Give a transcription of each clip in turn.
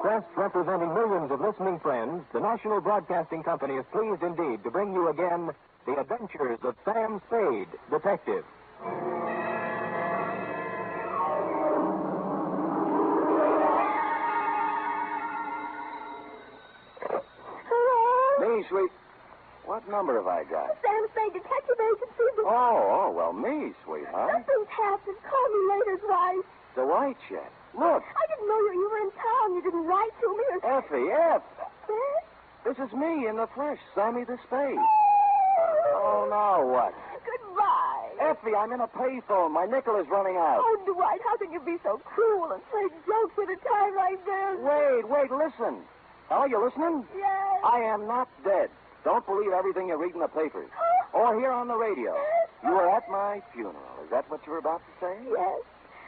crest representing millions of listening friends, the National Broadcasting Company is pleased indeed to bring you again The Adventures of Sam Spade, Detective. Me, sweet. What number have I got? Sam Spade, Detective Agency. Well, me, sweetheart. Nothing's happened. Call me later, Dwight. The white yet. Look. I didn't know you were in town. You didn't write to me or... Effie, Yes? This is me in the flesh, Sammy the Spade. Oh, now what? Goodbye. Effie, I'm in a payphone. My nickel is running out. Oh, Dwight, how can you be so cruel and play jokes at a time like this? Wait, listen. Oh, you listening? Yes. I am not dead. Don't believe everything you read in the papers or hear on the radio. You were at my funeral. Is that what you were about to say? Yes.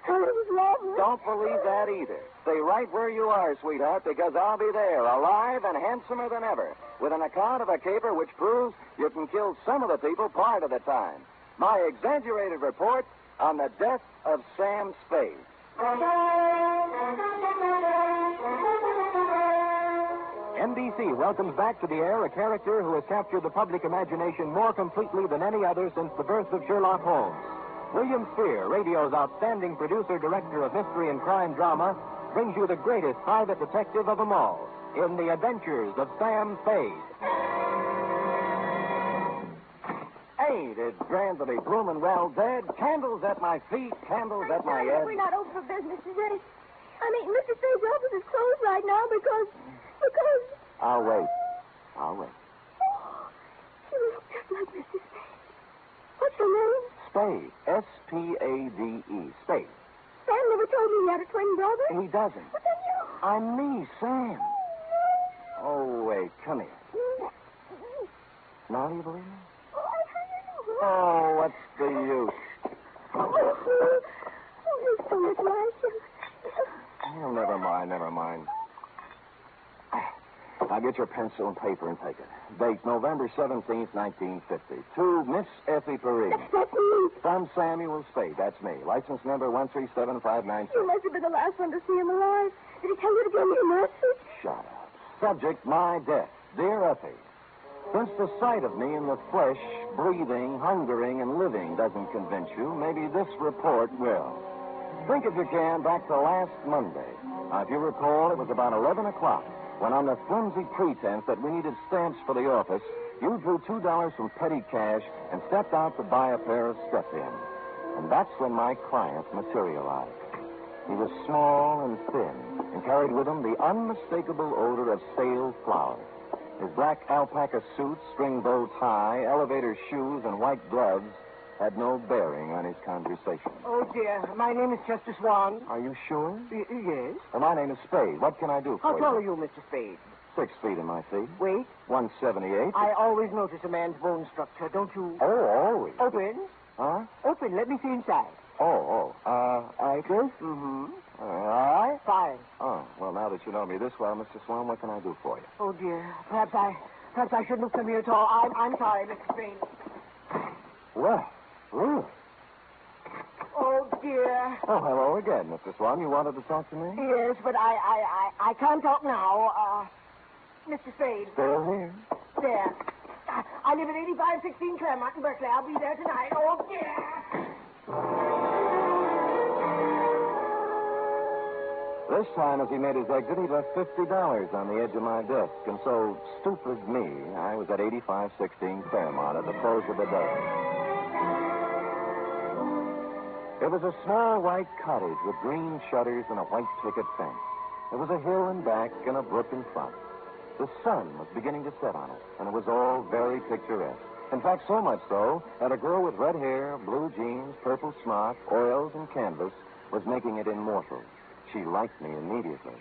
And it was lovely. Don't believe that either. Stay right where you are, sweetheart, because I'll be there, alive and handsomer than ever, with an account of a caper which proves you can kill some of the people part of the time. My exaggerated report on the death of Sam Spade. NBC welcomes back to the air a character who has captured the public imagination more completely than any other since the birth of Sherlock Holmes. William Spear, radio's outstanding producer-director of mystery and crime drama, brings you the greatest private detective of them all in The Adventures of Sam Spade. Ain't it grand to be blooming well dead? Candles at my feet, candles at my head. We're not open for business today. I mean, Mr. Spade's office is closed right now because... I'll wait. Oh, you look just like Mr. Spade. What's your name? Spade. S-P-A-D-E. Spade. Sam never told me he had a twin brother. He doesn't. But then you... I'm me, Sam. Oh, wait, come here. Now do you believe me? Oh, what's the use? Oh, you're so much like him. Oh, never mind. Now get your pencil and paper and take it. Date November 17th, 1950. To Miss Effie Perrine. That's me. From Samuel Spade. That's me. License number 137596. You must have been the last one to see him alive. Did he tell you to give me a message? Shut up. Subject, my death. Dear Effie, since the sight of me in the flesh, breathing, hungering, and living doesn't convince you, maybe this report will. Think, if you can, back to last Monday. Now, if you recall, it was about 11 o'clock when, on the flimsy pretense that we needed stamps for the office, you drew $2 from petty cash and stepped out to buy a pair of step-ins. And that's when my client materialized. He was small and thin and carried with him the unmistakable odor of stale flour. His black alpaca suit, string-bow tie, elevator shoes, and white gloves had no bearing on his conversation. Oh, dear. My name is Chester Swan. Are you sure? Yes. Well, my name is Spade. What can I do for How you? tall are you, Mr. Spade? 6 feet in my feet. Weight? 178. I always notice a man's bone structure, don't you? Oh, always. Open. Huh? Open. Let me see inside. I guess? Mm-hmm. All right. Fine. Oh, well, now that you know me this well, Mr. Swan, what can I do for you? Oh, dear. Perhaps I shouldn't have come here at all. I'm sorry, Mr. Spade. Well, really? Oh, dear. Oh, hello again, Mr. Swan. You wanted to talk to me? Yes, but I can't talk now. Mr. Spade. Still here. There. I live at 8516 Claremont in Berkeley. I'll be there tonight. Oh, dear. This time, as he made his exit, he left $50 on the edge of my desk. And so, stupid me, I was at 8516 Claremont at the close of the day. It was a small white cottage with green shutters and a white picket fence. There was a hill in back and a brook in front. The sun was beginning to set on it, and it was all very picturesque. In fact, so much so that a girl with red hair, blue jeans, purple smock, oils, and canvas was making it immortal. She liked me immediately.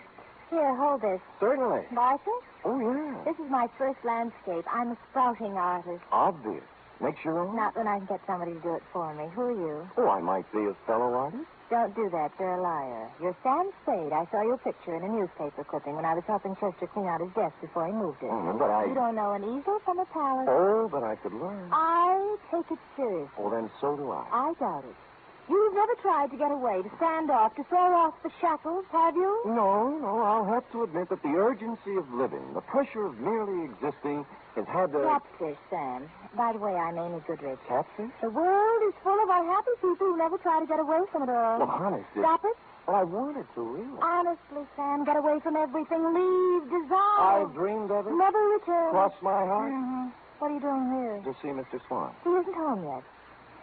Here, hold this. Certainly. Like it? Oh, yeah. This is my first landscape. I'm a sprouting artist. Obvious. Makes your own? Not when I can get somebody to do it for me. Who are you? Oh, I might be a fellow artist. Don't do that. You're a liar. You're Sam Spade. I saw your picture in a newspaper clipping when I was helping Chester clean out his desk before he moved it. Oh, but You don't know an easel from a palette. Oh, but I could learn. I take it seriously. Oh, then so do I. I doubt it. You've never tried to get away, to stand off, to throw off the shackles, have you? No, I'll have to admit that the urgency of living, the pressure of merely existing, has had to... Catfish, Sam. By the way, I'm Amy Goodrich. Catfish? The world is full of unhappy people who never try to get away from it all. Well, honest, Stop it? Well, I wanted to, really. Honestly, Sam, get away from everything. Leave, dissolve. I dreamed of it. Never return. Cross my heart. Mm-hmm. What are you doing here? To see Mr. Swan. He isn't home yet.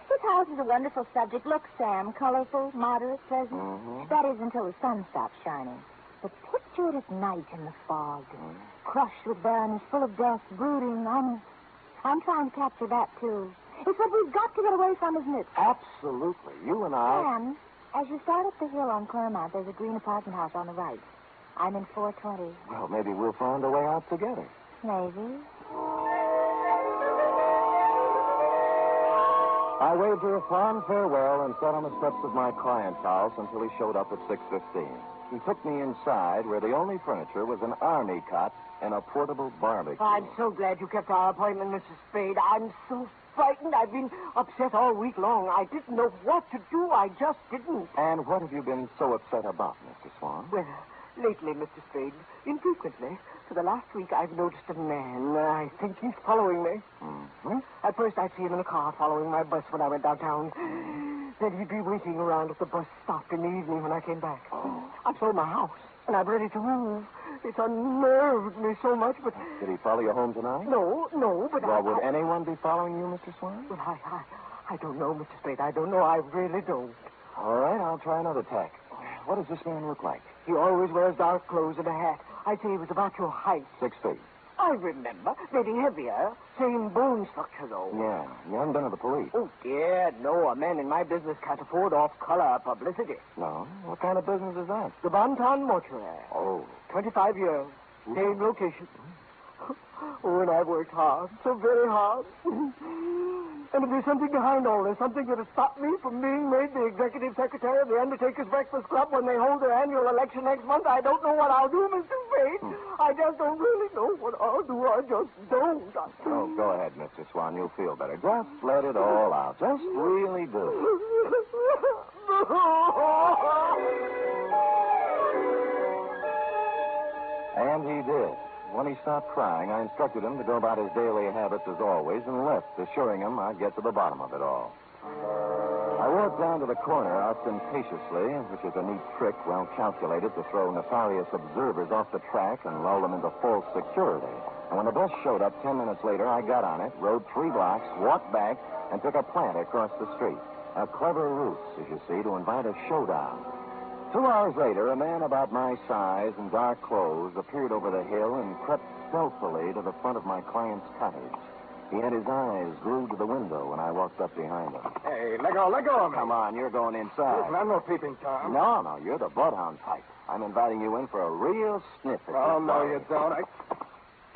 His house is a wonderful subject. Look, Sam, colorful, moderate, pleasant. Mm-hmm. That is until the sun stops shining. But picture it at night in the fog, crushed with barrenness, full of dust, brooding. I'm trying to capture that, too. It's what we've got to get away from, isn't it? Absolutely. You and I... Sam, as you start up the hill on Claremont, there's a green apartment house on the right. I'm in 420. Well, maybe we'll find a way out together. Maybe. I waved her a fond farewell and sat on the steps of my client's house until he showed up at 6:15. He took me inside where the only furniture was an army cot and a portable barbecue. I'm so glad you kept our appointment, Mrs. Spade. I'm so frightened. I've been upset all week long. I didn't know what to do. I just didn't. And what have you been so upset about, Mr. Swan? Well, lately, Mr. Spade, infrequently, for the last week, I've noticed a man. I think he's following me. Mm-hmm. At first, I'd see him in a car following my bus when I went downtown. Then he'd be waiting around at the bus stop in the evening when I came back. I've sold my house, and I'm ready to move. It's unnerved me so much, but... Did he follow you home tonight? No, but Well, would anyone be following you, Mr. Swan? Well, I don't know, Mr. Spade. I don't know. I really don't. All right, I'll try another tack. What does this man look like? He always wears dark clothes and a hat. I'd say he was about your height. 6 feet. I remember. Maybe heavier. Same bone structure, though. Yeah. You haven't been to the police? Oh, dear, no. A man in my business can't afford off-color publicity. No? What kind of business is that? The Bonton Mortuary. Oh. 25 years. Same location. Oh, and I've worked hard. So very hard. And if there's something behind all this, something that has stopped me from being made the executive secretary of the Undertakers Breakfast Club when they hold their annual election next month, I don't know what I'll do, Mr. Spade. I just don't really know what I'll do. I just don't. Oh, go ahead, Mr. Swan. You'll feel better. Just let it all out. Just really do. And he did. When he stopped crying, I instructed him to go about his daily habits as always and left, assuring him I'd get to the bottom of it all. I walked down to the corner ostentatiously, which is a neat trick well calculated to throw nefarious observers off the track and lull them into false security. And when the bus showed up 10 minutes later, I got on it, rode 3 blocks, walked back, and took a plant across the street. A clever ruse, as you see, to invite a showdown. 2 hours later, a man about my size and dark clothes appeared over the hill and crept stealthily to the front of my client's cottage. He had his eyes glued to the window when I walked up behind him. Hey, let go of me. Come on, you're going inside. Listen, I'm no peeping Tom. No, you're the bloodhound type. I'm inviting you in for a real sniff at Oh, your no, dog. you don't.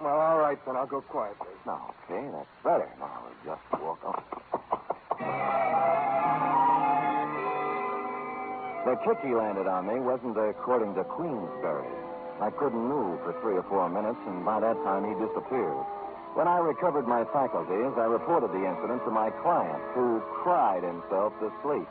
Well, all right, then. I'll go quietly. No, okay, that's better. Now, we'll just walk on. The kick he landed on me wasn't according to Queensberry. I couldn't move for 3 or 4 minutes, and by that time he disappeared. When I recovered my faculties, I reported the incident to my client, who cried himself to sleep.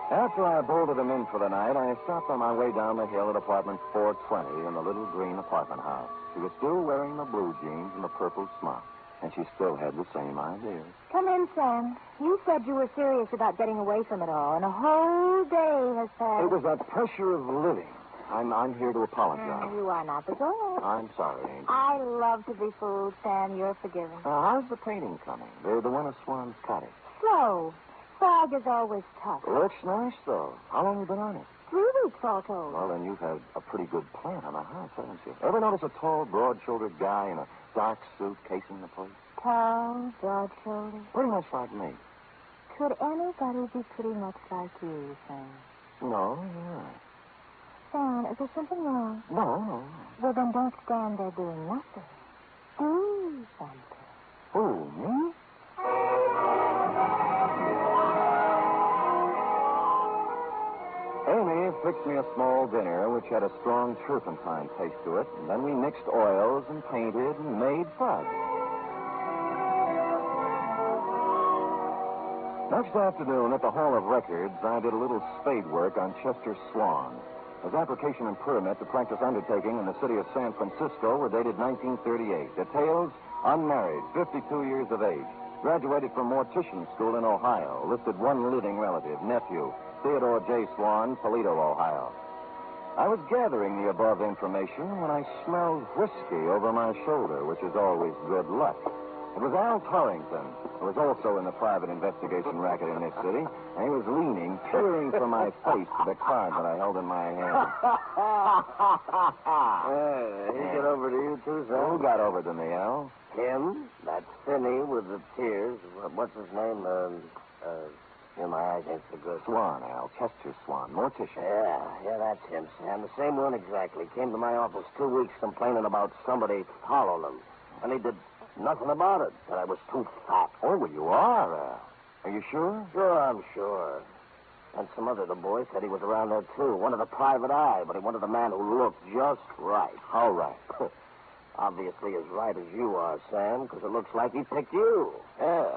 After I bolted him in for the night, I stopped on my way down the hill at apartment 420 in the little green apartment house. She was still wearing the blue jeans and the purple smock, and she still had the same ideas. Come in, Sam. You said you were serious about getting away from it all, and a whole day has passed. It was that pressure of living. I'm here to apologize. You are not, but go ahead. I'm sorry, Angel. I love to be fooled, Sam. You're forgiven. How's the painting coming? The one of Swan's cottage. Slow. Fog is always tough. Looks nice, though. How long have you been on it? 3 weeks, all told. Well, then you've had a pretty good plan on the house, haven't you? Ever notice a tall, broad-shouldered guy in a dark suit casing the place? Tall, broad-shouldered. Pretty much like me. Could anybody be pretty much like you, Sam? No, you're right. Sam, is there something wrong? No. Well, then don't stand there doing nothing. Do something. Who, me? Amy fixed me a small dinner which had a strong turpentine taste to it, and then we mixed oils and painted and made fudge. Next afternoon at the Hall of Records, I did a little spade work on Chester Swan. His application and permit to practice undertaking in the city of San Francisco were dated 1938. Details: unmarried, 52 years of age, graduated from mortician school in Ohio, listed one living relative, nephew, Theodore J. Swan, Toledo, Ohio. I was gathering the above information when I smelled whiskey over my shoulder, which is always good luck. It was Al Torrington, who was also in the private investigation racket in this city, and he was leaning, peering from my face to the card that I held in my hand. He got over to you, too, sir? Who got over to me, Al? Him? That Finney with the tears. What's his name? My eyes ain't so good. Swan, Al. Chester Swan, mortician. Yeah, that's him, Sam. The same one exactly. Came to my office 2 weeks complaining about somebody following him. And he did nothing about it. That I was too fat. Oh, well, you are, Al. Are you sure? Sure, I'm sure. And some other of the boys said he was around there, too. Wanted a private eye, but he wanted a man who looked just right. How right? Obviously as right as you are, Sam, because it looks like he picked you. Yeah.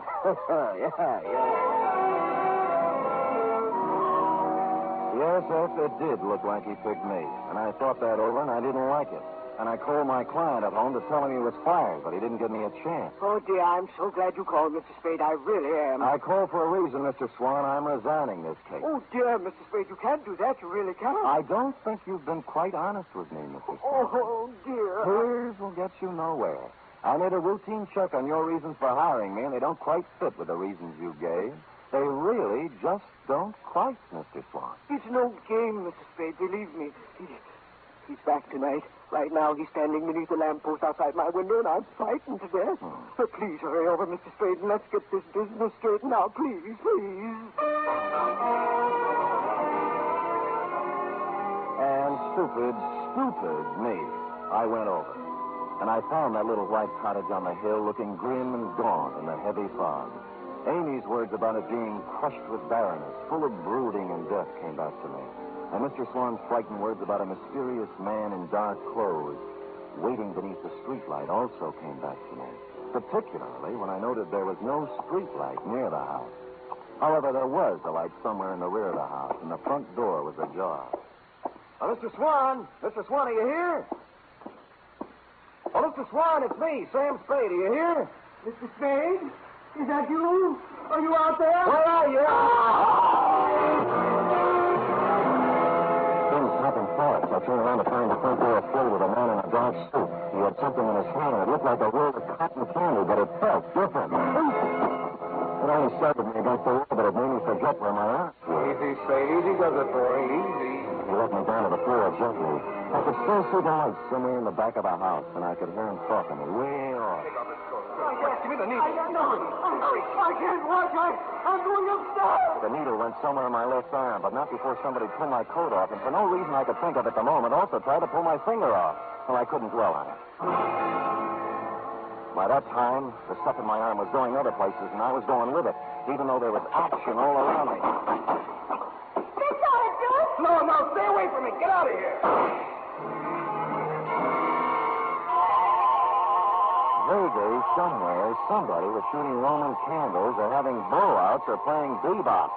Yes, it did look like he picked me. And I thought that over, and I didn't like it. And I called my client at home to tell him he was fired, but he didn't give me a chance. Oh, dear, I'm so glad you called, Mr. Spade. I really am. I called for a reason, Mr. Swan. I'm resigning this case. Oh, dear, Mr. Spade, you can't do that. You really can't. I don't think you've been quite honest with me, Mr. Swan. Oh, dear. Tears will get you nowhere. I made a routine check on your reasons for hiring me, and they don't quite fit with the reasons you gave. They really just don't quite, Mr. Swan. It's no game, Mr. Spade. Believe me. He's back tonight. Right now, he's standing beneath the lamppost outside my window, and I'm frightened to death. So please hurry over, Mr. Spade, and let's get this business straightened out. Please. And stupid me, I went over. And I found that little white cottage on the hill looking grim and gaunt in the heavy fog. Amy's words about it being crushed with barrenness, full of brooding and death, came back to me. And Mr. Swan's frightened words about a mysterious man in dark clothes waiting beneath the streetlight also came back to me, particularly when I noted there was no streetlight near the house. However, there was a light somewhere in the rear of the house, and the front door was ajar. Mr. Swan! Mr. Swan, are you here? Oh, Mr. Swan, it's me, Sam Spade. Are you here? Mr. Spade? Is that you? Are you out there? Where are you? Things happened fast. I turned around to find the front door filled with a man in a dark suit. He had something in his hand, and it looked like a roll of cotton candy, but it felt different. It only startled me against the wall, but it made me forget where my arm was. Easy, Spade. Easy does it for you. Easy. He let me down to the floor gently. I could still see the lights somewhere in the back of the house, and I could hear him talking way off. Give me the needle. I can't watch. I'm going upstairs. The needle went somewhere in my left arm, but not before somebody pulled my coat off, and for no reason I could think of at the moment, also tried to pull my finger off. Well, I couldn't dwell on it. By that time, the stuff in my arm was going other places, and I was going with it, even though there was action all around me. That's all it does. No, stay away from me. Get out of here. Vaguely, somewhere, somebody was shooting Roman candles or having blowouts or playing bebop.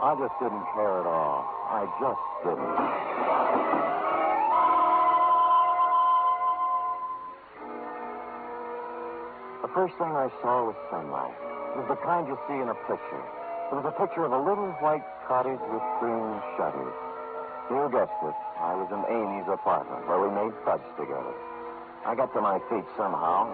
I just didn't care at all. I just didn't. The first thing I saw was sunlight. It was the kind you see in a picture. It was a picture of a little white cottage with green shutters. You guessed it. I was in Amy's apartment where we made fudge together. I got to my feet somehow.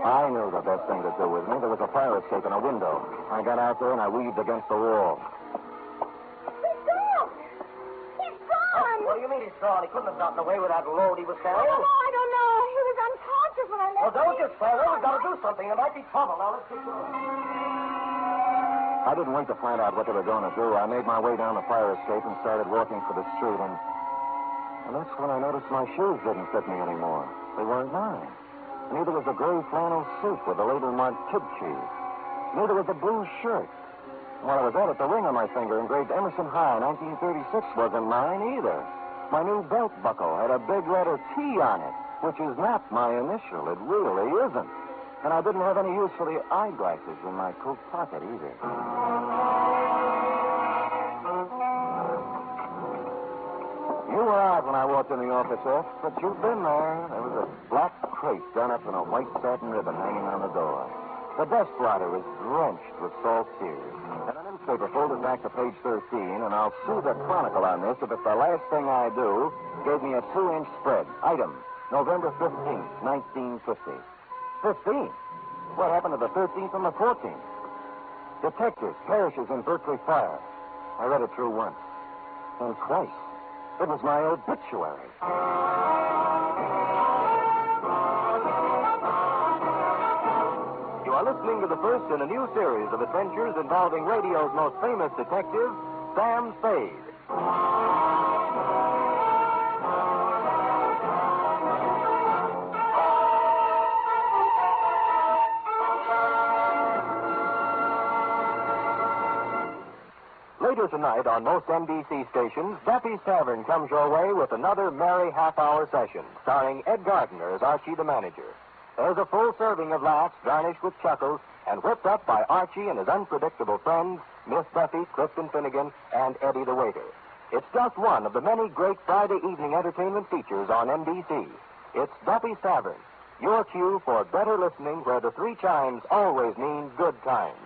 I knew the best thing to do with me. There was a fire escape in a window. I got out there and I weaved against the wall. He's gone. He's gone. What do you mean he's gone? He couldn't have gotten away with that load he was carrying. I don't know. He was unconscious when I left. Well, don't get further. We've got to do something. There might be trouble. Now, let's get going. I didn't wait to find out what they were going to do. I made my way down the fire escape and started walking for the street, and that's when I noticed my shoes didn't fit me anymore. They weren't mine. Neither was the gray flannel suit with the label marked Kid Cheese. Neither was the blue shirt. While I was at it, the ring on my finger engraved Emerson High 1936 wasn't mine either. My new belt buckle had a big letter T on it, which is not my initial. It really isn't. And I didn't have any use for the eyeglasses in my coat pocket either. You were out when I walked in the office, Eph, but you've been there. There was a black crepe done up in a white satin ribbon hanging on the door. The desk blotter was drenched with salt tears. And a newspaper folded back to page 13, and I'll sue the Chronicle on this if it's the last thing I do gave me a 2-inch spread. Item, November 15th, 1950. 15? What happened to the 13th and the 14th? Detectives, perishes in Berkeley fire. I read it through once. And twice. It was my obituary. You are listening to the first in a new series of adventures involving radio's most famous detective, Sam Spade. Later tonight on most NBC stations, Duffy's Tavern comes your way with another merry half-hour session, starring Ed Gardner as Archie the manager. There's a full serving of laughs garnished with chuckles and whipped up by Archie and his unpredictable friends, Miss Duffy, Clifton Finnegan, and Eddie the waiter. It's just one of the many great Friday evening entertainment features on NBC. It's Duffy's Tavern, your cue for better listening where the 3 chimes always mean good times.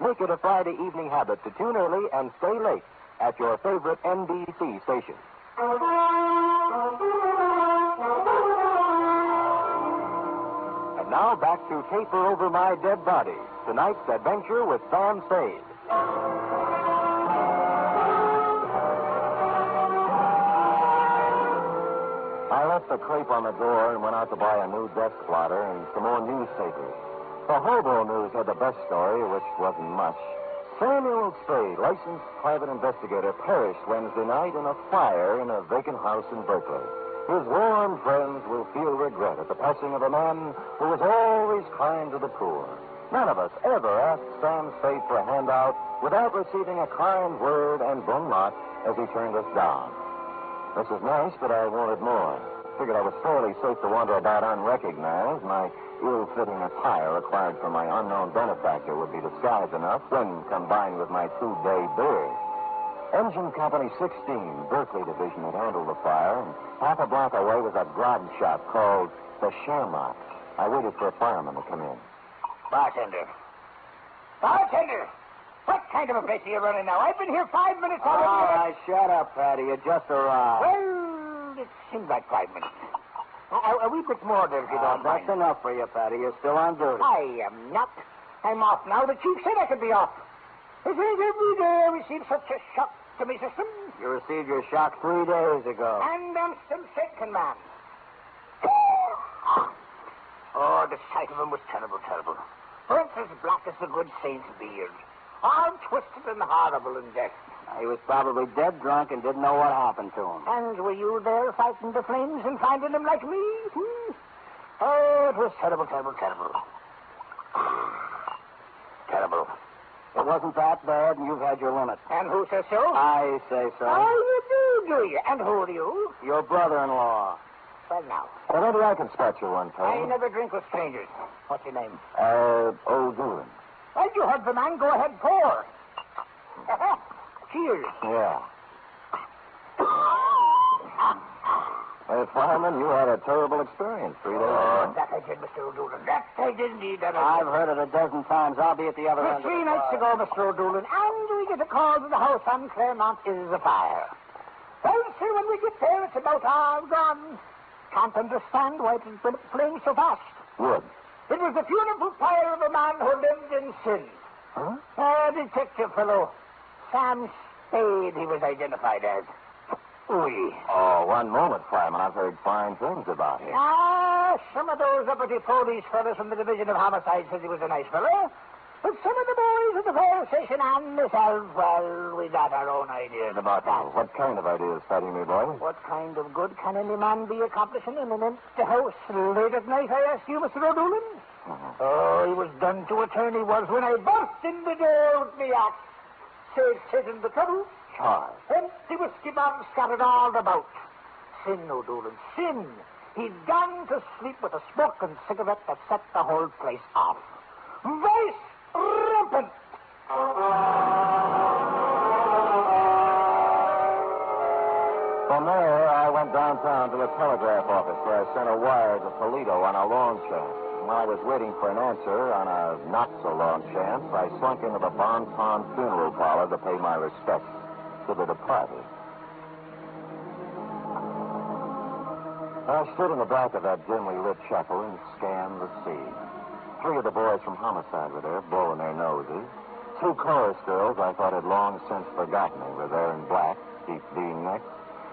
Make it a Friday evening habit to tune early and stay late at your favorite NBC station. And now back to Caper Over My Dead Body, tonight's adventure with Sam Spade. I left the crepe on the door and went out to buy a new desk blotter and some more newspapers. The Hobo News had the best story, which wasn't much. Samuel Spade, licensed private investigator, perished Wednesday night in a fire in a vacant house in Berkeley. His warm friends will feel regret at the passing of a man who was always kind to the poor. None of us ever asked Sam Spade for a handout without receiving a kind word and bon mot as he turned us down. This is nice, but I wanted more. Figured I was fairly safe to wander about unrecognized. My ill-fitting attire acquired from my unknown benefactor would be disguise enough when combined with my 2-day beard. Engine Company 16, Berkeley Division, had handled the fire, and half a block away was a grog shop called the Shamrock. I waited for a fireman to come in. Bartender! What kind of a place are you running now? I've been here 5 minutes already. All right, shut up, Patty. You just arrived. Well, it seems like 5 minutes. A wee bit more there, if you don't mind. That's enough for you, Patty. You're still on duty. I am not. I'm off now. The chief said I could be off. It is every day I receive such a shock to my system. You received your shock 3 days ago. And I'm still shaking, man. Oh, the sight of him was terrible. Burnt as black as the good saint's beard. All twisted and horrible in death. He was probably dead drunk and didn't know what happened to him. And were you there fighting the flames and finding him like me? Oh, it was terrible. Terrible. It wasn't that bad, and you've had your limit. And who says so? I say so. Oh, you do you? And who are you? Your brother-in-law. Well, now. Well, maybe I can spot you one time. I never drink with strangers. What's your name? O'Doolin. Well, you heard the man. Go ahead, pour. Cheers. Yeah. Hey, fireman, you had a terrible experience 3 days ago. That I did, Mr. O'Doolin. That I did indeed. I've heard it a dozen times. I'll be at the other end of 3 nights ago, Mr. O'Doolin, and we get a call to the house on Claremont is afire. Well, see, when we get there, it's about all gone. Can't understand why it has been flamed so fast. Wood. It was the funeral pyre of a man who lived in sin. Huh? A detective fellow. Sam Spade, he was identified as. Oui. Oh, one moment, fireman. I've heard fine things about him. Some of those uppity police fellows from the Division of Homicide said he was a nice fellow. But some of the boys at the fire station and myself, well, we got our own ideas about that. What kind of ideas, Fatty, me boy? What kind of good can any man be accomplishing in an empty house late at night, I ask you, Mr. O'Doolin? Oh, he was done to a turn, he was, when I burst in the door with me axe. Saved Satan the trouble. Charge. Empty whiskey bottles scattered all about. Sin, O'Doolin, sin. he'd gone to sleep with a smoke and cigarette that set the whole place off. Vice rampant. From there, I went downtown to the telegraph office where I sent a wire to Toledo on a long chance. While I was waiting for an answer on a not-so-long chance, I slunk into the Bon Ton funeral parlor to pay my respects to the departed. I stood in the back of that dimly lit chapel and scanned the scene. 3 of the boys from homicide were there, blowing their noses. 2 chorus girls I thought had long since forgotten me were there in black, deep V-necks.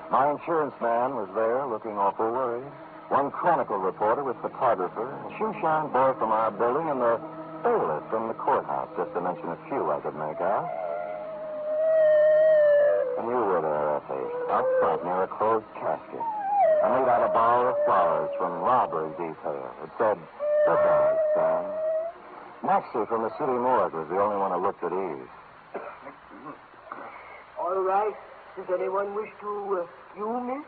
My insurance man was there, looking awful worried. 1 Chronicle reporter with photographer, a shoeshine boy from our building, and the bailiff from the courthouse, just to mention a few I could make out. And you were there, Effie, up front near a closed casket. I made out a bowl of flowers from robbery detail. It said, "Goodbye, Sam." Maxie from the city morgue was the only one who looked at ease. All right. Does anyone wish to, you, miss?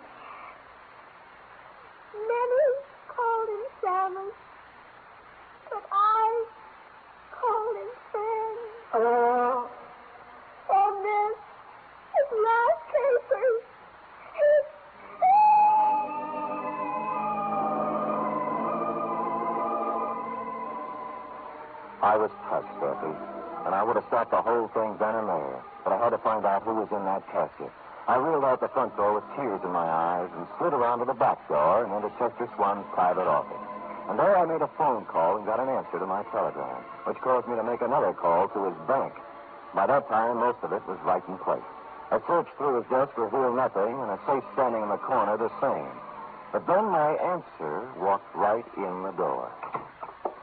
Many called him Sam, but I called him Sam. And this is last papers. I was touched, Effie, and I would have stopped the whole thing then and there. But I had to find out who was in that casket. I reeled out the front door with tears in my eyes and slid around to the back door and into Chester Swan's private office. And there I made a phone call and got an answer to my telegram, which caused me to make another call to his bank. By that time, most of it was right in place. A search through his desk revealed nothing, and a safe standing in the corner the same. But then my answer walked right in the door.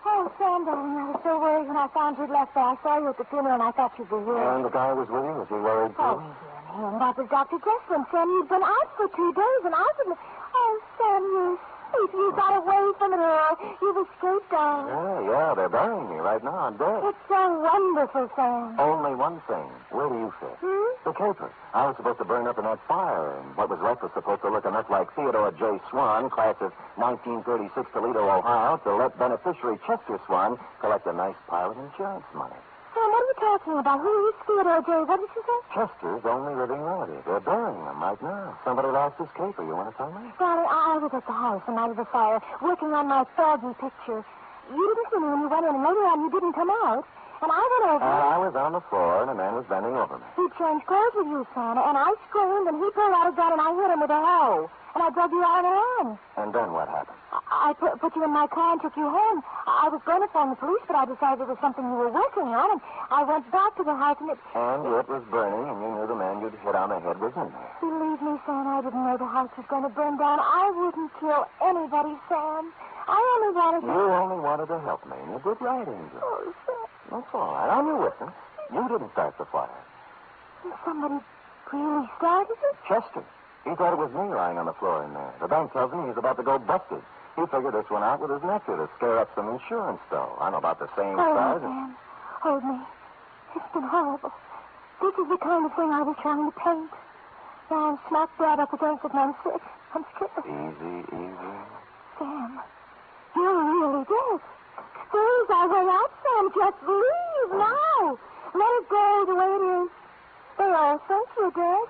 Oh, Sam, darling, I was so worried when I found you'd left there. I saw you at the funeral, and I thought you'd be here. And the guy was with you? Was he worried, too? Oh, dear him. That was Dr. Jesslyn. Sam, you'd been out for 2 days, and I didn't... Oh, Sam, you sweet. You got away from it all. You've escaped, darling. Yeah, they're burying me right now. I'm dead. It's so wonderful, Sam. Only one thing. Where do you fit? The caper. I was supposed to burn up in that fire, and what was left was supposed to look enough like Theodore J. Swan, class of 1936, Toledo, Ohio, to let beneficiary Chester Swan collect a nice pile of insurance money. Sam, what are you talking about? Who is Theodore J.? What did you say? Chester's only living relative. They're burying him right now. Somebody lost his caper. You want to tell me? Darling, I was at the house the night of the fire, working on my foggy picture. You didn't see me when you went in, and later on you didn't come out. And I went over. I was on the floor, and a man was bending over me. He changed clothes with you, Santa, and I screamed, and he pulled out a gun, and I hit him with a hoe. And I drug you out of the run. And then what happened? I put you in my car and took you home. I was going to phone the police, but I decided it was something you were working on, and I went back to the house, and it... And it was burning, and you knew the man you'd hit on the head was in there. Believe me, Sam, I didn't know the house was going to burn down. I wouldn't kill anybody, Sam. I only wanted to... You only wanted to help me, and you did right, Angel. Oh, Sam. That's all right. I'm your witness. You didn't start the fire. Somebody really started it? Chester. He thought it was me lying on the floor in there. The bank tells me he's about to go busted. He figured this one out with his nephew to scare up some insurance, though. I know about the same size. Sam. Hold me. It's been horrible. This is the kind of thing I was trying to paint. Now I'm smack dab up against it, and I'm sick. I'm sick. Easy. Sam, you're really dead. Squeeze our way out, Sam. Just leave now. Let it go the way it is. They all think you're dead.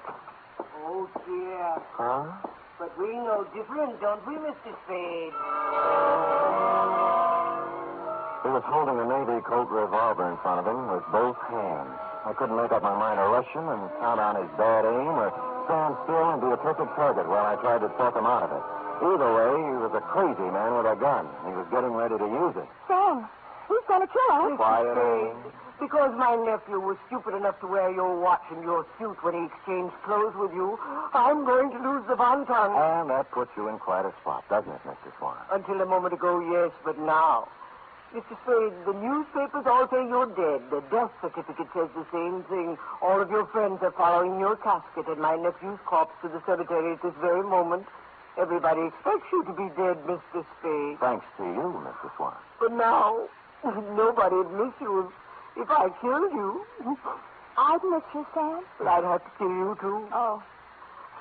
Oh, dear. Huh? But we know different, don't we, Mr. Spade? He was holding a Navy Colt revolver in front of him with both hands. I couldn't make up my mind to rush him and count on his bad aim or stand still and be a perfect target while I tried to talk him out of it. Either way, he was a crazy man with a gun. He was getting ready to use it. Sam, he's going to kill us. Quiet, Aim. Because my nephew was stupid enough to wear your watch and your suit when he exchanged clothes with you, I'm going to lose the Bon Ton. And that puts you in quite a spot, doesn't it, Mr. Swan? Until a moment ago, yes, but now. Mr. Spade, the newspapers all say you're dead. The death certificate says the same thing. All of your friends are following your casket and my nephew's corpse to the cemetery at this very moment. Everybody expects you to be dead, Mr. Spade. Thanks to you, Mr. Swan. But now, nobody'd miss you if I killed you. I'd miss you, Sam. But I'd have to kill you, too. Oh.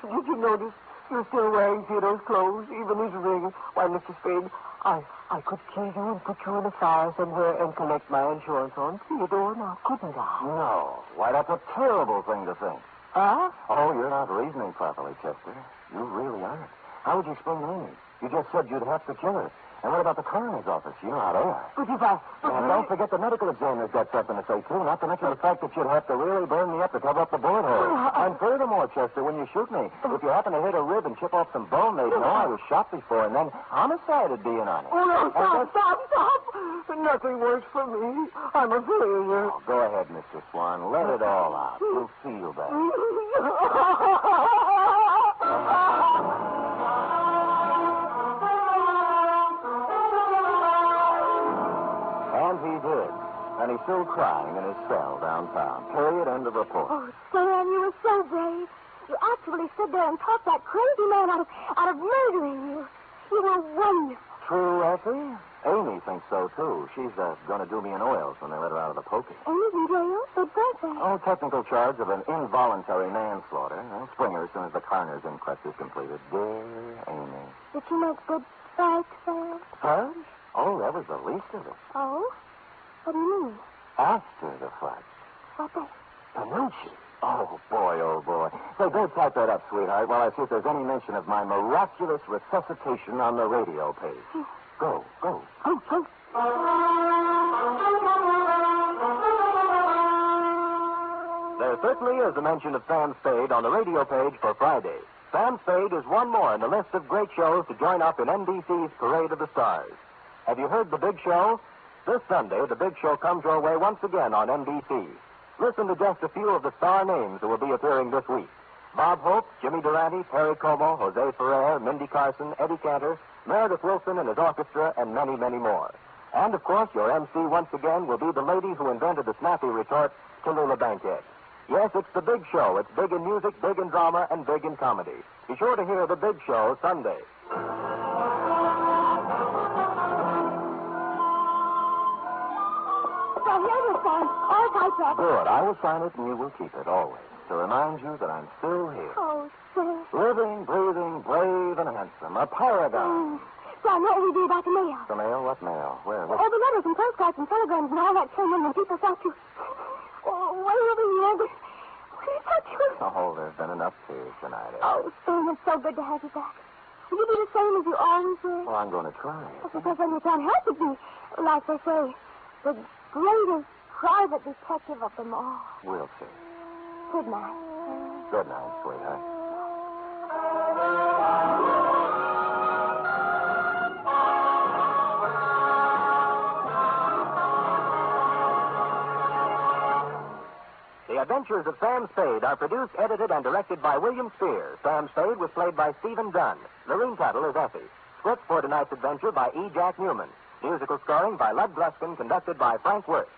Did you notice You're still wearing Theodore's clothes, even his ring. Why, Mr. Spade, I could kill you and put you in a fire somewhere and collect my insurance on Theodore now, couldn't I? No. Why, that's a terrible thing to think. Huh? Oh, you're not reasoning properly, Chester. You really aren't. How would you explain Amy? You just said you'd have to kill her. And what about the coroner's office? You know how they are. But if I... And don't forget the medical examiner's got something to say, too. Not to mention the fact that you'd have to really burn me up to cover up the bullet hole. And furthermore, Chester, when you shoot me, if you happen to hit a rib and chip off some bone, they'd know I was shot before, and then homicide would be in on it. Oh, no, stop. Nothing works for me. I'm a failure. Oh, go ahead, Mr. Swan. Let it all out. We'll see you back. And he did. And he's still crying in his cell downtown. Period. End of report. Oh, Sam, you were so brave. You actually stood there and talked that crazy man out of murdering you. You were wonderful. True, Effie? Amy thinks so, too. She's going to do me in oils when they let her out of the pokey. Amy's in jail? But birthday. Oh, technical charge of an involuntary manslaughter. I'll spring her as soon as the coroner's inquest is completed. Dear Amy. Did she make good fight, Sam? Fudge? Oh, that was the least of it. Oh? What do you mean? After the fudge. What then? Panucci. Oh, boy. Say, go type that up, sweetheart, while I see if there's any mention of my miraculous resuscitation on the radio page. Go. Oh. There certainly is a mention of Sam Spade on the radio page for Friday. Sam Spade is one more in the list of great shows to join up in NBC's Parade of the Stars. Have you heard The Big Show? This Sunday, The Big Show comes your way once again on NBC. Listen to just a few of the star names who will be appearing this week. Bob Hope, Jimmy Durante, Perry Como, Jose Ferrer, Mindy Carson, Eddie Cantor, Meredith Wilson and his orchestra, and many, many more. And, of course, your MC once again will be the lady who invented the snappy retort, Tallulah Bankhead. Yes, it's The Big Show. It's big in music, big in drama, and big in comedy. Be sure to hear The Big Show Sunday. So here's your sign. All typed up. Good. I will sign it, and you will keep it, always, to remind you that I'm still here. Oh, Sam. Living, breathing, brave, and handsome. A paragon. Sam, what will you do about the mail? The mail? What mail? Where? All the letters and postcards and telegrams and all that came in when people thought you... Oh, way over here. But what did it touch you? Oh, there's been enough tears tonight, eh? Oh, Sam, it's so good to have you back. Will you be the same as you always were? Well, I'm going to try. Because then you can't help but be, like they say, the greatest private detective of them all. We'll see. Good night. Good night, sweetheart. The Adventures of Sam Spade are produced, edited, and directed by William Spear. Sam Spade was played by Stephen Dunn. Lorene Tuttle is Effie. Script for tonight's adventure by E. Jack Newman. Musical scoring by Lud Gluskin, conducted by Frank Worth.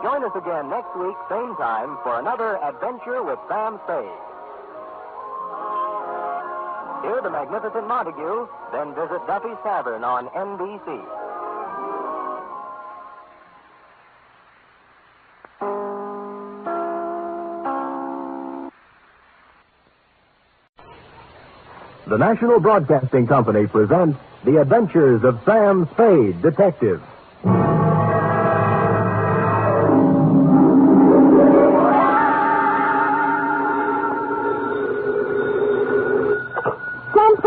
Join us again next week, same time, for another adventure with Sam Spade. Hear the magnificent Montague, then visit Duffy's Tavern on NBC. The National Broadcasting Company presents The Adventures of Sam Spade, Detective.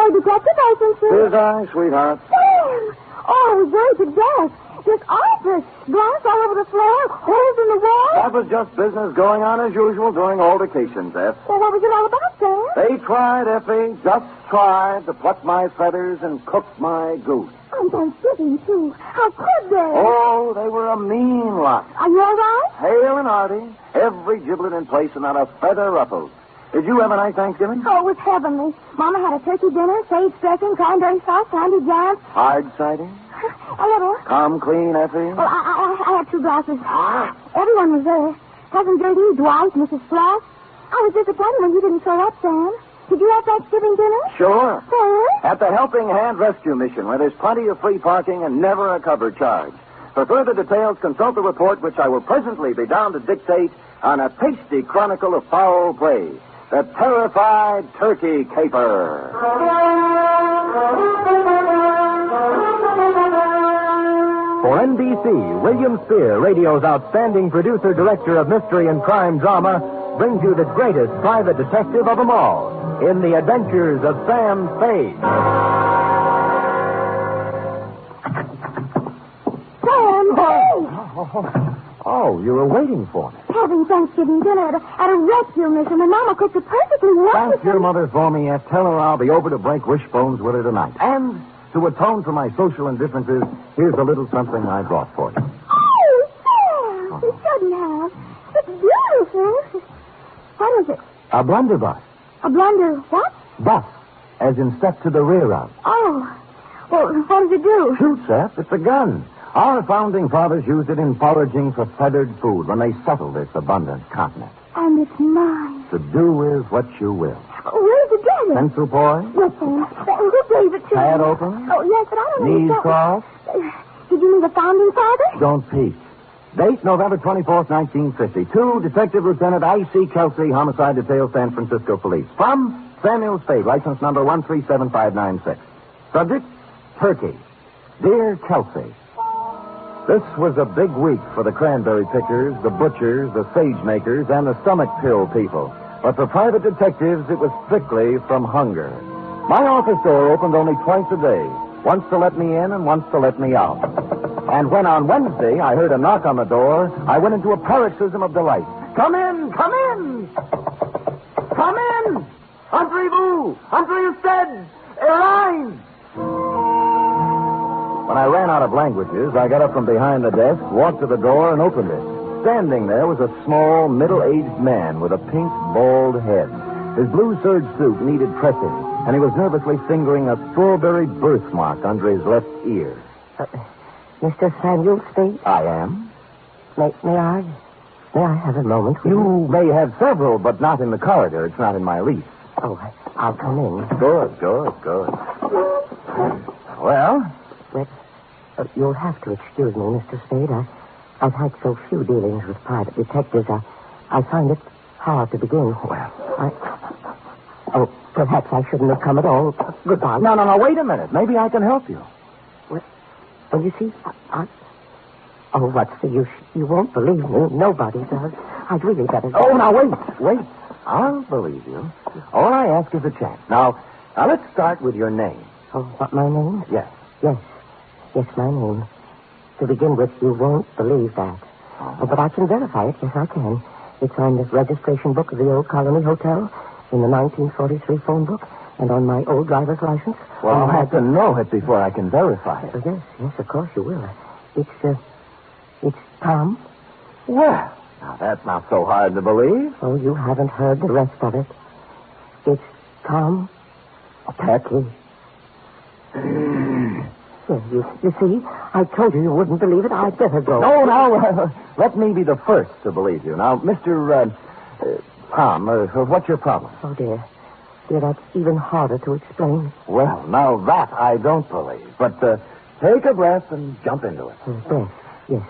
Detective agency. Here's I, sweetheart. Sam! Oh, it was very to death. This office. Glass all over the floor, holes in the wall. That was just business going on as usual during altercations, F. Well, what was it all about, Sam? They tried, Effie, just tried to pluck my feathers and cook my goose. On Thanksgiving, too. How could they? Oh, they were a mean lot. Are you all right? Hale and hearty, every giblet in place and not a feather ruffled. Did you have a nice Thanksgiving? Oh, it was heavenly. Mama had a turkey dinner, sage dressing, cranberry sauce, candy jams. Hard cider? A little. Come clean, Effie? Well, I had 2 glasses. Everyone was there. Cousin Gertie, Dwight, Mrs. Floss. I was disappointed when you didn't show up, Sam. Did you have Thanksgiving dinner? Sure. Where? At the Helping Hand Rescue Mission, where there's plenty of free parking and never a cover charge. For further details, consult the report, which I will presently be down to dictate on a tasty chronicle of foul play. The Terrified Turkey Caper. For NBC, William Spear, radio's outstanding producer-director of mystery and crime drama, brings you the greatest private detective of them all in The Adventures of Sam Spade. Sam, hey! Oh, you were waiting for me. Having Thanksgiving dinner at a rescue mission, and Mama cooked a perfectly wonderful... Thank your mother for me, Ep. Tell her I'll be over to break wishbones with her tonight. And to atone for my social indifferences, here's a little something I brought for you. Oh, Sam! You shouldn't have. It's beautiful. What is it? A blunderbuss. A blunder what? Bus, as in step to the rear of. Oh. Well, what does it do? Shoots, Ep. It's a gun. Our founding fathers used it in foraging for feathered food when they settled this abundant continent. And it's mine. To do with what you will. Where'd you get it? Pencil boy? Yes, Sam. Who gave it to Pad me? open? Oh, yes, but I don't know. Knees crossed? Did you mean the founding fathers? Don't peek. Date, November 24th, 1950. To Detective Lieutenant I.C. Kelsey, Homicide Detail, San Francisco Police. From Samuel Spade, license number 137596. Subject, Turkey. Dear Kelsey, this was a big week for the cranberry pickers, the butchers, the sage makers, and the stomach pill people. But for private detectives, it was strictly from hunger. My office door opened only twice a day, once to let me in and once to let me out. And when on Wednesday I heard a knock on the door, I went into a paroxysm of delight. Come in! Come in! Come in! Entrez-vous! Entrez-vous! Airline! When I ran out of languages, I got up from behind the desk, walked to the door, and opened it. Standing there was a small, middle-aged man with a pink, bald head. His blue serge suit needed pressing, and he was nervously fingering a strawberry birthmark under his left ear. Mr. Samuel Spade? I am. May I have a moment with You may have several, but not in the corridor. It's not in my lease. Oh, I'll come in. Good. Well? Well, you'll have to excuse me, Mr. Spade. I've had so few dealings with private detectives. I find it hard to begin. Well. Oh, perhaps I shouldn't have come at all. Goodbye. No, wait a minute. Maybe I can help you. Well, you see, Oh, what's the use? You won't believe me. Nobody does. I'd really better... Oh, now, wait. I'll believe you. All I ask is a chance. Now, let's start with your name. Oh, what, my name? Yes. Yes, my name. To begin with, you won't believe that. Oh, but I can verify it. Yes, I can. It's on the registration book of the old Colony Hotel, in the 1943 phone book, and on my old driver's license. Well, I'll have to know it before I can verify it. Yes, of course you will. It's Tom. Well, now that's not so hard to believe. Oh, you haven't heard the rest of it. It's Tom Turkey. You see, I told you wouldn't believe it. I'd better go. No, let me be the first to believe you. Now, Mr. Tom, what's your problem? Oh, dear, that's even harder to explain. Well, now that I don't believe. But take a breath and jump into it. Yes.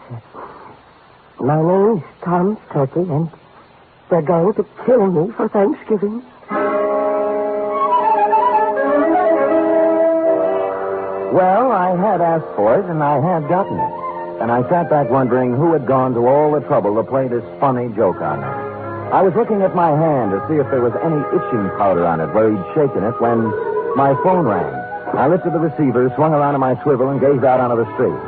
My name's Tom Turkey, and they're going to kill me for Thanksgiving. Well, I had asked for it, and I had gotten it. And I sat back wondering who had gone to all the trouble to play this funny joke on me. I was looking at my hand to see if there was any itching powder on it where he'd shaken it when my phone rang. I lifted the receiver, swung around in my swivel, and gazed out onto the street.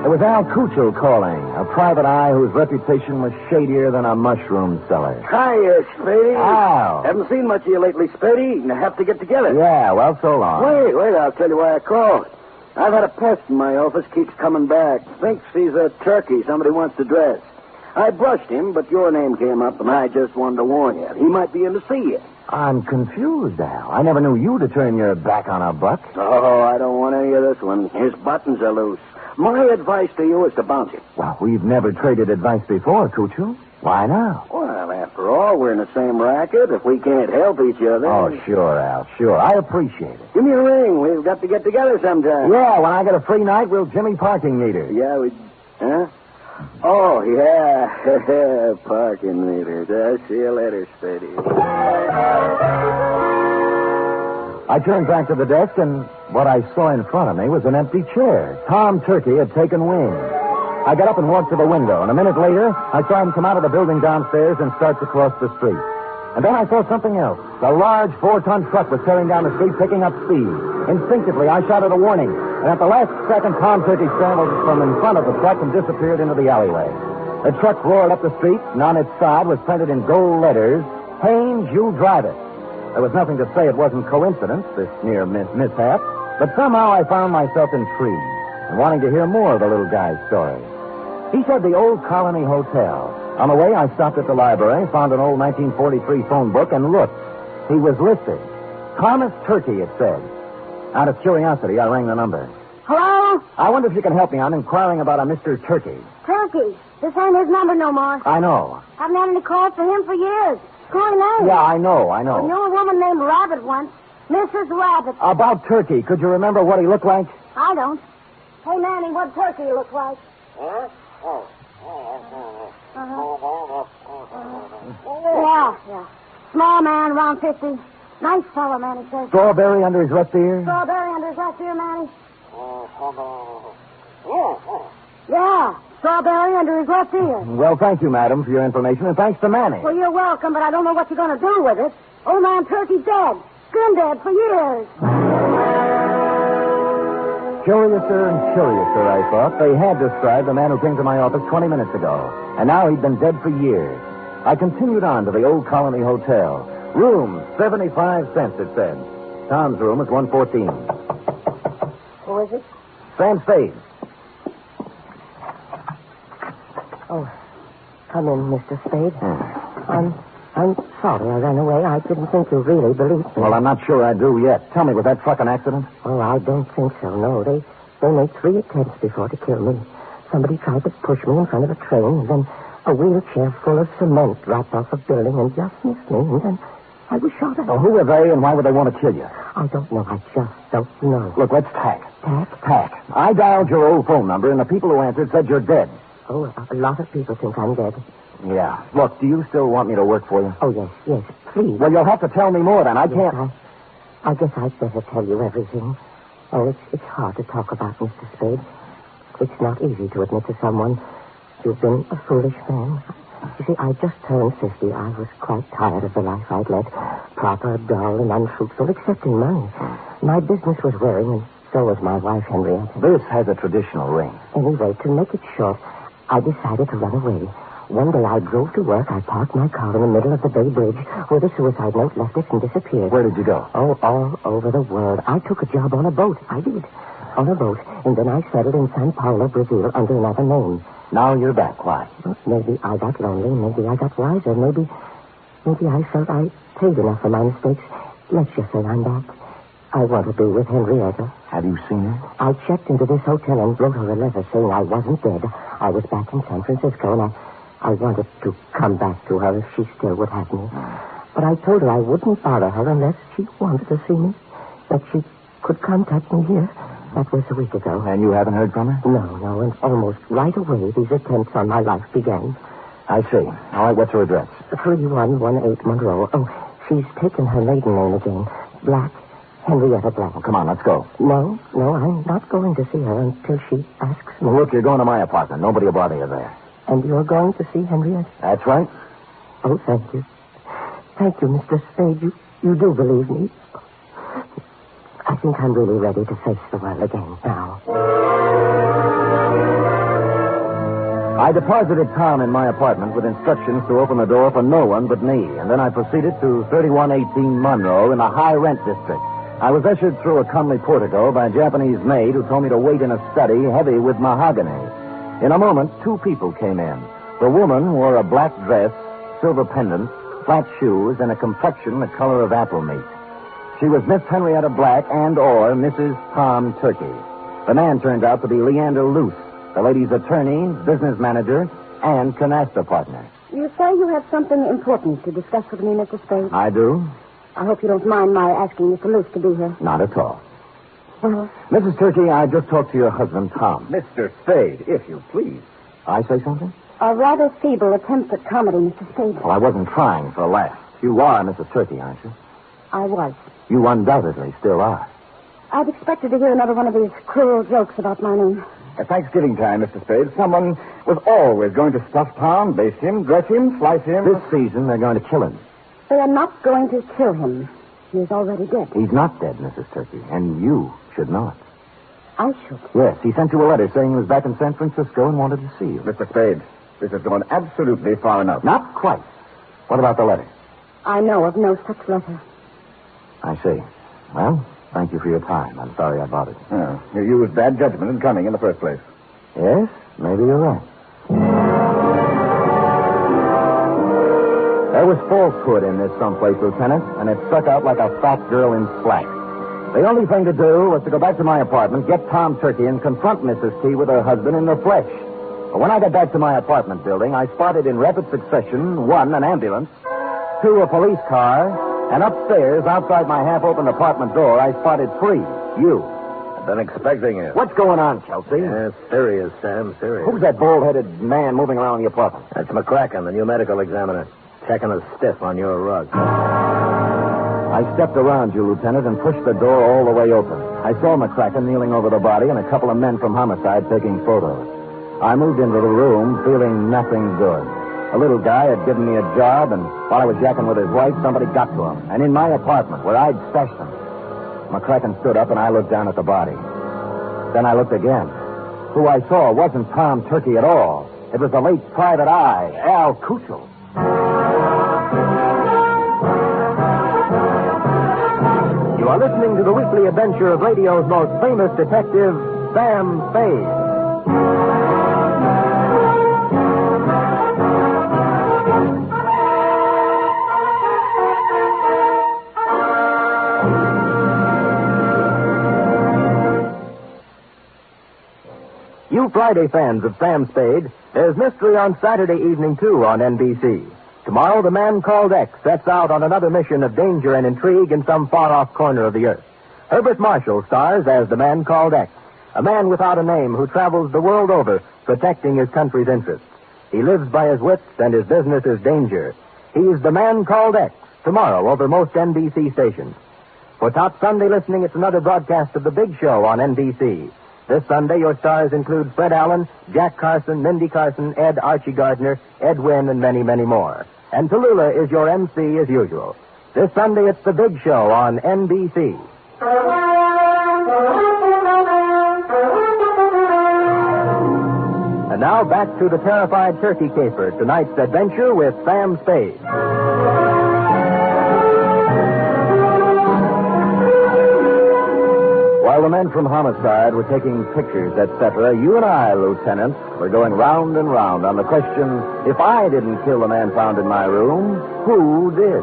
It was Al Cuccio calling, a private eye whose reputation was shadier than a mushroom cellar. Hiya, Spady. Al. Haven't seen much of you lately, Spady. You have to get together. Yeah, well, so long. Wait, I'll tell you why I called. I've had a pest in my office, keeps coming back. Thinks he's a turkey somebody wants to dress. I brushed him, but your name came up, and I just wanted to warn you. He might be in to see you. I'm confused, Al. I never knew you to turn your back on a buck. Oh, I don't want any of this one. His buttons are loose. My advice to you is to bounce him. Well, we've never traded advice before, Cuccio. Why now? Well, After all, we're in the same racket. If we can't help each other... Oh, sure, Al, sure. I appreciate it. Give me a ring. We've got to get together sometime. Yeah, when I get a free night, we'll Jimmy parking meter. Yeah, we... Huh? Oh, yeah. Parking meters. See you later, Spady. I turned back to the desk, and what I saw in front of me was an empty chair. Tom Turkey had taken wing. I got up and walked to the window, and a minute later, I saw him come out of the building downstairs and start to cross the street. And then I saw something else. A large 4-ton truck was tearing down the street, picking up speed. Instinctively, I shouted a warning, and at the last second, Tom Turkey scrambled from in front of the truck and disappeared into the alleyway. The truck roared up the street, and on its side was printed in gold letters, Haynes, you drive it. There was nothing to say it wasn't coincidence, this near mishap, but somehow I found myself intrigued and wanting to hear more of the little guy's story. He said the Old Colony Hotel. On the way, I stopped at the library, found an old 1943 phone book, and looked. He was listed. Thomas Turkey, it said. Out of curiosity, I rang the number. Hello? I wonder if you can help me. I'm inquiring about a Mr. Turkey. Turkey. This ain't his number no more. I know. Haven't had any calls for him for years. Calling name. Yeah, I know. I knew a woman named Rabbit once. Mrs. Rabbit. About Turkey, could you remember what he looked like? I don't. Hey, Manning, what Turkey look like? Yeah. Small man, around 50. Nice fellow, Manny says. Strawberry under his left ear? Strawberry under his left ear, Manny? Yeah, strawberry under his left ear. Well, thank you, madam, for your information, and thanks to Manny. Well, you're welcome, but I don't know what you're going to do with it. Old man Turkey's dead. Been dead for years. Curiouser and curiouser, I thought. They had described the man who came to my office 20 minutes ago, and now he'd been dead for years. I continued on to the Old Colony Hotel. Room, 75 cents, it said. Tom's room is 114. Who is it? Sam Spade. Oh, come in, Mr. Spade. I'm sorry I ran away. I didn't think you really believed me. Well, I'm not sure I do yet. Tell me, was that truck an accident? Oh, I don't think so, no. They made 3 attempts before to kill me. Somebody tried to push me in front of a train, and then a wheelchair full of cement dropped off a building and just missed me, and then I was shot at. Oh, who were they, and why would they want to kill you? I don't know. I just don't know. Look, let's tack. Tack? Tack. I dialed your old phone number, and the people who answered said you're dead. Oh, a lot of people think I'm dead. Yeah. Look, do you still want me to work for you? Oh, yes, please. Well, you'll have to tell me more then. I can't... I guess I'd better tell you everything. Oh, it's hard to talk about, Mr. Spade. It's not easy to admit to someone you've been a foolish man. You see, I just turned 50. I was quite tired of the life I'd led. Proper, dull, and unfruitful, except in money. My business was wearing, and so was my wife, Henrietta. This has a traditional ring. Anyway, to make it short, I decided to run away. One day I drove to work. I parked my car in the middle of the Bay Bridge where the suicide note left it and disappeared. Where did you go? Oh, all over the world. I took a job on a boat. I did. On a boat. And then I settled in Sao Paulo, Brazil, under another name. Now you're back. Why? Well, maybe I got lonely. Maybe I got wiser. Maybe I felt I paid enough for my mistakes. Let's just say I'm back. I want to be with Henrietta. Have you seen her? I checked into this hotel and wrote her a letter saying I wasn't dead. I was back in San Francisco, and I wanted to come back to her if she still would have me. But I told her I wouldn't bother her unless she wanted to see me. That she could contact me here. That was a week ago. And you haven't heard from her? No. And almost right away, these attempts on my life began. I see. All right, what's her address? 3118 Monroe. Oh, she's taken her maiden name again. Black. Henrietta Black. Well, come on, let's go. No, I'm not going to see her until she asks me. Well, look, you're going to my apartment. Nobody will bother you there. And you're going to see Henrietta? That's right. Oh, thank you. Thank you, Mr. Spade. You do believe me. I think I'm really ready to face the world again now. I deposited Tom in my apartment with instructions to open the door for no one but me, and then I proceeded to 3118 Monroe in the high-rent district. I was ushered through a comely portico by a Japanese maid who told me to wait in a study heavy with mahogany. In a moment, 2 people came in. The woman wore a black dress, silver pendant, flat shoes, and a complexion the color of apple meat. She was Miss Henrietta Black and/or Mrs. Tom Turkey. The man turned out to be Leander Luce, the lady's attorney, business manager, and canasta partner. You say you have something important to discuss with me, Mr. Spade. I do. I hope you don't mind my asking Mr. Luce to be here. Not at all. Well, Mrs. Turkey, I just talked to your husband, Tom. Mr. Spade, if you please. I say something? a rather feeble attempt at comedy, Mr. Spade. Well, I wasn't trying for a laugh. You are Mrs. Turkey, aren't you? I was. You undoubtedly still are. I'd expected to hear another one of these cruel jokes about my name. At Thanksgiving time, Mr. Spade, someone was always going to stuff Tom, baste him, dress him, slice him. This season, they're going to kill him. They are not going to kill him. He is already dead. He's not dead, Mrs. Turkey, and you should know it. I should. Yes, he sent you a letter saying he was back in San Francisco and wanted to see you. Mr. Spade, this has gone absolutely far enough. Not quite. What about the letter? I know of no such letter. I see. Well, thank you for your time. I'm sorry I bothered you. Oh, you used bad judgment in coming in the first place. Yes, maybe you're right. There was falsehood in this someplace, Lieutenant, and it stuck out like a fat girl in slack. The only thing to do was to go back to my apartment, get Tom Turkey, and confront Mrs. T with her husband in the flesh. But when I got back to my apartment building, I spotted in rapid succession, 1, an ambulance, 2, a police car, and upstairs, outside my half-open apartment door, I spotted 3, you. I've been expecting you. What's going on, Chelsea? Yeah, serious, Sam, serious. Who's that bald-headed man moving around the apartment? That's McCracken, the new medical examiner. Checking a stiff on your rug. I stepped around you, Lieutenant, and pushed the door all the way open. I saw McCracken kneeling over the body and a couple of men from homicide taking photos. I moved into the room feeling nothing good. A little guy had given me a job, and while I was yakking with his wife, somebody got to him. And in my apartment, where I'd stashed him. McCracken stood up, and I looked down at the body. Then I looked again. Who I saw wasn't Tom Turkey at all. It was the late Private Eye, Al Kuchel. You are listening to the weekly adventure of radio's most famous detective, Sam Spade. You Friday fans of Sam Spade, there's mystery on Saturday evening, too, on NBC. Tomorrow, the man called X sets out on another mission of danger and intrigue in some far-off corner of the earth. Herbert Marshall stars as the man called X, a man without a name who travels the world over protecting his country's interests. He lives by his wits, and his business is danger. He's the man called X, tomorrow over most NBC stations. For top Sunday listening, it's another broadcast of The Big Show on NBC. This Sunday, your stars include Fred Allen, Jack Carson, Mindy Carson, Ed Archie Gardner, Ed Wynn, and many, many more. And Tallulah is your MC as usual. This Sunday, it's The Big Show on NBC. And now back to the terrified turkey caper, tonight's adventure with Sam Spade. While the men from homicide were taking pictures, etc., you and I, Lieutenant, were going round and round on the question, if I didn't kill the man found in my room, who did?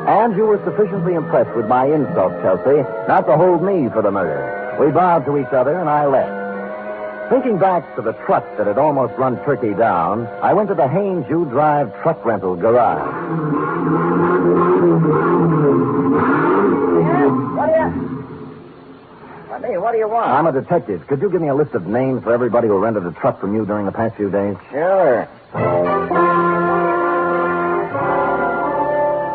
And you were sufficiently impressed with my insult, Chelsea, not to hold me for the murder. We bowed to each other, and I left. Thinking back to the truck that had almost run Turkey down, I went to the Haynes U Drive truck rental garage. What do you want? I'm a detective. Could you give me a list of names for everybody who rented a truck from you during the past few days? Sure.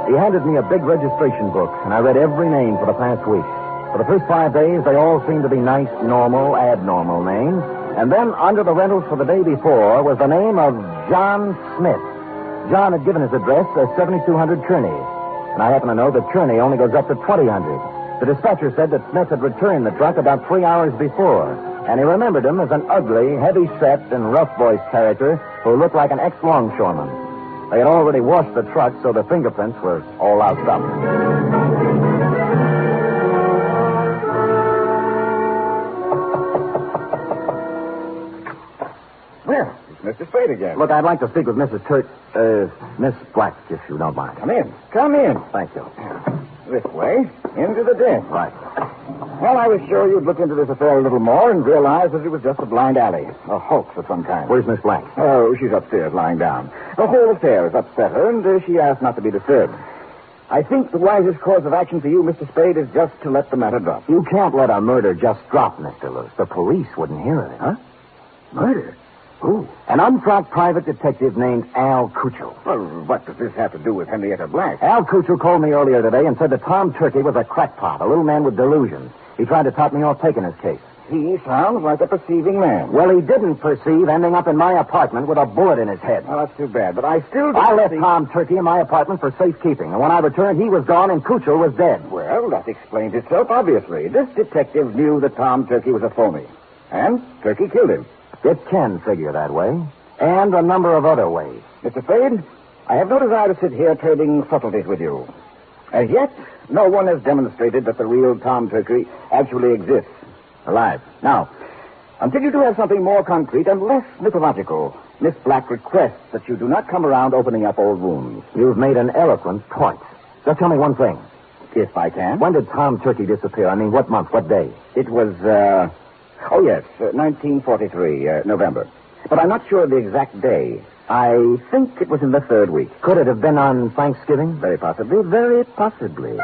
He handed me a big registration book, and I read every name for the past week. For the first 5 days, they all seemed to be nice, normal, abnormal names. And then, under the rentals for the day before, was the name of John Smith. John had given his address as 7200 Kearney. And I happen to know that Kearney only goes up to 2000. The dispatcher said that Smith had returned the truck about 3 hours before, and he remembered him as an ugly, heavy-set, and rough-voiced character who looked like an ex-longshoreman. They had already washed the truck, so the fingerprints were all out up. Well, it's Mr. Spade again. Look, I'd like to speak with Miss Black, if you don't mind. Come in. Come in. Thank you. This way, into the den. Right. Well, I was sure you'd look into this affair a little more and realize that it was just a blind alley. A hoax of some kind. Where's Miss Blank? Oh, she's upstairs lying down. The whole affair has upset her, and she asked not to be disturbed. I think the wisest course of action for you, Mr. Spade, is just to let the matter drop. You can't let a murder just drop, Mr. Lewis. The police wouldn't hear of it. Huh? Murder? Who? An unfranked private detective named Al Cuccio. Well, what does this have to do with Henrietta Black? Al Cuccio called me earlier today and said that Tom Turkey was a crackpot, a little man with delusions. He tried to top me off taking his case. He sounds like a perceiving man. Well, he didn't perceive ending up in my apartment with a bullet in his head. Well, that's too bad, but I still I don't left see... Tom Turkey in my apartment for safekeeping, and when I returned, he was gone and Cuccio was dead. Well, that explains itself, obviously. This detective knew that Tom Turkey was a phony, and Turkey killed him. It can figure that way, and a number of other ways. Mr. Spade, I have no desire to sit here trading subtleties with you. As yet, no one has demonstrated that the real Tom Turkey actually exists, alive. Now, until you do have something more concrete and less mythological, Miss Black requests that you do not come around opening up old wounds. You've made an eloquent point. Just tell me one thing. If I can. When did Tom Turkey disappear? I mean, what month, what day? It was, 1943, November. But I'm not sure of the exact day. I think it was in the third week. Could it have been on Thanksgiving? Very possibly, very possibly.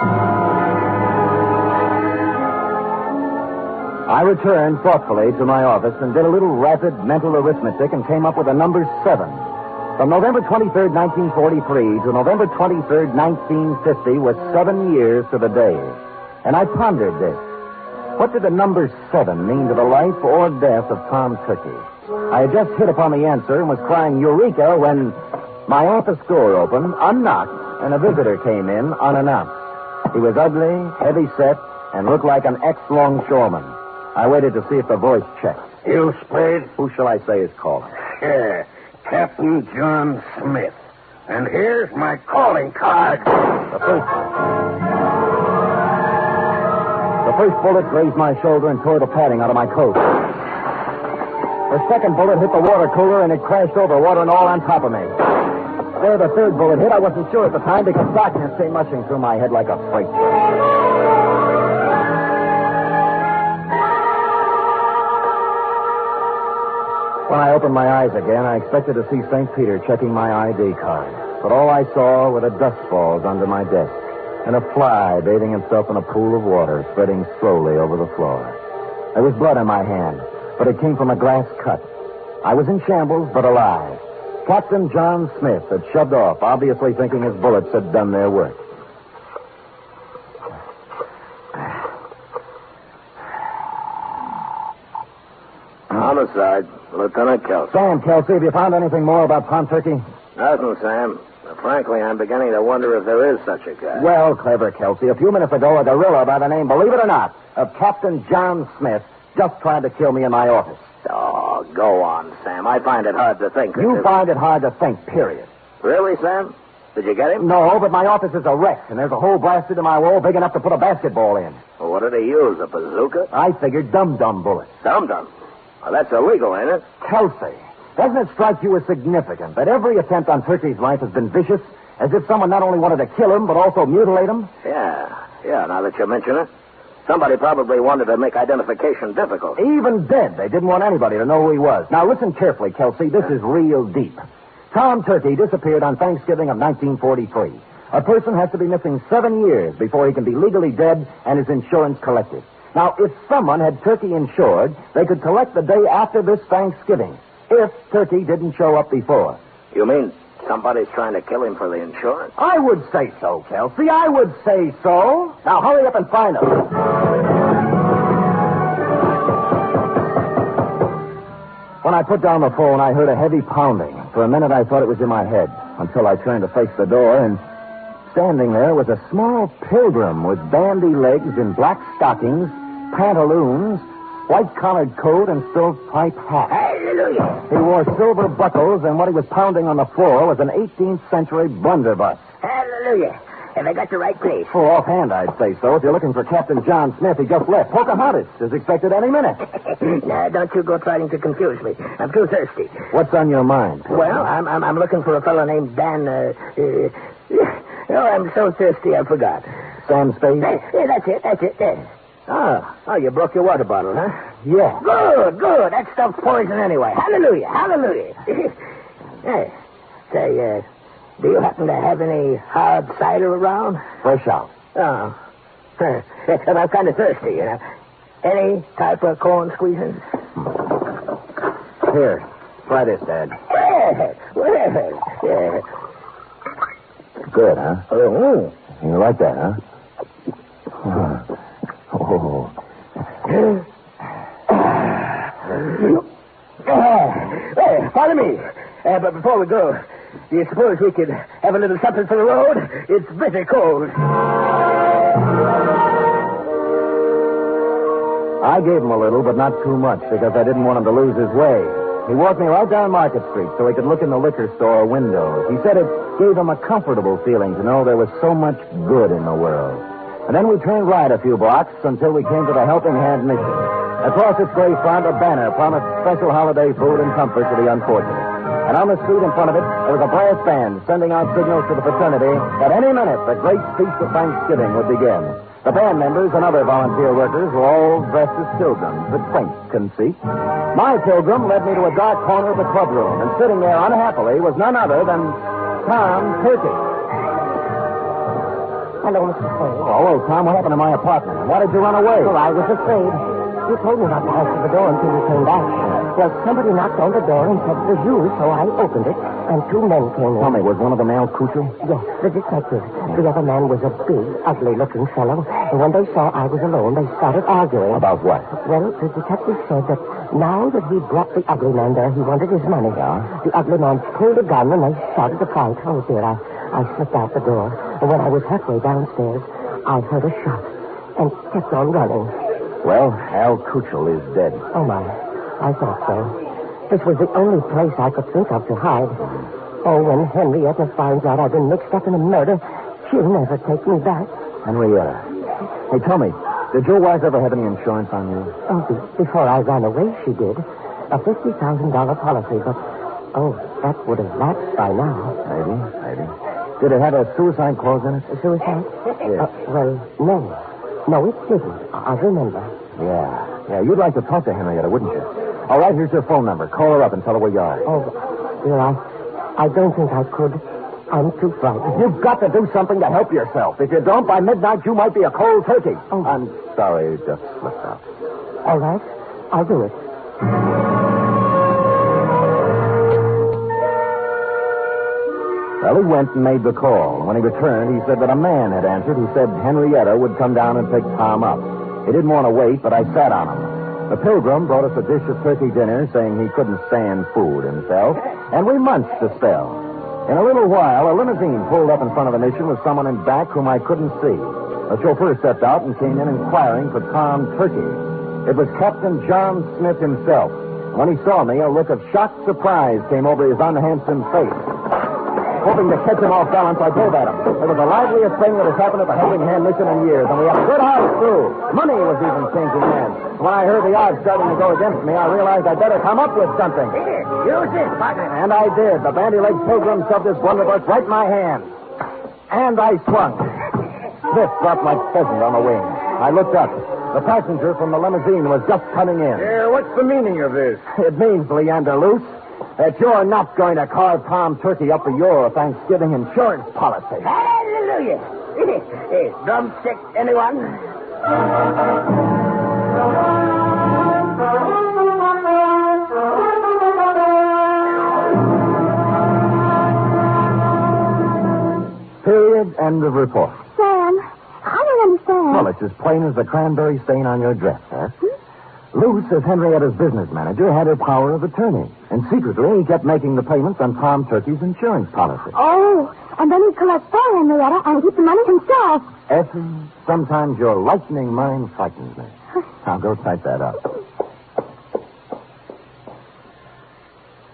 I returned thoughtfully to my office and did a little rapid mental arithmetic and came up with the number 7. From November 23rd, 1943 to November 23rd, 1950 was 7 years to the day. And I pondered this. What did the number 7 mean to the life or death of Tom Turkey? I had just hit upon the answer and was crying Eureka when my office door opened, unlocked, and a visitor came in unannounced. He was ugly, heavy-set, and looked like an ex-longshoreman. I waited to see if the voice checked. You, Spade? Who shall I say is calling? Yeah, Captain John Smith. And here's my calling card. The first bullet grazed my shoulder and tore the padding out of my coat. The second bullet hit the water cooler and it crashed over, water and all on top of me. Where the third bullet hit, I wasn't sure at the time because darkness came rushing through my head like a freight train. When I opened my eyes again, I expected to see St. Peter checking my ID card. But all I saw were the dust balls under my desk and a fly bathing himself in a pool of water spreading slowly over the floor. There was blood on my hand, but it came from a glass cut. I was in shambles, but alive. Captain John Smith had shoved off, obviously thinking his bullets had done their work. Homicide, Lieutenant Kelsey. Sam, Kelsey, have you found anything more about Tom Turkey? Nothing, Sam. Frankly, I'm beginning to wonder if there is such a guy. Well, clever, Kelsey. A few minutes ago, a gorilla by the name, believe it or not, of Captain John Smith just tried to kill me in my office. Oh, go on, Sam. I find it hard to think. You find it hard to think, period. Really, Sam? Did you get him? No, but my office is a wreck, and there's a hole blasted in my wall big enough to put a basketball in. Well, what did he use, a bazooka? I figured dum-dum bullets. Dum-dum? Well, that's illegal, ain't it? Kelsey, doesn't it strike you as significant that every attempt on Turkey's life has been vicious, as if someone not only wanted to kill him, but also mutilate him? Yeah, now that you mention it. Somebody probably wanted to make identification difficult. Even dead, they didn't want anybody to know who he was. Now, listen carefully, Kelsey. This is real deep. Tom Turkey disappeared on Thanksgiving of 1943. A person has to be missing 7 years before he can be legally dead and his insurance collected. Now, if someone had Turkey insured, they could collect the day after this Thanksgiving, if Turkey didn't show up before. You mean somebody's trying to kill him for the insurance? I would say so, Kelsey. I would say so. Now, hurry up and find them. When I put down the phone, I heard a heavy pounding. For a minute, I thought it was in my head, until I turned to face the door, and standing there was a small pilgrim with bandy legs in black stockings, pantaloons, white-collared coat, and stovepipe hat. Hallelujah! He wore silver buckles, and what he was pounding on the floor was an 18th century blunderbuss. Hallelujah. Have I got the right place? Oh, offhand, I'd say so. If you're looking for Captain John Smith, he just left. Pocahontas is expected any minute. Now, don't you go trying to confuse me. I'm too thirsty. What's on your mind? Well, I'm looking for a fellow named Dan, Oh, I'm so thirsty I forgot. Sam Spade? Yeah, that's it. There. Oh, you broke your water bottle, huh? Yeah. Good. That stuff's poison anyway. Hallelujah. Hey, say, do you happen to have any hard cider around? Fresh out. Oh. And I'm kind of thirsty, you know. Any type of corn squeezing? Here, try this, Dad. Yeah. Good, huh? Oh. You like that, huh? Oh. Pardon me. But before we go, do you suppose we could have a little something for the road? It's bitter cold. I gave him a little, but not too much, because I didn't want him to lose his way. He walked me right down Market Street so he could look in the liquor store windows. He said it gave him a comfortable feeling to know there was so much good in the world. And then we turned right a few blocks until we came to the Helping Hand Mission. Across its gray front, a banner promised special holiday food and comfort to the unfortunate. And on the street in front of it, there was a brass band sending out signals to the fraternity that any minute the great feast of Thanksgiving would begin. The band members and other volunteer workers were all dressed as pilgrims, a quaint conceit. My pilgrim led me to a dark corner of the clubroom, and sitting there unhappily was none other than Tom Turkey. Hello, Mr. Spade. Oh, well, Tom, what happened to my apartment? And why did you run away? Oh, I was afraid. You told me not to answer the door until you came back. Well, somebody knocked on the door and said it was you, so I opened it, and two men came in. Tell me, was one of them Al Cuccio? Yes, the detective. The other man was a big, ugly-looking fellow, and when they saw I was alone, they started arguing. About what? Well, the detective said that now that he'd brought the ugly man there, he wanted his money. Yeah? The ugly man pulled a gun, and they started to fight. Oh, dear, I slipped out the door, and when I was halfway downstairs, I heard a shot and kept on running. Well, Al Cuccio is dead. Oh, my. I thought so. This was the only place I could think of to hide. Oh, when Henrietta finds out I've been mixed up in a murder, she'll never take me back. Henrietta. Hey, tell me, did your wife ever have any insurance on you? Oh, before I ran away, she did. A $50,000 policy, but, that would have lapsed by now. Maybe. Did it have a suicide clause in it? A suicide? Yes. Well, no. No, it didn't. I remember. Yeah, you'd like to talk to Henrietta, wouldn't you? All right, here's her phone number. Call her up and tell her where you are. Oh, dear, I don't think I could. I'm too frightened. You've got to do something to help yourself. If you don't, by midnight, you might be a cold turkey. Oh. I'm sorry, it just slipped out. All right, I'll do it. Well, he went and made the call. When he returned, he said that a man had answered who said Henrietta would come down and pick Tom up. He didn't want to wait, but I sat on him. The pilgrim brought us a dish of turkey dinner, saying he couldn't stand food himself, and we munched a spell. In a little while, a limousine pulled up in front of the mission with someone in back whom I couldn't see. The chauffeur stepped out and came in inquiring for Tom Turkey. It was Captain John Smith himself. When he saw me, a look of shocked surprise came over his unhandsome face. Hoping to catch him off balance, I drove at him. It was the liveliest thing that has happened at the Helping Hand Mission in years, and we had a good house, too. Money was even changing hands. When I heard the odds starting to go against me, I realized I'd better come up with something. Here, use this, partner. And I did. The bandy-legged pilgrim shoved his blunderbuss right in my hand. And I swung. Smith dropped like pheasant on the wing. I looked up. The passenger from the limousine was just coming in. What's the meaning of this? It means, Leander Luce, that you're not going to carve Tom Turkey up for your Thanksgiving insurance policy. Hallelujah. Drumstick, anyone? Period. End of report. Sam, I don't understand. Well, it's as plain as the cranberry stain on your dress, sir. Luce, as Henrietta's business manager, had her power of attorney. And secretly, he kept making the payments on Tom Turkey's insurance policy. Oh, and then he'd collect for Henrietta and keep the money himself. Effie, sometimes your lightning mind frightens me. Now, go type that up.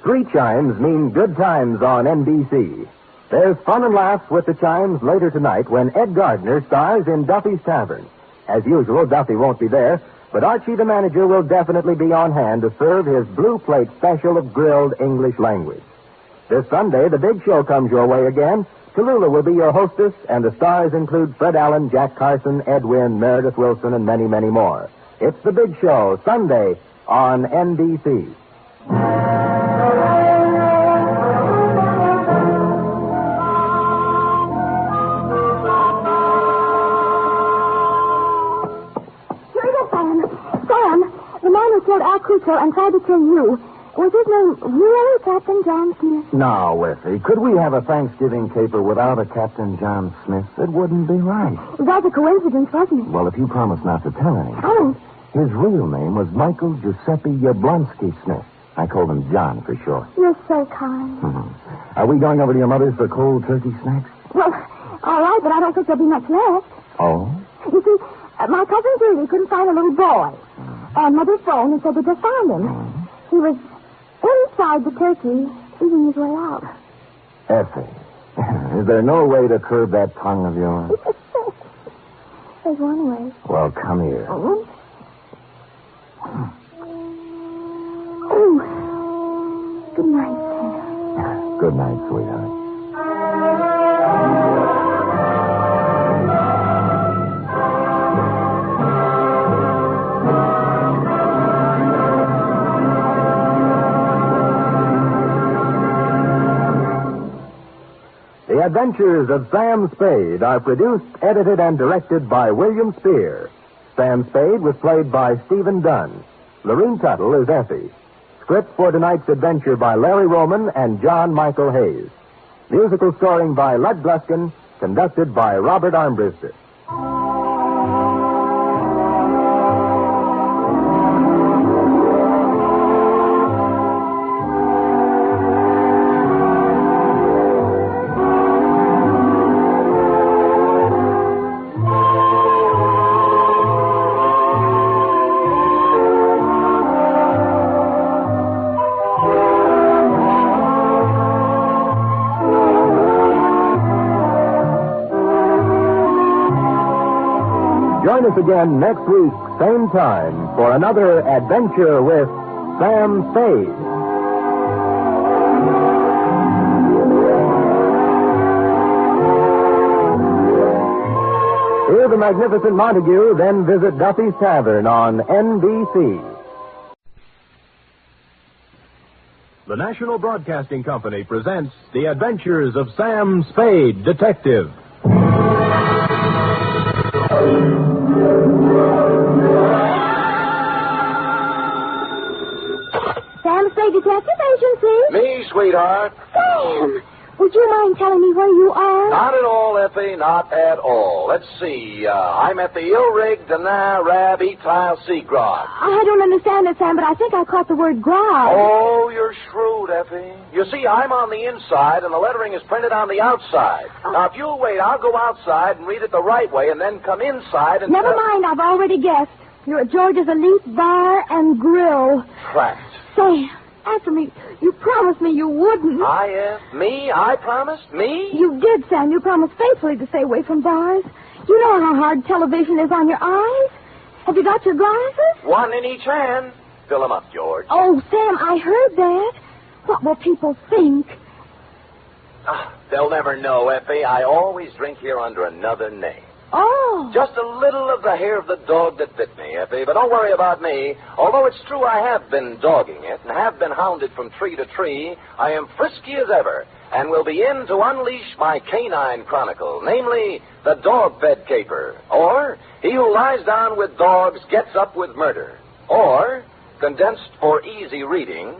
3 chimes mean good times on NBC. There's fun and laughs with the chimes later tonight when Ed Gardner stars in Duffy's Tavern. As usual, Duffy won't be there, but Archie the manager will definitely be on hand to serve his blue plate special of grilled English language. This Sunday, the big show comes your way again, Tallulah will be your hostess, and the stars include Fred Allen, Jack Carson, Ed Wynn, Meredith Wilson, and many, many more. It's The Big Show, Sunday on NBC. Sam, the man who killed Al Crusoe and tried to kill you, was his name really Captain John Smith? Now, Effie, could we have a Thanksgiving caper without a Captain John Smith? It wouldn't be right. It was a coincidence, wasn't it? Well, if you promise not to tell anyone. I won't. His real name was Michael Giuseppe Yablonsky Smith. I called him John for short. You're so kind. Mm-hmm. Are we going over to your mother's for cold turkey snacks? Well, all right, but I don't think there'll be much left. Oh? You see, my cousin Judy couldn't find a little boy. And Mother's phone and said they just found him. He was inside the turkey, eating his way out. Effie, is there no way to curb that tongue of yours? There's one way. Well, come here. Oh, good night, Sam. Good night, sweetheart. The Adventures of Sam Spade are produced, edited, and directed by William Spear. Sam Spade was played by Stephen Dunn. Lorene Tuttle is Effie. Script for tonight's adventure by Larry Roman and John Michael Hayes. Musical scoring by Lud Gluskin, conducted by Robert Armbruster. Join us again next week, same time, for another adventure with Sam Spade. Hear the magnificent Montague, then visit Duffy's Tavern on NBC. The National Broadcasting Company presents The Adventures of Sam Spade, Detective. Sam Spade Detective Agency? Me, sweetheart. Sam, would you mind telling me where you are? Not at all, Effie, not at all. Let's see. I'm at the ill-rigged Dana Rab Etile Seagrog. I don't understand it, Sam, but I think I caught the word grog. Oh, you're shrewd, Effie. You see, I'm on the inside, and the lettering is printed on the outside. Now, if you'll wait, I'll go outside and read it the right way, and then come inside and... Never mind, I've already guessed. You're at George's Elite Bar and Grill. Trapped. Sam, answer me. You promised me you wouldn't. Me? I promised? Me? You did, Sam. You promised faithfully to stay away from bars. You know how hard television is on your eyes. Have you got your glasses? One in each hand. Fill them up, George. Oh, Sam, I heard that. What will people think? They'll never know, Effie. I always drink here under another name. Oh. Just a little of the hair of the dog that bit me, Effie. But don't worry about me. Although it's true I have been dogging it and have been hounded from tree to tree, I am frisky as ever and will be in to unleash my canine chronicle, namely the dog-fed caper, or he who lies down with dogs gets up with murder, or, condensed for easy reading,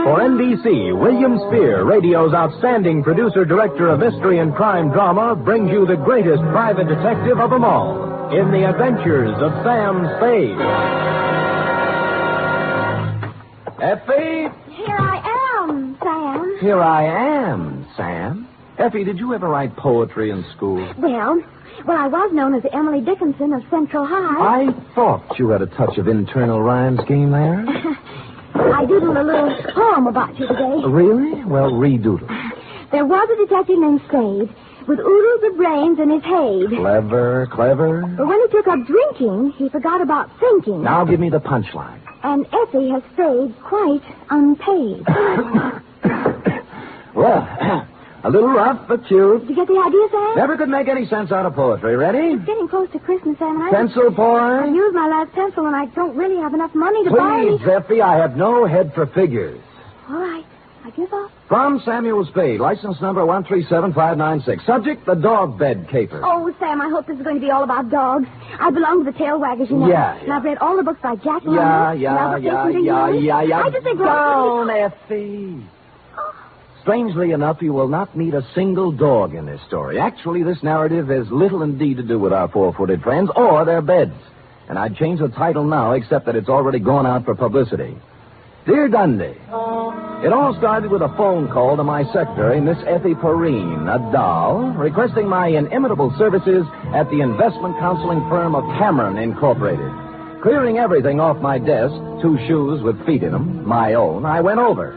For NBC, William Spear, radio's outstanding producer-director of mystery and crime drama, brings you the greatest private detective of them all in The Adventures of Sam Spade. Effie? Here I am, Sam. Here I am, Sam. Effie, did you ever write poetry in school? Well, I was known as Emily Dickinson of Central High. I thought you had a touch of internal rhyme scheme there. I doodled a little poem about you today. Really? Well, redoodle. There was a detective named Spade with oodles of brains in his head. Clever, clever. But when he took up drinking, he forgot about thinking. Now give me the punchline. And Effie has stayed quite unpaid. Well, a little rough, but cute. Did you get the idea, Sam? Never could make any sense out of poetry. Ready? It's getting close to Christmas, Sam, and Pencil I point. used my last pencil, and I don't really have enough money to buy Please, any. Effie, I have no head for figures. All right. I give up. From Samuel Spade, license number 137596. Subject, the dog bed caper. Oh, Sam, I hope this is going to be all about dogs. I belong to the tail waggers, you know. Yeah. And I've read all the books by Jack Yeah. I just think Down, Effie. Strangely enough, you will not meet a single dog in this story. Actually, this narrative has little indeed to do with our four-footed friends or their beds. And I'd change the title now, except that it's already gone out for publicity. Dear Dundee, it all started with a phone call to my secretary, Miss Effie Perrine, a doll, requesting my inimitable services at the investment counseling firm of Cameron Incorporated. Clearing everything off my desk, 2 shoes with feet in them, my own, I went over.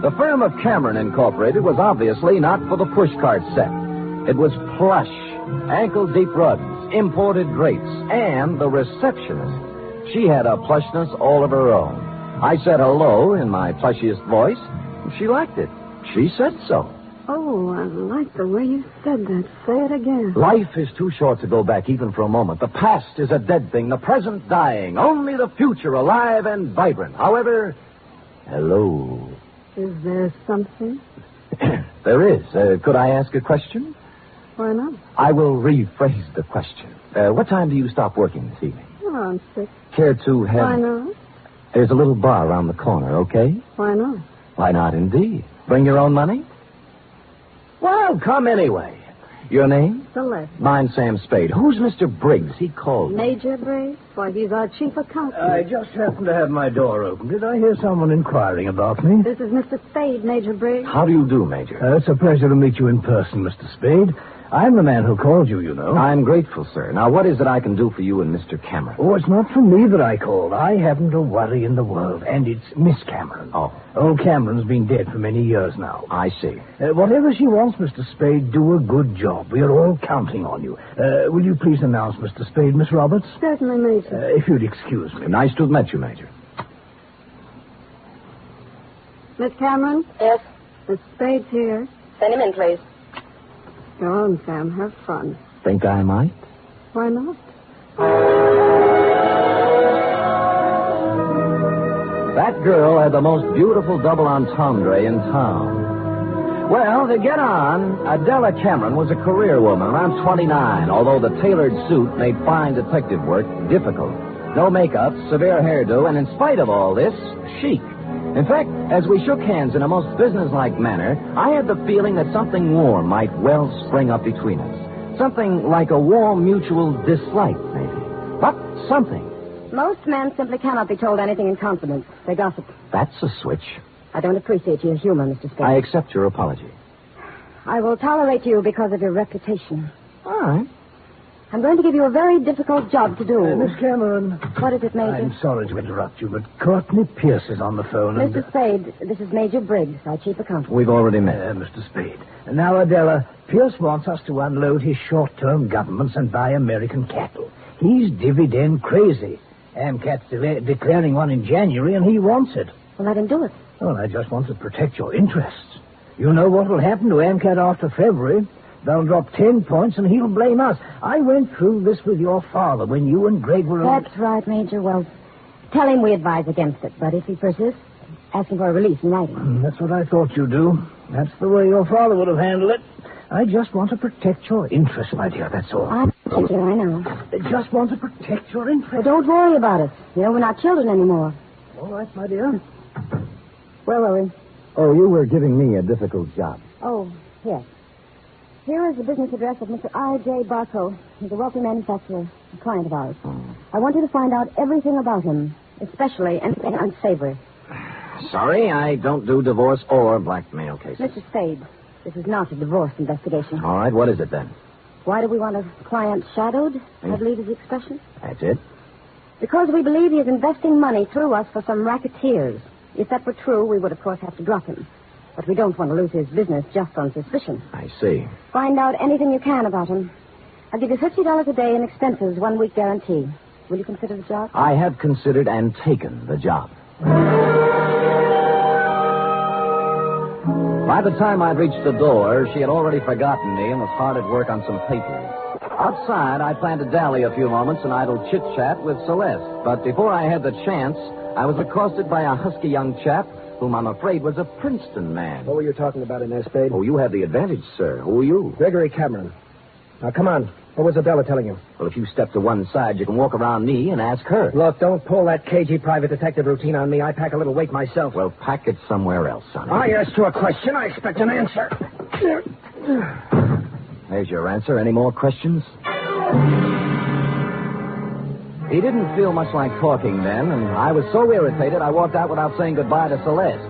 The firm of Cameron Incorporated was obviously not for the pushcart set. It was plush, ankle-deep rugs, imported drapes, and the receptionist. She had a plushness all of her own. I said hello in my plushiest voice, and she liked it. She said so. Oh, I like the way you said that. Say it again. Life is too short to go back even for a moment. The past is a dead thing, the present dying, only the future alive and vibrant. However, hello. Is there something? There is. Could I ask a question? Why not? I will rephrase the question. What time do you stop working this evening? Around 6. Care to have... Why not? There's a little bar around the corner, okay? Why not? Why not, indeed? Bring your own money? Well, come anyway. Your name? Celeste. Mine's Sam Spade. Who's Mr. Briggs? He called me. Major Briggs? Why, he's our chief accountant. I just happened to have my door open. Did I hear someone inquiring about me? This is Mr. Spade, Major Briggs. How do you do, Major? It's a pleasure to meet you in person, Mr. Spade. I'm the man who called you, you know. I'm grateful, sir. Now, what is it I can do for you and Mr. Cameron? Oh, it's not for me that I called. I haven't a worry in the world, and it's Miss Cameron. Oh. Old Cameron's been dead for many years now. I see. Whatever she wants, Mr. Spade, do a good job. We are all counting on you. Will you please announce Mr. Spade, Miss Roberts? Certainly, Major. If you'd excuse me. Nice to have met you, Major. Miss Cameron? Yes? Miss Spade's here. Send him in, please. Go on, Sam. Have fun. Think I might? Why not? That girl had the most beautiful double entendre in town. Well, to get on, Adela Cameron was a career woman, around 29, although the tailored suit made fine detective work difficult. No makeup, severe hairdo, and in spite of all this, chic. In fact, as we shook hands in a most businesslike manner, I had the feeling that something warm might well spring up between us. Something like a warm mutual dislike, maybe. But something. Most men simply cannot be told anything in confidence. They gossip. That's a switch. I don't appreciate your humor, Mr. Spade. I accept your apology. I will tolerate you because of your reputation. All right. I'm going to give you a very difficult job to do. Miss Cameron. What is it, Major? I'm sorry to interrupt you, but Courtney Pierce is on the phone. Mr. Spade, this is Major Briggs, our chief accountant. We've already met. Mr. Spade. Now, Adela, Pierce wants us to unload his short-term governments and buy American cattle. He's dividend crazy. AMCAT's declaring one in January, and he wants it. Well, let him do it. Well, I just want to protect your interests. You know what will happen to AMCAT after February. They'll drop 10 points, and he'll blame us. I went through this with your father when you and Greg were... That's right, Major. Well, tell him we advise against it. But if he persists, ask him for a release in writing. That's what I thought you'd do. That's the way your father would have handled it. I just want to protect your interests, my dear, that's all. I know. I just want to protect your interests. But don't worry about it. You know, we're not children anymore. All right, my dear. Where were we? Oh, you were giving me a difficult job. Oh, yes. Here is the business address of Mr. I.J. Barco. He's a wealthy manufacturer, a client of ours. I want you to find out everything about him, especially anything unsavory. Sorry, I don't do divorce or blackmail cases. Mr. Spade, this is not a divorce investigation. All right, what is it then? Why do we want a client shadowed, I believe is the expression? That's it? Because we believe he is investing money through us for some racketeers. If that were true, we would, of course, have to drop him. But we don't want to lose his business just on suspicion. I see. Find out anything you can about him. I'll give you $50 a day in expenses, 1 week guarantee. Will you consider the job? I have considered and taken the job. By the time I'd reached the door, she had already forgotten me and was hard at work on some papers. Outside, I planned to dally a few moments in idle chit-chat with Celeste. But before I had the chance, I was accosted by a husky young chap whom I'm afraid was a Princeton man. What were you talking about in there, Spade? Oh, you have the advantage, sir. Who are you? Gregory Cameron. Now, come on. What was Adela telling you? Well, if you step to one side, you can walk around me and ask her. Look, don't pull that cagey private detective routine on me. I pack a little weight myself. Well, pack it somewhere else, sonny. I asked you a question. I expect an answer. There's your answer. Any more questions? He didn't feel much like talking then, and I was so irritated I walked out without saying goodbye to Celeste.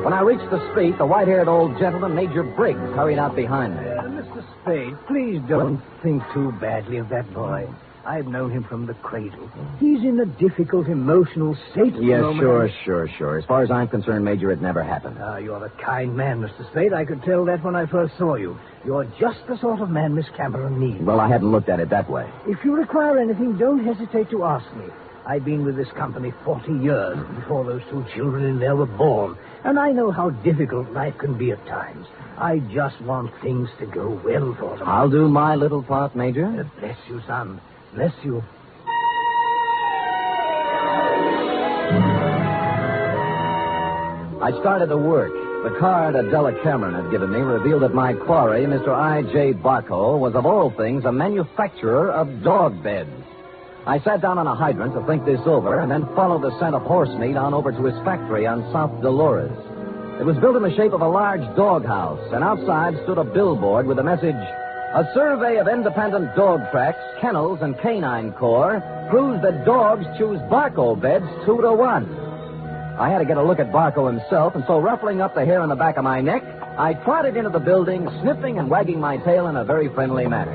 When I reached the street, the white-haired old gentleman, Major Briggs, hurried out behind me. Mr. Spade, please don't think too badly of that boy. I've known him from the cradle. He's in a difficult emotional state. Yes, sure. As far as I'm concerned, Major, it never happened. You're a kind man, Mr. Spade. I could tell that when I first saw you. You're just the sort of man Miss Cameron needs. Well, I hadn't looked at it that way. If you require anything, don't hesitate to ask me. I've been with this company 40 years before those two children in there were born. And I know how difficult life can be at times. I just want things to go well for them. I'll do my little part, Major. Bless you, son. Bless you. I started to work. The card Adela Cameron had given me revealed that my quarry, Mr. I.J. Barco, was of all things a manufacturer of dog beds. I sat down on a hydrant to think this over and then followed the scent of horse meat on over to his factory on South Dolores. It was built in the shape of a large doghouse, and outside stood a billboard with the message, "A survey of independent dog tracks, kennels, and canine corps proves that dogs choose Barco beds 2-to-1. I had to get a look at Barco himself, and so ruffling up the hair on the back of my neck, I trotted into the building, sniffing and wagging my tail in a very friendly manner.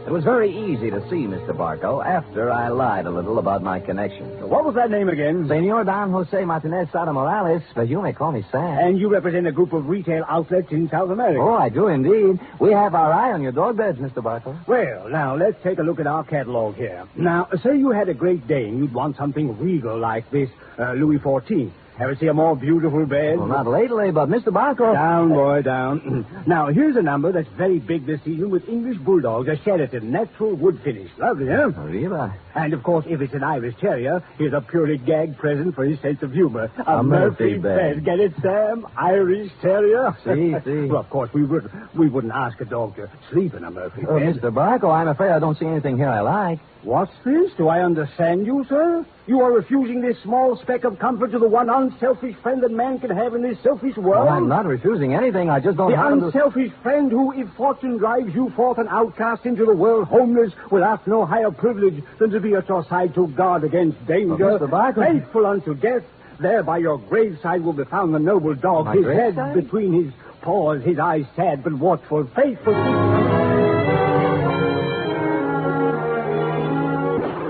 It was very easy to see Mr. Barco after I lied a little about my connection. What was that name again? Senor Don Jose Martinez Sada Morales, but you may call me Sam. And you represent a group of retail outlets in South America. Oh, I do indeed. We have our eye on your dog beds, Mr. Barco. Well, now, let's take a look at our catalog here. Now, say you had a Great Dane. You'd want something regal like this Louis XIV. Ever see a more beautiful bed? Well, not lately, but Mr. Barco... Down, boy, down. Now, here's a number that's very big this season with English Bulldogs, a Sheraton, natural wood finish. Lovely, huh? Arriba. And, of course, if it's an Irish Terrier, here's a purely gag present for his sense of humor. A Murphy bed. Get it, Sam? Irish Terrier? See. Well, of course, we wouldn't ask a dog to sleep in a Murphy bed. Mr. Barco, I'm afraid I don't see anything here I like. What's this? Do I understand you, sir? You are refusing this small speck of comfort to the one unselfish friend that man can have in this selfish world? Well, I'm not refusing anything. I just don't happen The unselfish friend who, if fortune drives you forth an outcast into the world, homeless, will ask no higher privilege than to be at your side to guard against danger. Well, Mr. Barker... Faithful unto death, there by your graveside will be found the noble dog, My his graveside? head between his paws, his eyes sad but watchful, faithful.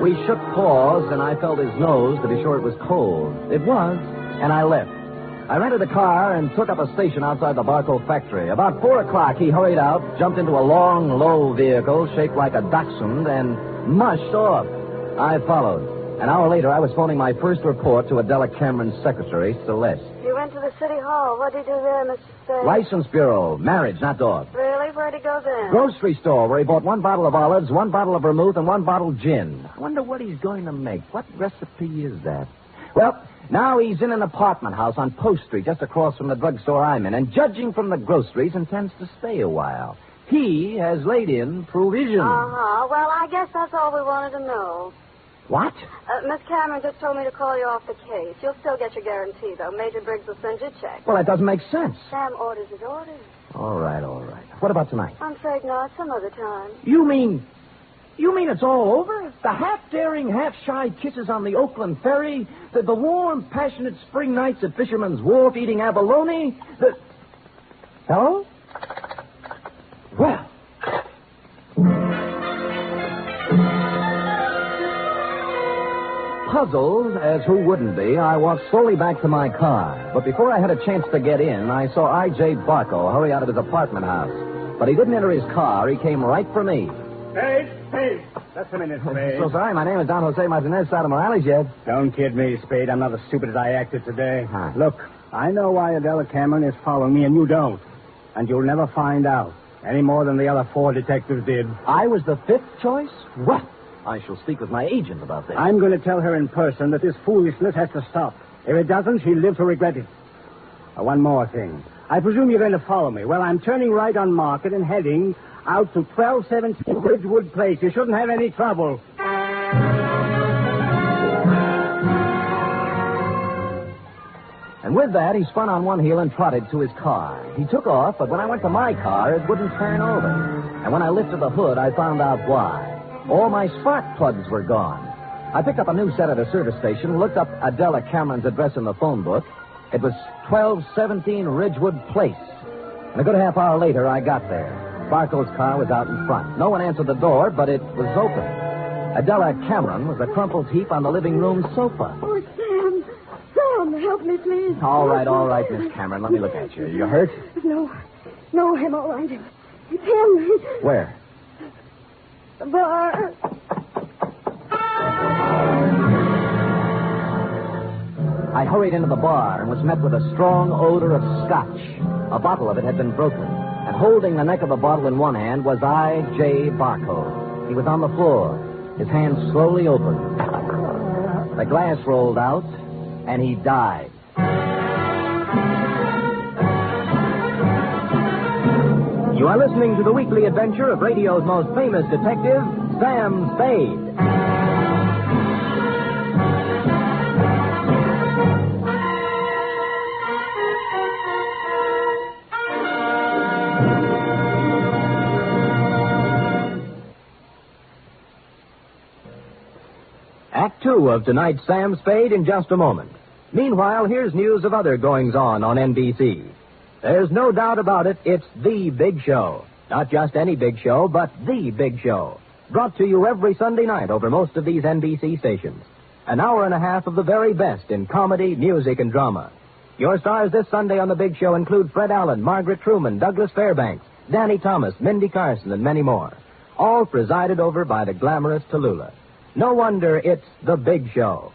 We shook paws, and I felt his nose to be sure it was cold. It was, and I left. I rented a car and took up a station outside the Barco factory. About 4 o'clock, he hurried out, jumped into a long, low vehicle shaped like a dachshund, and mushed off. I followed. An hour later, I was phoning my first report to Adela Cameron's secretary, Celeste. You went to the city hall. What did you do there, Mr. Spade? License bureau. Marriage, not dog. Really? Where'd he go then? Grocery store, where he bought 1 bottle of olives, 1 bottle of vermouth, and 1 bottle gin. I wonder what he's going to make. What recipe is that? Well, now he's in an apartment house on Post Street, just across from the drugstore I'm in, and judging from the groceries, intends to stay a while. He has laid in provisions. Uh-huh. Well, I guess that's all we wanted to know. What? Miss Cameron just told me to call you off the case. You'll still get your guarantee, though. Major Briggs will send you a check. Well, that doesn't make sense. Sam orders his orders. All right. What about tonight? I'm afraid not. Some other time. You mean it's all over? The half-daring, half-shy kisses on the Oakland ferry? The warm, passionate spring nights at Fisherman's Wharf eating abalone? Hello? Well... Puzzled, as who wouldn't be, I walked slowly back to my car. But before I had a chance to get in, I saw I.J. Barco hurry out of his apartment house. But he didn't enter his car. He came right for me. Spade! Spade! Just a minute, Spade. So sorry, my name is Don Jose Martinez Morales, yet. Don't kid me, Spade. I'm not as stupid as I acted today. Huh. Look, I know why Adela Cameron is following me, and you don't. And you'll never find out, any more than the other 4 detectives did. I was the 5th choice? Well, I shall speak with my agent about this. I'm going to tell her in person that this foolishness has to stop. If it doesn't, she'll live to regret it. One more thing. I presume you're going to follow me. Well, I'm turning right on Market and heading out to 1217 Ridgewood Place. You shouldn't have any trouble. And with that, he spun on one heel and trotted to his car. He took off, but when I went to my car, it wouldn't turn over. And when I lifted the hood, I found out why. All my spark plugs were gone. I picked up a new set at a service station, looked up Adela Cameron's address in the phone book. It was 1217 Ridgewood Place. And a good half hour later, I got there. Barco's car was out in front. No one answered the door, but it was open. Adela Cameron was a crumpled heap on the living room sofa. Oh, Sam. Sam, help me, please. All right, Miss Cameron. Let me look at you. You hurt? No, I'm all right. It's him. Where? The bar. I hurried into the bar and was met with a strong odor of scotch. A bottle of it had been broken, and holding the neck of the bottle in one hand was I.J. Barco. He was on the floor, his hands slowly opened. The glass rolled out, and he died. You are listening to the weekly adventure of radio's most famous detective, Sam Spade. Act 2 of tonight's Sam Spade in just a moment. Meanwhile, here's news of other goings-on on NBC. There's no doubt about it, it's the big show. Not just any big show, but the big show. Brought to you every Sunday night over most of these NBC stations. An hour and a half of the very best in comedy, music, and drama. Your stars this Sunday on the big show include Fred Allen, Margaret Truman, Douglas Fairbanks, Danny Thomas, Mindy Carson, and many more. All presided over by the glamorous Tallulah. No wonder it's the big show.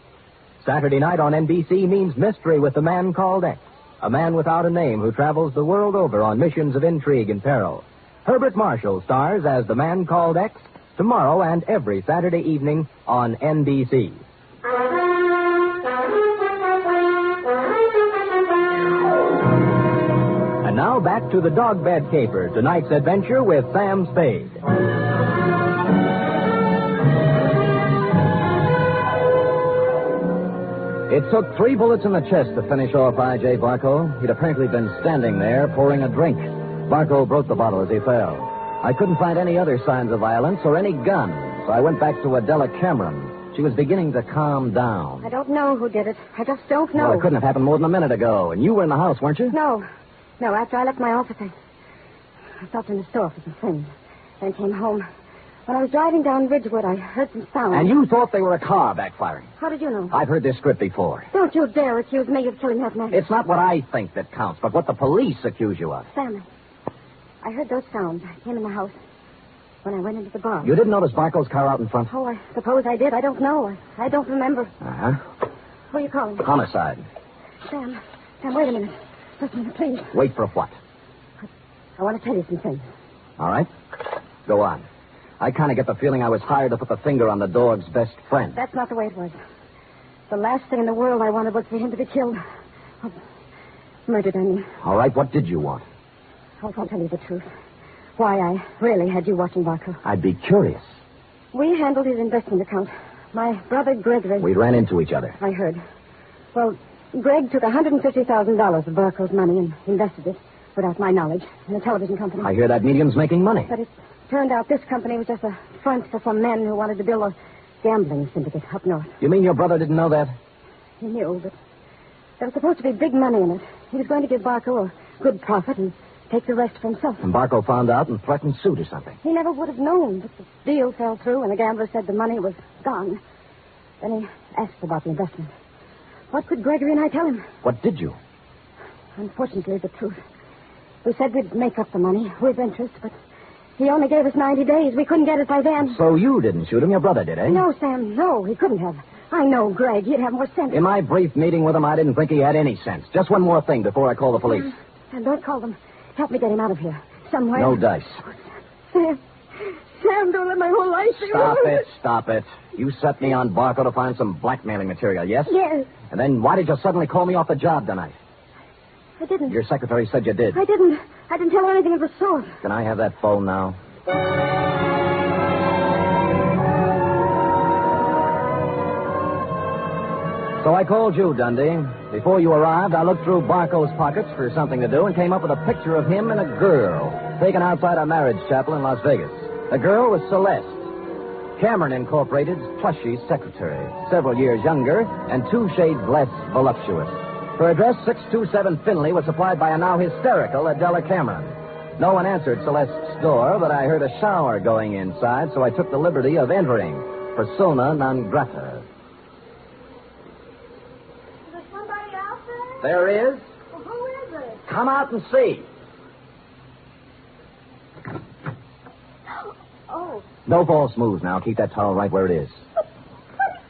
Saturday night on NBC means mystery with the man called X. A man without a name who travels the world over on missions of intrigue and peril. Herbert Marshall stars as the man called X tomorrow and every Saturday evening on NBC. And now back to the dog bed caper, tonight's adventure with Sam Spade. It took 3 bullets in the chest to finish off I.J. Barco. He'd apparently been standing there pouring a drink. Barco broke the bottle as he fell. I couldn't find any other signs of violence or any gun, so I went back to Adela Cameron. She was beginning to calm down. I don't know who did it. I just don't know. Well, it couldn't have happened more than a minute ago, and you were in the house, weren't you? No, after I left my office, I stopped in the store for some things. Then came home. When I was driving down Ridgewood, I heard some sound. And you thought they were a car backfiring? How did you know? I've heard this script before. Don't you dare accuse me of killing that man. It's not what I think that counts, but what the police accuse you of. Sam, I heard those sounds. I came in the house when I went into the bar. You didn't notice Barco's car out in front? Oh, I suppose I did. I don't know. I don't remember. Uh-huh. Who are you calling? Homicide. Sam, wait a minute. Listen, please. Wait for what? I want to tell you some things. All right. Go on. I kind of get the feeling I was hired to put the finger on the dog's best friend. That's not the way it was. The last thing in the world I wanted was for him to be killed. Oh, murdered, I mean. All right, what did you want? I'll tell you the truth. Why I really had you watching Barco. I'd be curious. We handled his investment account. My brother Gregory... We ran into each other. I heard. Well, Greg took $150,000 of Barco's money and invested it, without my knowledge, in a television company. I hear that medium's making money. But it turned out this company was just a front for some men who wanted to build a gambling syndicate up north. You mean your brother didn't know that? He knew, but there was supposed to be big money in it. He was going to give Barco a good profit and take the rest for himself. And Barco found out and threatened suit or something. He never would have known, but the deal fell through and the gambler said the money was gone. Then he asked about the investment. What could Gregory and I tell him? What did you? Unfortunately, the truth. We said we'd make up the money with interest, but He only gave us 90 days. We couldn't get it by then. So you didn't shoot him. Your brother did, eh? No, Sam, no. He couldn't have. I know Greg. He'd have more sense. In my brief meeting with him, I didn't think he had any sense. Just one more thing before I call the police. Sam, don't call them. Help me get him out of here. Somewhere. No dice. Sam, don't let my whole life be Stop it. You set me on Barco to find some blackmailing material, yes? Yes. And then why did you suddenly call me off the job tonight? I didn't. Your secretary said you did. I didn't tell her anything of the sort. Can I have that phone now? So I called you, Dundee. Before you arrived, I looked through Barco's pockets for something to do and came up with a picture of him and a girl taken outside a marriage chapel in Las Vegas. The girl was Celeste, Cameron Incorporated's plushy secretary, several years younger and 2 shades less voluptuous. Her address, 627 Finley, was supplied by a now hysterical Adela Cameron. No one answered Celeste's door, but I heard a shower going inside, so I took the liberty of entering. Persona non grata. Is there somebody out there? There is. Well, who is it? Come out and see. Oh. No false moves now. Keep that towel right where it is.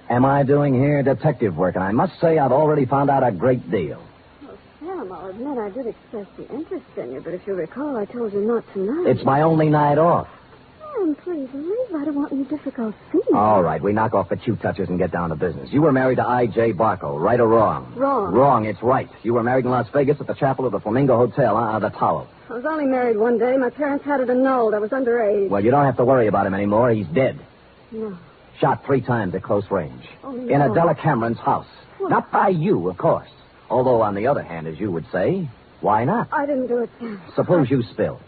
Am I doing here detective work? And I must say I've already found out a great deal. Well, Sam, I'll admit I did express the interest in you, but if you recall, I told you not tonight. It's my only night off. Sam, please leave. I don't want any difficult scenes. All right, we knock off the cute touches and get down to business. You were married to I.J. Barco, right or wrong? Wrong. Wrong, it's right. You were married in Las Vegas at the chapel of the Flamingo Hotel, the Tower. I was only married one day. My parents had it annulled. I was underage. Well, you don't have to worry about him anymore. He's dead. No. Shot 3 times at close range. Oh, no. In Adela Cameron's house. What? Not by you, of course. Although, on the other hand, as you would say, why not? I didn't do it, Sam. Suppose you spill.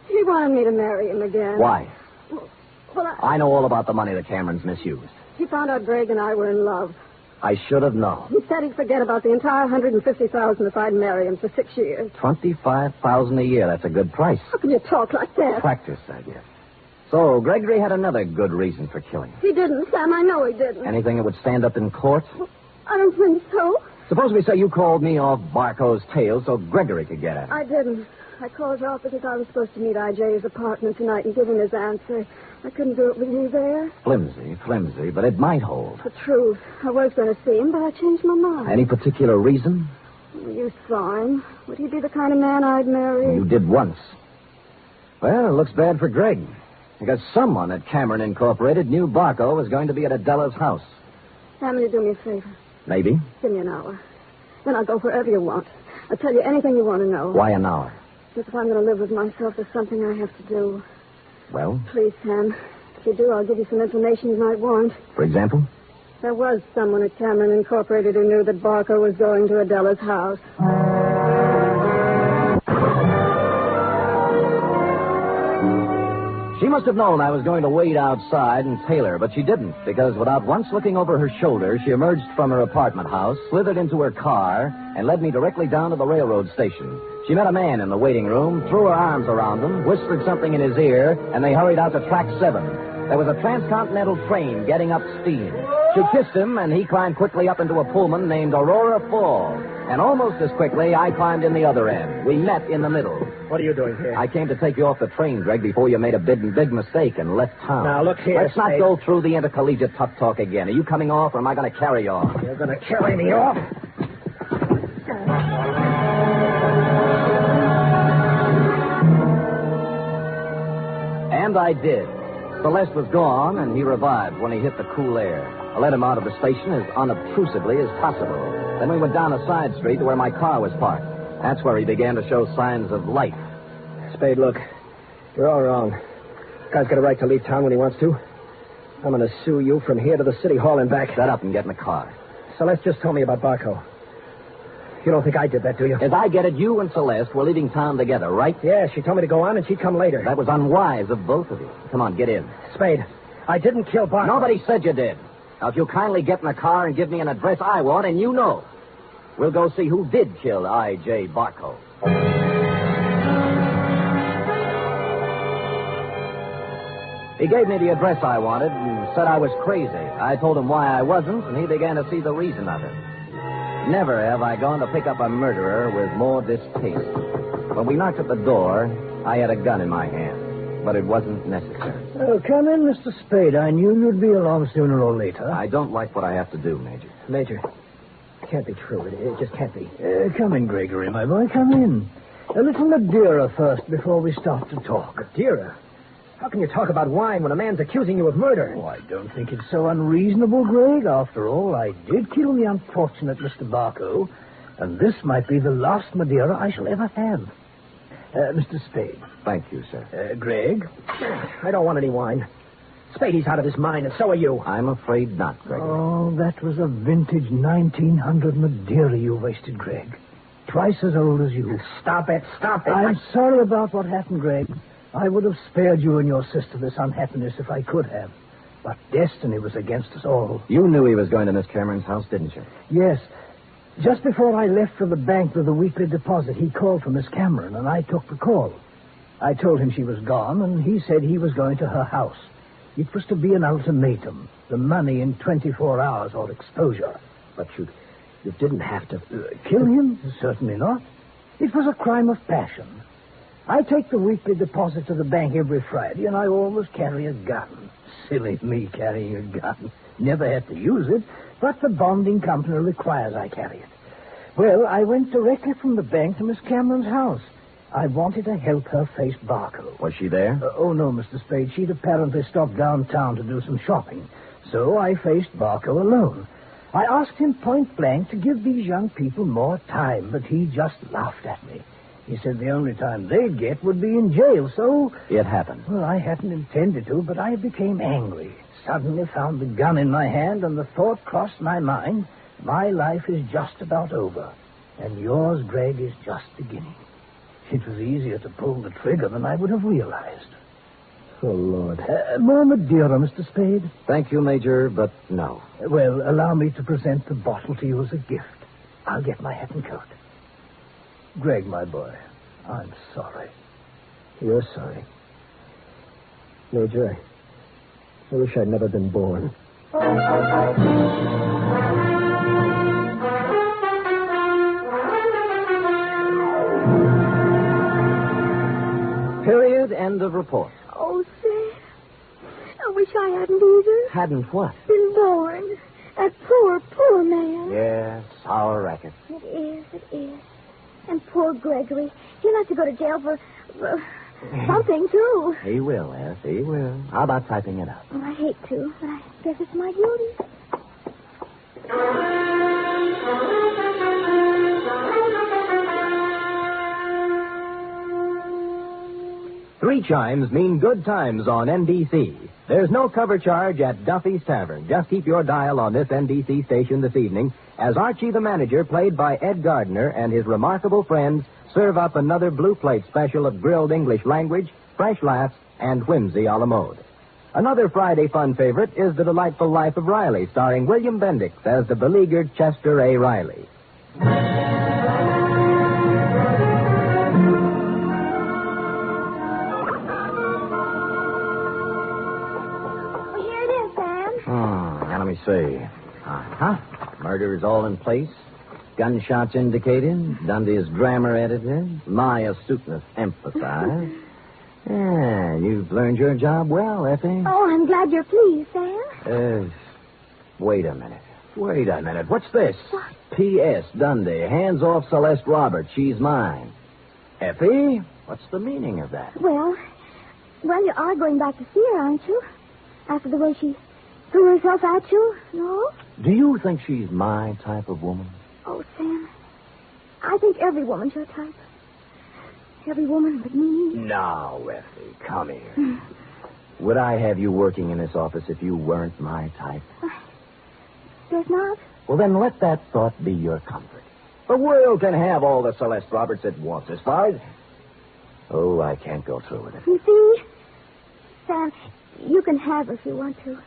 He wanted me to marry him again. Why? Well, I know all about the money the Camerons misused. He found out Greg and I were in love. I should have known. He said he'd forget about the entire $150,000 if I'd marry him for 6 years. $25,000 a year. That's a good price. How can you talk like that? Practice, I guess. So, Gregory had another good reason for killing. He didn't, Sam. I know he didn't. Anything that would stand up in court? I don't think so. Suppose we say you called me off Barco's tail so Gregory could get at it. I didn't. I called you off because I was supposed to meet I.J.'s apartment tonight and give him his answer. I couldn't do it with you there. Flimsy, but it might hold. The truth. I was going to see him, but I changed my mind. Any particular reason? You saw him. Would he be the kind of man I'd marry? You did once. Well, it looks bad for Greg. Because someone at Cameron Incorporated knew Barco was going to be at Adela's house. Sam, will you do me a favor? Maybe. Give me an hour. Then I'll go wherever you want. I'll tell you anything you want to know. Why an hour? Because if I'm going to live with myself, there's something I have to do. Well? Please, Sam. If you do, I'll give you some information you might want. For example? There was someone at Cameron Incorporated who knew that Barco was going to Adela's house. She must have known I was going to wait outside and tail her, but she didn't, because without once looking over her shoulder, she emerged from her apartment house, slithered into her car, and led me directly down to the railroad station. She met a man in the waiting room, threw her arms around him, whispered something in his ear, and they hurried out to track 7. There was a transcontinental train getting up steam. She kissed him, and he climbed quickly up into a Pullman named Aurora Falls. And almost as quickly, I climbed in the other end. We met in the middle. What are you doing here? I came to take you off the train, Greg, before you made a big mistake and left town. Now, look here, Let's not Spade. go through the intercollegiate tough talk again. Are you coming off, or am I going to carry you off? You're going to carry me off? And I did. Celeste was gone, and he revived when he hit the cool air. I let him out of the station as unobtrusively as possible. Then we went down a side street to where my car was parked. That's where he began to show signs of life. Spade, look. You're all wrong. Guy's got a right to leave town when he wants to. I'm going to sue you from here to the city hall and back. Shut up and get in the car. Celeste just told me about Barco. You don't think I did that, do you? As I get it, you and Celeste were leaving town together, right? Yeah, she told me to go on and she'd come later. That was unwise of both of you. Come on, get in. Spade, I didn't kill Barco. Nobody said you did. Now, if you'll kindly get in the car and give me an address I want, and you know, we'll go see who did kill I.J. Barco. He gave me the address I wanted and said I was crazy. I told him why I wasn't, and he began to see the reason of it. Never have I gone to pick up a murderer with more distaste. When we knocked at the door, I had a gun in my hand. but it wasn't necessary. Oh, come in, Mr. Spade. I knew you'd be along sooner or later. I don't like what I have to do, Major. Major, it can't be true. It just can't be. Come in, Gregory, my boy. Come in. A little Madeira first before we start to talk. Madeira? How can you talk about wine when a man's accusing you of murder? Oh, I don't think it's so unreasonable, Greg. After all, I did kill the unfortunate Mr. Barco, and this might be the last Madeira I shall ever have. Mr. Spade. Thank you, sir. Greg? I don't want any wine. Spadey's out of his mind, and so are you. I'm afraid not, Gregory. Oh, that was a vintage 1900 Madeira you wasted, Greg. Twice as old as you. Stop it. I'm sorry about what happened, Greg. I would have spared you and your sister this unhappiness if I could have. But destiny was against us all. You knew he was going to Miss Cameron's house, didn't you? Yes. Just before I left for the bank with the weekly deposit, he called for Miss Cameron, and I took the call. I told him she was gone, and he said he was going to her house. It was to be an ultimatum. The money in 24 hours or exposure. But you didn't have to... Kill him? Certainly not. It was a crime of passion. I take the weekly deposit to the bank every Friday, and I always carry a gun. Silly me carrying a gun. Never had to use it, but the bonding company requires I carry it. Well, I went directly from the bank to Miss Cameron's house. I wanted to help her face Barco. Was she there? Oh, no, Mr. Spade. She'd apparently stopped downtown to do some shopping. So I faced Barco alone. I asked him point blank to give these young people more time, but he just laughed at me. He said the only time they'd get would be in jail, so... It happened. Well, I hadn't intended to, but I became angry. Suddenly found the gun in my hand, and the thought crossed my mind, my life is just about over, and yours, Greg, is just beginning. It was easier to pull the trigger than I would have realized. Oh, Lord. More Madeira, Mr. Spade? Thank you, Major, but no. Well, allow me to present the bottle to you as a gift. I'll get my hat and coat. Greg, my boy, I'm sorry. You're sorry. Major, I wish I'd never been born. Period. End of report. Oh, Sam, I wish I hadn't either. Hadn't what? Been born. That poor man. Yes, our racket. It is. And poor Gregory. He'll have to go to jail for something, too. He will, F. He will. How about typing it up? Well, I hate to, but I guess it's my duty. Three chimes mean good times on NBC. There's no cover charge at Duffy's Tavern. Just keep your dial on this NBC station this evening as Archie the Manager, played by Ed Gardner, and his remarkable friends serve up another Blue Plate special of grilled English language, fresh laughs, and whimsy a la mode. Another Friday fun favorite is The Delightful Life of Riley, starring William Bendix as the beleaguered Chester A. Riley. Let me see. Uh-huh. Murder is all in place. Gunshots indicated. Dundee's grammar edited. My astuteness emphasized. Yeah, you've learned your job well, Effie. Oh, I'm glad you're pleased, Sam. Wait a minute. What's this? What? P.S. Dundee, hands off Celeste Roberts. She's mine. Effie, what's the meaning of that? Well, you are going back to see her, aren't you? After the way she threw herself at you, no? Do you think she's my type of woman? Oh, Sam, I think every woman's your type. Every woman but me. Now, Effie, come here. Would I have you working in this office if you weren't my type? There's not. Well, then let that thought be your comfort. The world can have all the Celeste Roberts it wants as far as... Oh, I can't go through with it. You see, Sam, you can have her if you want to.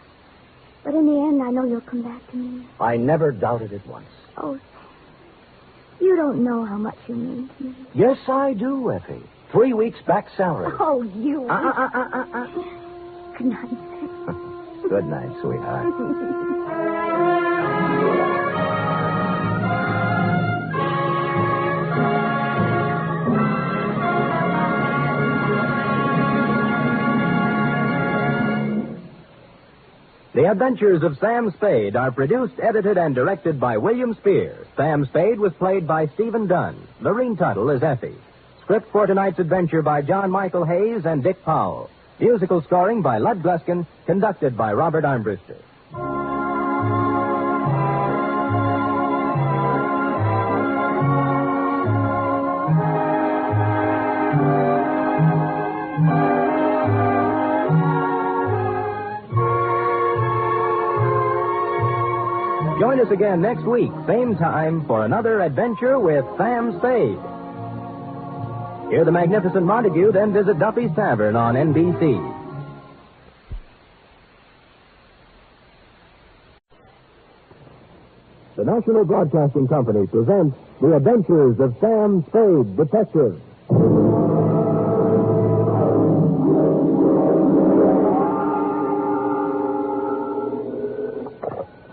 But in the end, I know you'll come back to me. I never doubted it once. Oh, Sam, you don't know how much you mean to me. Yes, I do, Effie. 3 weeks back salary. Oh, you. Good night. Good night, sweetheart. The Adventures of Sam Spade are produced, edited, and directed by William Spear. Sam Spade was played by Stephen Dunn. Lorene Tuttle is Effie. Script for tonight's adventure by John Michael Hayes and Dick Powell. Musical scoring by Lud Gluskin, conducted by Robert Armbruster. Join us again next week, same time, for another adventure with Sam Spade. Hear the magnificent Montague, then visit Duffy's Tavern on NBC. The National Broadcasting Company presents The Adventures of Sam Spade, Detective.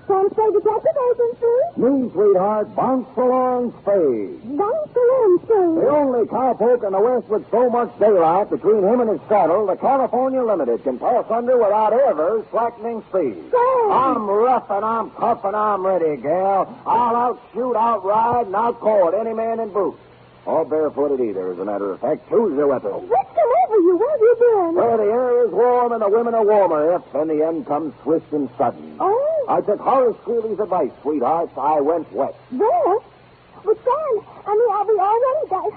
Sam Spade, Detective Agency? Me, sweetheart, bounce along Spade. Bounce along, Spade. The only cowpoke in the West with so much daylight between him and his saddle, the California Limited, can pass under without ever slackening speed. Sam! I'm rough and I'm tough and I'm ready, gal. I'll outshoot, outride, and outcall any man in boots. Or barefooted either, as a matter of fact. Choose your weapon. What's come over you? Where have you been? Where the air is warm and the women are warmer, if then the end comes swift and sudden. Oh? I took Horace Greeley's advice, sweetheart. I went west. Where? But, Sam, are we already got...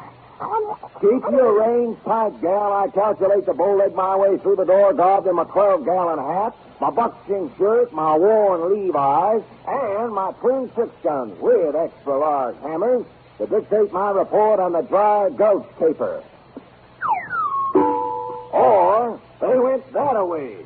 Keep your reins tight, gal. I calculate to bowleg my way through the door, garbed in my 12-gallon hat, my buckskin shirt, my worn Levi's, and my twin six-guns with extra-large hammers to dictate my report on the dry gulch caper. Or they went that away.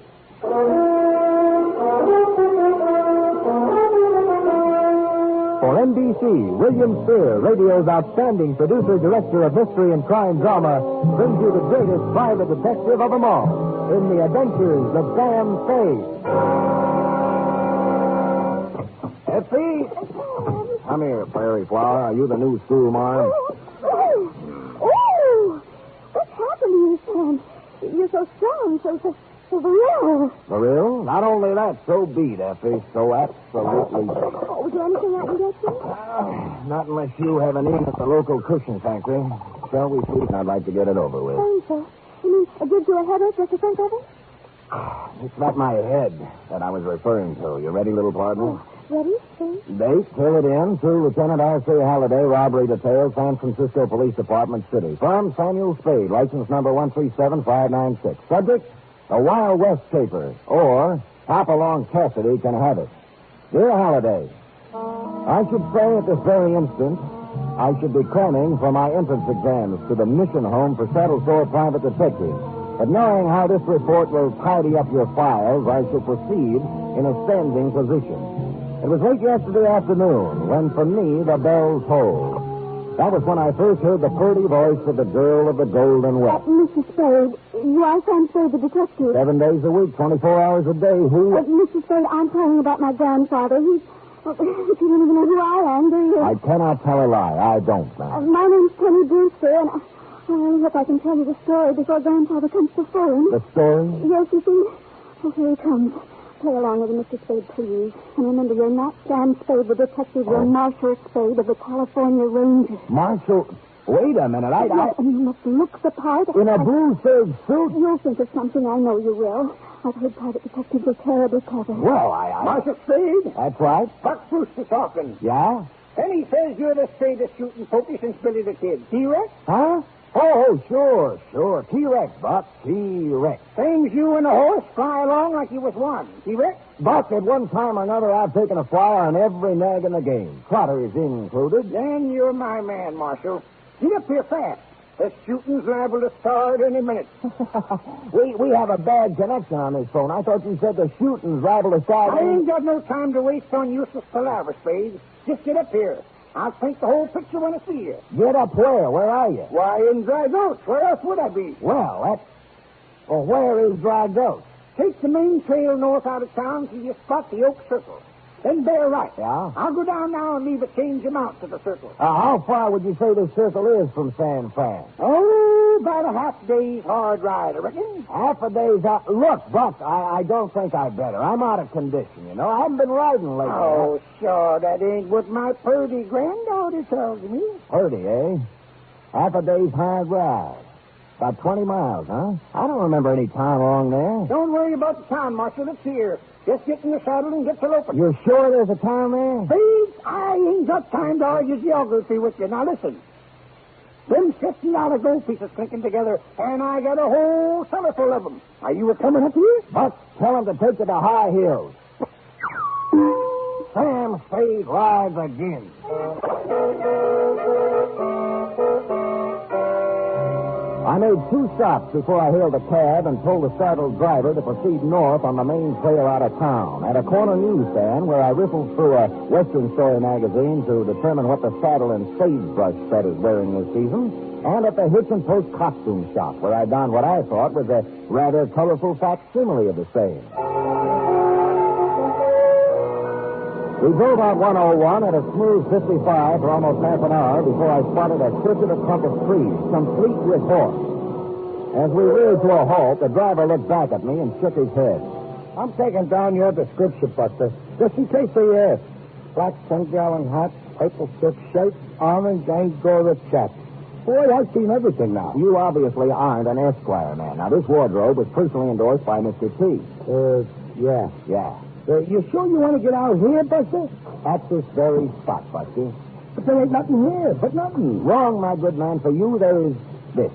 For NBC, William Spear, radio's outstanding producer-director of mystery and crime drama, brings you the greatest private detective of them all in The Adventures of Sam Spade. Effie? Come here, Prairie Flower. Are you the new schoolmarm? Oh! What's happened to you, Sam? You're so strong, so real. For real? Not only that, so beat, Effie. So absolutely beat. Oh, is there anything I can get you? Not unless you have an in at the local cushion factory. Shall we please? I'd like to get it over with. Thanks, sir. You mean it gives you a headache just to think of it? It's not my head that I was referring to. You ready, little partner? Ready, sir? Date, fill it in, to Lieutenant R.C. Halliday, robbery detail, San Francisco Police Department City. Firm Samuel Spade, license number 137596. Subject, a Wild West caper, or Hopalong Cassidy can have it. Dear Halliday, I should say at this very instant, I should be cramming for my entrance exams to the mission home for Saddle Store private detectives. But knowing how this report will tidy up your files, I shall proceed in a standing position. It was late yesterday afternoon when, for me, the bells tolled. That was when I first heard the purty voice of the girl of the Golden West. Mr. Spade, you are Sam Spade, the detective. 7 days a week, 24 hours a day. Who? Mr. Spade, I'm calling about my grandfather. You don't even know who I am, do you? I cannot tell a lie. I don't, ma'am. My name's Penny Brewster, and I hope I can tell you the story before Grandfather comes to phone. The story? Yes, you see. Oh, here he comes. Play along with him, Mr. Spade, please. And remember, you're not Sam Spade, the detective. You're Marshal Spade of the California Rangers. Marshal? Wait a minute. Yes, and you must look the part. In a blue serge suit? You'll think of something. I know you will. I've heard private detectives are terribly clever. Well, I... Marshal Spade? That's right. Buck Brewster talking. Yeah? Penny says you're the straightest shooting pokey since Billy the Kid. T-Rex? Huh? Oh, sure. T-Rex, Buck. T-Rex. Things you and the horse fly along like you was one. T-Rex? Buck, at one time or another, I've taken a flyer on every nag in the game. Trotters included. Then you're my man, Marshal. Get up here fast. The shooting's liable to start any minute. We have a bad connection on this phone. I thought you said the shooting's liable to start. I ain't got no time to waste on useless palaver, Spade. Just get up here. I'll paint the whole picture when I see you. Get up where? Where are you? Why, in Dry Gulch. Where else would I be? Well, where is Dry Gulch? Take the main trail north out of town till you spot the Oak Circle. Then bear right. Yeah? I'll go down now and leave a change amount to the circle. How far would you say this circle is from San Fran? Oh, about a half day's hard ride, I reckon. Half a day's out. Look, Buck, I don't think I'd better. I'm out of condition, you know. I haven't been riding lately. Oh, sure, that ain't what my purdy granddaughter tells me. Purdy, eh? Half a day's hard ride. About 20 miles, huh? I don't remember any time along there. Don't worry about the time, Marshal. It's here. Just get in the saddle and get to loping. You're sure there's a town there? Please, I ain't got time to argue geography with you. Now, listen. Them $50 gold pieces clinking together, and I got a whole cellar full of them. Are you coming up here? Buck, tell him to take to the high hills. Sam Spade rides again. I made 2 stops before I hailed a cab and told the saddled driver to proceed north on the main trail out of town. At a corner newsstand where I riffled through a Western Story magazine to determine what the saddle and sagebrush set is wearing this season, and at the Hitch and Post costume shop where I donned what I thought was a rather colorful facsimile of the same. We drove out 101 at a smooth 55 for almost half an hour before I spotted a circular clump of trees, complete with horse. As we reared to a halt, the driver looked back at me and shook his head. I'm taking down your description, Buster, just in case they ask. Black 10-gallon hat, purple silk shirt, orange Angora check. Boy, I've seen everything now. You obviously aren't an Esquire man. Now, this wardrobe was personally endorsed by Mr. T. Yeah. Yeah. You sure you want to get out here, Buster? At this very spot, Buster. But there ain't nothing here, but nothing. Wrong, my good man. For you, there is this.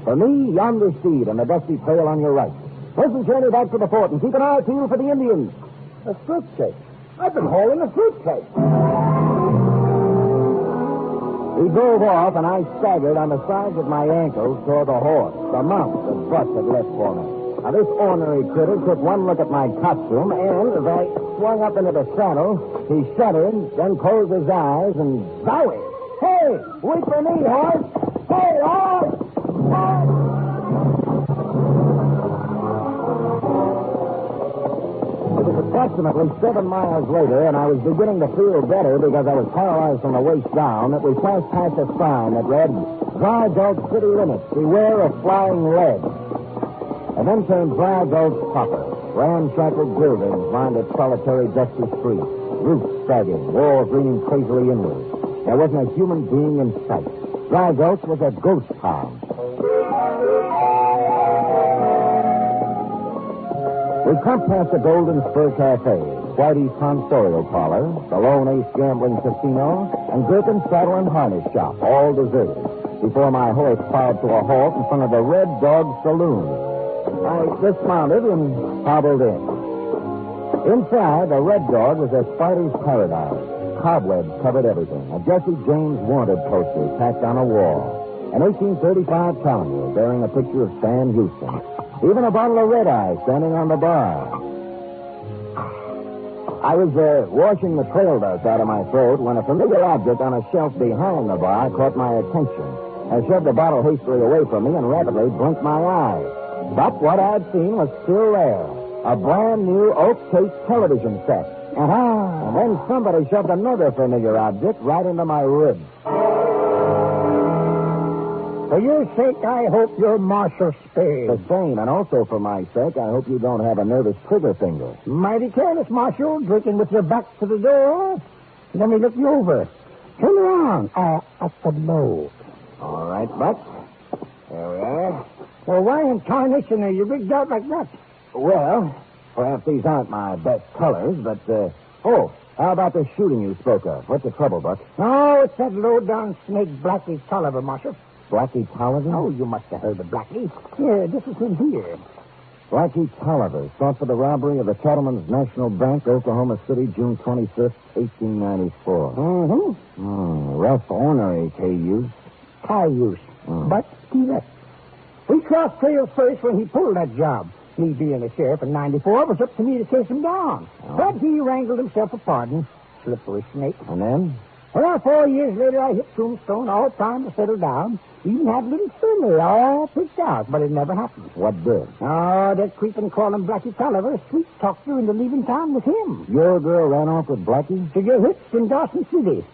For me, yonder steed and the dusty trail on your right. Pleasant journey back to the fort, and keep an eye peeled for the Indians. A fruitcake. I've been hauling a fruitcake. We drove off, and I staggered on the sides of my ankles toward the horse, the mount that Buck had left for me. Now, this ornery critter took one look at my costume, and as I swung up into the saddle, he shuddered, then closed his eyes, and zowie! Hey, wait for me, horse! Hey, horse! Horse! It was approximately 7 miles later, and I was beginning to feel better because I was paralyzed from the waist down, that we passed past a sign that read, Dry Gulch City Limits, Beware of Flying Lead. And then came Dry Gulch proper. Ramshackle buildings lined its solitary, dusty streets. Roofs sagging, walls leaning crazily inward. There wasn't a human being in sight. Dry Gulch was a ghost town. We clumped past the Golden Spur Cafe, Whitey's Tonsorial Parlor, the Lone Ace Gambling Casino, and Gherkin's Saddle and Harness Shop, all deserted, before my horse plowed to a halt in front of the Red Dog Saloon. I dismounted and hobbled in. Inside, the Red Dog was a spider's paradise. Cobwebs covered everything. A Jesse James wanted poster tacked on a wall. An 1835 calendar bearing a picture of Stan Houston. Even a bottle of red eye standing on the bar. I was washing the trail dust out of my throat when a familiar object on a shelf behind the bar caught my attention. I shoved the bottle hastily away from me and rapidly blinked my eyes. But what I'd seen was still there. A brand new oak tape television set. And then somebody shoved another familiar object right into my ribs. For your sake, I hope you're Marshal Spade. The same, and also for my sake, I hope you don't have a nervous trigger finger. Mighty careless, Marshal, drinking with your back to the door. Let me look you over. Turn around. At the load. All right, Buck. There we are. Well, why in tarnation are you rigged out like that? Well, perhaps these aren't my best colors, but, how about the shooting you spoke of? What's the trouble, Buck? Oh, it's that low-down snake Blackie Tolliver, Marshal. Blackie Tolliver? Oh, you must have heard of Blackie. Here, this is him here. Blackie Tolliver, sought for the robbery of the Cattlemen's National Bank, Oklahoma City, June 25th, 1894. Rough ornery cayuse. But he left. We crossed trails first when he pulled that job. Me being a sheriff in 94, it was up to me to chase him down. But he wrangled himself a pardon. Slippery snake. And then? Well, 4 years later, I hit Tombstone, all trying to settle down. Even had a little family all picked out, but it never happened. What did? Oh, that creeping, crawling Blackie Tolliver sweet talked her into leaving town with him. Your girl ran off with Blackie? To get hitched in Dawson City.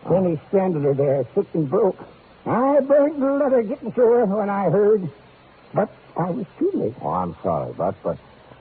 Then he stranded her there, sick and broke. I burnt the letter getting to her when I heard. But I was too late. Oh, I'm sorry, Buck, but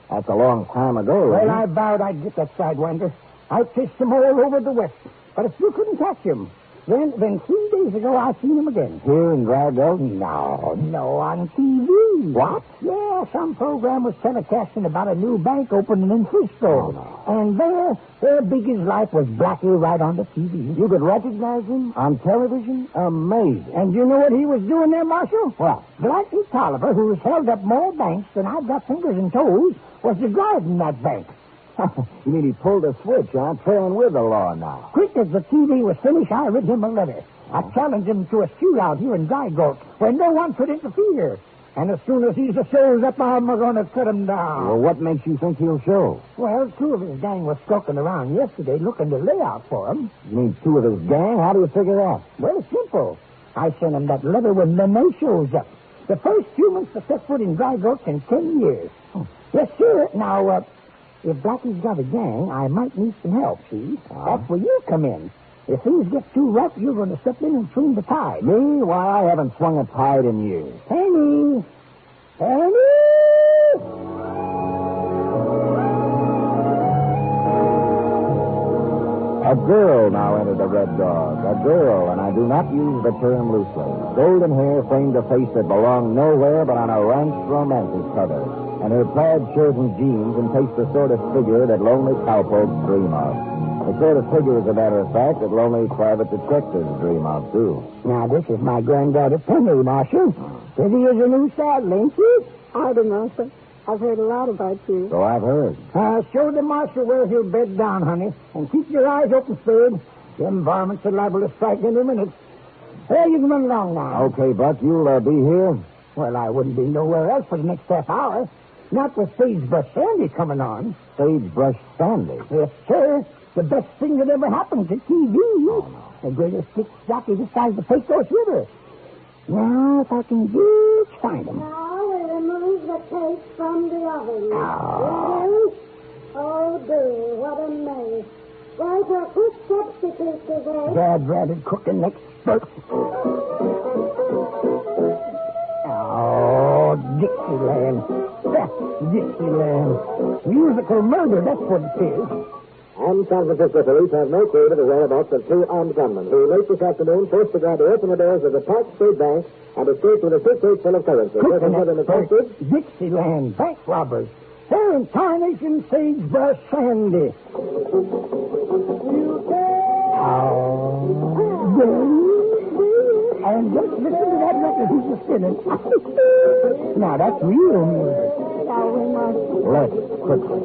that's a long time ago. Well, I vowed I'd get that sidewinder. I chased him all over the West. But if you couldn't catch him, then 3 days ago I seen him again. Here in Dry Gulch? No, on TV. What? Yeah, some program was telecasting about a new bank opening in Frisco. And there, big as life, was Blackie right on the TV. You could recognize him on television? Amazing. And you know what he was doing there, Marshal? What? Blackie Tolliver, who's held up more banks than I've got fingers and toes, was the guard in that bank. You mean he pulled a switch, huh? Trailing with the law now. Quick as the TV was finished, I read him a letter. I challenged him to a shootout here in Dry Gulch where no one could interfere. And as soon as he shows up, I'm going to cut him down. Well, what makes you think he'll show? Well, 2 of his gang was skulking around yesterday looking to lay out for him. You mean 2 of his gang? How do you figure that? Well, it's simple. I sent him that letter when Nene shows up. The first humans to set foot in Dry Gulch in 10 years. Yes, sir. Now, if Blackie's got a gang, I might need some help, see? That's where you come in. If things get too rough, you're going to step in and swing the tide. Me? Why, I haven't swung a tide in years. Penny! A girl now entered the Red Dog. A girl, and I do not use the term loosely. Golden hair framed a face that belonged nowhere but on a ranch romantic cover. And her plaid shirt and jeans encased the sort of figure that lonely cowpokes dream of. The sort of figure, as a matter of fact, that lonely private detectives dream of, too. Now, this is my granddaughter, Penny, Marshal. Pretty as a new saddle, ain't she? Howdy, Marshal. I've heard a lot about you. So I've heard. Show the Marshal where he'll bed down, honey. And keep your eyes open, Spade. Them varmints are liable to strike any minute. Well, you can run along now. Okay, Buck, you'll be here? Well, I wouldn't be nowhere else for the next half hour. Not with Sagebrush Sandy coming on. Sagebrush Sandy? Yes, sir. The best thing that ever happened to TV. Oh, no. The greatest stick jockey this side of the Pecos River. Now, if I can just find him. Now we remove the tape from the oven. Oh. Oh, dear, what a mess. Right, a quick substitute today. Dad-ratted cooking expert. Oh, Dixieland. That's Dixieland. Musical murder, that's what it is. And San Francisco police have no clue to the whereabouts of 2 armed gunmen who late this afternoon forced the guard to open the doors of the Park State Bank and escaped with a suitcase full of currency. Dixieland, bank robbers. They're in Tarnation Sagebrush Sandy. And just listen to that record he's spinning. Now, that's real music. Let's quickly.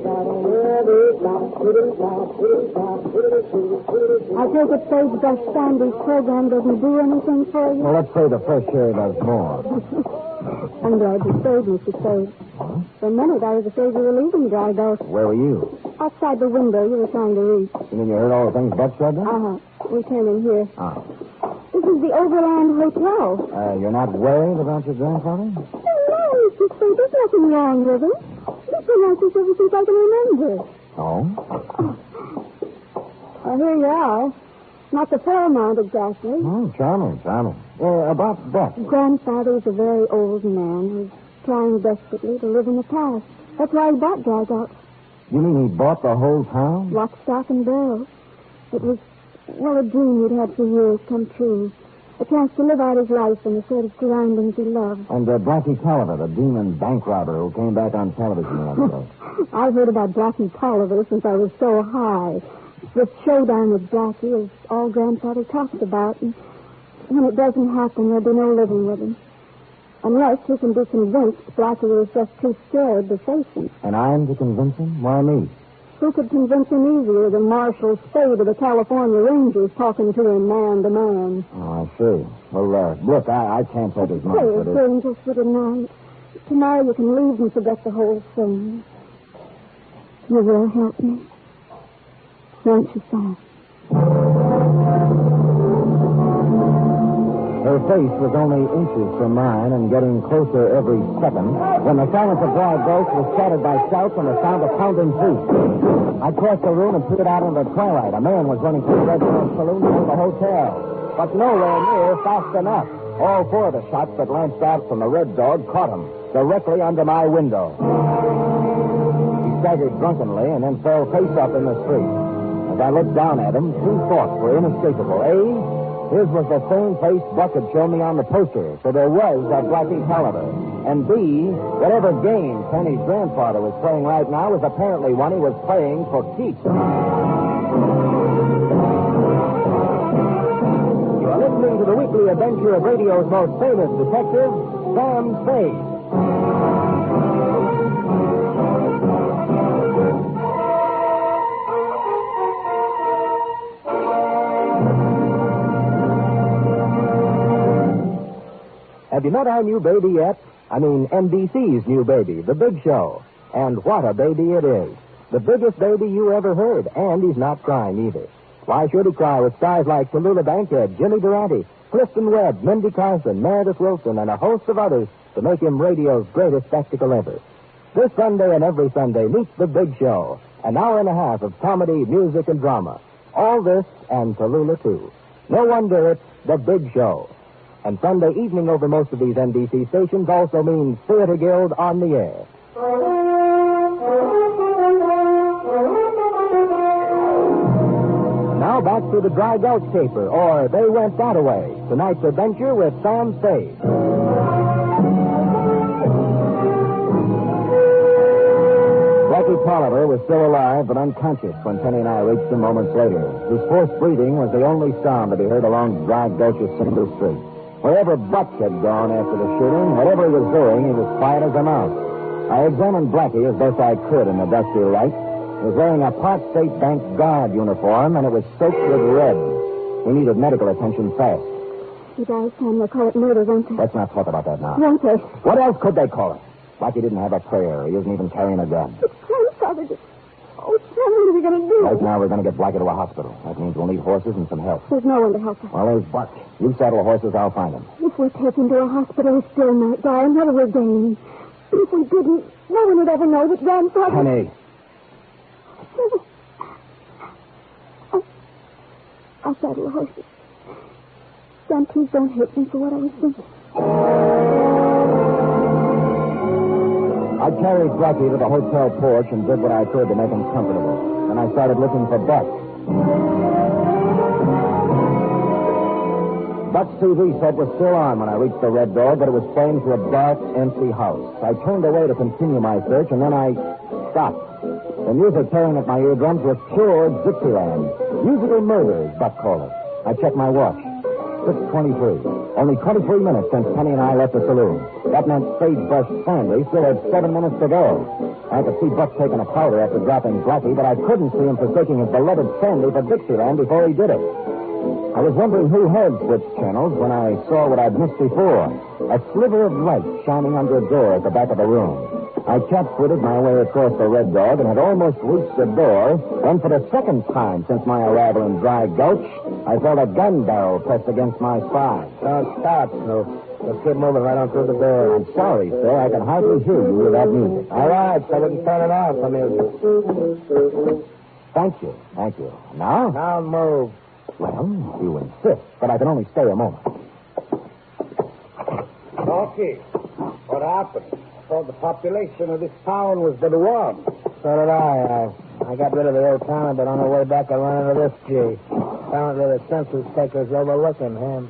I take it Sagebrush Sandy's program doesn't do anything for you? Well, let's say the fresh air does more. I'm glad you stayed, Mr. Spade. For a minute, I was afraid you were leaving Dry Gulch. Where were you? Outside the window you were trying to reach. You mean you heard all the things Buck said then? Uh-huh. We came in here. Oh. This is the Overland Hotel. You're not worried about your grandfather? No, Mr. Spade, there's nothing wrong with him. He's been like this ever since I can remember. Oh? Well, here you are. Not the Fairmount, exactly. Oh, charming. About Buck. Grandfather's a very old man who's trying desperately to live in the past. That's why he bought Dry Gulch. You mean he bought the whole town? Lock, stock, and barrel. It was, a dream he'd had for years come true. A chance to live out his life in the sort of surroundings he loved. And Blackie Tolliver, the demon bank robber who came back on television the other day. I've heard about Blackie Tolliver since I was so high. This showdown with Blackie is all Grandfather talks about. And when it doesn't happen, there'll be no living with him. Unless he can be convinced Blackie was just too scared to face him. And I'm to convince him? Why me? Who could convince him easier than Marshal Spade of the California Rangers talking to him man to man? Oh, I see. Well, look, I can't take his money for this. Say, just for tonight. Tomorrow you can leave and forget the whole thing. You will help me. Won't you, Sam? Her face was only inches from mine and getting closer every second when the silence of Dry Gulch was shattered by shouts and the sound of pounding feet. I crossed the room and peered out into the twilight. A man was running through the Red Door saloon toward the hotel, but nowhere near fast enough. All four of the shots that lanced out from the Red Dog caught him directly under my window. He staggered drunkenly and then fell face up in the street. As I looked down at him, two thoughts were inescapable. A, his was the same face Buck had shown me on the poster, so there was that Blackie Tolliver. And B, whatever game Penny's grandfather was playing right now was apparently one he was playing for keeps. You are listening to the weekly adventure of radio's most famous detective, Sam Spade. Have you met our new baby yet? I mean, NBC's new baby, The Big Show. And what a baby it is. The biggest baby you ever heard, and he's not crying either. Why should he cry with stars like Tallulah Bankhead, Jimmy Durante, Clifton Webb, Mindy Carson, Meredith Wilson, and a host of others to make him radio's greatest spectacle ever? This Sunday and every Sunday, meet The Big Show. An hour and a half of comedy, music, and drama. All this and Tallulah, too. No wonder it's The Big Show. And Sunday evening over most of these NBC stations also means Theater Guild on the air. Now back to the Dry Gulch caper, or They Went That Away. Tonight's adventure with Sam Spade. Blackie Tolliver was still alive but unconscious when Penny and I reached him moments later. His forced breathing was the only sound to be heard along Dry Gulch's single street. Wherever Buck had gone after the shooting, whatever he was doing, he was quiet as a mouse. I examined Blackie as best I could in the dusty light. He was wearing a Park State Bank guard uniform, and it was soaked with red. He needed medical attention fast. You guys, Sam, they'll call it murder, won't they? Let's not talk about that now. Won't they? What else could they call it? Blackie didn't have a prayer. He isn't even carrying a gun. But grandfather just... Oh, Sam, what are we going to do? Right now, we're going to get Blackie to a hospital. That means we'll need horses and some help. There's no one to help us. Well, there's Buck. You saddle the horses, I'll find him. If we're taken to a hospital, we still might die, and what are we gaining? If we didn't, no one would ever know that Grandfather... Penny. I'll saddle the horses. Sam, please don't hate me for what I was thinking. I carried Blackie to the hotel porch and did what I could to make him comfortable. Then I started looking for Buck. Buck's TV set was still on when I reached the Red Door, but it was playing to a dark, empty house. I turned away to continue my search, and then I stopped. The music tearing at my eardrums was pure Dixieland. Musical murder, as Buck called it. I checked my watch. 6:23. Only 23 minutes since Penny and I left the saloon. That meant Sagebrush Sandy still had 7 minutes to go. I could see Buck taking a powder after dropping Blackie, but I couldn't see him forsaking his beloved Sandy for Dixieland before he did it. I was wondering who had switched channels when I saw what I'd missed before. A sliver of light shining under a door at the back of the room. I cat-footed my way across the Red Dog and had almost reached the door when, for the second time since my arrival in Dry Gulch, I felt a gun barrel pressed against my spine. Don't stop, Snoop. Just keep moving right on through the door. I'm sorry, sir. I can hardly hear you with that music. All right, so we can turn it off, the music. Thank you. Thank you. Now? Now move. Well, you insist, but I can only stay a moment. Okay. What happened? I thought the population of this town was the one. So did I. I got rid of the old town, but on the way back I ran into this G. Apparently the census taker's overlooking him.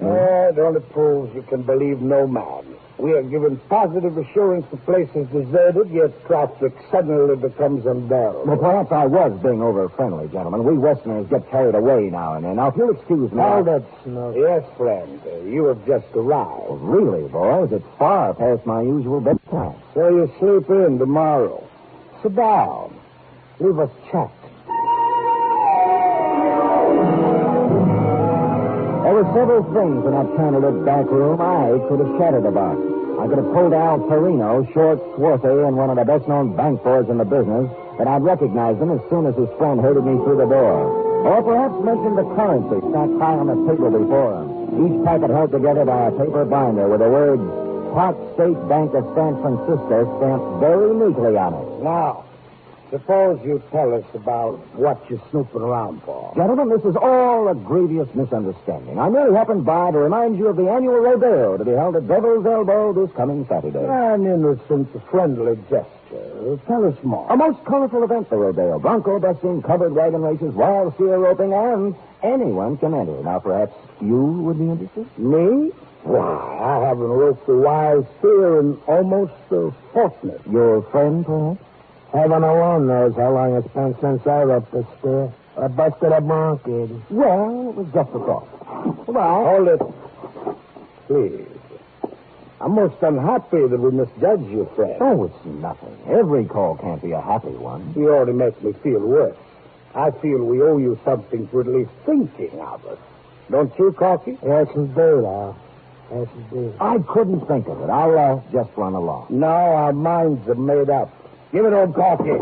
It only proves you can believe no man. We are given positive assurance the place is deserted, yet traffic suddenly becomes unbearable. Well, perhaps I was being over-friendly, gentlemen. We Westerners get carried away now and then. Now, if you'll excuse me... Hold it, Snoop. Yes, friend. You have just arrived. Well, really, boys, it's far past my usual bedtime. So you sleep in tomorrow. Sit down. Leave us chat. There were several things in that candlelit back room I could have chatted about. I could have told Al Perino, short, swarthy, and one of the best-known bank boys in the business, that I'd recognize him as soon as his friend herded me through the door. Or perhaps mentioned the currency stacked high on the table before him. each packet held together by a paper binder with the words Park State Bank of San Francisco stamped very neatly on it. Now, suppose you tell us about what you're snooping around for. Gentlemen, this is all a grievous misunderstanding. I merely happened by to remind you of the annual rodeo to be held at Devil's Elbow this coming Saturday. An innocent, friendly gesture. Tell us more. A most colorful event, the rodeo. Bronco busting, covered wagon races, wild steer roping, and anyone can enter. Now, perhaps you would be interested? Me? Why, I haven't roped a wild steer in almost a fortnight. Your friend, perhaps? Heaven alone knows how long it's been since I roped a steer. I busted a bronco. Well, it was just a thought. Well, hold it. Please. I'm most unhappy that we misjudged you, friend. Oh, it's nothing. Every call can't be a happy one. You already make me feel worse. I feel we owe you something for at least thinking of us. Don't you, Corky? Yes, indeed, Al. Yes, indeed. I couldn't think of it. I'll just run along. No, our minds are made up. Give it old Corky.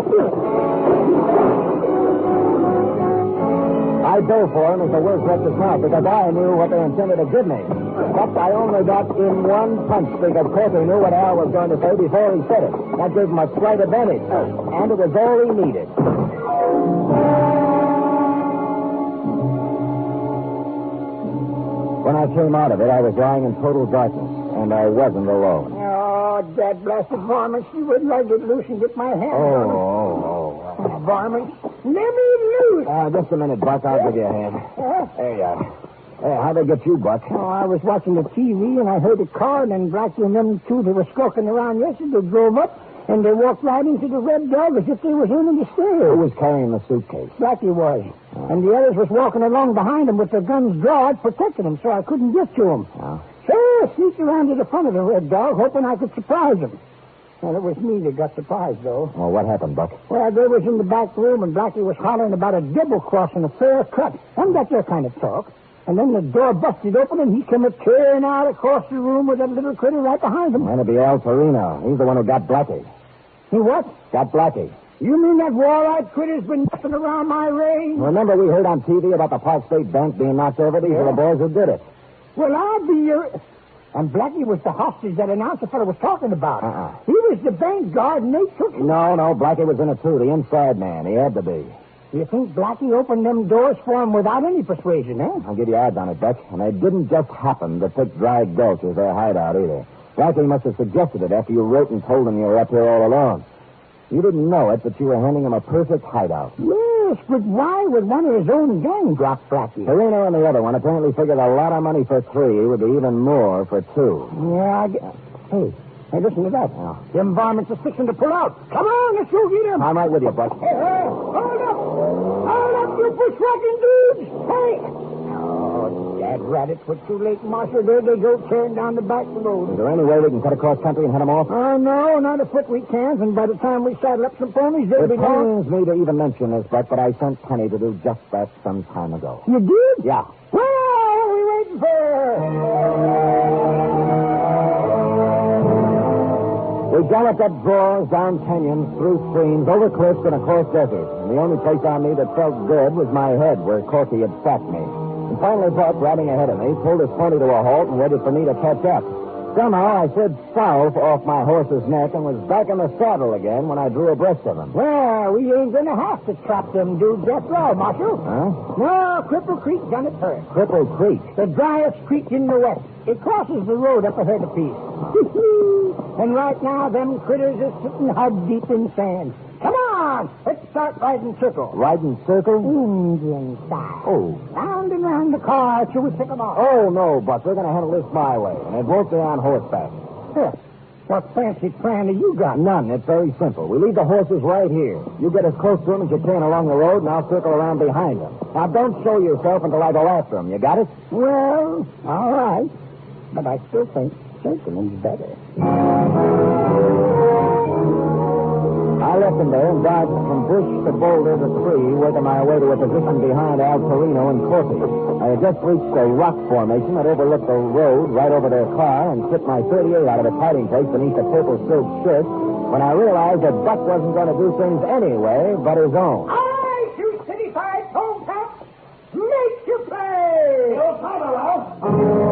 I dove for him as the words left his mouth because I knew what they intended to give me. But I only got in one punch because Corky knew what Al was going to say before he said it. That gave him a slight advantage. And it was all he needed. When I came out of it, I was lying in total darkness, and I wasn't alone. Oh, that blasted varmint. She wouldn't let it loose and get my hands on it. Varmint. Let me loose. Just a minute, Buck. I'll give you a hand. There you are. Hey, how'd they get you, Buck? Oh, I was watching the TV, and I heard a car, and then Blackie and them two that were skulking around yesterday drove up, and they walked right into the Red Dog as if they was in the stairs. Who was carrying the suitcase? Blackie was. And the others was walking along behind him with their guns drawn, protecting them, so I couldn't get to them. Oh. So I sneaked around to the front of the Red Dog, hoping I could surprise them. Well, it was me that got surprised, though. Well, what happened, Buck? Well, they was in the back room, and Blackie was hollering about a double cross and a fair cut. And that's their kind of talk. And then the door busted open, and he came tearing out across the room with that little critter right behind him. That'd be Al Torino. He's the one who got Blackie. He what? Got Blackie. You mean that wall-eyed critter's been messing around my range? Remember we heard on TV about the Park State Bank being knocked over? These are the boys who did it. Well, I'll be your... And Blackie was the hostage that announcer fellow was talking about. He was the bank guard, and they took him. No, Blackie was in it, too. The inside man. He had to be. You think Blackie opened them doors for him without any persuasion, eh? I'll give you odds on it, Buck. And they didn't just happen to pick Dry Gulch as their hideout, either. Blackie must have suggested it after you wrote and told him you were up here all alone. You didn't know it, but you were handing him a perfect hideout. Yes, but why would one of his own gang drop Blackie? Torino and the other one apparently figured a lot of money for 3 would be even more for 2. Yeah, Hey, listen to that. Oh. Them varmints are fixing to pull out. Come on, let's go get him. I'm right with you, Buck. Hey, hold up. Hold up, you bushwhacking dudes. Hey. Oh, dad rat, it's too late, Marshal. There they go, tearing down the back road. Is there any way we can cut across country and head them off? No, not afoot we can't, and by the time we saddle up some ponies, they'll be gone. It pains me to even mention this, Buck, but I sent Penny to do just that some time ago. You did? Yeah. Well, what are we waiting for? We galloped up draws, down canyons, through streams, over cliffs, and across deserts. And the only place on me that felt good was my head, where Corky had sacked me. And finally, Buck, riding ahead of me, pulled his pony to a halt and waited for me to catch up. Somehow, I slid south off my horse's neck and was back in the saddle again when I drew abreast of him. Well, we ain't going to have to trap them dudes after all, Marshal. Huh? No, Cripple Creek done it first. Cripple Creek? The driest creek in the west. It crosses the road up ahead a piece. And right now, them critters are sitting hub deep in sand. Come on, let's start riding circle. Riding circle? Indian style. Oh. Round and round the car till we pick them off. Oh, no, Buck. We're going to handle this my way, and it won't be on horseback. Huh. What fancy plan have you got? None. It's very simple. We leave the horses right here. You get as close to them as you can along the road, and I'll circle around behind them. Now, don't show yourself until I go after them. You got it? Well, all right. But I still think circling's better. I left him there and dodged from bush to boulder to tree, working my way to a position behind Al Torino and Corky. I had just reached a rock formation that overlooked the road right over their car and slipped my .38 out of its hiding place beneath the purple silk shirt when I realized that Buck wasn't going to do things anyway but his own. I shoot city-side home taps. Make your play! You'll fight, Ralph.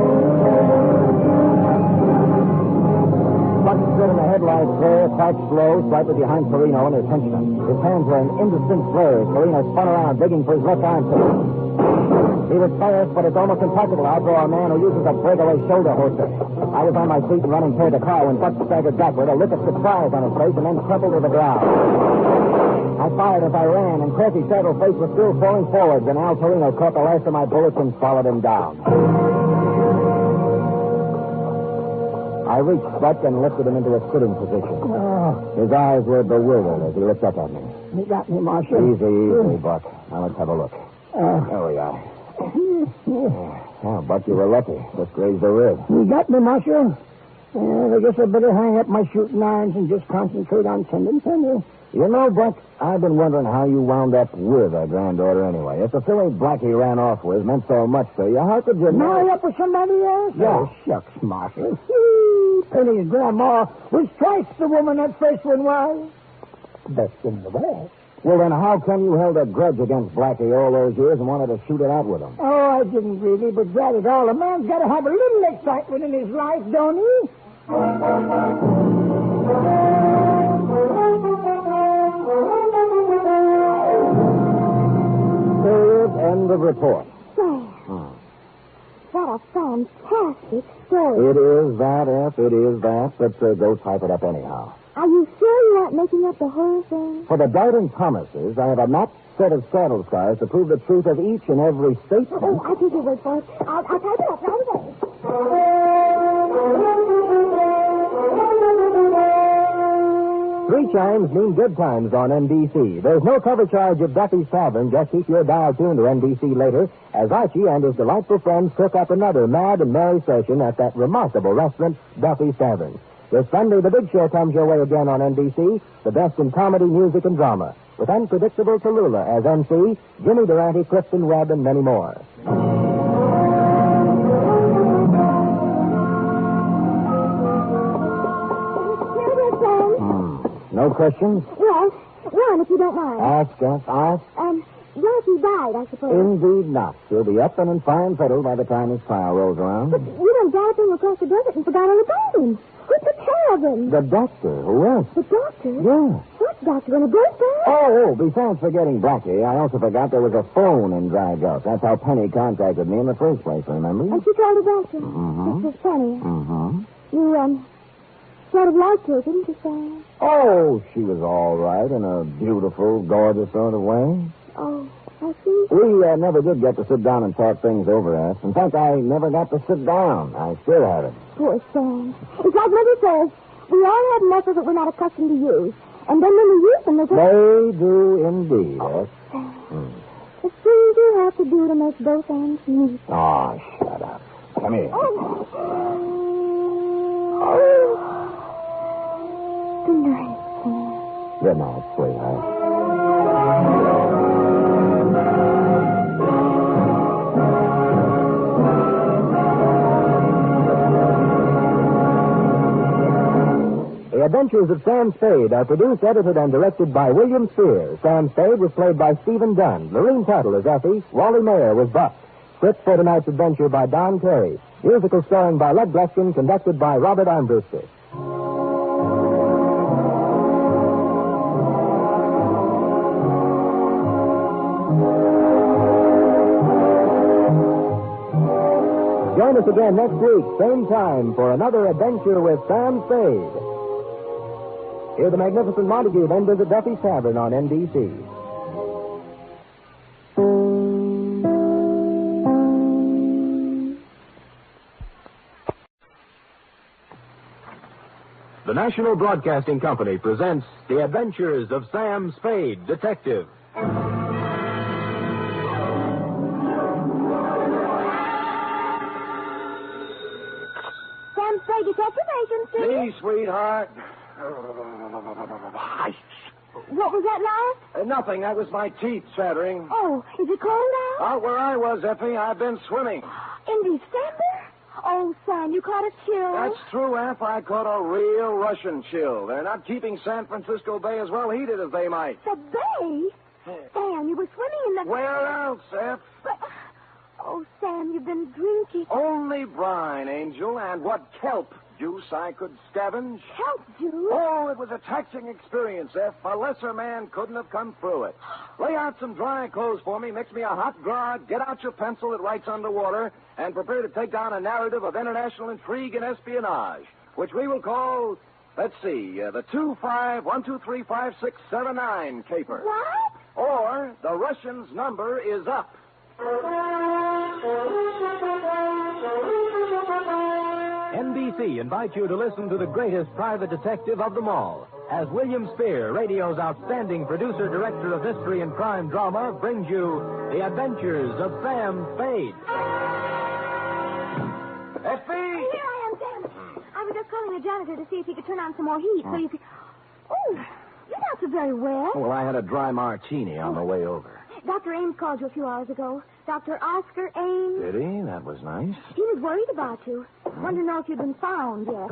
crouched low, slightly behind Perino and his henchman. His hands were in indistinct blurs. Perino spun around, digging for his left armpit. He was fast, but it's almost impossible to outdraw a man who uses a breakaway shoulder holster. I was on my feet and running toward the car when Buck staggered backward, a look of surprise on his face, and then crumpled to the ground. I fired as I ran, and Corky's saddle face was still falling forward when Al Torino caught the last of my bullets and followed him down. I reached Buck and lifted him into a sitting position. His eyes were bewildered as he looked up at me. You got me, Marshal. Easy, Buck. Now let's have a look. There we are. Well, Buck, you were lucky. Just grazed the rib. You got me, Marshal. I guess I better hang up my shooting irons and just concentrate on tending tender. You know, Buck, I've been wondering how you wound up with a granddaughter anyway. If the filly Blackie ran off with meant so much to you, how could you marry up with somebody else? Yeah. Oh, shucks, Marshal. Penny's grandma was twice the woman that first one was. Best in the West. Well, then how come you held a grudge against Blackie all those years and wanted to shoot it out with him? Oh, I didn't really, but that is all. A man's got to have a little excitement in his life, don't he? Third end of report. Sam. What a fantastic story. It is that, F. It is that. But go type it up anyhow. Are you sure you aren't making up the whole thing? For the doubting Thomases, I have a matched set of saddle scars to prove the truth of each and every statement. Oh, I think you wait for it. I'll type it up right away. Three chimes mean good times on NBC. There's no cover charge at Duffy's Tavern. Just keep your dial tuned to NBC later as Archie and his delightful friends cook up another mad and merry session at that remarkable restaurant, Duffy's Tavern. This Sunday, the big show comes your way again on NBC, the best in comedy, music, and drama, with unpredictable Tallulah as MC, Jimmy Durante, Clifton Webb, and many more. No questions? Yes. One, if you don't mind. Ask. Blackie died, I suppose. Indeed not. He'll be up and in fine fettle by the time his trial rolls around. But you went galloping across the desert and forgot all about him. Who took care of him? The doctor. Who else? The doctor? Yeah. What doctor? In a bird bag? Oh, besides forgetting Blackie, I also forgot there was a phone in Dry Gulch. That's how Penny contacted me in the first place, remember? And she told the doctor. Mm-hmm. This was funny. Mm-hmm. You, sort of liked her, didn't you, Sam? Oh, she was all right in a beautiful, gorgeous sort of way. Oh, I see. We never did get to sit down and talk things over, F. In fact, I never got to sit down. I still haven't. Poor Sam. It's like Mother says, we all have muscles that we're not accustomed to use. And then when we use them, they do indeed, F. The things you have to do to make both ends meet. Oh, shut up. Come here. Good night, Sam. Good night, sweetheart. The Adventures of Sam Spade are produced, edited, and directed by William Spear. Sam Spade was played by Stephen Dunn. Lorene Tuttle as Effie. Wally Mayer was Buck. Script for tonight's adventure by Don Terry. Musical scoring by Led Bleskin, conducted by Robert Armbruster. Join us again next week, same time, for another adventure with Sam Spade. Hear the magnificent Montague, then visit Duffy's Tavern on NBC. The National Broadcasting Company presents The Adventures of Sam Spade, Detective. Sam Spade, Detective Agency. Me, sweetheart. What was that, Lars? Nothing. That was my teeth chattering. Oh, is it cold now? Out where I was, Effie, I've been swimming. In December? Oh, Sam, you caught a chill. That's true, F. I caught a real Russian chill. They're not keeping San Francisco Bay as well heated as they might. The bay? Sam, you were swimming in the... Where else, F? But... Oh, Sam, you've been drinking. Only brine, Angel, and what kelp. juice I could scavenge. Kelp juice? Oh, it was a taxing experience, F. A lesser man couldn't have come through it. Lay out some dry clothes for me, mix me a hot grog, get out your pencil that writes underwater, and prepare to take down a narrative of international intrigue and espionage, which we will call, let's see, the 25123569 caper. What? Or the Russian's number is up. NBC invites you to listen to the greatest private detective of them all, as William Spear, radio's outstanding producer-director of mystery and crime drama, brings you The Adventures of Sam Spade. Effie! Here I am, Sam. I was just calling the janitor to see if he could turn on some more heat so you could... Oh, you're not so very well. Well, I had a dry martini on the way over. Dr. Ames called you a few hours ago. Dr. Oscar Ames. Did he? That was nice. He was worried about you. Wanted to know if you'd been found yet.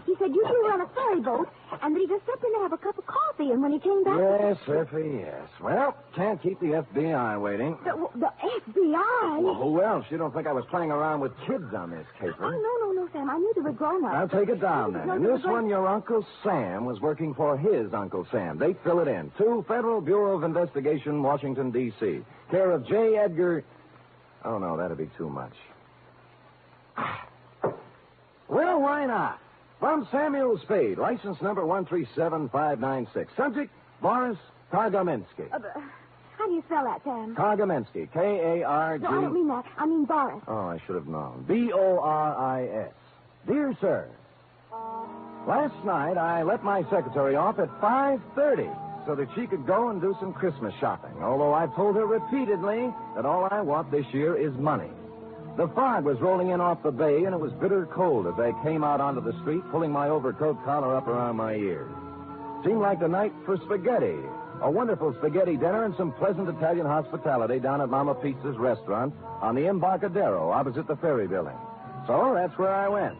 He said you two were on a ferry boat and that he just stepped in to have a cup of coffee, and when he came back... Yes, Effie, yes. Well, can't keep the FBI waiting. The FBI? Well, who else? You don't think I was playing around with kids on this caper? Oh, no, Sam. I knew they were grown-ups. I'll take it down, then. And this one, your Uncle Sam was working for his Uncle Sam. They fill it in. 2 Federal Bureau of Investigation, Washington, D.C. Care of J. Edgar... Oh, no, that'd be too much. Well, why not? From Samuel Spade, license number 137596. Subject, Boris Kargamensky. How do you spell that, Sam? Kargamensky, K-A-R-G... No, I don't mean that. I mean Boris. Oh, I should have known. B-O-R-I-S. Dear Sir, last night I let my secretary off at 5:30 so that she could go and do some Christmas shopping, although I've told her repeatedly that all I want this year is money. The fog was rolling in off the bay, and it was bitter cold as I came out onto the street, pulling my overcoat collar up around my ears. Seemed like the night for spaghetti. A wonderful spaghetti dinner and some pleasant Italian hospitality down at Mama Pizza's restaurant on the Embarcadero opposite the ferry building. So that's where I went.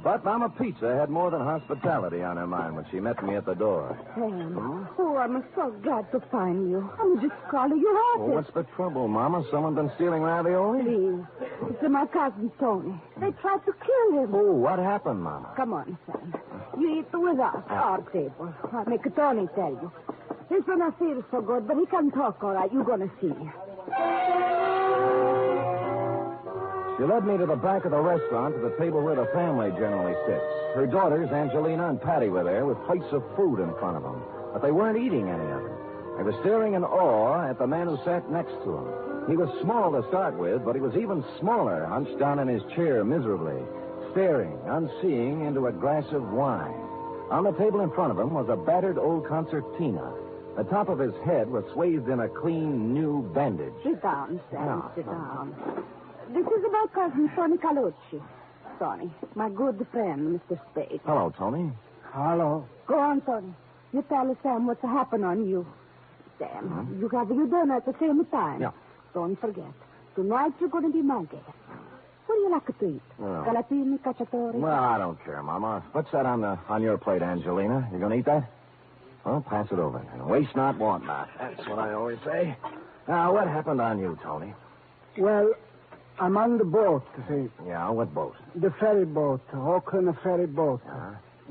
But Mama Pizza had more than hospitality on her mind when she met me at the door. Sam. Oh, I'm so glad to find you. I'm just calling you out. Well, what's the trouble, Mama? Someone been stealing ravioli? Please. It's my cousin Tony. They tried to kill him. Oh, what happened, Mama? Come on, Sam. You eat with us, our table. I'll make Tony tell you. He's gonna feel so good, but he can talk all right. You're gonna see. She led me to the back of the restaurant to the table where the family generally sits. Her daughters, Angelina and Patty, were there with plates of food in front of them. But they weren't eating any of it. They were staring in awe at the man who sat next to him. He was small to start with, but he was even smaller, hunched down in his chair miserably, staring, unseeing, into a glass of wine. On the table in front of him was a battered old concertina. The top of his head was swathed in a clean, new bandage. Sit down, Sam. No, Sit down. This is my cousin, Tony Calucci. Tony, my good friend, Mr. Spade. Hello, Tony. Hello. Go on, Tony. You tell Sam what's happened on you. Sam, you have your dinner at the same time. Yeah. Don't forget. Tonight you're going to be my guest. What do you like to eat? Well. Calatini, cacciatore? Well, I don't care, Mama. What's that on your plate, Angelina? You gonna eat that? Well, pass it over. And waste not, want not. That's what I always say. Now, what happened on you, Tony? Well, I'm on the boat, see. Yeah, what boat? The ferry boat, Oakland ferry boat.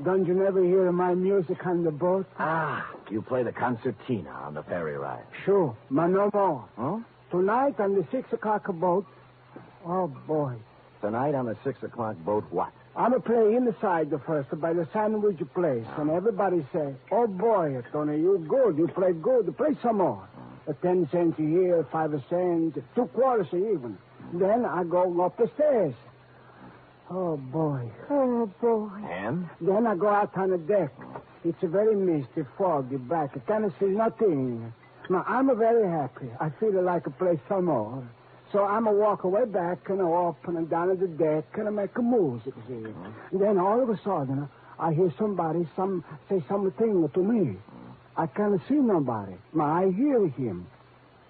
Don't you never hear my music on the boat? Ah, you play the concertina on the ferry ride. Sure, but no more. Huh? Tonight on the 6 o'clock boat. Oh, boy. Tonight on the 6 o'clock boat, what? I'm a play inside the first by the sandwich place, and everybody say, "Oh boy, Tony, you good, you play good, play some more." 10 cents here, 5 cents, 2 quarters even. Then I go up the stairs. Oh boy. Oh, boy. And? Then I go out on the deck. It's a very misty, foggy back. I can't see nothing. Now I'm very happy. I feel like I play some more. So I'm a walk away back and up and down at the deck and I make a music, see. And then all of a sudden, I hear somebody say something to me. I can't see nobody. Now I hear him.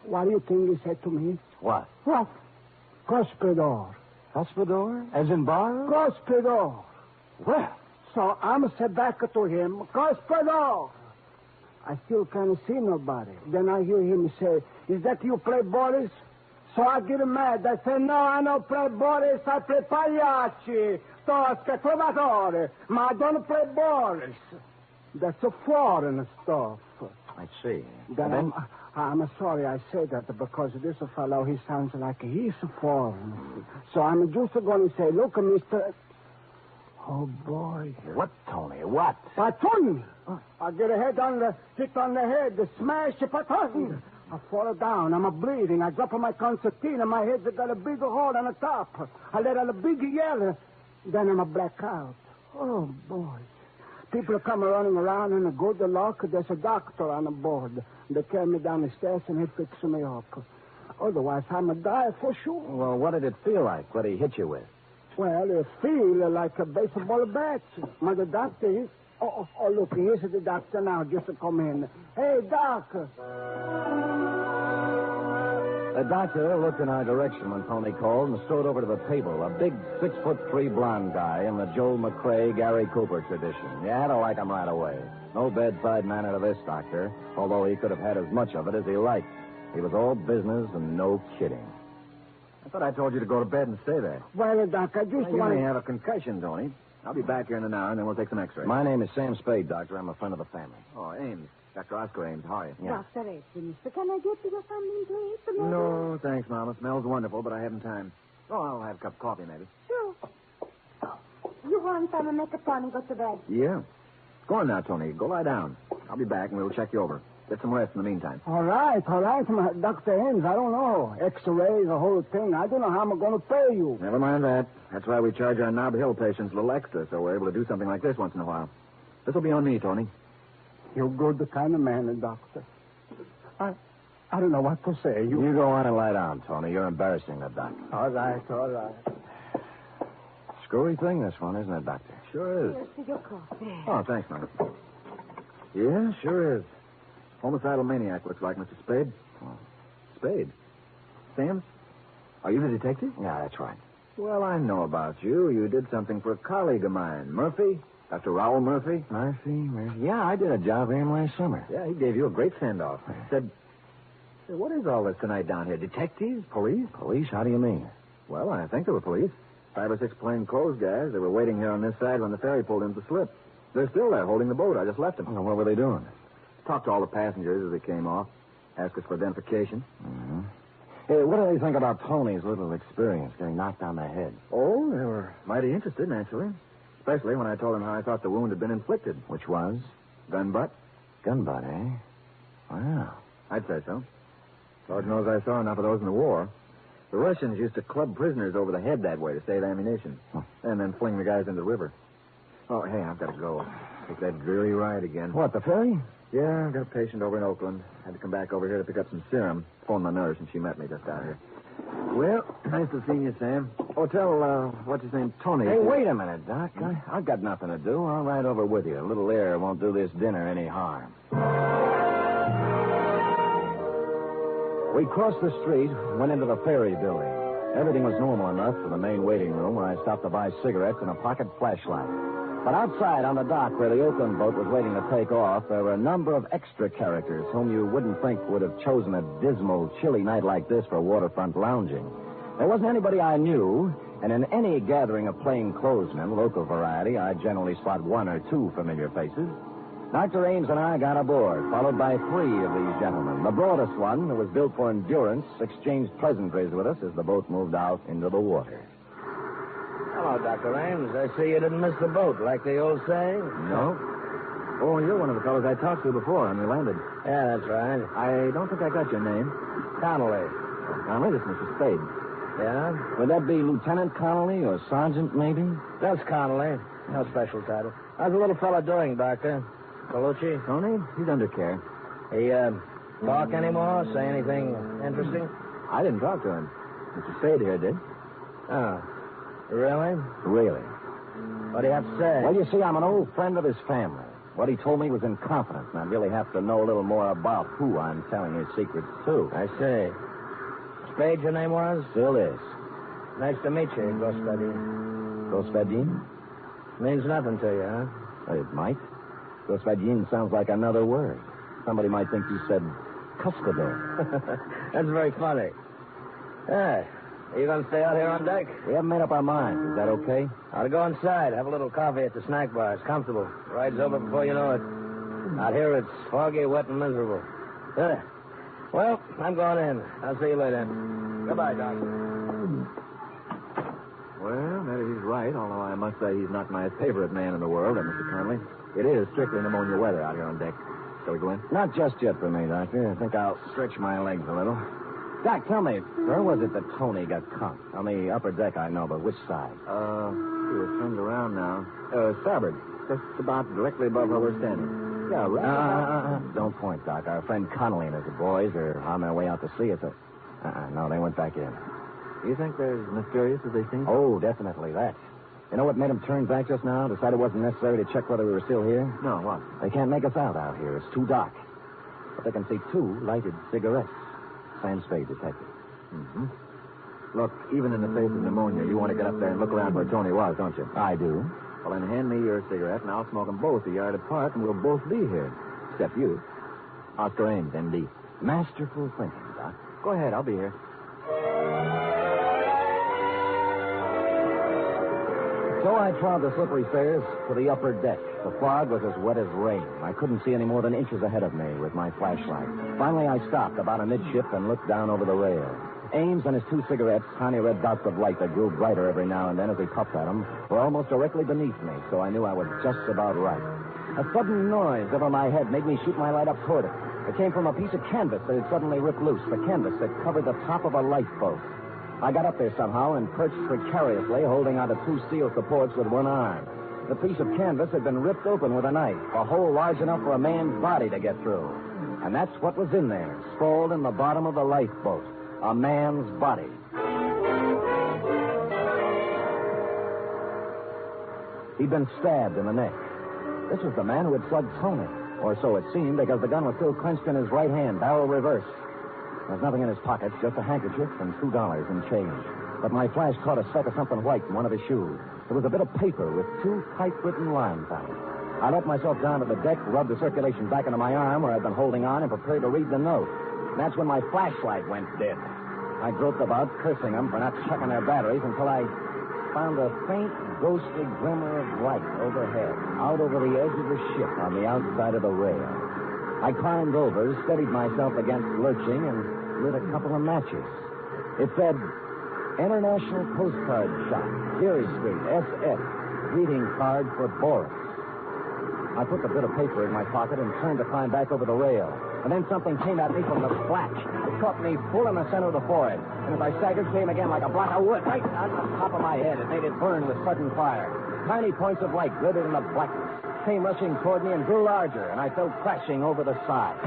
What do you think he said to me? What? What? Cospedor. Cospedor? As in bar? Cospedor. Well. So I'm say back to him, Cospedor. I still can't see nobody. Then I hear him say, "Is that you play Boris?" So I get mad. I say, no, I don't play Boris, I play Pagliacci. Tosca, Trovatore. Ma I don't play Boris. That's a foreign stuff. I see. Then I'm sorry I say that because this fellow, he sounds like he's foreign. So I'm just going to say, look, Mr. Oh, boy. What, Tony? What? Patron! I get a hit on the head, smash the patron. I fall down. I'm bleeding. I drop on my concertina. My head's got a big hole on the top. I let out a big yell. Then I'm a blackout. Oh, boy. People come running around and good luck. There's a doctor on the board. They carry me down the stairs and he fixes me up. Otherwise, I'm a die for sure. Well, what did it feel like? What did he hit you with? Well, it feel like a baseball bat. But the doctor, look, here's the doctor now, just to come in. Hey, Doc. The doctor looked in our direction when Tony called and strode over to the table. A big 6'3" blonde guy in the Joel McCrae, Gary Cooper tradition. You had to like him right away. No bedside manner to this doctor, although he could have had as much of it as he liked. He was all business and no kidding. I thought I told you to go to bed and stay there. Well, Doc, I just You want may to... have a concussion, Tony. I'll be back here in an hour, and then we'll take some x-rays. My name is Sam Spade, doctor. I'm a friend of the family. Oh, Ames. Dr. Oscar Ames. How are you? Yeah. Dr. Aitken, can I get you something to eat? No, thanks, Mama. Smells wonderful, but I haven't time. Oh, I'll have a cup of coffee, maybe. Sure. You want some and make a tonic go to bed? Yeah. Go on now, Tony. Go lie down. I'll be back, and we'll check you over. Get some rest in the meantime. All right, Dr. Ames, I don't know. X-rays, the whole thing. I don't know how I'm going to pay you. Never mind that. That's why we charge our Nob Hill patients a little extra, so we're able to do something like this once in a while. This will be on me, Tony. You're good kind of man, Doctor. I don't know what to say. You go on and lie down, Tony. You're embarrassing the doctor. All right. Screwy thing, this one, isn't it, doctor? Sure is. Here's for your coffee. Oh, thanks, Mama. Yeah, sure is. Homicidal maniac, looks like, Mr. Spade. Oh. Spade? Sam? Are you the detective? Yeah, that's right. Well, I know about you. You did something for a colleague of mine. Murphy? Dr. Raoul Murphy? Murphy? Yeah, I did a job for him last summer. Yeah, he gave you a great send-off. Said, what is all this tonight down here? Detectives? Police? Police? How do you mean? Well, I think they were police. 5 or 6 plainclothes guys. They were waiting here on this side when the ferry pulled into the slip. They're still there holding the boat. I just left them. Well, what were they doing? Talked to all the passengers as they came off. Asked us for identification. Mm-hmm. Hey, what do they think about Tony's little experience getting knocked on the head? Oh, they were mighty interested, naturally. Especially when I told them how I thought the wound had been inflicted. Which was? Gun butt. Gun butt, eh? Wow. I'd say so. Lord knows I saw enough of those in the war. The Russians used to club prisoners over the head that way to save ammunition. And then fling the guys into the river. Oh, hey, I've got to go. Take that dreary ride again. What, the ferry? Yeah, I've got a patient over in Oakland. Had to come back over here to pick up some serum. Phoned my nurse, and she met me just out here. Well, nice to see you, Sam. Oh, tell, what's his name, Tony. Hey, wait a minute, Doc. I've got nothing to do. I'll ride over with you. A little air won't do this dinner any harm. We crossed the street, went into the ferry building. Everything was normal enough for the main waiting room where I stopped to buy cigarettes and a pocket flashlight. But outside on the dock where the Oakland boat was waiting to take off, there were a number of extra characters whom you wouldn't think would have chosen a dismal, chilly night like this for waterfront lounging. There wasn't anybody I knew, and in any gathering of plainclothesmen, local variety, I generally spot 1 or 2 familiar faces. Dr. Ames and I got aboard, followed by 3 of these gentlemen. The broadest one, who was built for endurance, exchanged pleasantries with us as the boat moved out into the water. Hello, Dr. Ames. I see you didn't miss the boat, like the old saying. No. Oh, you're one of the fellows I talked to before when we landed. Yeah, that's right. I don't think I got your name. Connolly. Connolly, this is Mr. Spade. Yeah? Would that be Lieutenant Connolly or Sergeant, maybe? That's Connolly. No special title. How's the little fella doing, Doctor? Colucci? Tony? He's under care. He, talk anymore? Say anything interesting? I didn't talk to him. Mr. Spade here did. Oh. Really? Really. What do you have to say? Well, you see, I'm an old friend of his family. What he told me was in confidence, and I really have to know a little more about who I'm telling his secrets to. I see. Spade, your name was? Still is. Nice to meet you, Gospodin. Gospodin? Means nothing to you, huh? It might. Gospodin sounds like another word. Somebody might think you said customer. That's very funny. Yeah. Are you going to stay out here on deck? We haven't made up our minds. Is that okay? Ought to go inside, have a little coffee at the snack bar. It's comfortable. Ride's over before you know it. Out here, it's foggy, wet, and miserable. Well, I'm going in. I'll see you later. Goodbye, Doc. Well, maybe he's right, although I must say he's not my favorite man in the world, Mr. Conley. It is strictly pneumonia weather out here on deck. Shall we go in? Not just yet for me, Doctor. I think I'll stretch my legs a little. Doc, tell me, where was it that Tony got caught? On the upper deck, I know, but which side? He was turned around now. Starboard. Just about directly above where we're standing. Yeah, right. Don't point, Doc. Our friend Connolly and his boys are on their way out to sea. No, they went back in. You think they're as mysterious as they seem? Oh, definitely that. You know what made them turn back just now? Decide it wasn't necessary to check whether we were still here? No, what? They can't make us out here. It's too dark. But they can see 2 lighted cigarettes. Sam Spade, detective. Mm-hmm. Look, even in the face of pneumonia, you want to get up there and look around where Tony was, don't you? I do. Well, then hand me your cigarette, and I'll smoke them both a yard apart, and we'll both be here. Except you. Oscar Ames, M.D. Masterful thinking, Doc. Go ahead, I'll be here. So I trod the slippery stairs to the upper deck. The fog was as wet as rain. I couldn't see any more than inches ahead of me with my flashlight. Finally, I stopped about amidship and looked down over the rail. Ames and his 2 cigarettes, tiny red dots of light that grew brighter every now and then as he puffed at them, were almost directly beneath me, so I knew I was just about right. A sudden noise over my head made me shoot my light up toward it. It came from a piece of canvas that had suddenly ripped loose, the canvas that covered the top of a lifeboat. I got up there somehow and perched precariously, holding onto 2 steel supports with one arm. The piece of canvas had been ripped open with a knife, a hole large enough for a man's body to get through. And that's what was in there, sprawled in the bottom of the lifeboat. A man's body. He'd been stabbed in the neck. This was the man who had slugged Tony. Or so it seemed, because the gun was still clenched in his right hand, barrel reversed. There's nothing in his pockets, just a handkerchief and $2 in change. But my flash caught a speck of something white in one of his shoes. There was a bit of paper with 2 typewritten lines on it. I let myself down to the deck, rubbed the circulation back into my arm where I'd been holding on, and prepared to read the note. And that's when my flashlight went dead. I groped about, cursing them for not checking their batteries, until I found a faint, ghostly glimmer of light overhead, out over the edge of the ship on the outside of the rail. I climbed over, steadied myself against lurching, and lit a couple of matches. It said, International Postcard Shop, Geary Street, SF. Greeting card for Boris. I put the bit of paper in my pocket and turned to climb back over the rail. And then something came at me from the flash. It caught me full in the center of the forehead. And as I staggered, came again like a block of wood right on the top of my head. It made it burn with sudden fire. Tiny points of light glittered in the blackness, came rushing toward me and grew larger, and I fell crashing over the side.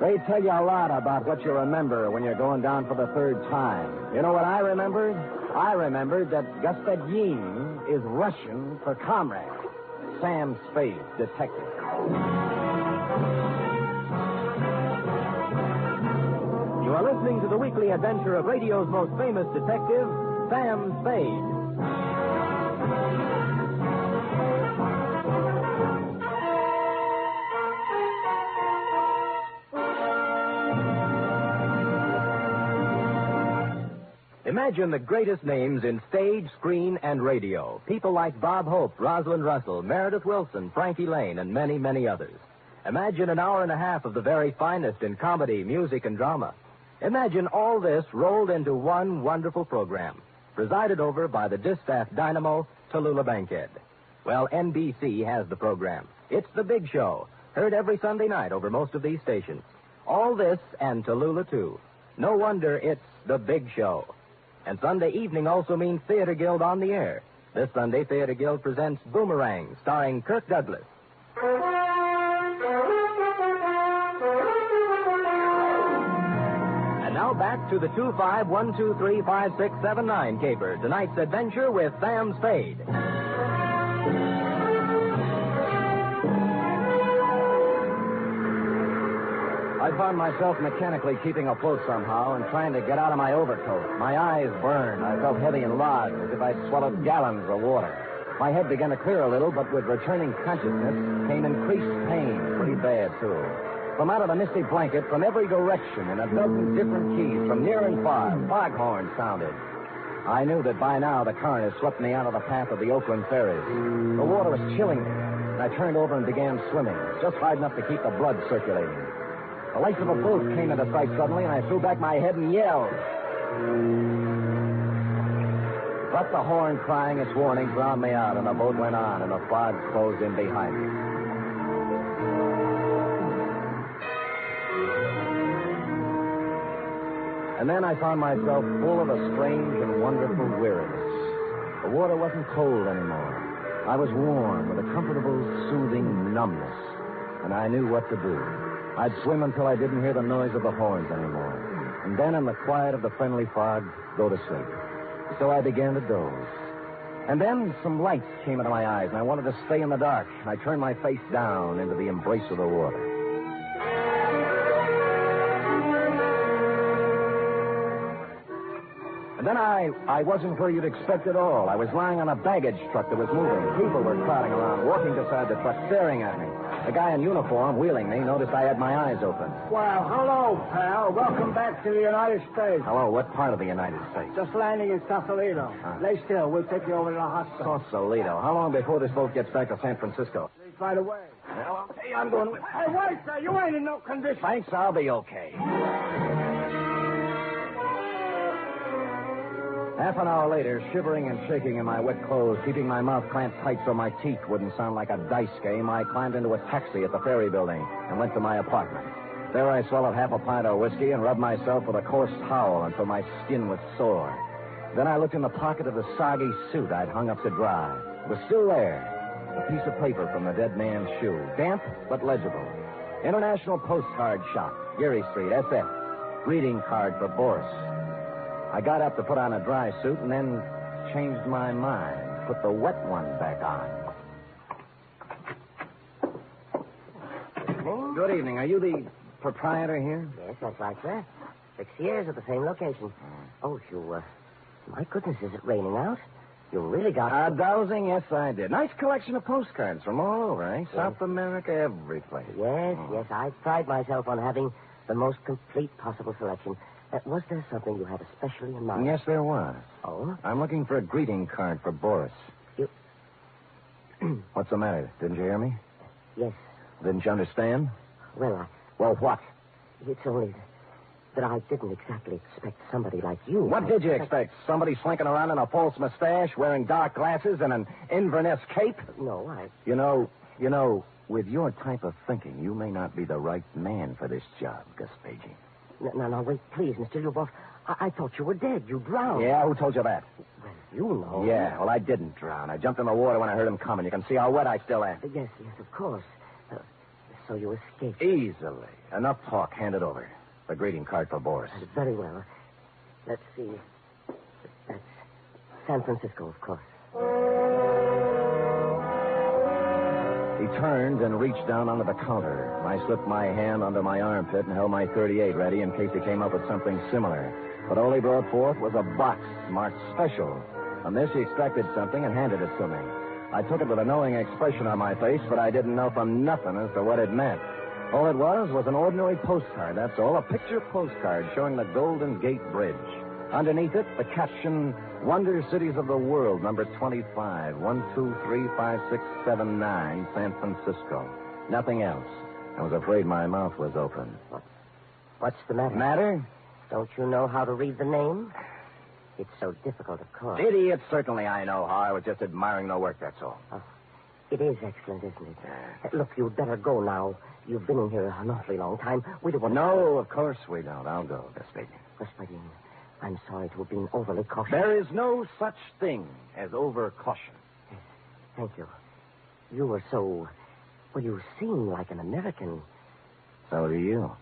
They tell you a lot about what you remember when you're going down for the 3rd time. You know what I remembered? I remembered that Gospodin is Russian for comrade. Sam Spade, detective. You are listening to the weekly adventure of radio's most famous detective, Sam Spade. Imagine the greatest names in stage, screen, and radio. People like Bob Hope, Rosalind Russell, Meredith Wilson, Frankie Lane, and many, many others. Imagine an hour and a half of the very finest in comedy, music, and drama. Imagine all this rolled into one wonderful program, presided over by the distaff dynamo, Tallulah Bankhead. Well, NBC has the program. It's The Big Show, heard every Sunday night over most of these stations. All this and Tallulah, too. No wonder it's The Big Show. And Sunday evening also means Theater Guild on the air. This Sunday, Theater Guild presents Boomerang, starring Kirk Douglas. And now back to the 251235679 caper. Tonight's adventure with Sam Spade. I found myself mechanically keeping afloat somehow and trying to get out of my overcoat. My eyes burned. I felt heavy and large, as if I'd swallowed gallons of water. My head began to clear a little, but with returning consciousness came increased pain, pretty bad. had, too. From out of the misty blanket, from every direction, in a dozen different keys, from near and far, foghorns sounded. I knew that by now the current had swept me out of the path of the Oakland ferries. The water was chilling me, and I turned over and began swimming, just hard enough to keep the blood circulating. The lights of a boat came into sight suddenly, and I threw back my head and yelled. But the horn crying its warning drowned me out, and the boat went on, and the fog closed in behind me. And then I found myself full of a strange and wonderful weariness. The water wasn't cold anymore. I was warm with a comfortable, soothing numbness, and I knew what to do. I'd swim until I didn't hear the noise of the horns anymore, and then in the quiet of the friendly fog, go to sleep. So I began to doze. And then some lights came into my eyes, and I wanted to stay in the dark. And I turned my face down into the embrace of the water. And then I wasn't where you'd expect at all. I was lying on a baggage truck that was moving. People were crowding around, walking beside the truck, staring at me. The guy in uniform wheeling me noticed I had my eyes open. Well, hello, pal. Welcome back to the United States. Hello, what part of the United States? Just landing in Sausalito. Lay still. We'll take you over to the hospital. Sausalito. How long before this boat gets back to San Francisco? Right away. Well, hey, I'm going with... Hey, wait, sir. You ain't in no condition. Thanks, I'll be okay. Half an hour later, shivering and shaking in my wet clothes, keeping my mouth clamped tight so my teeth wouldn't sound like a dice game, I climbed into a taxi at the ferry building and went to my apartment. There I swallowed half a pint of whiskey and rubbed myself with a coarse towel until my skin was sore. Then I looked in the pocket of the soggy suit I'd hung up to dry. It was still there. A piece of paper from the dead man's shoe. Damp, but legible. International Postcard Shop, Geary Street, SF. Greeting card for Boris. I got up to put on a dry suit and then changed my mind. Put the wet one back on. Good evening. Are you the proprietor here? Yes, that's right, sir. 6 years at the same location. Oh, my goodness, is it raining out? You really got... Dowsing? Yes, I did. Nice collection of postcards from all over, eh? Yes. South America, every place. Yes, I pride myself on having the most complete possible selection. Was there something you had especially in mind? Yes, there was. Oh? I'm looking for a greeting card for Boris. You... What's the matter? Didn't you hear me? Yes. Didn't you understand? Well, what? It's only that I didn't exactly expect somebody like you. What did you expect? Somebody slinking around in a false mustache, wearing dark glasses, and an Inverness cape? No, I... You know, with your type of thinking, you may not be the right man for this job, Gaspagin. No, wait, please, Mr. Lyubov. I thought you were dead. You drowned. Yeah, who told you that? Well, you know. Yeah, well, I didn't drown. I jumped in the water when I heard him coming. You can see how wet I still am. Yes, of course. So you escaped. Easily. Enough talk. Hand it over. The greeting card for Boris. Very well. Let's see. That's San Francisco, of course. He turned and reached down under the counter. I slipped my hand under my armpit and held my .38 ready in case he came up with something similar. But all he brought forth was a box marked special. From this, he extracted something and handed it to me. I took it with a knowing expression on my face, but I didn't know from nothing as to what it meant. All it was an ordinary postcard, that's all. A picture postcard showing the Golden Gate Bridge. Underneath it, the caption, Wonder Cities of the World, number 25, 1, 2, 3, 5, 6, 7, 9, San Francisco. Nothing else. I was afraid my mouth was open. What's the matter? Matter? Don't you know how to read the name? It's so difficult, of course. Idiot, certainly I know how. I was just admiring the work, that's all. Oh, it is excellent, isn't it? Look, you'd better go now. You've been in here an awfully long time. We don't want... No, of course we don't. I'll go, Gaspagin. Gaspagin, I'm sorry to have been overly cautious. There is no such thing as over-caution. Yes, thank you. You were so... Well, you seem like an American. So do you.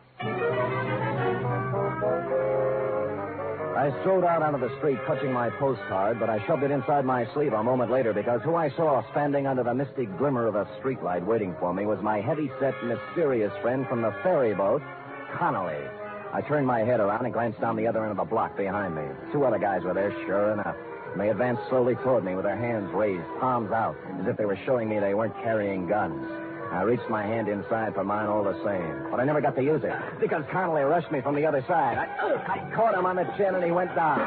I strode out onto the street, clutching my postcard, but I shoved it inside my sleeve a moment later because who I saw standing under the misty glimmer of a streetlight waiting for me was my heavy-set, mysterious friend from the ferry boat, Connolly. I turned my head around and glanced down the other end of the block behind me. 2 other guys were there, sure enough. And they advanced slowly toward me with their hands raised, palms out, as if they were showing me they weren't carrying guns. I reached my hand inside for mine all the same, but I never got to use it because Connolly rushed me from the other side. I caught him on the chin and he went down,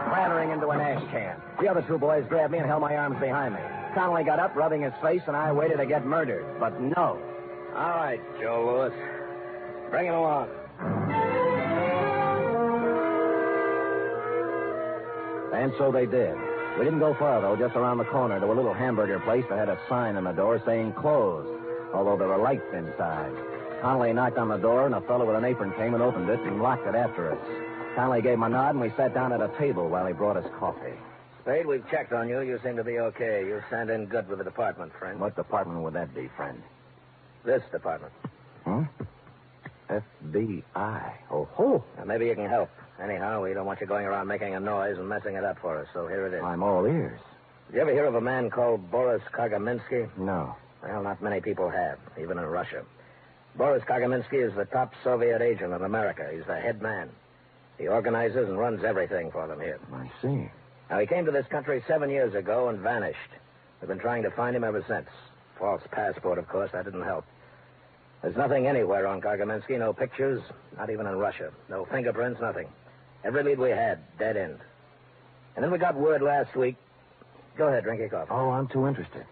clattering into an ash can. The other two boys grabbed me and held my arms behind me. Connolly got up, rubbing his face, and I waited to get murdered. But no. All right, Joe Lewis. Bring him along. And so they did. We didn't go far, though, just around the corner to a little hamburger place that had a sign on the door saying closed, although there were lights inside. Connolly knocked on the door, and a fellow with an apron came and opened it and locked it after us. Connolly gave him a nod, and we sat down at a table while he brought us coffee. Spade, we've checked on you. You seem to be okay. You stand in good with the department, friend. What department would that be, friend? This department. Huh? FBI. Oh, ho. Now, maybe you can help. Anyhow, we don't want you going around making a noise and messing it up for us, so here it is. I'm all ears. Did you ever hear of a man called Boris Kagaminsky? No. Well, not many people have, even in Russia. Boris Kagaminsky is the top Soviet agent in America. He's the head man. He organizes and runs everything for them here. I see. Now, he came to this country 7 years ago and vanished. We've been trying to find him ever since. False passport, of course. That didn't help. There's nothing anywhere on Kagaminsky. No pictures, not even in Russia. No fingerprints, nothing. Every lead we had, dead end. And then we got word last week. Go ahead, drink your coffee. Oh, I'm too interested.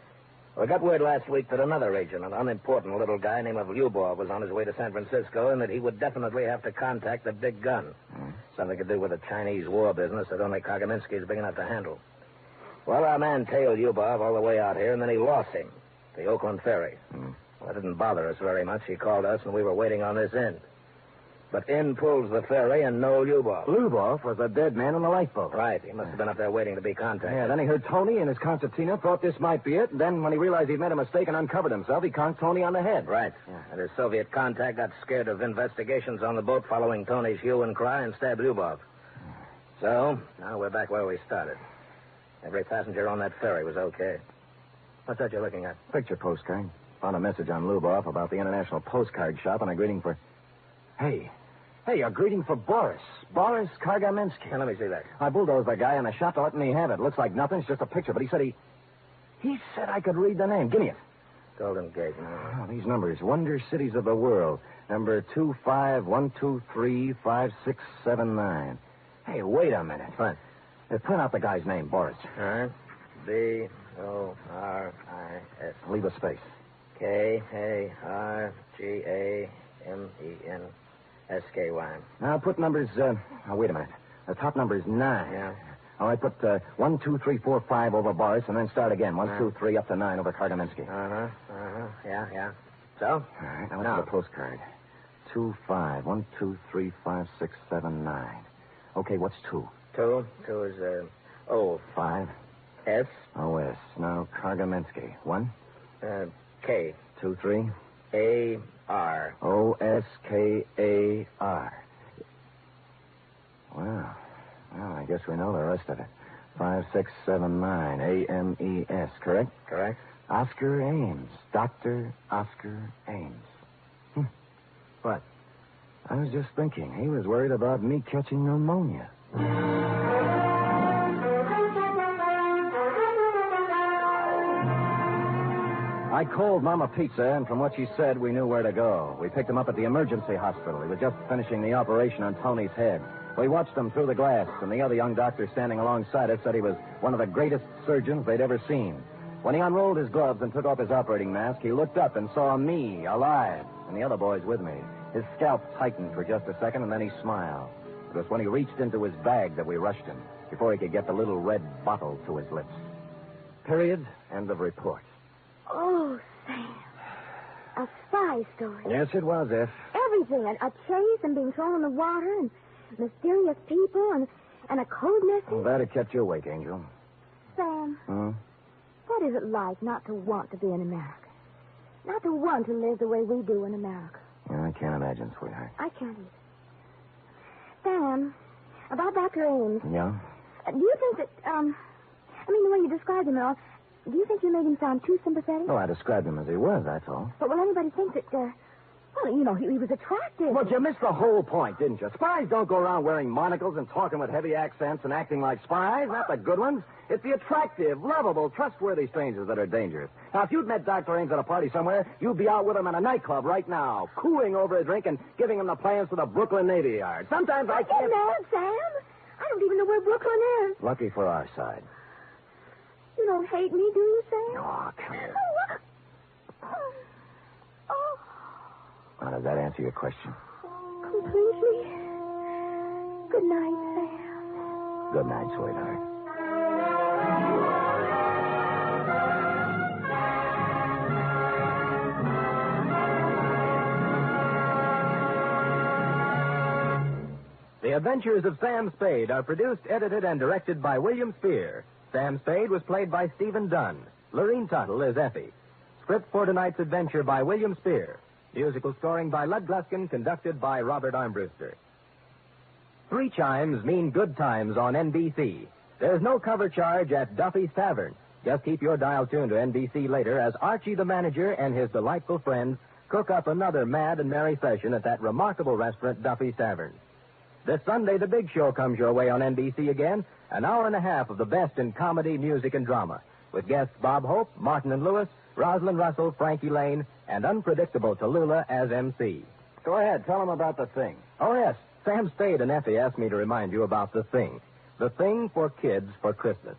We got word last week that another agent, an unimportant little guy named Lyubov, was on his way to San Francisco and that he would definitely have to contact the big gun. Something to do with the Chinese war business that only Kagaminsky is big enough to handle. Well, our man tailed Lyubov all the way out here, and then he lost him. The Oakland ferry. Well, that didn't bother us very much. He called us, and we were waiting on this end. But in pulls the ferry, and no Lyubov. Lyubov was a dead man on the lifeboat. Right. He must have been up there waiting to be contacted. Yeah, then he heard Tony and his concertina, thought this might be it. Then when he realized he'd made a mistake and uncovered himself, he conked Tony on the head. Right. Yeah. And his Soviet contact got scared of investigations on the boat following Tony's hue and cry and stabbed Lyubov. So, now we're back where we started. Every passenger on that ferry was okay. What's that you're looking at? Picture postcard. Found a message on Lyubov about the International Postcard Shop and a greeting for... Hey, a greeting for Boris. Boris Kagaminsky. Now, let me see that. I bulldozed the guy in the shop to let me have it. Looks like nothing. It's just a picture. But he said he said I could read the name. Give me it. Golden Gate. Oh, these numbers. Wonder Cities of the World. Number 251235679. Hey, wait a minute. What? Print out the guy's name, Boris. All right. B-O-R-I-S. Leave a space. K-A-R-G-A-M-E-N-S-K-Y. Now, put numbers, wait a minute. The top number is 9. Yeah. All right, put 1, 2, 3, 4, 5 over Boris, and then start again. 1, 2, 3, up to 9 over Kagaminsky. Yeah. So? All right, now what's the postcard? 2, 5, 1, 2, 3, 5, 6, 7, 9. Okay, what's 2? 2 is, O. 5. S. O-S. Now, Kagaminsky. 1. K. 2, 3. A-R. O-S-K-A-R. Well, I guess we know the rest of it. 5, 6, 7, 9. A-M-E-S, correct? Correct. Oscar Ames. Dr. Oscar Ames. What? I was just thinking. He was worried about me catching pneumonia. I called Mama Pizza, and from what she said, we knew where to go. We picked him up at the emergency hospital. He was just finishing the operation on Tony's head. We watched him through the glass, and the other young doctor standing alongside us said he was one of the greatest surgeons they'd ever seen. When he unrolled his gloves and took off his operating mask, he looked up and saw me, alive, and the other boys with me. His scalp tightened for just a second, and then he smiled. It was when he reached into his bag that we rushed him, before he could get the little red bottle to his lips. Period. End of report. Oh, Sam. A spy story. Yes, it was, F. Everything. A chase and being thrown in the water and mysterious people and a code message. Well, that had kept you awake, Angel. Sam, Hmm? what is it like not to want to be in America? Not to want to live the way we do in America? Yeah, I can't imagine, sweetheart. I can't either. Sam, about Dr. Ames. Yeah? Do you think that, the way you described him and all, do you think you made him sound too sympathetic? Well, I described him as he was, that's all. But will anybody think that Well, you know, he was attractive. But you missed the whole point, didn't you? Spies don't go around wearing monocles and talking with heavy accents and acting like spies, not the good ones. It's the attractive, lovable, trustworthy strangers that are dangerous. Now, if you'd met Dr. Ames at a party somewhere, you'd be out with him in a nightclub right now, cooing over a drink and giving him the plans for the Brooklyn Navy Yard. Sometimes I can't... Get mad, Sam. I don't even know where Brooklyn is. Lucky for our side. You don't hate me, do you, Sam? Oh, come here. Oh. Now, does that answer your question? Completely. Good night, Sam. Good night, sweetheart. The Adventures of Sam Spade are produced, edited, and directed by William Spear. Sam Spade was played by Stephen Dunn. Lorene Tuttle is Effie. Script for tonight's adventure by William Spear. Musical scoring by Lud Gluskin, conducted by Robert Armbruster. 3 chimes mean good times on NBC. There's no cover charge at Duffy's Tavern. Just keep your dial tuned to NBC later as Archie the manager and his delightful friends cook up another mad and merry session at that remarkable restaurant, Duffy's Tavern. This Sunday, The Big Show comes your way on NBC again, an hour and a half of the best in comedy, music, and drama, with guests Bob Hope, Martin and Lewis, Rosalind Russell, Frankie Lane, and unpredictable Tallulah as MC. Go ahead. Tell them about the thing. Oh, yes. Sam Spade and Effie asked me to remind you about The Thing. The Thing for kids for Christmas.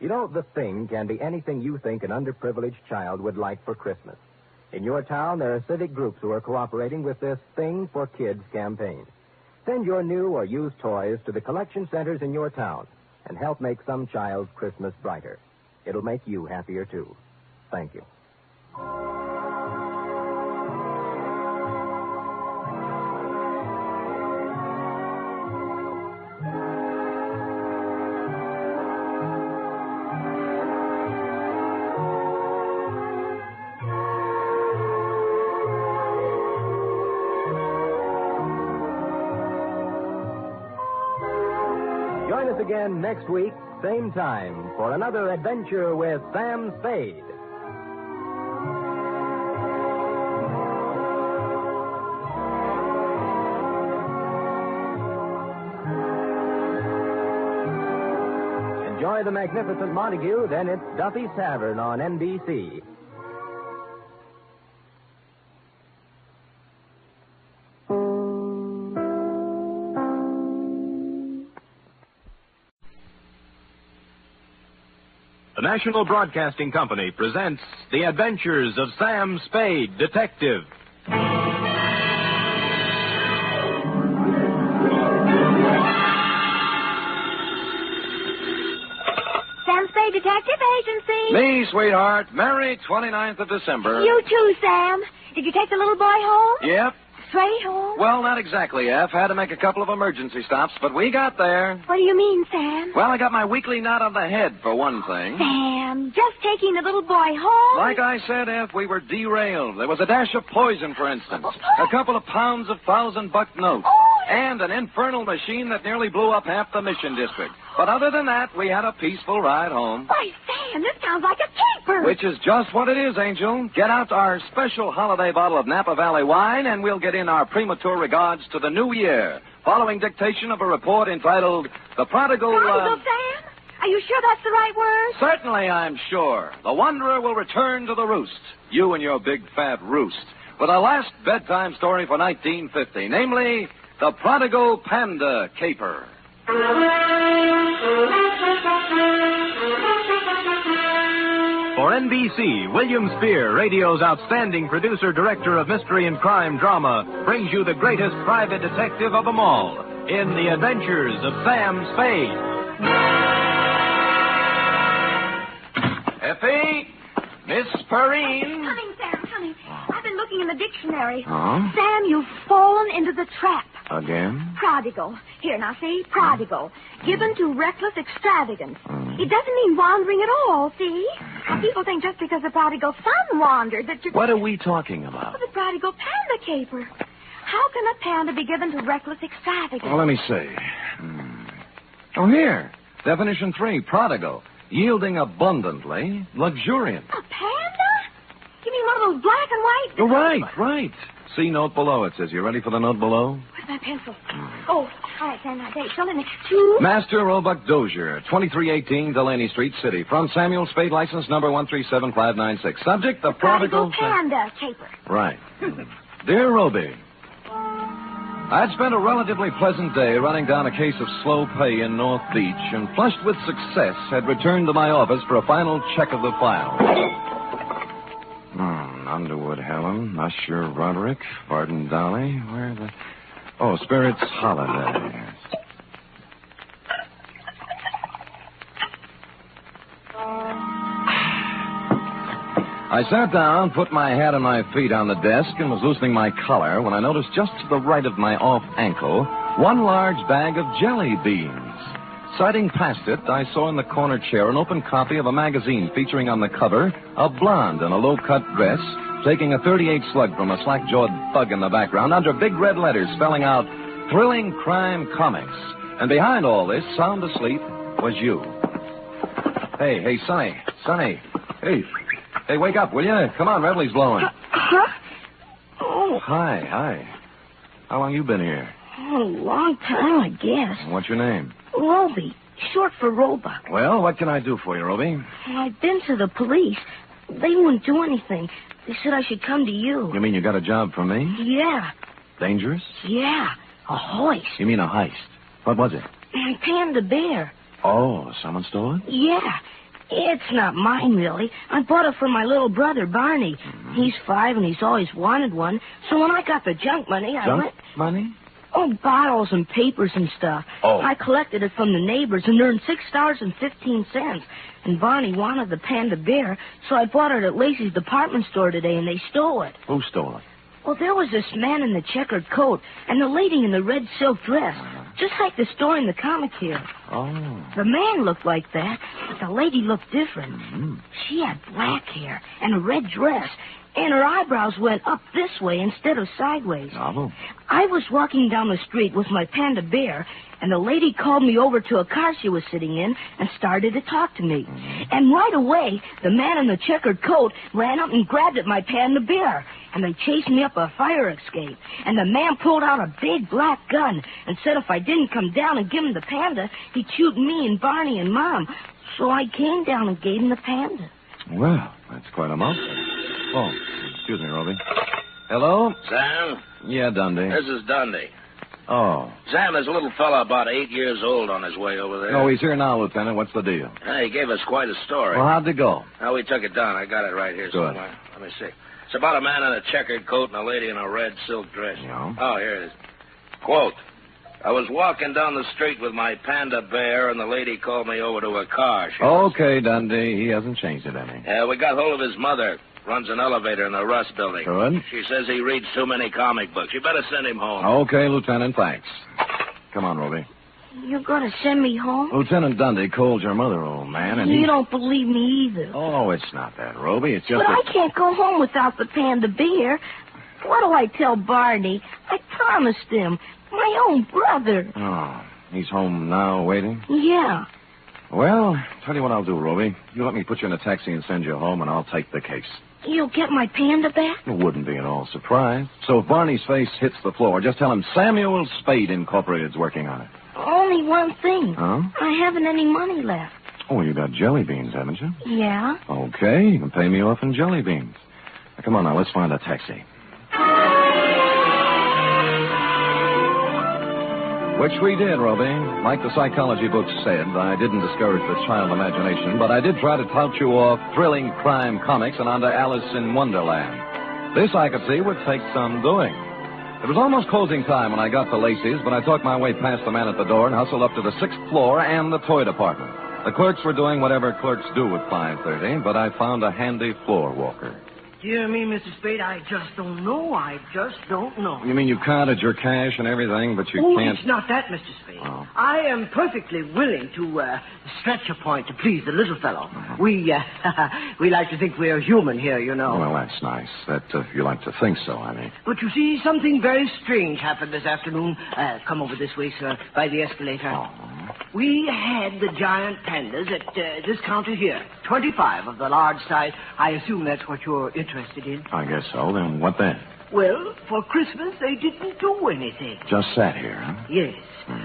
You know, The Thing can be anything you think an underprivileged child would like for Christmas. In your town, there are civic groups who are cooperating with this Thing for Kids campaign. Send your new or used toys to the collection centers in your town and help make some child's Christmas brighter. It'll make you happier, too. Thank you. Join us again next week, same time, for another adventure with Sam Spade. Enjoy the magnificent Montague, then it's Duffy's Tavern on NBC. The National Broadcasting Company presents The Adventures of Sam Spade, Detective. Sam Spade Detective Agency. Me, sweetheart. Merry 29th of December. You too, Sam. Did you take the little boy home? Yep. Straight home? Well, not exactly, F. Had to make a couple of emergency stops, but we got there. What do you mean, Sam? Well, I got my weekly knot on the head, for one thing. Sam, just taking the little boy home? Like I said, F, we were derailed. There was a dash of poison, for instance. A couple of pounds of $1,000 notes. And an infernal machine that nearly blew up half the Mission District. But other than that, we had a peaceful ride home. Why, Sam, this sounds like a caper. Which is just what it is, Angel. Get out our special holiday bottle of Napa Valley wine, and we'll get in our premature regards to the new year, following dictation of a report entitled The Prodigal... Prodigal, Sam? Are you sure that's the right word? Certainly, I'm sure. The Wanderer will return to the roost. You and your big fat roost. With our last bedtime story for 1950, namely... The Prodigal Panda Caper. For NBC, William Spear, radio's outstanding producer-director of mystery and crime drama, brings you the greatest private detective of them all in The Adventures of Sam Spade. Effie! Miss Perrine! Coming, Sam, coming. I've been looking in the dictionary. Huh? Sam, you've fallen into the trap. Again? Prodigal. Here, now, see? Prodigal. Given to reckless extravagance. It doesn't mean wandering at all, see? People think just because the prodigal son wandered that you're... What are we talking about? Oh, the prodigal panda caper. How can a panda be given to reckless extravagance? Well, let me see. Oh, here. Definition 3, prodigal. Yielding abundantly, luxuriant. A panda? You mean one of those black and white? Oh, right. See note below. It says, you ready for the note below? Where's my pencil? Oh, all right, then. Tell me. To... Master Roebuck Dozier, 2318 Delaney Street, City. From Samuel Spade, license number 137596. Subject, the prodigal... panda caper. Right. Dear Roby, I had spent a relatively pleasant day running down a case of slow pay in North Beach and, flushed with success, had returned to my office for a final check of the file. Underwood Helen, Usher Roderick, Barton Dolly, where the... Oh, Spirits Holiday. I sat down, put my hat and my feet on the desk, and was loosening my collar when I noticed just to the right of my off ankle one large bag of jelly beans. Sighting past it, I saw in the corner chair an open copy of a magazine featuring on the cover a blonde in a low-cut dress taking a .38 slug from a slack-jawed thug in the background under big red letters spelling out Thrilling Crime Comics. And behind all this, sound asleep, was you. Hey, Sonny. Hey, wake up, will you? Come on, Revelie's blowing. Huh? Oh. Hi. How long you been here? Oh, a long time, I guess. What's your name? Roby, short for Roebuck. Well, what can I do for you, Roby? I've been to the police. They wouldn't do anything. They said I should come to you. You mean you got a job for me? Yeah. Dangerous? Yeah, a hoist. You mean a heist? What was it? Panda bear. Oh, someone stole it? Yeah. It's not mine, really. I bought it for my little brother, Barney. Mm-hmm. He's 5, and he's always wanted one. So when I got the junk money, I went... Money? Oh, bottles and papers and stuff. Oh. I collected it from the neighbors and earned $6.15. And Barney wanted the panda bear, so I bought it at Lacey's department store today, and they stole it. Who stole it? Well, there was this man in the checkered coat and the lady in the red silk dress, just like the story in the comic here. Oh. The man looked like that, but the lady looked different. Mm-hmm. She had black hair and a red dress, and her eyebrows went up this way instead of sideways. Oh. I was walking down the street with my panda bear, and the lady called me over to a car she was sitting in and started to talk to me. Mm-hmm. And right away, the man in the checkered coat ran up and grabbed at my panda bear, and they chased me up a fire escape. And the man pulled out a big black gun and said if I didn't come down and give him the panda, he'd shoot me and Barney and Mom. So I came down and gave him the panda. Well, that's quite a mouthful. Oh, excuse me, Roby. Hello? Sam? Yeah, Dundee. This is Dundee. Oh. Sam, there's a little fella about 8 years old on his way over there. No, he's here now, Lieutenant. What's the deal? He gave us quite a story. Well, how'd it go? Now, we took it down. I got it right here Good. somewhere. Let me see. It's about a man in a checkered coat and a lady in a red silk dress. Yeah. Oh, here it is. Quote, I was walking down the street with my panda bear, and the lady called me over to her car. Okay, Dundee. He hasn't changed it any. We got hold of his mother. Runs an elevator in the Rust building. Good. She says he reads too many comic books. You better send him home. Okay, Lieutenant, thanks. Come on, Roby. You're going to send me home? Lieutenant Dundee called your mother, old man, and You don't believe me either. Oh, it's not that, Roby. It's just But I can't go home without the panda bear. What do I tell Barney? I promised him. My own brother. Oh, he's home now, waiting? Yeah. Well, tell you what I'll do, Roby. You let me put you in a taxi and send you home, and I'll take the case. You'll get my panda back? You wouldn't be at all surprised. So if Barney's face hits the floor, just tell him Samuel Spade Incorporated's working on it. Only one thing. Huh? I haven't any money left. Oh, you got jelly beans, haven't you? Yeah. Okay, you can pay me off in jelly beans. Now, come on now, let's find a taxi. Which we did, Roby. Like the psychology books said, I didn't discourage the child imagination, but I did try to tout you off thrilling crime comics and onto Alice in Wonderland. This, I could see, would take some doing. It was almost closing time when I got to Lacey's, but I talked my way past the man at the door and hustled up to the 6th floor and the toy department. The clerks were doing whatever clerks do at 5:30, but I found a handy floor walker. Dear me, Mr. Spade, I just don't know. I just don't know. You mean you counted your cash and everything, but you can't... It's not that, Mr. Spade. Oh. I am perfectly willing to stretch a point to please the little fellow. Uh-huh. We like to think we're human here, you know. Well, that's nice. That you like to think so, I mean. But you see, something very strange happened this afternoon. Come over this way, sir, by the escalator. Oh. We had the giant pandas at this counter here. 25 of the large size. I assume that's what you're interested in. I guess so. Then what then? Well, for Christmas, they didn't do anything. Just sat here, huh? Yes.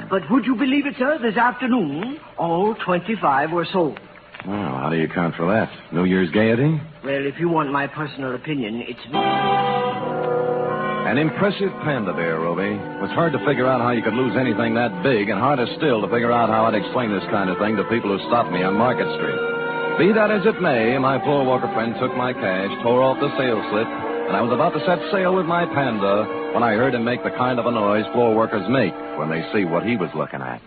But would you believe it, sir? This afternoon, all 25 were sold. Well, how do you account for that? New Year's gaiety? Well, if you want my personal opinion, it's An impressive panda bear, Roby. It was hard to figure out how you could lose anything that big, and harder still to figure out how I'd explain this kind of thing to people who stopped me on Market Street. Be that as it may, my floor walker friend took my cash, tore off the sales slip, and I was about to set sail with my panda when I heard him make the kind of a noise floor workers make when they see what he was looking at.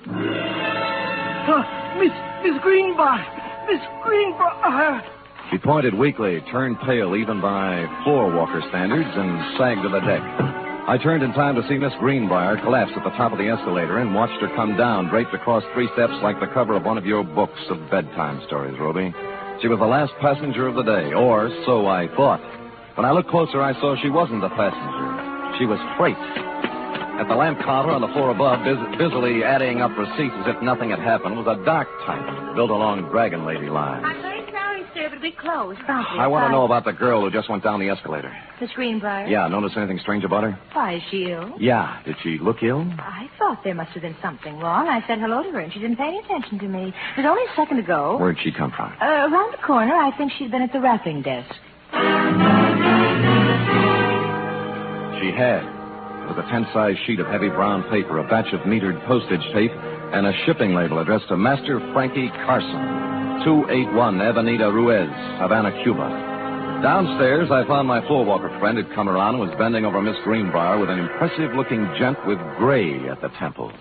Miss Greenbrier! Miss Greenbrier! She pointed weakly, turned pale even by floor walker standards, and sagged to the deck. I turned in time to see Miss Greenbrier collapse at the top of the escalator and watched her come down, draped across 3 steps like the cover of one of your books of bedtime stories, Roby. She was the last passenger of the day, or so I thought. When I looked closer, I saw she wasn't a passenger. She was freight. At the lamp counter on the floor above, busily adding up receipts as if nothing had happened, was a dark type built along Dragon Lady lines. I'm very sorry, sir, but we closed. I want to know about the girl who just went down the escalator. Miss Greenbrier? Yeah, notice anything strange about her? Why, is she ill? Yeah. Did she look ill? I thought there must have been something wrong. I said hello to her, and she didn't pay any attention to me. It was only a second ago. Where'd she come from? Around the corner. I think she'd been at the wrapping desk. She had. It was a 10-size sheet of heavy brown paper, a batch of metered postage tape, and a shipping label addressed to Master Frankie Carson, 281 Avenida Ruiz, Havana, Cuba. Downstairs, I found my floor walker friend had come around and was bending over Miss Greenbrier with an impressive-looking gent with gray at the temples.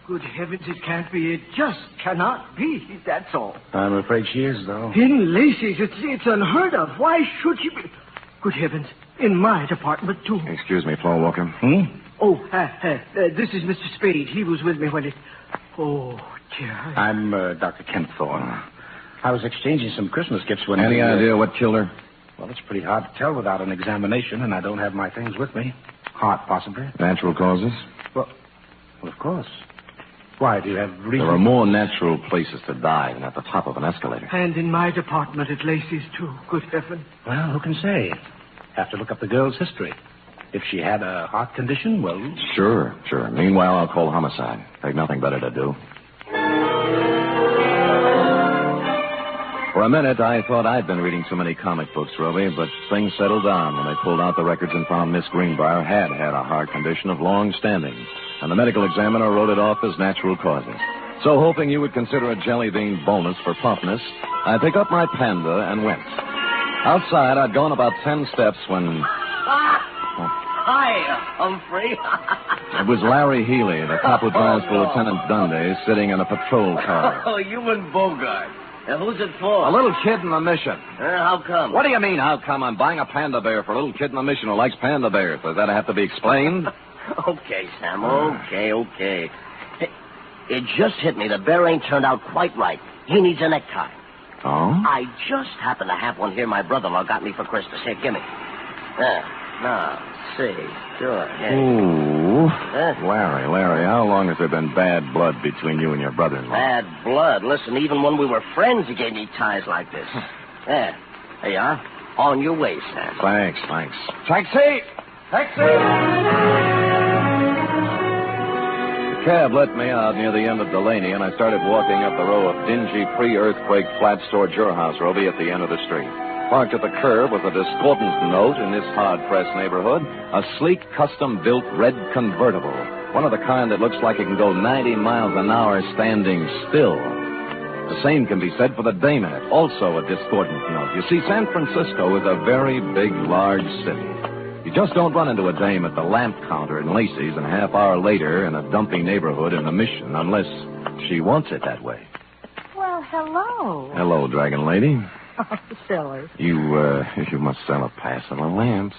Good heavens, it can't be. It just cannot be. That's all. I'm afraid she is, though. In Lacey's, it's unheard of. Why should she be? Good heavens, in my department, too. Excuse me, floor walker. Oh, this is Mr. Spade. He was with me when it... Oh, dear. I'm Dr. Kent Thorne. I was exchanging some Christmas gifts when... Any idea what killed her? Well, it's pretty hard to tell without an examination, and I don't have my things with me. Heart, possibly. Natural causes? Well, of course. Why, do you have reason? There are more natural places to die than at the top of an escalator. And in my department at Lacey's, too. Good heaven. Well, who can say? Have to look up the girl's history. If she had a heart condition, well... Sure. Meanwhile, I'll call homicide. They've nothing better to do. For a minute, I thought I'd been reading too many comic books, Roby, but things settled down when they pulled out the records and found Miss Greenbrier had a heart condition of long standing, and the medical examiner wrote it off as natural causes. So, hoping you would consider a jelly bean bonus for promptness, I picked up my panda and went. Outside, I'd gone about 10 steps when... Hi, Humphrey. It was Larry Healy, the cop who drives for Lieutenant Dunday, sitting in a patrol car. Oh, you and Bogart. Who's it for? A little kid in the mission. How come? What do you mean, how come? I'm buying a panda bear for a little kid in the mission who likes panda bears. Does that have to be explained? Okay, Sam, okay. It just hit me. The bear ain't turned out quite right. He needs a necktie. Oh? I just happen to have one here my brother-in-law got me for Christmas. Here, give me. Now, see. Sure. Yeah. Ooh. Larry, how long has there been bad blood between you and your brother-in-law? Bad blood? Listen, even when we were friends, he gave me ties like this. There you are. On your way, Sam. Thanks. Taxi! The cab let me out near the end of Delaney, and I started walking up the row of dingy pre-earthquake flats toward your house, Roby, at the end of the street. Parked at the curb with a discordant note in this hard-pressed neighborhood, a sleek, custom-built red convertible, one of the kind that looks like it can go 90 miles an hour standing still. The same can be said for the dame in it, also a discordant note. You see, San Francisco is a very big, large city. You just don't run into a dame at the lamp counter in Lacey's and a half hour later in a dumpy neighborhood in the Mission, unless she wants it that way. Well, hello. Hello, Dragon Lady. Oh, silly. You must sell a pass of the lamps.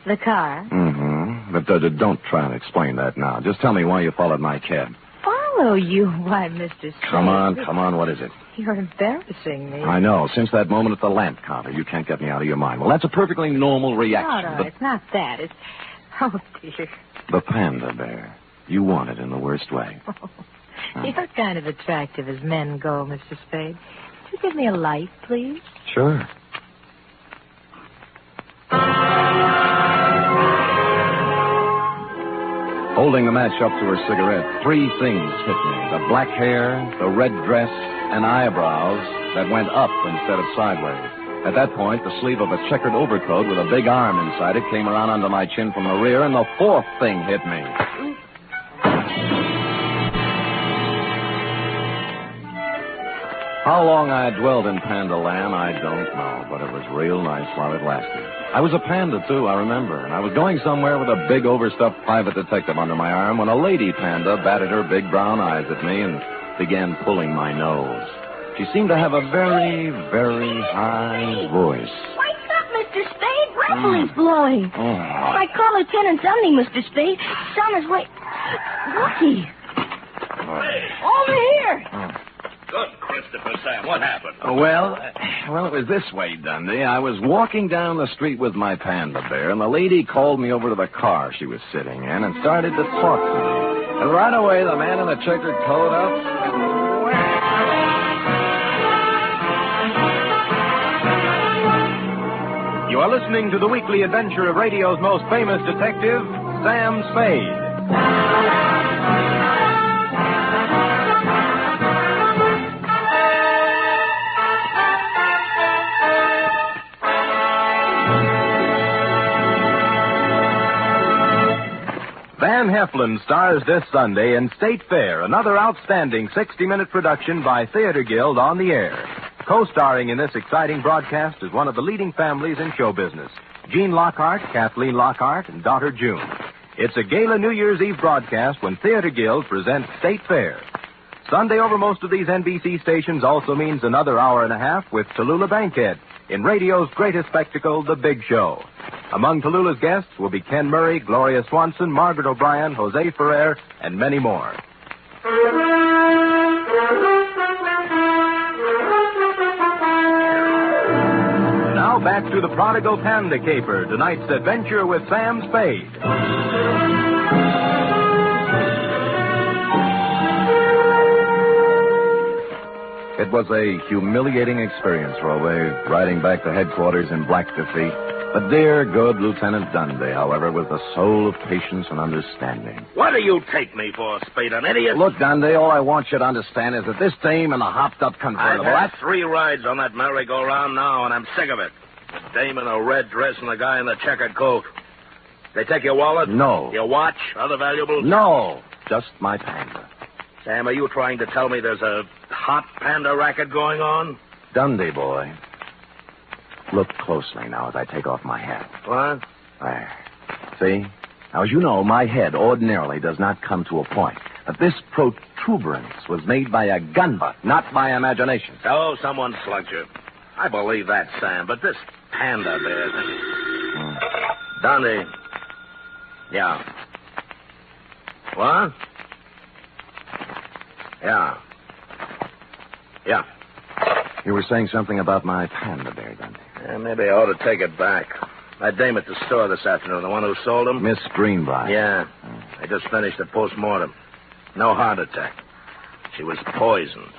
The car? Mm-hmm. But don't try and explain that now. Just tell me why you followed my cab. Follow you? Why, Mr. Spade. Come on, what is it? You're embarrassing me. I know. Since that moment at the lamp counter, you can't get me out of your mind. Well, that's a perfectly normal reaction. No, it's not that. It's... Oh, dear. The panda bear. You want it in the worst way. You're kind of attractive as men go, Mr. Spade. Could you give me a light, please? Sure. Holding the match up to her cigarette, three things hit me. The black hair, the red dress, and eyebrows that went up instead of sideways. At that point, the sleeve of a checkered overcoat with a big arm inside it came around under my chin from the rear, and the fourth thing hit me. How long I dwelled in Panda Land, I don't know, but it was real nice while it lasted. I was a panda, too, I remember, and I was going somewhere with a big overstuffed private detective under my arm when a lady panda batted her big brown eyes at me and began pulling my nose. She seemed to have a very, very high voice. Wake up, Mr. Spade. Rifle is blowing. I call Lieutenant Dunley, Mr. Spade. Son is wait. Lucky. Over here. Good, Christopher, Sam. What happened? Well, it was this way, Dundee. I was walking down the street with my panda bear, and the lady called me over to the car she was sitting in and started to talk to me. And right away, the man in the checkered coat up and whack. You are listening to the weekly adventure of radio's most famous detective, Sam Spade. Van Heflin stars this Sunday in State Fair, another outstanding 60-minute production by Theater Guild on the air. Co-starring in this exciting broadcast is one of the leading families in show business, Gene Lockhart, Kathleen Lockhart, and daughter June. It's a gala New Year's Eve broadcast when Theater Guild presents State Fair. Sunday over most of these NBC stations also means another hour and a half with Tallulah Bankhead in radio's greatest spectacle, The Big Show. Among Tallulah's guests will be Ken Murray, Gloria Swanson, Margaret O'Brien, Jose Ferrer, and many more. Now back to the Prodigal Panda Caper, tonight's adventure with Sam Spade. It was a humiliating experience, Roe, riding back to headquarters in black defeat. The dear, good Lieutenant Dundee, however, was the soul of patience and understanding. What do you take me for, Spade, an idiot? Look, Dundee, all I want you to understand is that this dame in the hopped-up convertible... I've had 3 rides on that merry-go-round now, and I'm sick of it. The dame in a red dress and the guy in the checkered coat. They take your wallet? No. Your watch? Other valuables? No. Just my panda. Sam, are you trying to tell me there's a hot panda racket going on? Dundee, boy. Look closely now as I take off my hat. What? There. See? Now, as you know, my head ordinarily does not come to a point. But this protuberance was made by a gun butt, not by imagination. Oh, someone slugged you. I believe that, Sam, but this panda bear... Dundee. Yeah. What? Yeah. Yeah. You were saying something about my panda bear, Dundee. Yeah, maybe I ought to take it back. That dame at the store this afternoon, the one who sold him? Miss Greenbrier. Yeah. I just finished the post-mortem. No heart attack. She was poisoned.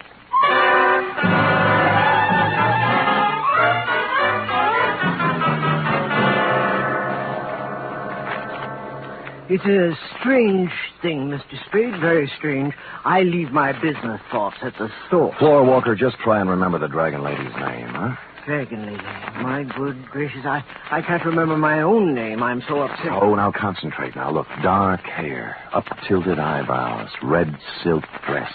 It's a strange thing, Mr. Spade, very strange. I leave my business thoughts at the store. Floor Walker, just try and remember the Dragon Lady's name, huh? Dragon Lady. My good gracious, I can't remember my own name. I'm so upset. Oh, now concentrate. Now, look, dark hair, up-tilted eyebrows, red silk dress.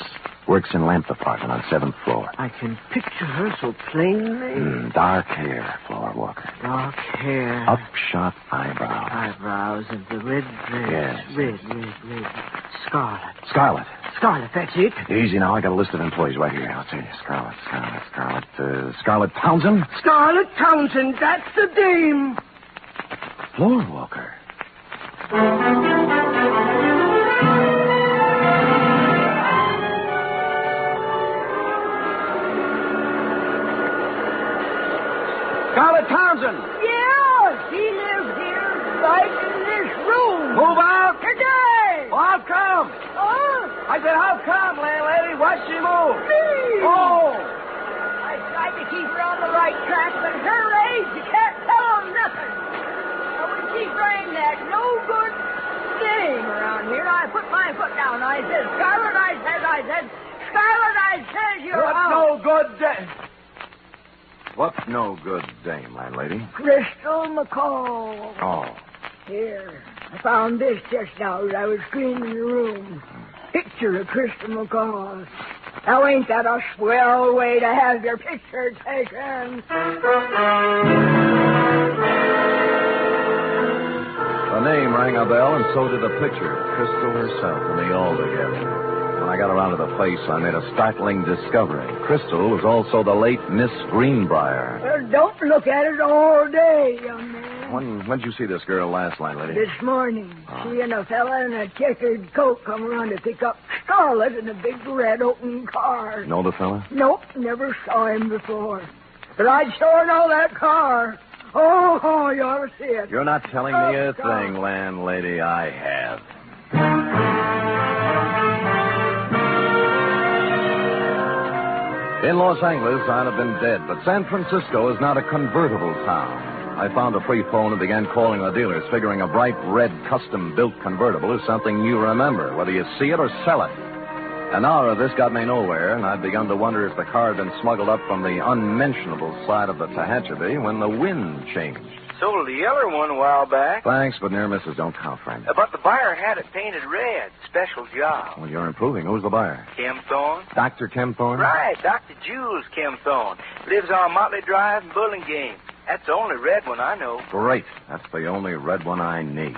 Works in lamp department on 7th floor. I can picture her so plainly. Dark hair, Floor Walker. Dark hair. Upshot eyebrows. Eyebrows and the red dress. Yes. Red. Scarlet. Scarlet, that's it. Easy now. I got a list of employees right here. I'll tell you. Scarlet Townsend. Scarlet Townsend, that's the dame. Floor Walker. Scarlet Townsend. Yeah, she lives here, right in this room. Move out. Today. Well, I'll come. Oh. I said, how come, landlady? What's she move? Me! Oh! I tried to keep her on the right track, but at her age, you can't tell them nothing. Now, when she framed that no good game around here, I put my foot down. I said, Scarlet, Scarlet, you're What's out. no good dame? What's no good dame, landlady? Crystal McCall. Oh. Here, I found this just now as I was cleaning the room. Picture of Crystal McCall. Now, ain't that a swell way to have your picture taken? The name rang a bell, and so did the picture. Crystal herself and me all together. When I got around to the place, I made a startling discovery. Crystal was also the late Miss Greenbrier. Well, don't look at it all day, young man. When'd you see this girl last, landlady? This morning, she and a fella in a checkered coat come around to pick up Scarlet in a big red open car. Know the fella? Nope, never saw him before. But I'd sure know that car. Oh, you ought to see it. You're not telling me a thing, landlady. I have. In Los Angeles, I'd have been dead, but San Francisco is not a convertible town. I found a free phone and began calling the dealers, figuring a bright red custom-built convertible is something you remember, whether you see it or sell it. An hour of this got me nowhere, and I'd begun to wonder if the car had been smuggled up from the unmentionable side of the Tehachapi when the wind changed. Sold the yellow one a while back. Thanks, but near misses don't count, friend. But the buyer had it painted red. Special job. Well, you're improving. Who's the buyer? Kim Thorne. Dr. Kim Thorne? Right, Dr. Jules Kim Thorne. Lives on Motley Drive in Burlingame. That's the only red one I know. Great. That's the only red one I need.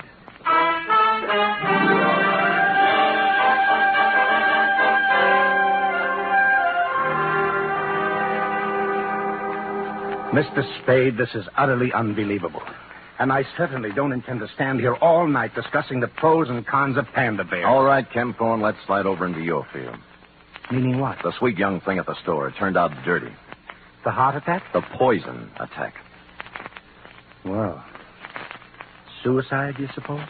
Mr. Spade, this is utterly unbelievable. And I certainly don't intend to stand here all night discussing the pros and cons of panda bears. All right, Kim Thorne, let's slide over into your field. Meaning what? The sweet young thing at the store. It turned out dirty. The heart attack? The poison attack. Well, suicide, you suppose?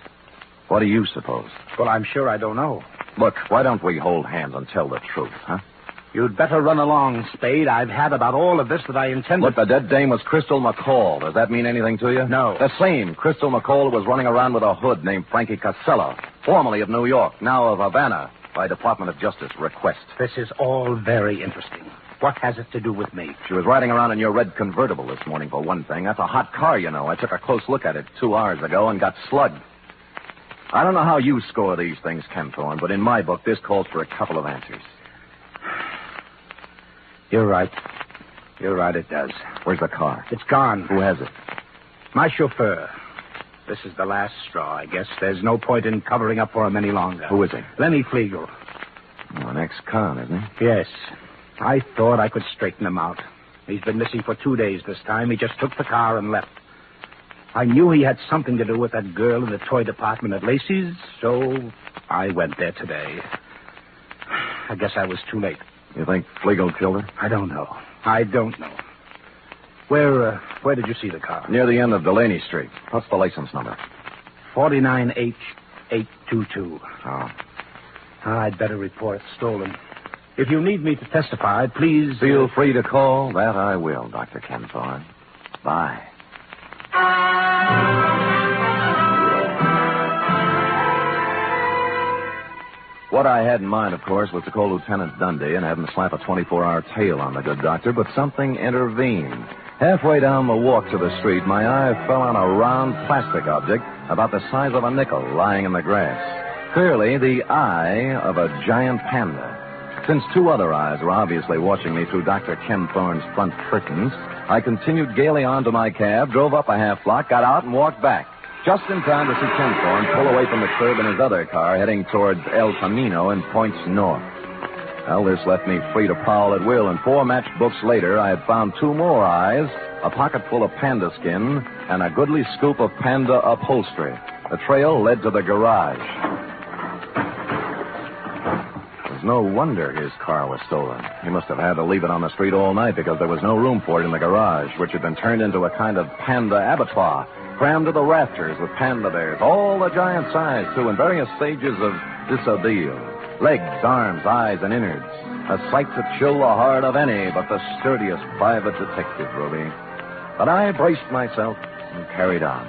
What do you suppose? Well, I'm sure I don't know. Look, why don't we hold hands and tell the truth, huh? You'd better run along, Spade. I've had about all of this that I intended. Look, the dead dame was Crystal McCall. Does that mean anything to you? No. The same Crystal McCall was running around with a hood named Frankie Casella, formerly of New York, now of Havana, by Department of Justice request. This is all very interesting. What has it to do with me? She was riding around in your red convertible this morning, for one thing. That's a hot car, you know. I took a close look at it 2 hours ago and got slugged. I don't know how you score these things, Ken Thorne, but in my book, this calls for a couple of answers. You're right. You're right, it does. Where's the car? It's gone. Who has it? My chauffeur. This is the last straw, I guess. There's no point in covering up for him any longer. Who is he? Lenny Flegel. Oh, an ex-con, isn't he? Yes. I thought I could straighten him out. He's been missing for 2 days this time. He just took the car and left. I knew he had something to do with that girl in the toy department at Lacey's, so I went there today. I guess I was too late. You think Flegel killed her? I don't know. I don't know. Where did you see the car? Near the end of Delaney Street. What's the license number? 49H822. Oh. I'd better report it stolen. If you need me to testify, please... Feel free to call. That I will, Dr. Ken Thorne. Bye. What I had in mind, of course, was to call Lieutenant Dundee and have him slap a 24-hour tail on the good doctor, but something intervened. Halfway down the walk to the street, my eye fell on a round plastic object about the size of a nickel lying in the grass. Clearly, the eye of a giant panda. Since 2 other eyes were obviously watching me through Dr. Ken Thorne's front curtains, I continued gaily on to my cab, drove up a half block, got out, and walked back. Just in time to see Ken Thorne pull away from the curb in his other car, heading towards El Camino and points north. Well, this left me free to prowl at will, and 4 matchbooks later, I had found 2 more eyes, a pocket full of panda skin, and a goodly scoop of panda upholstery. The trail led to the garage. It was no wonder his car was stolen. He must have had to leave it on the street all night because there was no room for it in the garage, which had been turned into a kind of panda abattoir. Crammed to the rafters with panda bears, all the giant size, too, in various stages of dishabille. Legs, arms, eyes, and innards. A sight to chill the heart of any but the sturdiest private detective, Ruby. But I braced myself and carried on.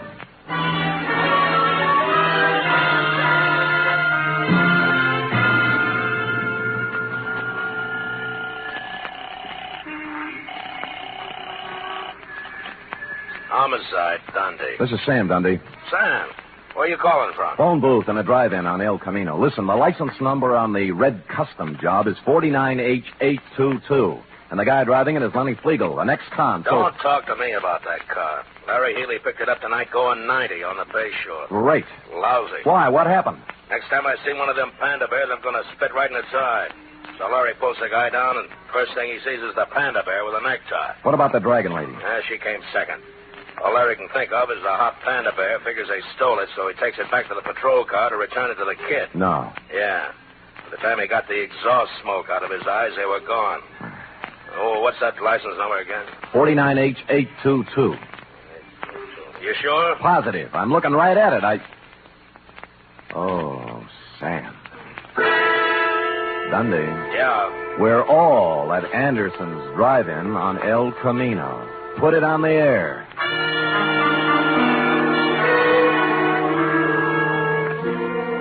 Homicide, Dundee. This is Sam, Dundee. Sam, where you calling from? Phone booth in a drive-in on El Camino. Listen, the license number on the red custom job is 49H822. And the guy driving it is Lenny Flegel, an ex-con. Don't talk to me about that car. Larry Healy picked it up tonight going 90 on the Bay Shore. Great. Lousy. Why? What happened? Next time I see one of them panda bears, I'm going to spit right in its eye. So Larry pulls the guy down, and first thing he sees is the panda bear with a necktie. What about the dragon lady? She came second. All Larry can think of is the hot panda bear. Figures they stole it, so he takes it back to the patrol car to return it to the kid. No. Yeah. By the time he got the exhaust smoke out of his eyes, they were gone. Oh, what's that license number again? 49H822. You sure? Positive. I'm looking right at it. Oh, Sam. Dundee. Yeah. We're all at Anderson's drive-in on El Camino. Put it on the air.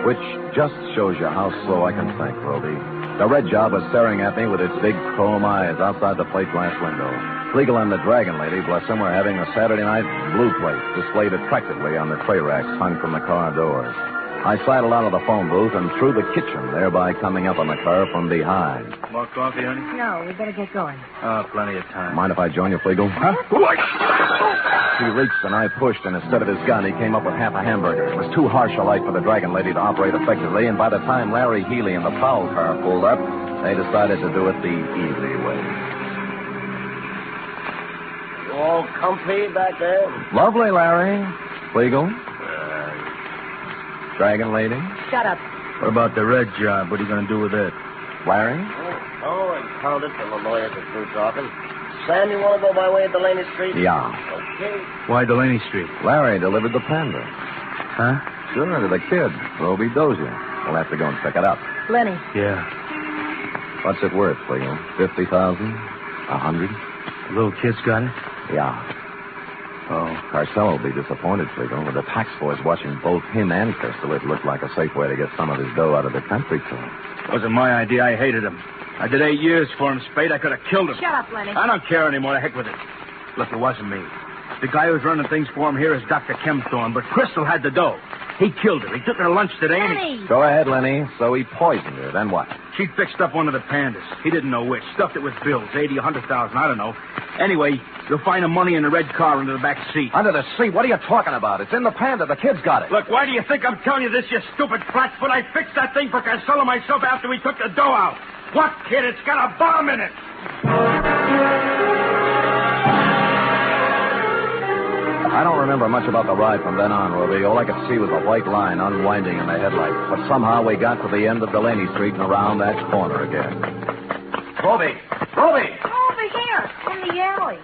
Which just shows you how slow I can think, Roby. The red job was staring at me with its big chrome eyes outside the plate glass window. Flegel and the dragon lady, bless them, were having a Saturday night blue plate displayed attractively on the tray racks hung from the car doors. I sidled out of the phone booth and through the kitchen, thereby coming up on the car from behind. More coffee, honey? No, we better get going. Oh, plenty of time. Mind if I join you, Flegel? Huh? He reached and I pushed, and instead of his gun, he came up with half a hamburger. It was too harsh a light for the dragon lady to operate effectively, and by the time Larry Healy and the prowl car pulled up, they decided to do it the easy way. You all comfy back there? Lovely, Larry. Flegel? Dragon lady? Shut up. What about the red job? What are you going to do with it? Larry? Oh, and count it till the lawyers are through talking. Sam, you want to go by way of Delaney Street? Yeah. Okay. Why Delaney Street? Larry delivered the panda. Huh? Sure, to the kid, Roby Dozier. We'll have to go and pick it up. Lenny. Yeah. What's it worth, Flegel? 50,000? 100? The little kid's got it? Yeah. Oh, Carcel will be disappointed, Flegel. With the tax force watching both him and Crystal, it looked like a safe way to get some of his dough out of the country club. Wasn't my idea. I hated him. I did 8 years for him, Spade. I could have killed him. Shut up, Lenny. I don't care anymore. The heck with it. Look, it wasn't me. The guy who's running things for him here is Dr. Kempthorne, but Crystal had the dough. He killed her. He took her to lunch today, and he... Go ahead, Lenny. So he poisoned her. Then what? She fixed up one of the pandas. He didn't know which. Stuffed it with bills, 80, 100,000, I don't know. Anyway, you'll find the money in the red car under the back seat. Under the seat? What are you talking about? It's in the panda. The kid's got it. Look, why do you think I'm telling you this, you stupid flatfoot? I fixed that thing for Carcel myself after we took the dough out. What, kid? It's got a bomb in it. I don't remember much about the ride from then on, Roby. All I could see was a white line unwinding in the headlights. But somehow we got to the end of Delaney Street and around that corner again. Roby! Roby! Over here, in the alley.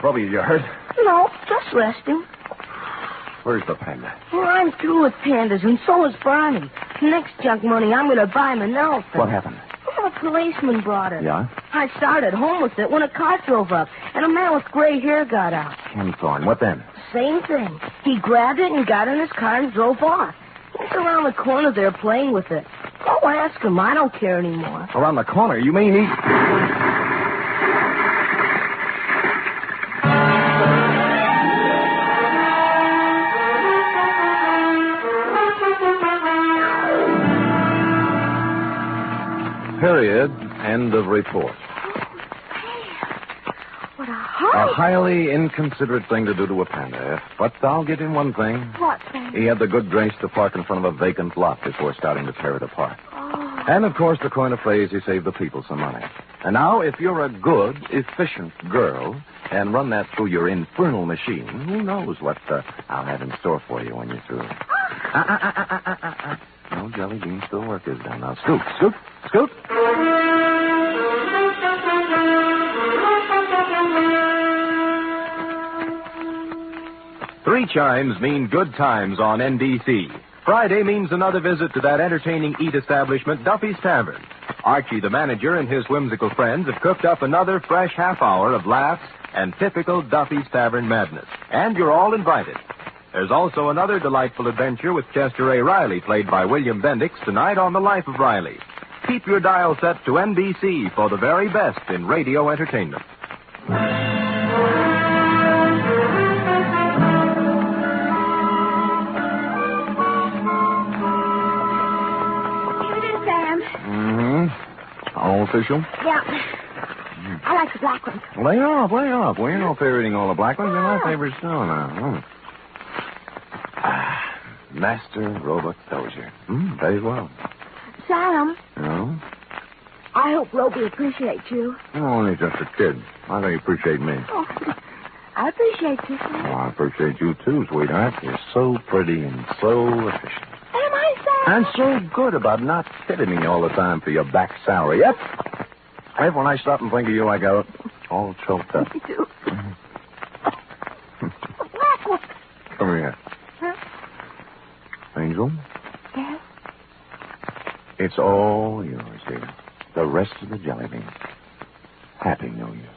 Roby, you hurt? No, just resting. Where's the panda? Well, I'm through with pandas, and so is Barney. Next junk money, I'm going to buy him an elephant. What happened? Well, a policeman brought it. Yeah? I started home with it when a car drove up, and a man with gray hair got out. Kempthorne. What then? Same thing. He grabbed it and got in his car and drove off. He's around the corner there playing with it. Go ask him. I don't care anymore. Around the corner? You mean he... Period. End of report. What a A highly inconsiderate thing to do to a panda, but I'll give him one thing. What thing? He had the good grace to park in front of a vacant lot before starting to tear it apart. Oh. And, of course, to coin a phrase, he saved the people some money. And now, if you're a good, efficient girl and run that through your infernal machine, who knows what I'll have in store for you when you're through. No, Jelly Bean, still work is done. Now, scoot, scoot, scoot. Three chimes mean good times on NBC. Friday means another visit to that entertaining eat establishment, Duffy's Tavern. Archie, the manager, and his whimsical friends have cooked up another fresh half hour of laughs and typical Duffy's Tavern madness. And you're all invited. There's also another delightful adventure with Chester A. Riley, played by William Bendix, tonight on The Life of Riley. Keep your dial set to NBC for the very best in radio entertainment. All official? Yeah. I like the black one. Lay off. We ain't no favoriting all the black ones. They're my favorites too now. Master Robot Dozier. Very well. Sam, No? I hope Roby appreciates you. I'm only just a kid. I think he appreciate me. Oh, I appreciate you, Oh, Sam. I appreciate you too, sweetheart. You're so pretty and so efficient. Am I, Sam? And so good about not kidding me all the time for your back salary. Yep. Right when I stop and think of you, I got all choked up. Me too. Come here. Huh? Angel, Yes? it's all yours, dear. The rest of the jelly beans. Happy New Year.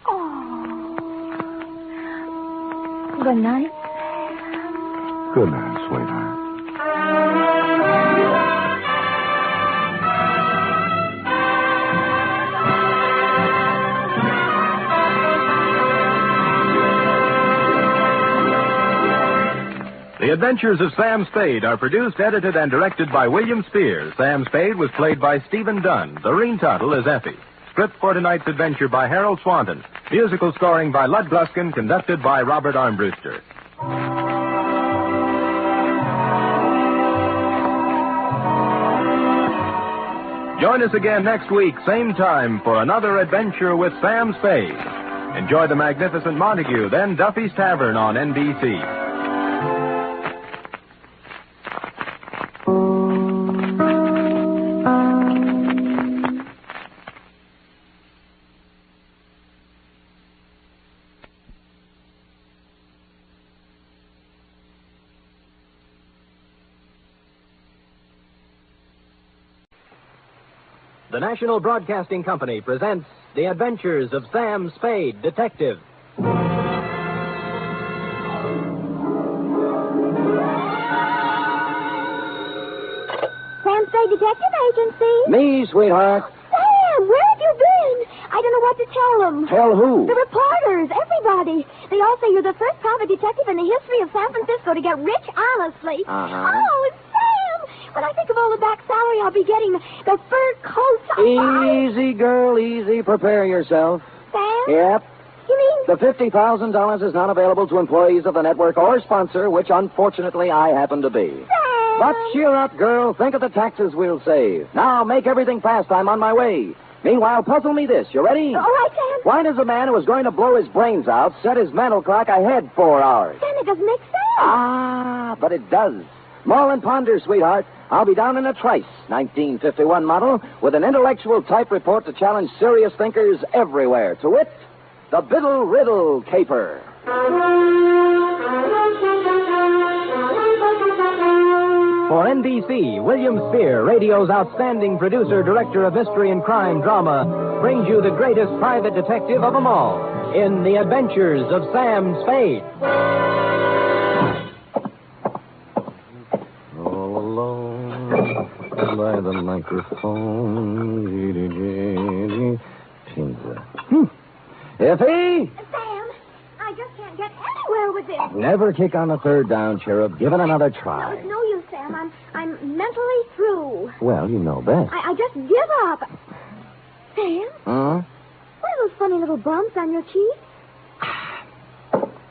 Oh. Good night. Good night, sweetheart. The Adventures of Sam Spade are produced, edited, and directed by William Spears. Sam Spade was played by Stephen Dunn. Doreen Tuttle is Effie. Script for tonight's adventure by Harold Swanton. Musical scoring by Lud Gluskin, conducted by Robert Armbruster. Join us again next week, same time, for another adventure with Sam Spade. Enjoy the magnificent Montague, then Duffy's Tavern on NBC. The National Broadcasting Company presents The Adventures of Sam Spade, Detective. Sam Spade Detective Agency? Me, sweetheart. Sam, where have you been? I don't know what to tell them. Tell who? The reporters, everybody. They all say you're the first private detective in the history of San Francisco to get rich honestly. Uh-huh. Oh, Sam! When I think of all the back salary I'll be getting, the fur coats... Easy, girl, easy. Prepare yourself. Sam? Yep. You mean... The $50,000 is not available to employees of the network or sponsor, which unfortunately I happen to be. Sam! But cheer up, girl. Think of the taxes we'll save. Now, make everything fast. I'm on my way. Meanwhile, puzzle me this. You ready? All right, Sam. Why does a man who is going to blow his brains out set his mental clock ahead 4 hours? Sam, it doesn't make sense. Ah, but it does. Mull and ponder, sweetheart. I'll be down in a trice, 1951 model, with an intellectual type report to challenge serious thinkers everywhere. To wit, the Biddle Riddle Caper. For NBC, William Spear, radio's outstanding producer, director of mystery and crime drama, brings you the greatest private detective of them all in The Adventures of Sam Spade. All alone by the microphone. Pizza. Effie? Sam, I just can't get anywhere with this. Never kick on the third down, cherub. Give it another No, try. it's no use, Sam. I'm mentally through. Well, you know best. I just give up. Sam, Huh? what are those funny little bumps on your cheek?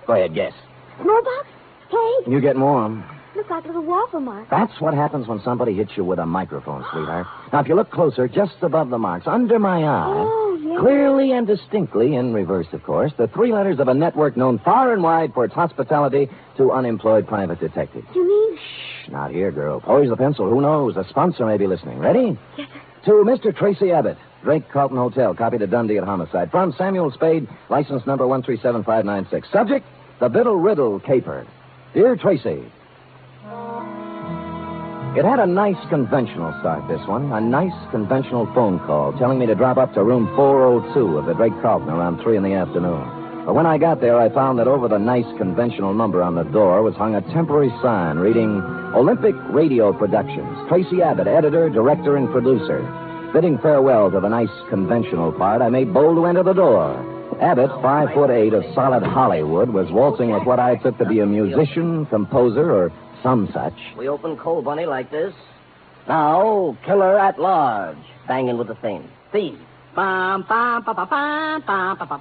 Go ahead, guess. Smallpox? Cake? You get more. Look like little waffle marks. That's what happens when somebody hits you with a microphone, sweetheart. Now, if you look closer, just above the marks, under my eye, Oh, yeah. clearly and distinctly, in reverse, of course, the 3 letters of a network known far and wide for its hospitality to unemployed private detectives. You mean? Shh, not here, girl. Poise the pencil. Who knows? A sponsor may be listening. Ready? Yes, sir. To Mr. Tracy Abbott, Drake Carlton Hotel, copy to Dundee at Homicide. From Samuel Spade, license number 137596. Subject, the Biddle Riddle Caper. Dear Tracy. It had a nice conventional start, this one. A nice conventional phone call telling me to drop up to room 402 of the Drake Carlton around 3 in the afternoon. But when I got there, I found that over the nice conventional number on the door was hung a temporary sign reading Olympic Radio Productions. Tracy Abbott, editor, director, and producer. Bidding farewell to the nice conventional part, I made bold to enter the door. Abbott, 5'8" of solid Hollywood, was waltzing with what I took to be a musician, composer, or some such. We open cold, Bunny, like this. Now, Killer at Large. Bang in with the theme. Bum, bum, bum, bum, bum, bum, bum, bum,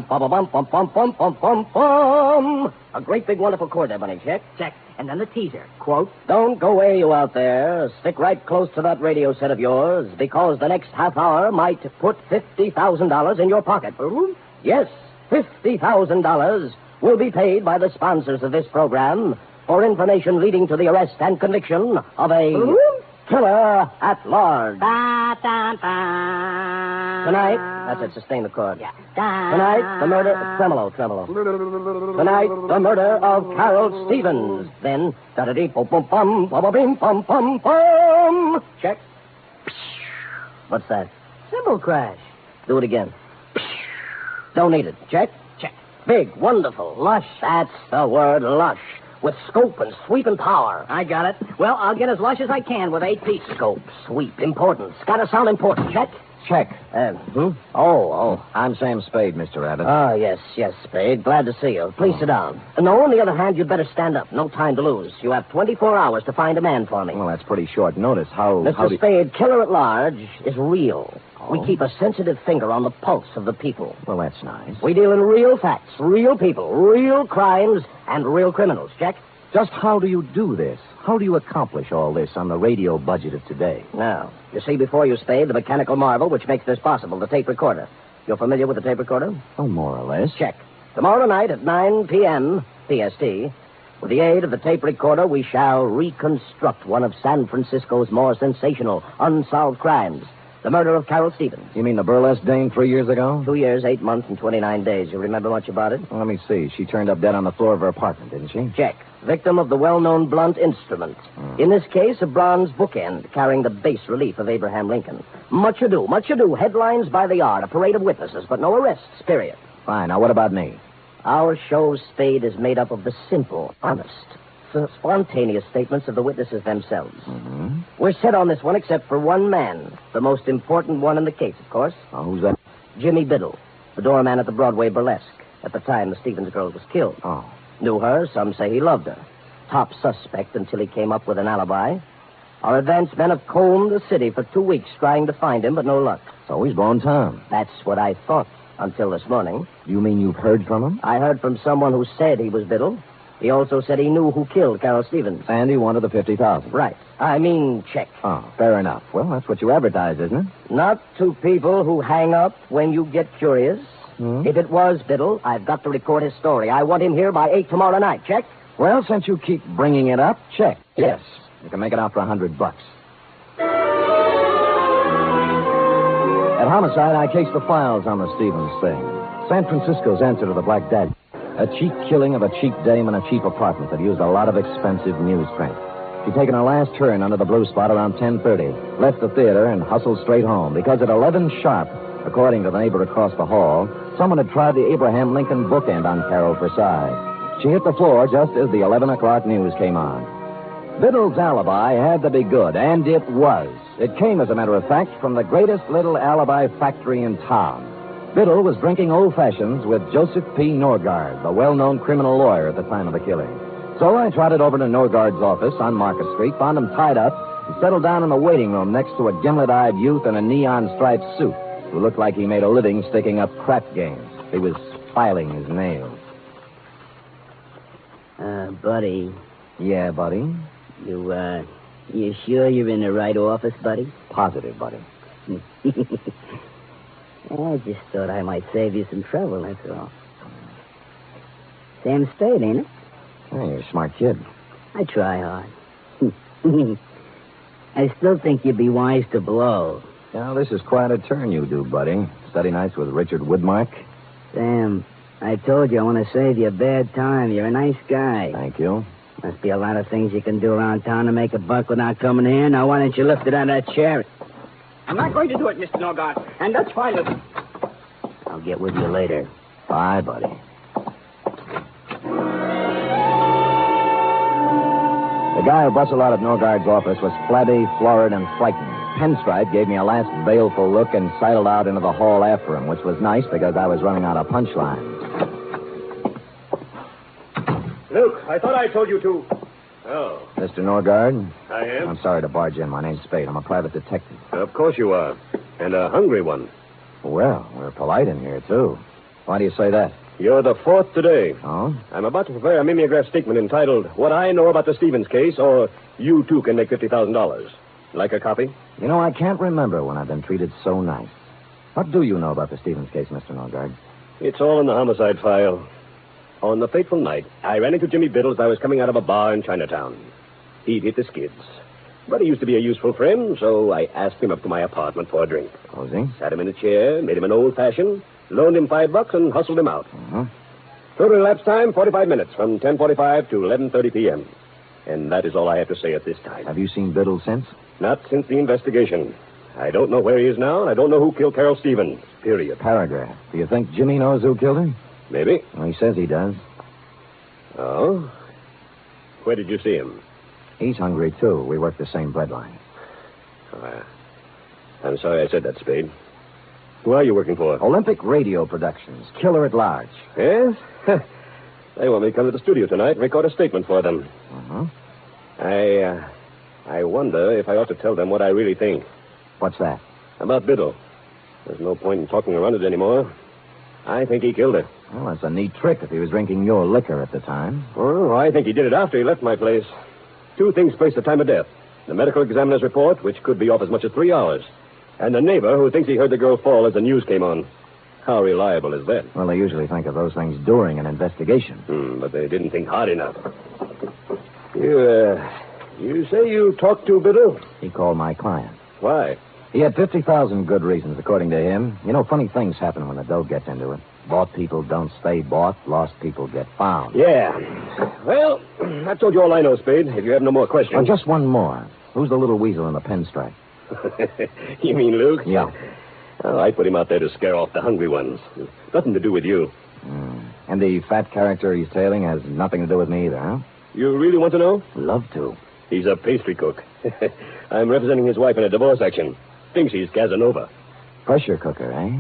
bum, bum, bum, bum, bum, bum, bum. A great big wonderful chord there, Bunny. Check. Check. And then the teaser. Quote. Don't go away, you out there. Stick right close to that radio set of yours, because the next half hour might put $50,000 in your pocket. Yes, $50,000 will be paid by the sponsors of this program for information leading to the arrest and conviction of a killer at large. Tonight, that's it, sustain the chord. Yeah. Tonight, the murder, tremolo. Tonight, the murder of Carol Stevens. Then, da-da-dee-bum-bum-bum-bum-bum-bum. Check. What's that? Cymbal crash. Do it again. Don't need it. Check. Check. Big, wonderful, lush. That's the word, lush. With scope and sweep and power. I got it. Well, I'll get as lush as I can with 8 pieces. Scope, sweep, importance. Gotta sound important. Check. Check. Oh. I'm Sam Spade, Mr. Abbott. Ah, yes, Spade. Glad to see you. Please sit down. No, on the other hand, you'd better stand up. No time to lose. You have 24 hours to find a man for me. Well, that's pretty short notice. Mr. Spade, Killer at Large is real. Oh. We keep a sensitive finger on the pulse of the people. Well, that's nice. We deal in real facts, real people, real crimes, and real criminals. Check. Just how do you do this? How do you accomplish all this on the radio budget of today? Now, you see before you, Spade, the mechanical marvel which makes this possible, the tape recorder. You're familiar with the tape recorder? Oh, more or less. Check. Tomorrow night at 9 p.m. PST, with the aid of the tape recorder, we shall reconstruct one of San Francisco's more sensational, unsolved crimes. The murder of Carol Stevens. You mean the burlesque dame 3 years ago? 2 years, 8 months, and 29 days. You remember much about it? Well, let me see. She turned up dead on the floor of her apartment, didn't she? Check. Victim of the well-known blunt instrument. In this case, a bronze bookend carrying the bas relief of Abraham Lincoln. Much ado. Headlines by the yard. A parade of witnesses, but no arrests, period. Fine. Now, what about me? Our show, Spade, is made up of the simple, honest, spontaneous statements of the witnesses themselves. We're set on this one except for one man. The most important one in the case, of course. Oh, who's that? Jimmy Biddle, the doorman at the Broadway Burlesque. At the time the Stevens girl was killed. Oh. Knew her, some say he loved her. Top suspect until he came up with an alibi. Our advance men have combed the city for 2 weeks trying to find him, but no luck. So he's blown town. That's what I thought until this morning. You mean you've heard from him? I heard from someone who said he was Biddle. He also said he knew who killed Carol Stevens. And he wanted the $50,000. Right. I mean, check. Oh, fair enough. Well, that's what you advertise, isn't it? Not to people who hang up when you get curious. If it was Biddle, I've got to record his story. I want him here by 8 tomorrow night. Check? Well, since you keep bringing it up, check. Yes. You can make it out for $100. At Homicide, I cased the files on the Stevens thing. San Francisco's answer to the Black Dad. A cheap killing of a cheap dame in a cheap apartment that used a lot of expensive newsprint. She'd taken her last turn under the blue spot around 10:30, left the theater, and hustled straight home, because at 11 sharp, according to the neighbor across the hall, someone had tried the Abraham Lincoln bookend on Carol for size. She hit the floor just as the 11 o'clock news came on. Biddle's alibi had to be good, and it was. It came, as a matter of fact, from the greatest little alibi factory in town. Biddle was drinking old fashions with Joseph P. Norgard, the well-known criminal lawyer at the time of the killing. So I trotted over to Norgard's office on Market Street, found him tied up, and settled down in the waiting room next to a gimlet-eyed youth in a neon-striped suit who looked like he made a living sticking up crap games. He was filing his nails. Buddy. Yeah, buddy? You sure you're in the right office, buddy? Positive, buddy. I just thought I might save you some trouble, that's all. Sam Spade, ain't it? Hey, you're a smart kid. I try hard. I still think you'd be wise to blow. Now, this is quite a turn you do, buddy. Study nights with Richard Woodmark. Sam, I told you I want to save you a bad time. You're a nice guy. Thank you. Must be a lot of things you can do around town to make a buck without coming here. Now, why don't you lift it out of that chair? I'm not going to do it, Mr. Norgard, and that's final. I'll get with you later. Bye, buddy. The guy who bustled out of Norgard's office was flabby, florid, and frightened. Pinstripe gave me a last baleful look and sidled out into the hall after him, which was nice because I was running out of punchlines. Luke, I thought I told you to. Oh. Mr. Norgard? I am? I'm sorry to barge in. My name's Spade. I'm a private detective. Of course you are. And a hungry one. Well, we're polite in here, too. Why do you say that? You're the fourth today. Oh? I'm about to prepare a mimeograph statement entitled, What I Know About the Stevens Case, or You Too Can Make $50,000. Like a copy? You know, I can't remember when I've been treated so nice. What do you know about the Stevens case, Mr. Norgard? It's all in the homicide file. On the fateful night, I ran into Jimmy Biddle as I was coming out of a bar in Chinatown. He'd hit the skids. But he used to be a useful friend, so I asked him up to my apartment for a drink. Was he? Sat him in a chair, made him an old-fashioned, loaned him $5, and hustled him out. Uh-huh. Total elapsed time, 45 minutes, from 10:45 to 11:30 p.m. And that is all I have to say at this time. Have you seen Biddle since? Not since the investigation. I don't know where he is now, and I don't know who killed Carol Stevens, period. Paragraph. Do you think Jimmy knows who killed him? Maybe. Well, he says he does. Oh? Where did you see him? He's hungry, too. We work the same breadline. I'm sorry I said that, Spade. Who are you working for? Olympic Radio Productions. Killer at Large. Yes? They want me to come to the studio tonight and record a statement for them. Uh-huh. I wonder if I ought to tell them what I really think. What's that? About Biddle. There's no point in talking around it anymore. I think he killed her. Well, that's a neat trick if he was drinking your liquor at the time. Well, I think he did it after he left my place. Two things place the time of death. The medical examiner's report, which could be off as much as 3 hours. And the neighbor who thinks he heard the girl fall as the news came on. How reliable is that? Well, they usually think of those things during an investigation. But they didn't think hard enough. You say you talked to Biddle? He called my client. Why? He had 50,000 good reasons, according to him. You know, funny things happen when the dough gets into it. Bought people don't stay bought. Lost people get found. Yeah. Well, I've told you all I know, Spade. If you have no more questions. Oh, just one more. Who's the little weasel in the pinstripe? You mean Luke? Yeah. Oh, I put him out there to scare off the hungry ones. Nothing to do with you. And the fat character he's tailing has nothing to do with me either, huh? You really want to know? Love to. He's a pastry cook. I'm representing his wife in a divorce action. Thinks he's Casanova. Pressure cooker, eh?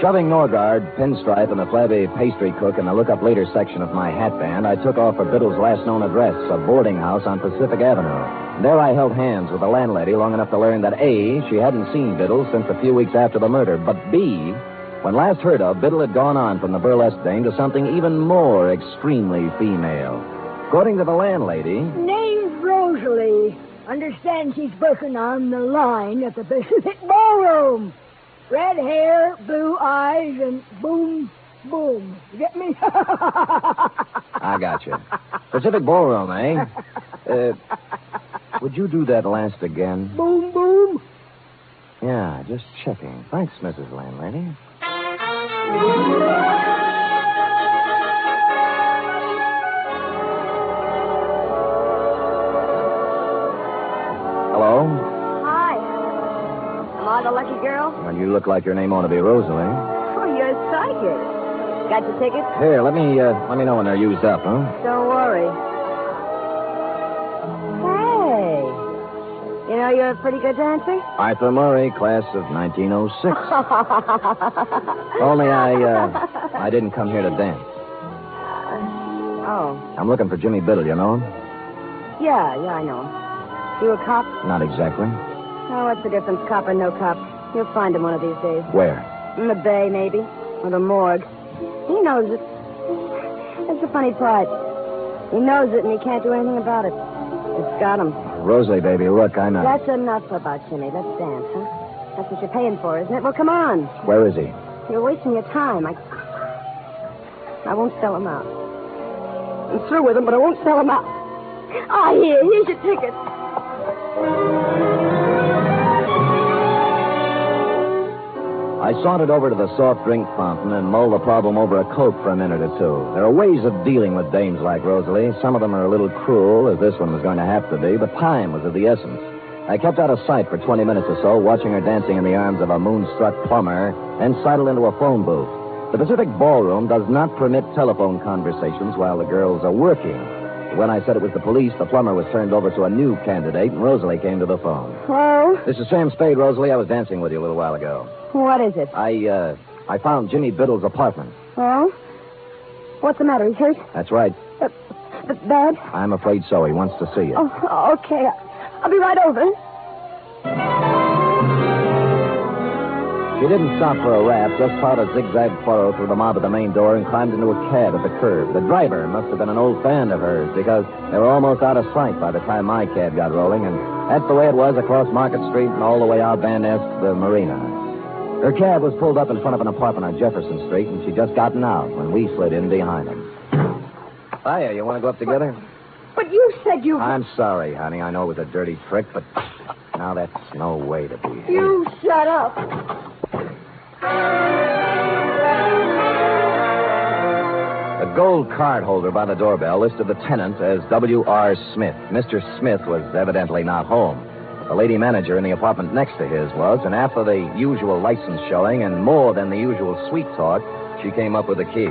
Shoving Norgard, Pinstripe, and the flabby pastry cook in the look-up later section of my hat band, I took off for Biddle's last known address, a boarding house on Pacific Avenue. There I held hands with the landlady long enough to learn that, A, she hadn't seen Biddle since a few weeks after the murder, but B, when last heard of, Biddle had gone on from the burlesque dame to something even more extremely female. According to the landlady... Name's Rosalie. Understand she's working on the line at the Pacific Ballroom. Red hair, blue eyes, and boom, boom. You get me? I got you. Pacific Ballroom, eh? Would you do that last again? Boom, boom. Yeah, just checking. Thanks, Mrs. Landlady. Hello? Hi. Am I the lucky girl? Well, you look like your name ought to be Rosalie. Oh, you're psychic. Got your tickets? Here, let me know when they're used up, huh? Don't worry. Hey. You know you're a pretty good dancer? Arthur Murray, class of 1906. Only I didn't come here to dance. Oh. I'm looking for Jimmy Biddle, you know him? Yeah, I know him. You a cop? Not exactly. Oh, what's the difference, cop or no cop? You'll find him one of these days. Where? In the bay, maybe. Or the morgue. He knows it. That's the funny part. He knows it, and he can't do anything about it. It's got him. Rosalie, baby, look, I know. That's enough about Jimmy. Let's dance, huh? That's what you're paying for, isn't it? Well, come on. Where is he? You're wasting your time. I won't sell him out. I'm through with him, but I won't sell him out. Ah, here's your ticket. I sauntered over to the soft drink fountain and mulled the problem over a Coke for a minute or two. There are ways of dealing with dames like Rosalie. Some of them are a little cruel, as this one was going to have to be, but time was of the essence. I kept out of sight for 20 minutes or so, watching her dancing in the arms of a moonstruck plumber, then sidled into a phone booth. The Pacific Ballroom does not permit telephone conversations while the girls are working. When I said it was the police, the plumber was turned over to a new candidate, and Rosalie came to the phone. Hello? This is Sam Spade, Rosalie. I was dancing with you a little while ago. What is it? I found Jimmy Biddle's apartment. Oh? What's the matter? He's hurt? That's right. Bad? I'm afraid so. He wants to see you. Oh, okay. I'll be right over. She didn't stop for a rap, just plowed a zigzag furrow through the mob at the main door and climbed into a cab at the curb. The driver must have been an old fan of hers, because they were almost out of sight by the time my cab got rolling, and that's the way it was across Market Street and all the way out Van Ness to the marina. Her cab was pulled up in front of an apartment on Jefferson Street, and she'd just gotten out when we slid in behind them. Hiya, you want to go up together? But you said you... I'm sorry, honey. I know it was a dirty trick, but now that's no way to behave. You shut up. The gold card holder by the doorbell listed the tenant as W.R. Smith. Mr. Smith was evidently not home. The lady manager in the apartment next to his was, and after the usual license showing and more than the usual sweet talk, she came up with the key.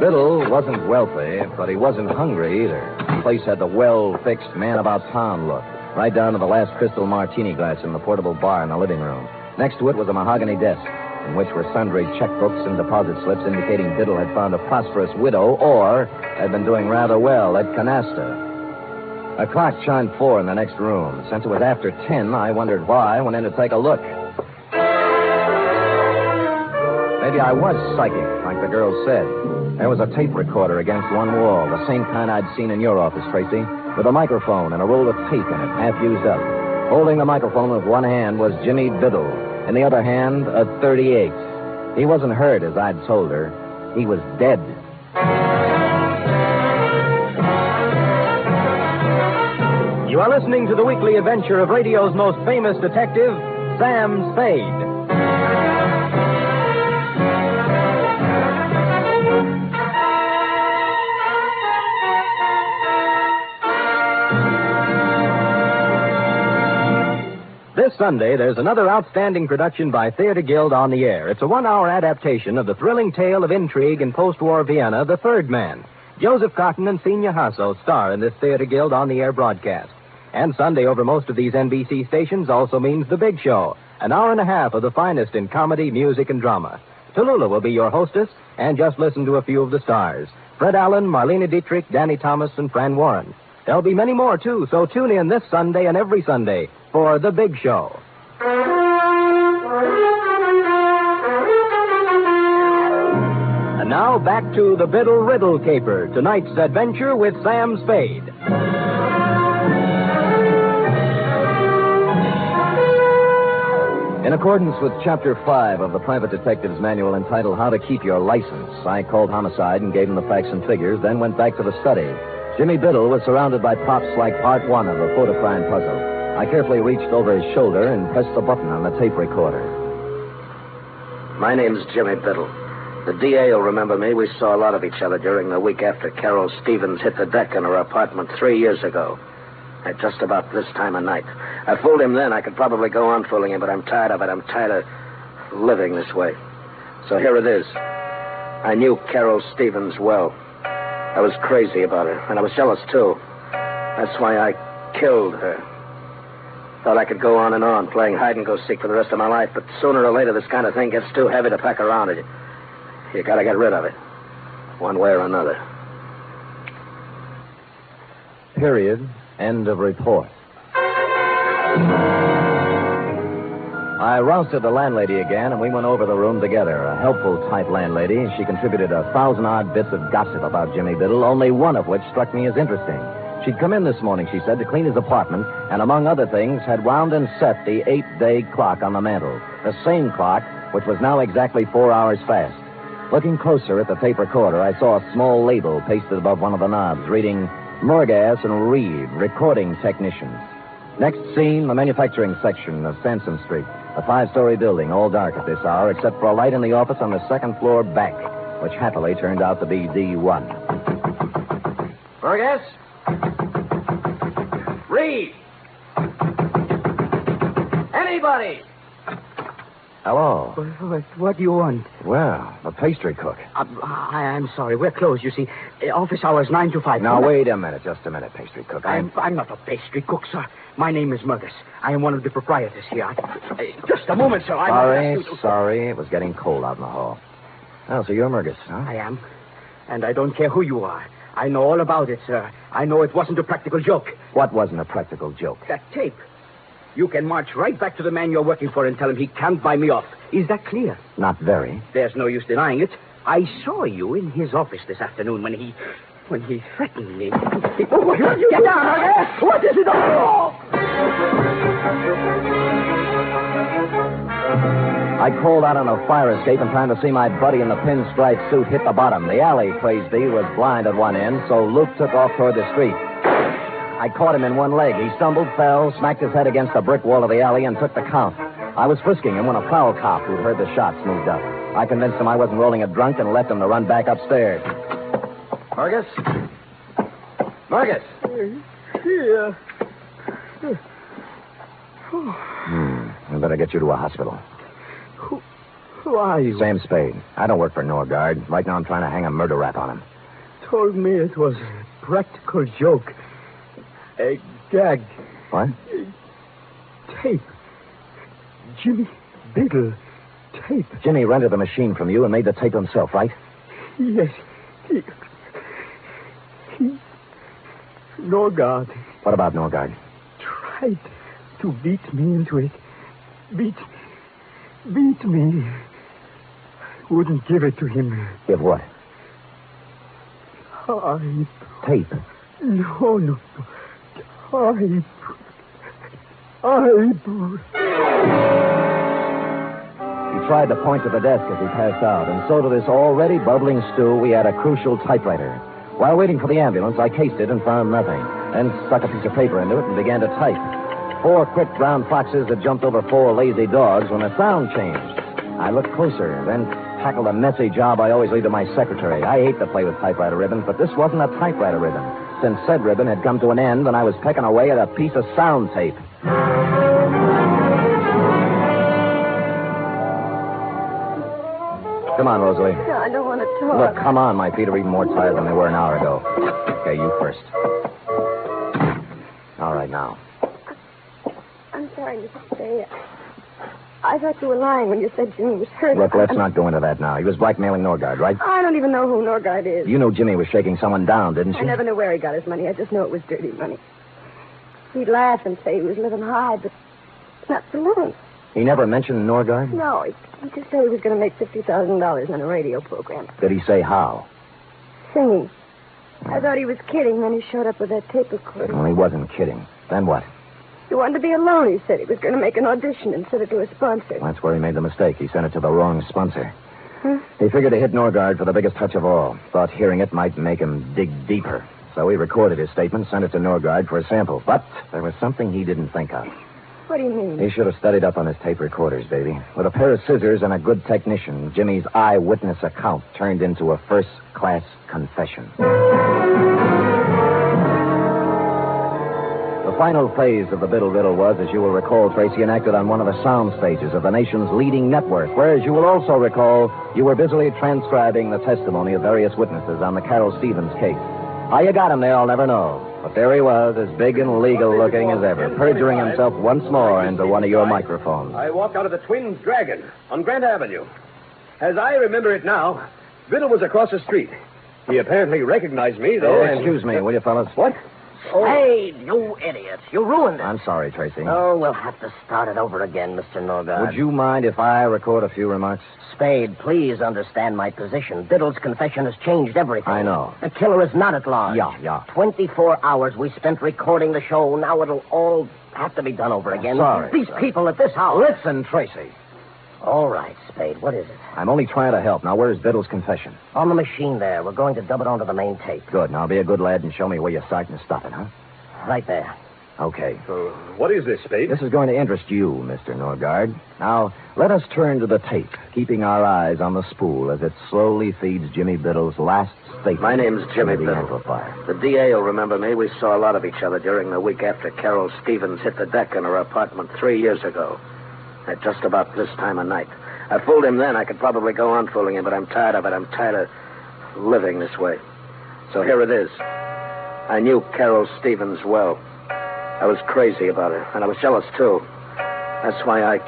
Biddle wasn't wealthy, but he wasn't hungry either. The place had the well-fixed, man-about-town look, right down to the last crystal martini glass in the portable bar in the living room. Next to it was a mahogany desk, in which were sundry checkbooks and deposit slips indicating Biddle had found a prosperous widow or had been doing rather well at canasta. A clock chimed 4 in the next room. Since it was after 10, I wondered why I went in to take a look. Maybe I was psychic, like the girl said. There was a tape recorder against one wall, the same kind I'd seen in your office, Tracy, with a microphone and a roll of tape in it, half used up. Holding the microphone with one hand was Jimmy Biddle. In the other hand, a .38. He wasn't hurt, as I'd told her. He was dead. You are listening to the weekly adventure of radio's most famous detective, Sam Spade. This Sunday, there's another outstanding production by Theater Guild on the air. It's a 1-hour adaptation of the thrilling tale of intrigue in post-war Vienna, The Third Man. Joseph Cotton and Senior Hasso star in this Theater Guild on the air broadcast. And Sunday over most of these NBC stations also means The Big Show, an hour and a half of the finest in comedy, music, and drama. Tallulah will be your hostess, and just listen to a few of the stars. Fred Allen, Marlene Dietrich, Danny Thomas, and Fran Warren. There'll be many more, too, so tune in this Sunday and every Sunday for The Big Show. And now back to the Biddle Riddle Caper, tonight's adventure with Sam Spade. In accordance with Chapter 5 of the Private Detective's Manual entitled How to Keep Your License, I called Homicide and gave him the facts and figures, then went back to the study. Jimmy Biddle was surrounded by props like Part 1 of the photo crime puzzle. I carefully reached over his shoulder and pressed the button on the tape recorder. My name's Jimmy Biddle. The DA will remember me. We saw a lot of each other during the week after Carol Stevens hit the deck in her apartment 3 years ago. At just about this time of night. I fooled him then. I could probably go on fooling him, but I'm tired of it. I'm tired of living this way. So here it is. I knew Carol Stevens well. I was crazy about her, and I was jealous, too. That's why I killed her. Thought I could go on and on, playing hide-and-go-seek for the rest of my life, but sooner or later this kind of thing gets too heavy to pack around it. You gotta get rid of it, one way or another. Period. End of report. I rousted the landlady again, and we went over the room together. A helpful type landlady. She contributed 1,000-odd bits of gossip about Jimmy Biddle, only one of which struck me as interesting. She'd come in this morning, she said, to clean his apartment, and among other things, had wound and set the 8-day clock on the mantel. The same clock, which was now exactly 4 hours fast. Looking closer at the tape recorder, I saw a small label pasted above one of the knobs, reading Morgas and Reed, recording technicians. Next scene, the manufacturing section of Sansom Street. A 5-story building, all dark at this hour, except for a light in the office on the second floor back, which happily turned out to be D1. Fergus? Reed! Anybody? Hello. What do you want? Well, the pastry cook. I'm sorry. We're closed, you see. Office hours 9 to 5. Now, wait a minute. Just a minute, pastry cook. I'm not a pastry cook, sir. My name is Murgus. I am one of the proprietors here. Just a moment, sir. Sorry. It was getting cold out in the hall. Oh, so you're Murgus, huh? I am. And I don't care who you are. I know all about it, sir. I know it wasn't a practical joke. What wasn't a practical joke? That tape. You can march right back to the man you're working for and tell him he can't buy me off. Is that clear? Not very. There's no use denying it. I saw you in his office this afternoon when he threatened me. Get down, okay? What is it? I crawled out on a fire escape in time to see my buddy in the pinstripe suit hit the bottom. The alley, praise be, was blind at one end, so Luke took off toward the street. I caught him in one leg. He stumbled, fell, smacked his head against the brick wall of the alley, and took the count. I was frisking him when a prowl cop who'd heard the shots moved up. I convinced him I wasn't rolling a drunk and left him to run back upstairs. Fergus? Fergus? Here. We better get you to a hospital. Who are you? Sam Spade. I don't work for Norgard. Right now I'm trying to hang a murder rap on him. Told me it was a practical joke. A gag. What? Tape. Jimmy Biddle. Tape. Jimmy rented the machine from you and made the tape himself, right? Yes. He Norgard. What about Norgard? Tried to beat me into it. Beat me. Wouldn't give it to him. Give what? Tape. No. He tried to point to the desk as he passed out, and so to this already bubbling stew, we had a crucial typewriter. While waiting for the ambulance, I cased it and found nothing, then stuck a piece of paper into it and began to type. 4 quick brown foxes had jumped over 4 lazy dogs when the sound changed. I looked closer, then tackled a messy job I always leave to my secretary. I hate to play with typewriter ribbons, but this wasn't a typewriter ribbon, since said ribbon had come to an end and I was pecking away at a piece of sound tape. Come on, Rosalie. No, I don't want to talk. Look, come on. My feet are even more tired than they were an hour ago. Okay, you first. All right, now. I'm sorry, Mr. Spade. I thought you were lying when you said Jimmy was hurt. Look, let's not go into that now. He was blackmailing Norgard, right? I don't even know who Norgard is. You knew Jimmy was shaking someone down, didn't you? I never knew where he got his money. I just knew it was dirty money. He'd laugh and say he was living high, but not for long. He never mentioned Norgard? No, he just said he was going to make $50,000 on a radio program. Did he say how? Singing. I thought he was kidding, then he showed up with that tape recorder. Well, he wasn't kidding. Then what? He wanted to be alone, he said. He was going to make an audition and send it to a sponsor. That's where he made the mistake. He sent it to the wrong sponsor. Huh? He figured to hit Norgard for the biggest touch of all. Thought hearing it might make him dig deeper. So he recorded his statement, sent it to Norgard for a sample. But there was something he didn't think of. What do you mean? He should have studied up on his tape recorders, baby. With a pair of scissors and a good technician, Jimmy's eyewitness account turned into a first-class confession. The final phase of the Biddle Riddle was, as you will recall, Tracy, enacted on one of the sound stages of the nation's leading network, where, as you will also recall, you were busily transcribing the testimony of various witnesses on the Carol Stevens case. How you got him there, I'll never know. But there he was, as big and legal-looking as ever, perjuring himself once more into one of your microphones. I walked out of the Twin Dragon on Grant Avenue. As I remember it now, Biddle was across the street. He apparently recognized me, though. Excuse me, will you, fellas? What? Oh. Hey, you idiots. You ruined it. I'm sorry, Tracy. Oh, we'll have to start it over again, Mr. Norgard. Would you mind if I record a few remarks? Spade, please understand my position. Biddle's confession has changed everything. I know. The killer is not at large. Yeah. 24 hours we spent recording the show. Now it'll all have to be done over again. Sorry. These people at this house. Listen, Tracy. All right, Spade. What is it? I'm only trying to help. Now, where's Biddle's confession? On the machine there. We're going to dub it onto the main tape. Good. Now, be a good lad and show me where you start and stop it, huh? Right there. Okay. So, what is this, Spade? This is going to interest you, Mr. Norgard. Now, let us turn to the tape, keeping our eyes on the spool as it slowly feeds Jimmy Biddle's last statement. My name's Jimmy the Biddle. amplifier. The DA will remember me. We saw a lot of each other during the week after Carol Stevens hit the deck in her apartment 3 years ago. At just about this time of night. I fooled him then. I could probably go on fooling him, but I'm tired of it. I'm tired of living this way. So here it is. I knew Carol Stevens well. I was crazy about her, and I was jealous, too. That's why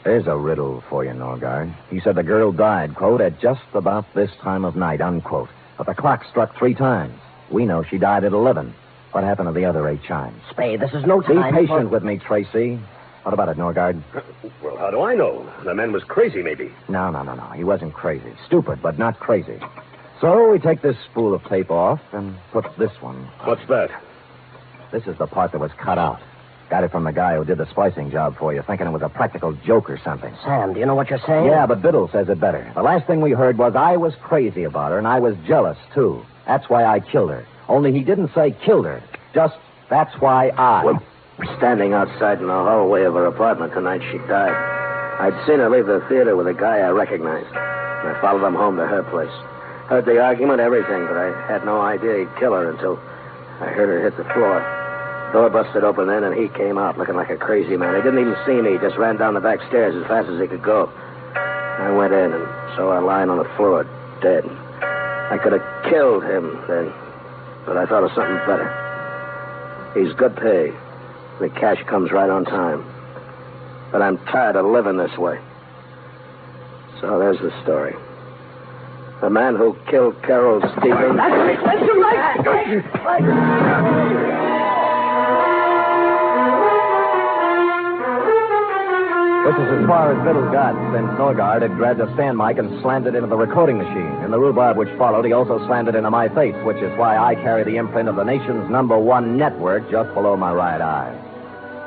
There's a riddle for you, Norgard. He said the girl died, quote, at just about this time of night, unquote. But the clock struck 3 times. We know she died at 11. What happened to the other 8 chimes? Spade, this is no time. Be patient with me, Tracy. What about it, Norgard? Well, how do I know? The man was crazy, maybe. No. He wasn't crazy. Stupid, but not crazy. So we take this spool of tape off and put this one. What's that? This is the part that was cut out. Got it from the guy who did the splicing job for you, thinking it was a practical joke or something. Sam, do you know what you're saying? Yeah, but Biddle says it better. The last thing we heard was I was crazy about her, and I was jealous, too. That's why I killed her. Only he didn't say killed her. Just, that's why I... Well, standing outside in the hallway of her apartment the night she died. I'd seen her leave the theater with a guy I recognized. And I followed him home to her place. Heard the argument, everything, but I had no idea he'd kill her until I heard her hit the floor. Door busted open then, and he came out looking like a crazy man. He didn't even see me. He just ran down the back stairs as fast as he could go. I went in and saw her lying on the floor, dead. I could have killed him then, but I thought of something better. He's good pay. The cash comes right on time. But I'm tired of living this way. So there's the story. The man who killed Carol Stevens... That's right. This is as far as Biddle got, since Norgard had grabbed a stand mic and slammed it into the recording machine. In the rhubarb which followed, he also slammed it into my face, which is why I carry the imprint of the nation's #1 network just below my right eye.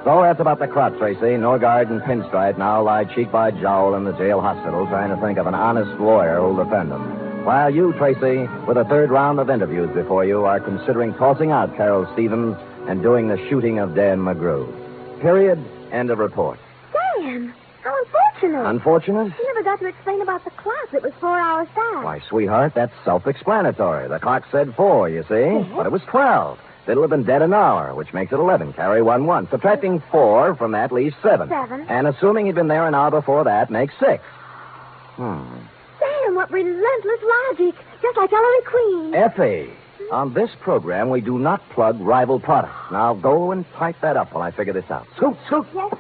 So that's about the crop, Tracy. Norgard and Pinstripe now lie cheek by jowl in the jail hospital trying to think of an honest lawyer who'll defend them. While you, Tracy, with a 3rd round of interviews before you, are considering tossing out Carol Stevens and doing the shooting of Dan McGrew. Period. End of report. Sam, how unfortunate. Unfortunate? You never got to explain about the clock. It was 4 hours fast. Why, sweetheart, that's self-explanatory. The clock said 4, you see? But it was 12. Biddle have been dead an hour, which makes it 11. Carry 1. Subtracting 4 from that leaves 7. 7. And assuming he'd been there an hour before that makes 6. Sam, what relentless logic. Just like Ellery Queen. Effie, on this program, we do not plug rival products. Now go and type that up while I figure this out. Scoot. Yes.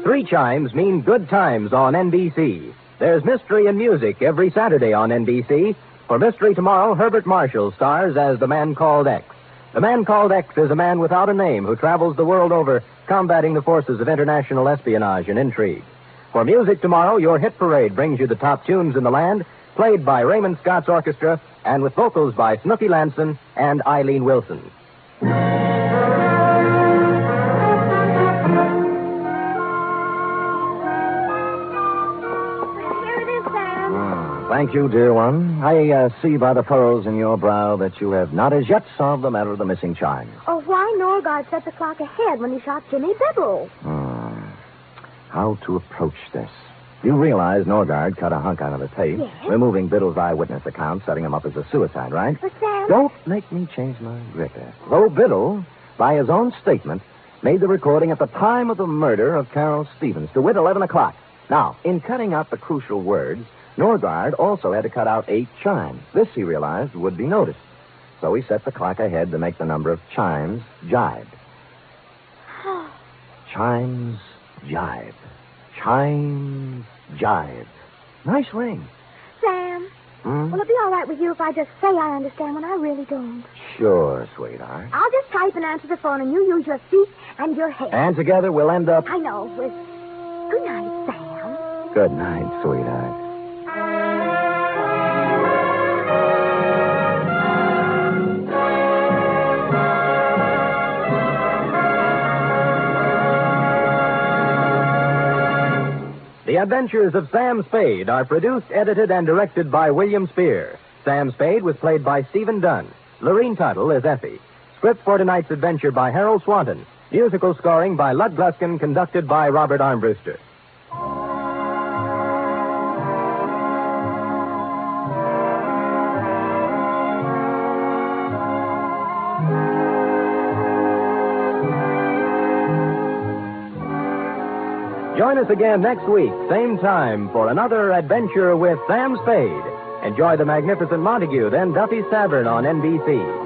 3 chimes mean good times on NBC. There's mystery and music every Saturday on NBC. For Mystery Tomorrow, Herbert Marshall stars as the Man Called X. The Man Called X is a man without a name who travels the world over combating the forces of international espionage and intrigue. For Music Tomorrow, your hit parade brings you the top tunes in the land, played by Raymond Scott's orchestra and with vocals by Snooky Lanson and Eileen Wilson. Thank you, dear one. I see by the furrows in your brow that you have not as yet solved the matter of the missing chimes. Oh, why Norgard set the clock ahead when he shot Jimmy Biddle? How to approach this? You realize Norgard cut a hunk out of the tape, Yes. removing Biddle's eyewitness account, setting him up as a suicide, right? But Sam... Don't make me change my gripper. Though Biddle, by his own statement, made the recording at the time of the murder of Carol Stevens, to wit 11 o'clock. Now, in cutting out the crucial words, Norgard also had to cut out 8 chimes. This, he realized, would be noticed. So he set the clock ahead to make the number of chimes jibe. Chimes jibe. Chimes jibe. Nice ring. Sam, will it be all right with you if I just say I understand when I really don't? Sure, sweetheart. I'll just type and answer the phone, and you use your feet and your head. And together we'll end up... I know, with... Good night, Sam. Good night, sweetheart. The Adventures of Sam Spade are produced, edited, and directed by William Spear. Sam Spade was played by Stephen Dunn. Lorene Tuttle is Effie. Script for tonight's adventure by Harold Swanton. Musical scoring by Lud Gluskin, conducted by Robert Armbruster. Join us again next week, same time, for another adventure with Sam Spade. Enjoy the magnificent Montague, then Duffy's Tavern on NBC.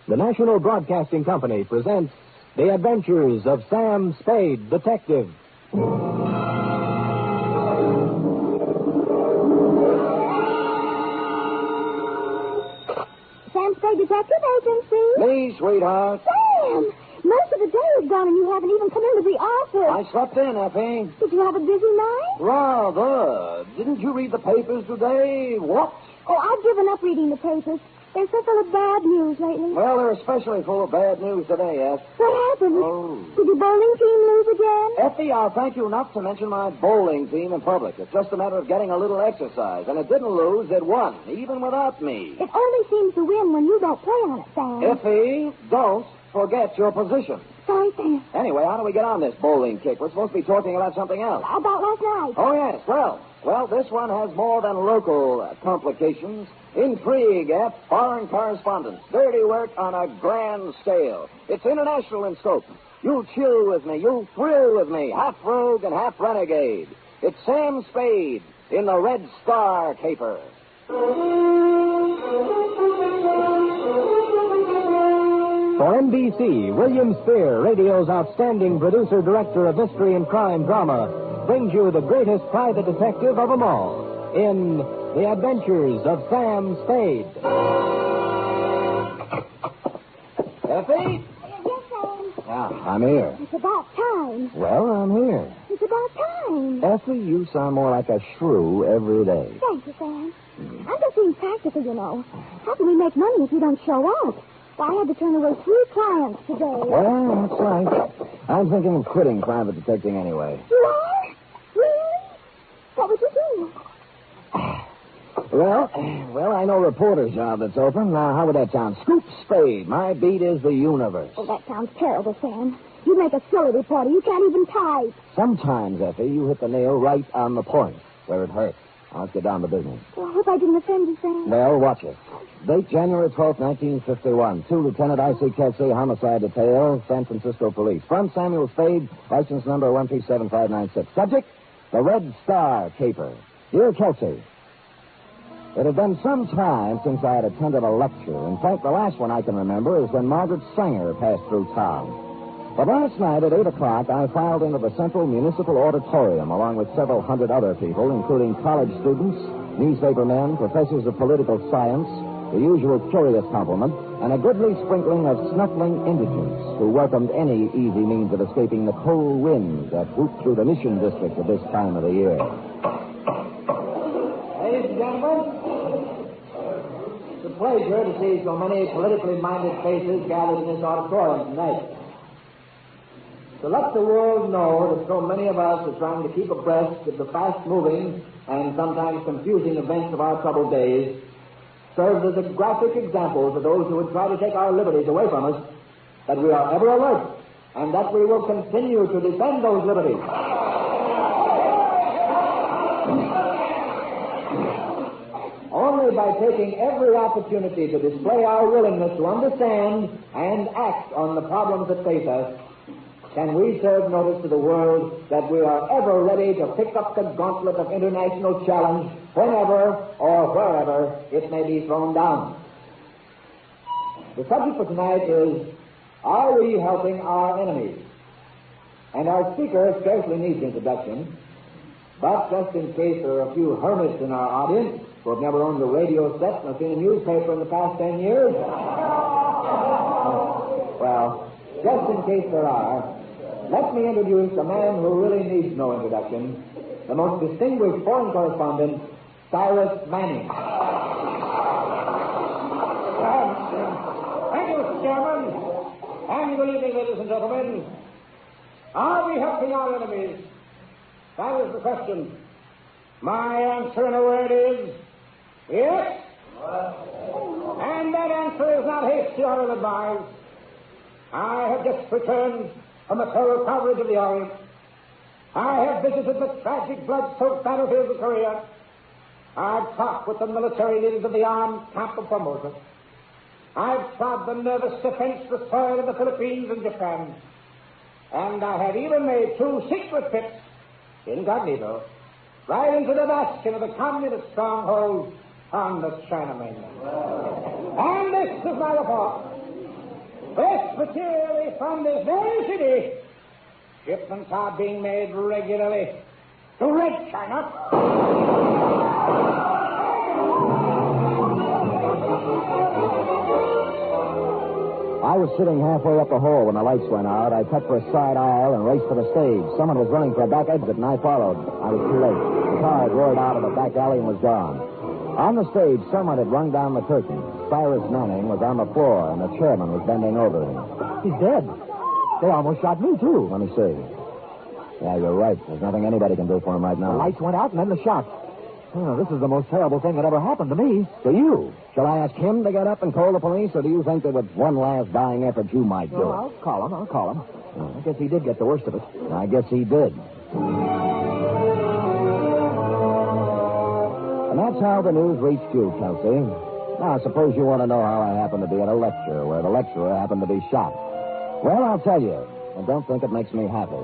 The National Broadcasting Company presents The Adventures of Sam Spade, Detective. Sam Spade Detective Agency. Me, sweetheart. Sam! Most of the day is gone and you haven't even come into the office. I slept in, Effie. Did you have a busy night? Rather. Didn't you read the papers today? What? Oh, I've given up reading the papers. They're so full of bad news lately. Well, they're especially full of bad news today, Effie. What happened? Oh. Did your bowling team lose again? Effie, I'll thank you not to mention my bowling team in public. It's just a matter of getting a little exercise. And it didn't lose, it won, even without me. It only seems to win when you don't play on it, Sam. Effie, don't forget your position. Sorry, Sam. Anyway, how do we get on this bowling kick? We're supposed to be talking about something else. About last night. Oh, yes. Well, this one has more than local complications. Intrigue, foreign correspondence, dirty work on a grand scale. It's international in scope. You'll chill with me, you'll thrill with me, half rogue and half renegade. It's Sam Spade in the Red Star caper. For NBC, William Spear, radio's outstanding producer-director of mystery and crime drama, brings you the greatest private detective of them all in The Adventures of Sam Spade. Effie? Yes, Sam. I'm here. It's about time. Well, I'm here. It's about time. Effie, you sound more like a shrew every day. Thank you, Sam. I'm just being practical, you know. How can we make money if you don't show up? Well, I had to turn away 3 clients today. Well, that's right. I'm thinking of quitting private detecting anyway. You are? Really? What would you do? Well, I know a reporter's job that's open. Now, how would that sound? Scoop Spade. My beat is the universe. Oh, that sounds terrible, Sam. You make a silly reporter. You can't even type. Sometimes, Effie, you hit the nail right on the point, where it hurts. Now, let's get down to business. Well, I hope I didn't offend you, Sam. Well, watch it. Date January 12th, 1951. To Lieutenant I.C. Kelsey, Homicide Detail, San Francisco Police. From Samuel Spade, license number 137596. Subject, the Red Star caper. Dear Kelsey, it had been some time since I had attended a lecture. In fact, the last one I can remember is when Margaret Sanger passed through town. But last night at 8 o'clock, I filed into the Central Municipal Auditorium along with several hundred other people, including college students, newspaper men, professors of political science, the usual curious complement, and a goodly sprinkling of snuffling indigents who welcomed any easy means of escaping the cold winds that whoop through the Mission District at this time of the year. Ladies and gentlemen, it's a pleasure to see so many politically minded faces gathered in this auditorium tonight. To let the world know that so many of us are trying to keep abreast of the fast-moving and sometimes confusing events of our troubled days serves as a graphic example to those who would try to take our liberties away from us, that we are ever alert and that we will continue to defend those liberties. Only by taking every opportunity to display our willingness to understand and act on the problems that face us can we serve notice to the world that we are ever ready to pick up the gauntlet of international challenge whenever or wherever it may be thrown down. The subject for tonight is, are we helping our enemies? And our speaker scarcely needs introduction, but just in case there are a few hermits in our audience who have never owned a radio set nor seen a newspaper in the past 10 years, well, just in case there are, let me introduce a man who really needs no introduction, the most distinguished foreign correspondent, Cyrus Manning. Thank you, Mr. Chairman. And good evening, ladies and gentlemen. Are we helping our enemies? That is the question. My answer in a word is yes. And that answer is not hasty or ill-advised. I have just returned from the thorough coverage of the Orient. I have visited the tragic blood-soaked battlefields of Korea. I've talked with the military leaders of the armed camp of Formosa. I've trod the nervous, defenseless soil of the Philippines and Japan. And I have even made 2 secret trips, incognito, right into the bastion of the communist stronghold on the China mainland. And this is my report. This materially from this very city, shipments are being made regularly to Red China. I was sitting halfway up the hall when the lights went out. I cut for a side aisle and raced for the stage. Someone was running for a back exit, and I followed. I was too late. The car had roared out of a back alley and was gone. On the stage, someone had rung down the curtain. Cyrus Manning was on the floor, and the chairman was bending over him. He's dead. They almost shot me, too. Let me see. Yeah, you're right. There's nothing anybody can do for him right now. The lights went out, and then the shot. Oh, this is the most terrible thing that ever happened to me. To you? Shall I ask him to get up and call the police, or do you think that with one last dying effort you might do it? I'll call him. Well, I guess he did get the worst of it. I guess he did. And that's how the news reached you, Kelsey. Now, suppose you want to know how I happened to be at a lecture where the lecturer happened to be shot. Well, I'll tell you. And don't think it makes me happy.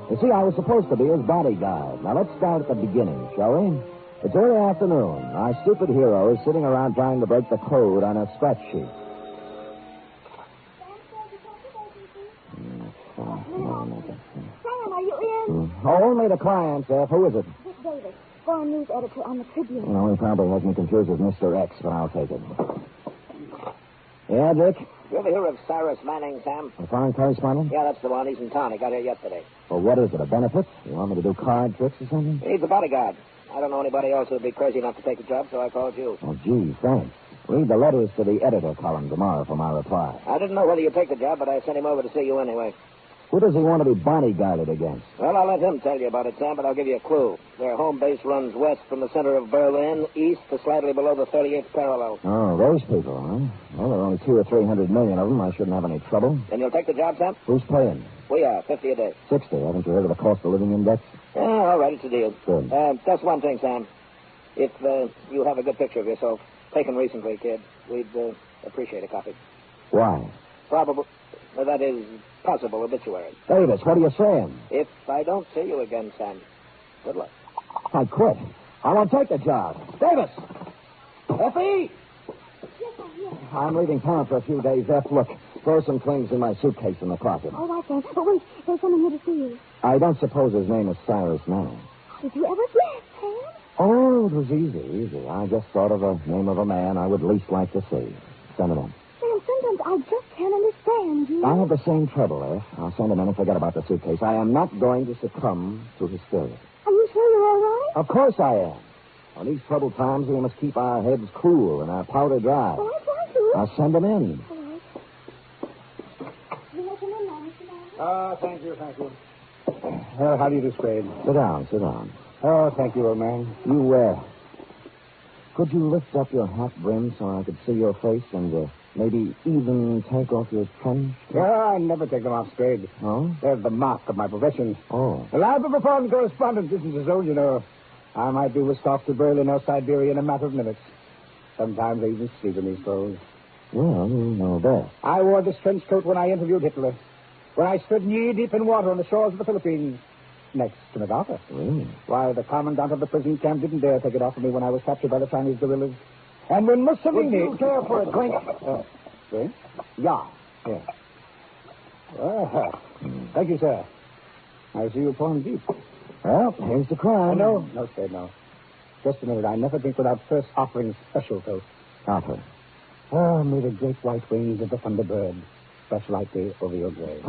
You see, I was supposed to be his bodyguard. Now, let's start at the beginning, shall we? It's early afternoon. Our stupid hero is sitting around trying to break the code on a scratch sheet. Sam, are you in? Oh, only the client, F. Who is it? Dick Davis, foreign news editor on the Tribune. Well, he probably has me confused with Mr. X, but I'll take it. Yeah, Dick? You ever hear of Cyrus Manning, Sam? The foreign correspondent? Yeah, that's the one. He's in town. He got here yesterday. Well, what is it, a benefit? You want me to do card tricks or something? He needs a bodyguard. I don't know anybody else who'd be crazy enough to take the job, so I called you. Oh, gee, thanks. Read the letters to the editor column tomorrow for my reply. I didn't know whether you'd take the job, but I sent him over to see you anyway. Who does he want to be bodyguarded against? Well, I'll let him tell you about it, Sam, but I'll give you a clue. Their home base runs west from the center of Berlin, east to slightly below the 38th parallel. Oh, those people, huh? Well, there are only 200 or 300 million of them. I shouldn't have any trouble. Then you'll take the job, Sam? Who's paying? We are, 50 a day. 60. Haven't you heard of the cost of living index? Yeah, all right, it's a deal. Good. Just one thing, Sam. If you have a good picture of yourself, taken recently, kid, we'd appreciate a copy. Why? Probable. That is, possible obituary. Davis, what are you saying? If I don't see you again, Sam, good luck. I quit. I won't take the job. Davis! Effie! Yes, I'm here. I'm leaving town for a few days, F. Look, throw some things in my suitcase in the closet. All right, then. But wait, there's someone here to see you. I don't suppose his name is Cyrus Manning. Did you ever guess, Sam? Oh, it was easy. I just thought of the name of a man I would least like to see. Send him in. Sam, sometimes I just can't understand you. I have the same trouble, F. I'll send him in and forget about the suitcase. I am not going to succumb to hysteria. Are you sure you're all right? Of course I am. On these troubled times, we must keep our heads cool and our powder dry. Well, I try to. I'll send him in. All right. You let him in now, Mr. Manning? Thank you. How do you do, Spade? Sit down. Oh, thank you, old man. You, could you lift up your hat brim so I could see your face and, maybe even take off your trench? Well, I never take them off, Spade. Oh? They're the mark of my profession. Oh. The life of a foreign correspondent isn't his own, you know. I might be whisked off to Berlin or Siberia in a matter of minutes. Sometimes I even sleep in these clothes. Well, you know that. I wore this trench coat when I interviewed Hitler. When I stood knee-deep in water on the shores of the Philippines. Next to MacArthur. Really? Why, the commandant of the prison camp didn't dare take it off of me when I was captured by the Chinese guerrillas. And when Mussolini... Would you care for a drink? Drink? Yeah. Well, thank you, sir. I see you're pouring deep. Well, here's the crime. No, Spade, no. Just a minute. I never drink without first offering special toast. Offer. Oh, may the great white wings of the thunderbird brush lightly over your grave.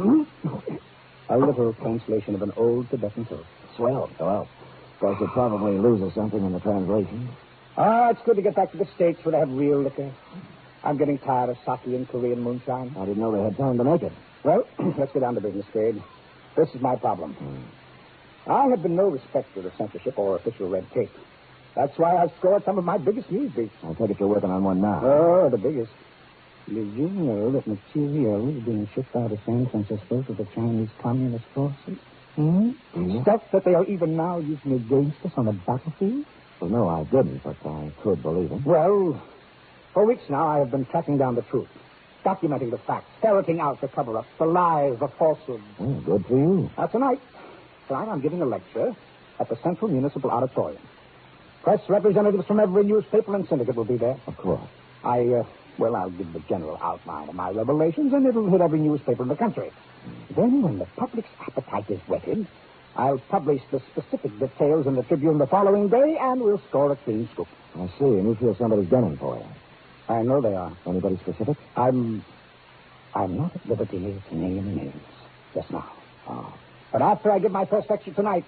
A literal translation of an old Tibetan toast. Swell. Well, of course, it probably loses something in the translation. It's good to get back to the States where they have real liquor. I'm getting tired of sake and Korean moonshine. I didn't know they had time to make it. Well, let's get down to business, Spade. This is my problem. I have been no respecter of censorship or official red tape. That's why I've scored some of my biggest news beats. I take it you're working on one now. Oh, the biggest. Did you know that material is being shipped out of San Francisco to the Chinese Communist forces? Stuff that they are even now using against us on the battlefield? Well, no, I didn't, but I could believe it. Well, for weeks now, I have been tracking down the truth, documenting the facts, ferreting out the cover-ups, the lies, the falsehoods. Well, good for you. Tonight I'm giving a lecture at the Central Municipal Auditorium. Press representatives from every newspaper and syndicate will be there. Of course. I'll give the general outline of my revelations, and it'll hit every newspaper in the country. Then, when the public's appetite is whetted, I'll publish the specific details in the Tribune the following day, and we'll score a clean scoop. I see, and you feel somebody's gunning for you. I know they are. Anybody specific? I'm not at liberty to name names just now. Oh. But after I give my first lecture tonight,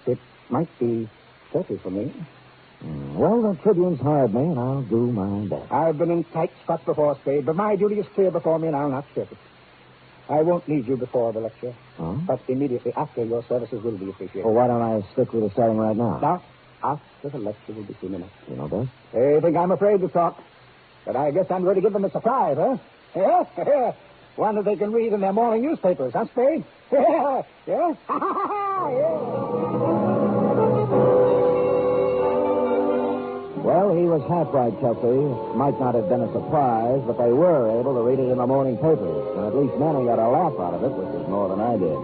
it might be 30 for me. Well, the Tribune's hired me, and I'll do my best. I've been in tight spots before, Spade, but my duty is clear before me, and I'll not shirk it. I won't need you before the lecture, but immediately after your services will be appreciated. Well, why don't I stick with the starting right now? Now, after the lecture will be 2 minutes. You know best? They think I'm afraid to talk, but I guess I'm going to give them a surprise, huh? Yeah? One that they can read in their morning newspapers, huh, Spade? Yeah? Yeah? Well, he was half right, Kelsey. It might not have been a surprise, but they were able to read it in the morning papers. And at least Manning got a laugh out of it, which is more than I did.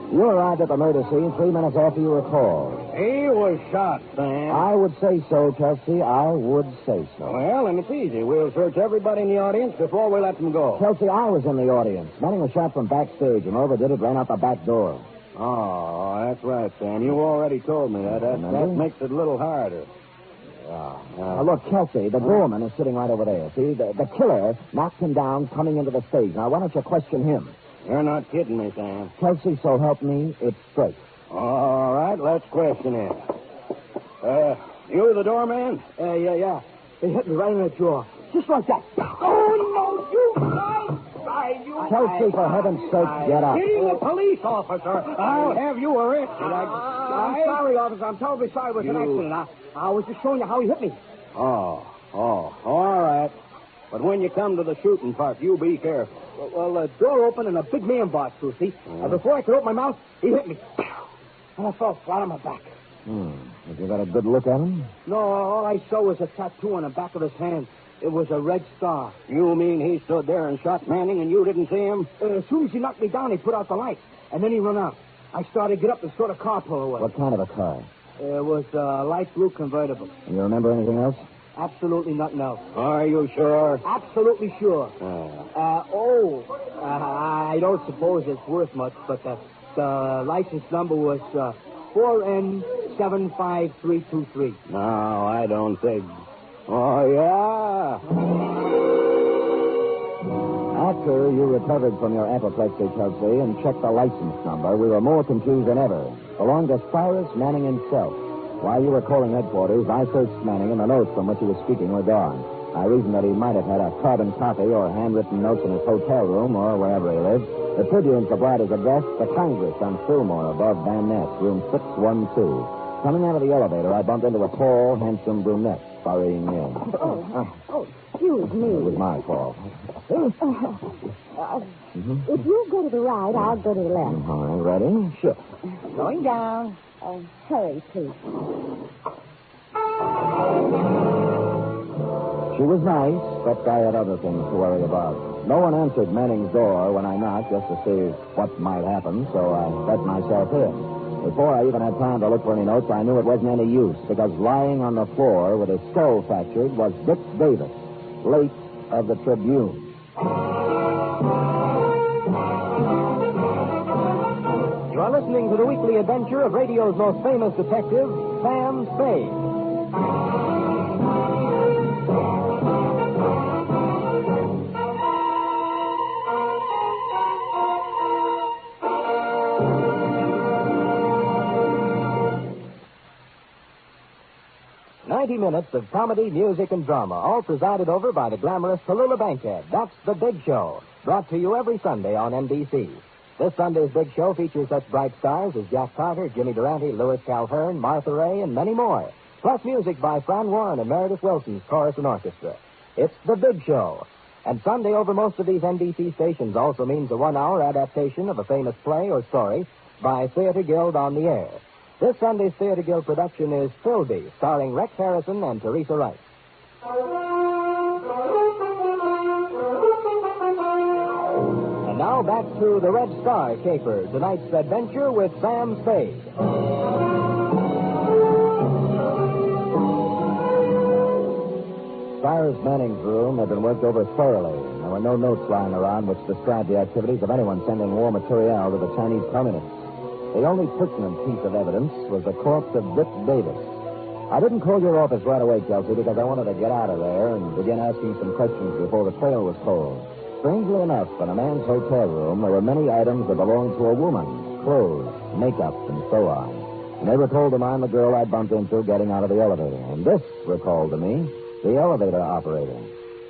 You arrived at the murder scene 3 minutes after you were called. He was shot, Sam. I would say so, Kelsey. I would say so. Well, and it's easy. We'll search everybody in the audience before we let them go. Kelsey, I was in the audience. Manning was shot from backstage and overdid it, ran out the back door. Oh, that's right, Sam. You already told me that. That makes it a little harder. Look, Kelsey, the doorman is sitting right over there. See, the killer knocked him down coming into the stage. Now, why don't you question him? You're not kidding me, Sam. Kelsey, so help me, it's straight. All right, let's question him. You the doorman? Yeah. They hit me right in the jaw. Just like that. Oh, no, you lied. Kelsey, for heaven's sake, get up. He's a police officer. I'll have you arrested. I'm sorry, officer. I'm terribly sorry. It was an accident. I was just showing you how he hit me. Oh, all right. But when you come to the shooting part, you be careful. Well, the door opened and a big man barged through, see? Before I could open my mouth, he hit me. And I fell flat on my back. Have you got a good look at him? No, all I saw was a tattoo on the back of his hand. It was a red star. You mean he stood there and shot Manning and you didn't see him? As soon as he knocked me down, he put out the lights. And then he ran out. I started to get up and saw the car pull away. What kind of a car? It was a light blue convertible. And you remember anything else? Absolutely nothing else. Are you sure? Absolutely sure. I don't suppose it's worth much, but the license number was 4N75323. No, I don't think. Oh, yeah. After you recovered from your apoplexy, Kelsey, and checked the license number, we were more confused than ever. Belonged to Cyrus Manning himself. While you were calling headquarters, I searched Manning, and the notes from which he was speaking were gone. I reasoned that he might have had a carbon copy or handwritten notes in his hotel room or wherever he lived. The Tribune supplied his address, the Congress on Fillmore, above Van Ness, room 612. Coming out of the elevator, I bumped into a tall, handsome brunette hurrying in. Excuse me. It was my fault. If you go to the right, I'll go to the left. All right, ready? Sure. Going down. Hurry, please. She was nice, but I had other things to worry about. No one answered Manning's door when I knocked just to see what might happen, so I let myself in. Before I even had time to look for any notes, I knew it wasn't any use, because lying on the floor with his skull fractured was Dick Davis, late of the Tribune. You are listening to the weekly adventure of radio's most famous detective, Sam Spade. minutes of comedy, music, and drama, all presided over by the glamorous Tallulah Bankhead. That's The Big Show, brought to you every Sunday on NBC. This Sunday's Big Show features such bright stars as Jack Carter, Jimmy Durante, Louis Calhern, Martha Ray, and many more. Plus music by Fran Warren and Meredith Wilson's chorus and orchestra. It's The Big Show. And Sunday over most of these NBC stations also means a 1-hour adaptation of a famous play or story by Theater Guild on the air. This Sunday's Theater Guild production is Philby, starring Rex Harrison and Teresa Wright. And now back to the Red Star Caper, tonight's adventure with Sam Spade. Cyrus Manning's room had been worked over thoroughly. There were no notes lying around which described the activities of anyone sending war material to the Chinese communists. The only pertinent piece of evidence was the corpse of Dick Davis. I didn't call your office right away, Kelsey, because I wanted to get out of there and begin asking some questions before the trail was cold. Strangely enough, in a man's hotel room, there were many items that belonged to a woman. Clothes, makeup, and so on. And they recalled to mind the girl I'd bumped into getting out of the elevator. And this recalled to me the elevator operator.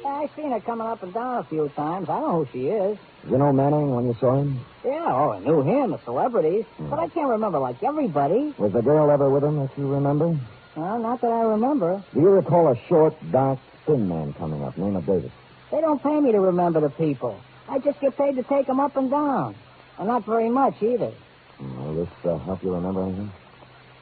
I've seen her coming up and down a few times. I know who she is. Did you know Manning when you saw him? Yeah, I knew him, the celebrities. But I can't remember like everybody. Was the girl ever with him that you remember? Well, not that I remember. Do you recall a short, dark, thin man coming up, name of Davis? They don't pay me to remember the people. I just get paid to take them up and down. And not very much either. Will this help you remember anything?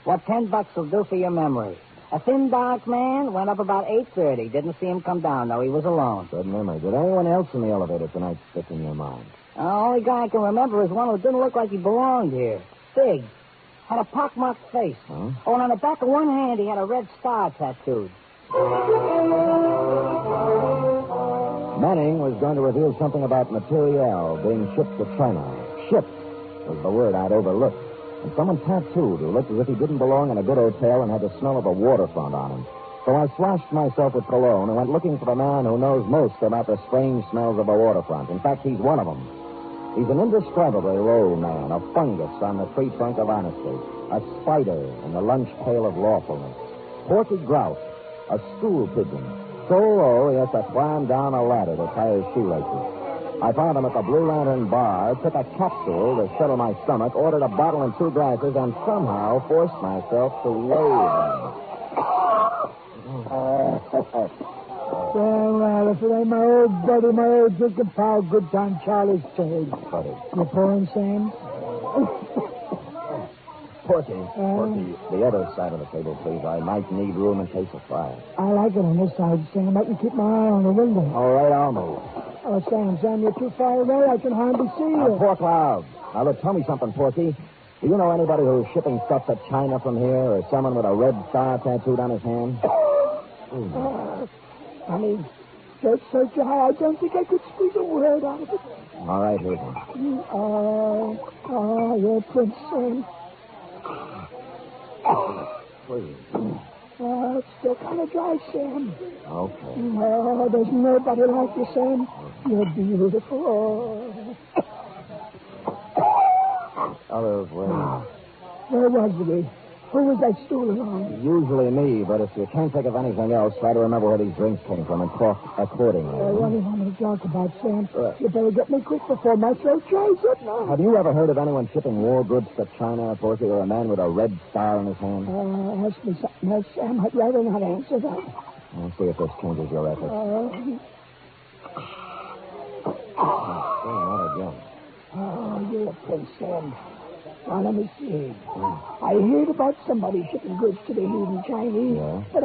What $10 will do for your memory. A thin, dark man went up about 8:30. Didn't see him come down, though. He was alone. Good memory. Did anyone else in the elevator tonight stick in your mind? The only guy I can remember is one who didn't look like he belonged here. Big. Had a pockmarked face. Huh? Oh, and on the back of one hand, he had a red star tattooed. Manning was going to reveal something about materiel being shipped to China. Shipped was the word I'd overlooked. And someone tattooed who looked as if he didn't belong in a good hotel and had the smell of a waterfront on him. So I slashed myself with cologne and went looking for the man who knows most about the strange smells of a waterfront. In fact, he's one of them. He's an indescribably low man, a fungus on the tree trunk of honesty, a spider in the lunch pail of lawfulness, Porky Grouse, a stool pigeon, so low he has to climb down a ladder to tie his shoelaces. I found him at the Blue Lantern bar, took a capsule to settle my stomach, ordered a bottle and 2 glasses, and somehow forced myself to loathe him. Well, if it ain't my old buddy, my old drinking pal, Good Time Charlie's trade. Buddy. You pouring, Sam? Porky, the other side of the table, please. I might need room in case of fire. I like it on this side, Sam. I can keep my eye on the window. All right, I'll move. Oh, Sam, you're too far away. I can hardly see you. Pork loud. Now, look, tell me something, Porky. Do you know anybody who's shipping stuff to China from here, or someone with a red star tattooed on his hand? Honey, just so dry, I don't think I could squeeze a word out of it. All right, here's one. You're Prince Sam. Please. It's still kind of dry, Sam. Okay. Oh, there's nobody like you, Sam. You're beautiful. Others were. Where was we? Who was that stooling on? Usually me, but if you can't think of anything else, try to remember where these drinks came from and talk accordingly. What do you want me to talk about, Sam? You better get me quick before my throat dries up now. Have you ever heard of anyone shipping war goods to China, Porky, or a man with a red star in his hand? Ask me something else, Sam. I'd rather not answer that. I'll see if this changes your efforts. Not again. Oh, you're a Prince, Sam. Now, let me see. I heard about somebody shipping goods to the heathen Chinese. Yeah? But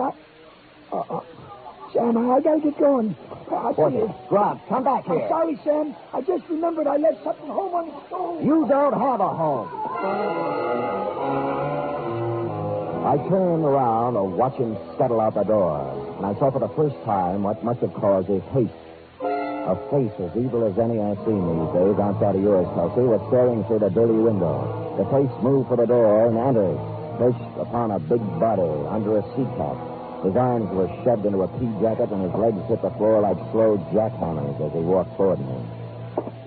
Sam, I gotta get going. I'll see you. Rob, come back here. I'm sorry, Sam. I just remembered I left something home on the stove. You don't have a home. I turned around to watch him scuttle out the door, and I saw for the first time what must have caused his haste. A face as evil as any I've seen these days outside of yours, Kelsey, was staring through the dirty window. The face moved for the door and entered, perched upon a big body under a sea cap. His arms were shoved into a pea jacket, and his legs hit the floor like slow jackhammers as he walked toward me.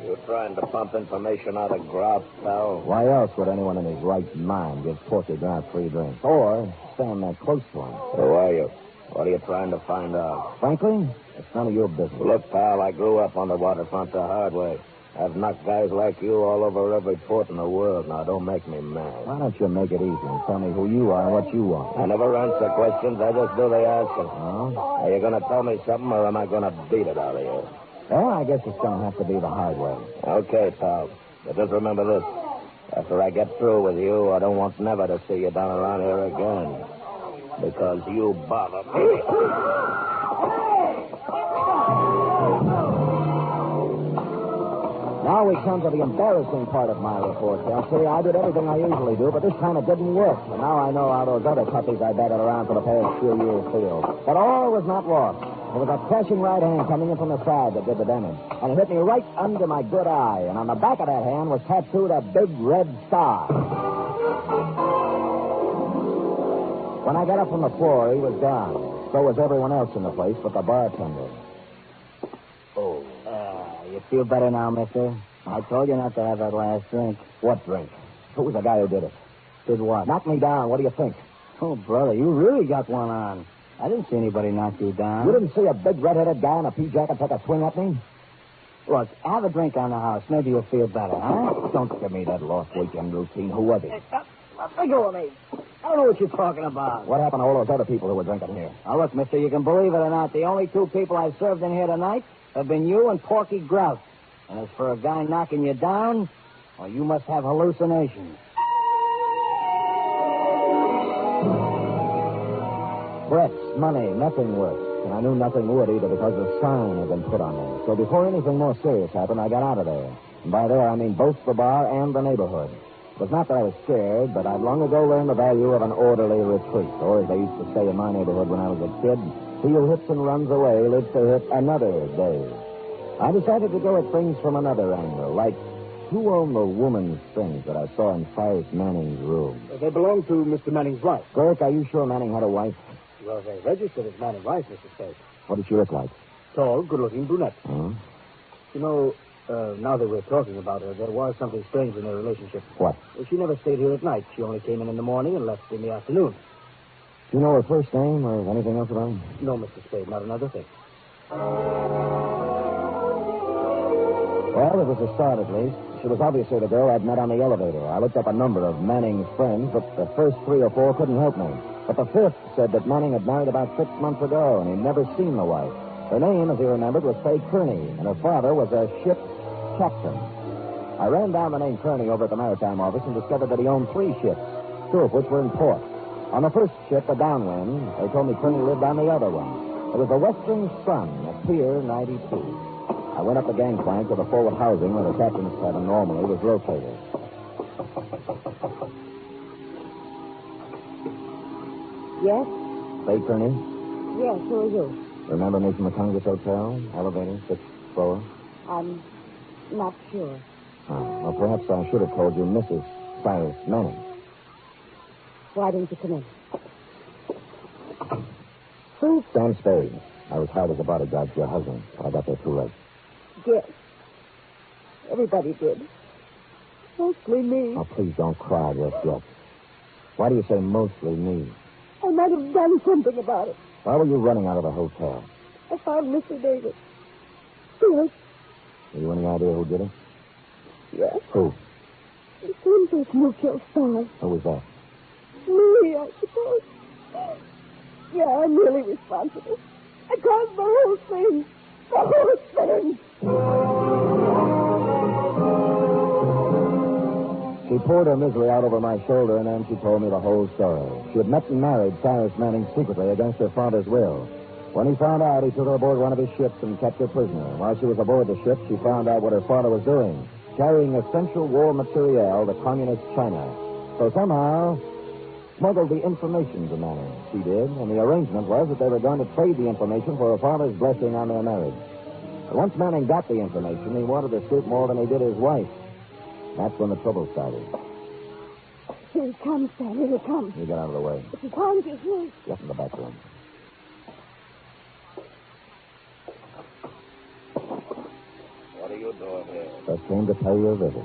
You trying to pump information out of Groff, pal? Why else would anyone in his right mind give Porky Groff free drinks? Or stand that close to him? Who are you? What are you trying to find out? Frankly, it's none of your business. Look, pal, I grew up on the waterfront the hard way. I've knocked guys like you all over every port in the world. Now, don't make me mad. Why don't you make it easy and tell me who you are and what you want? I never answer questions. I just do the asking. Oh? Are you going to tell me something, or am I going to beat it out of you? Well, I guess it's going to have to be the hard way. Okay, pal. But just remember this. After I get through with you, I don't want never to see you down around here again. Because you bother me. Now we come to the embarrassing part of my report, Kelsey. I did everything I usually do, but this time it didn't work. And now I know how those other puppies I batted around for the past few years feel. But all was not lost. There was a crashing right hand coming in from the side that did the damage. And it hit me right under my good eye. And on the back of that hand was tattooed a big red star. When I got up from the floor, he was gone. So was everyone else in the place but the bartender. Oh. You feel better now, mister? I told you not to have that last drink. What drink? Who was the guy who did it? Did what? Knock me down. What do you think? Oh, brother, you really got one on. I didn't see anybody knock you down. You didn't see a big red-headed guy in a pea jacket take a swing at me? Look, have a drink on the house. Maybe you'll feel better, huh? Don't give me that lost weekend routine. Who was he? Let go of me. I don't know what you're talking about. What happened to all those other people who were drinking here? Now, look, mister, you can believe it or not, the only two people I've served in here tonight have been you and Porky Grouse. And as for a guy knocking you down, well, you must have hallucinations. Threats, money, nothing worked. And I knew nothing would either because the sign had been put on me. So before anything more serious happened, I got out of there. And by there, I mean both the bar and the neighborhood. It was not that I was scared, but I'd long ago learned the value of an orderly retreat. Or, as they used to say in my neighborhood when I was a kid, he who hits and runs away lives to hit another day. I decided to go at things from another angle, like who owned the woman's things that I saw in Cyrus Manning's room? They belong to Mr. Manning's wife. Burke, are you sure Manning had a wife? Well, they registered as Manning's wife, Mr. Spade. What did she look like? Tall, good-looking brunette. Huh? You know, now that we're talking about her, there was something strange in their relationship. What? Well, she never stayed here at night. She only came in the morning and left in the afternoon. Do you know her first name or anything else about her? No, Mr. Spade, not another thing. Well, it was a start, at least. She was obviously the girl I'd met on the elevator. I looked up a number of Manning's friends, but the first 3 or 4 couldn't help me. But the fifth said that Manning had married about 6 months ago, and he'd never seen the wife. Her name, as he remembered, was Faye Kearney, and her father was a ship's captain. I ran down the name Kearney over at the maritime office and discovered that he owned 3 ships, 2 of which were in port. On the first ship, the Downwind, they told me Kearney lived on the other one. It was the Western Sun at Pier 92. I went up the gangplank to the forward housing where the captain's cabin normally was located. Yes? Faye Kearney, Yes, who are you? remember me from the Congress Hotel? Elevator, 6th floor? I'm not sure. Oh, well, perhaps I should have told you Mrs. Cyrus Manning. Why didn't you come in? Who? Sam Spade. I was hired as a bodyguard for your husband, but I got there too late. Yes. Everybody did. Mostly me. Oh, please don't cry just yet. Why do you say mostly me? I might have done something about it. Why were you running out of the hotel? I found Mr. Davis. Yes. Have you any idea who did it? Yes. Who? The same person who killed Star. Who was that? Me, I suppose. Yeah, I'm really responsible. I caused the whole thing. The whole thing. She poured her misery out over my shoulder, and then she told me the whole story. She had met and married Cyrus Manning secretly against her father's will. When he found out, he took her aboard one of his ships and kept her prisoner. While she was aboard the ship, she found out what her father was doing, carrying essential war materiel to communist China. So somehow, smuggled the information to Manning. She did, and the arrangement was that they were going to trade the information for her father's blessing on their marriage. But once Manning got the information, he wanted to scoop more than he did his wife. That's when the trouble started. Here he comes, Sam. Here he comes. You get out of the way. If he finds you here. Get in the back room. What are you doing here? Just came to pay you a visit.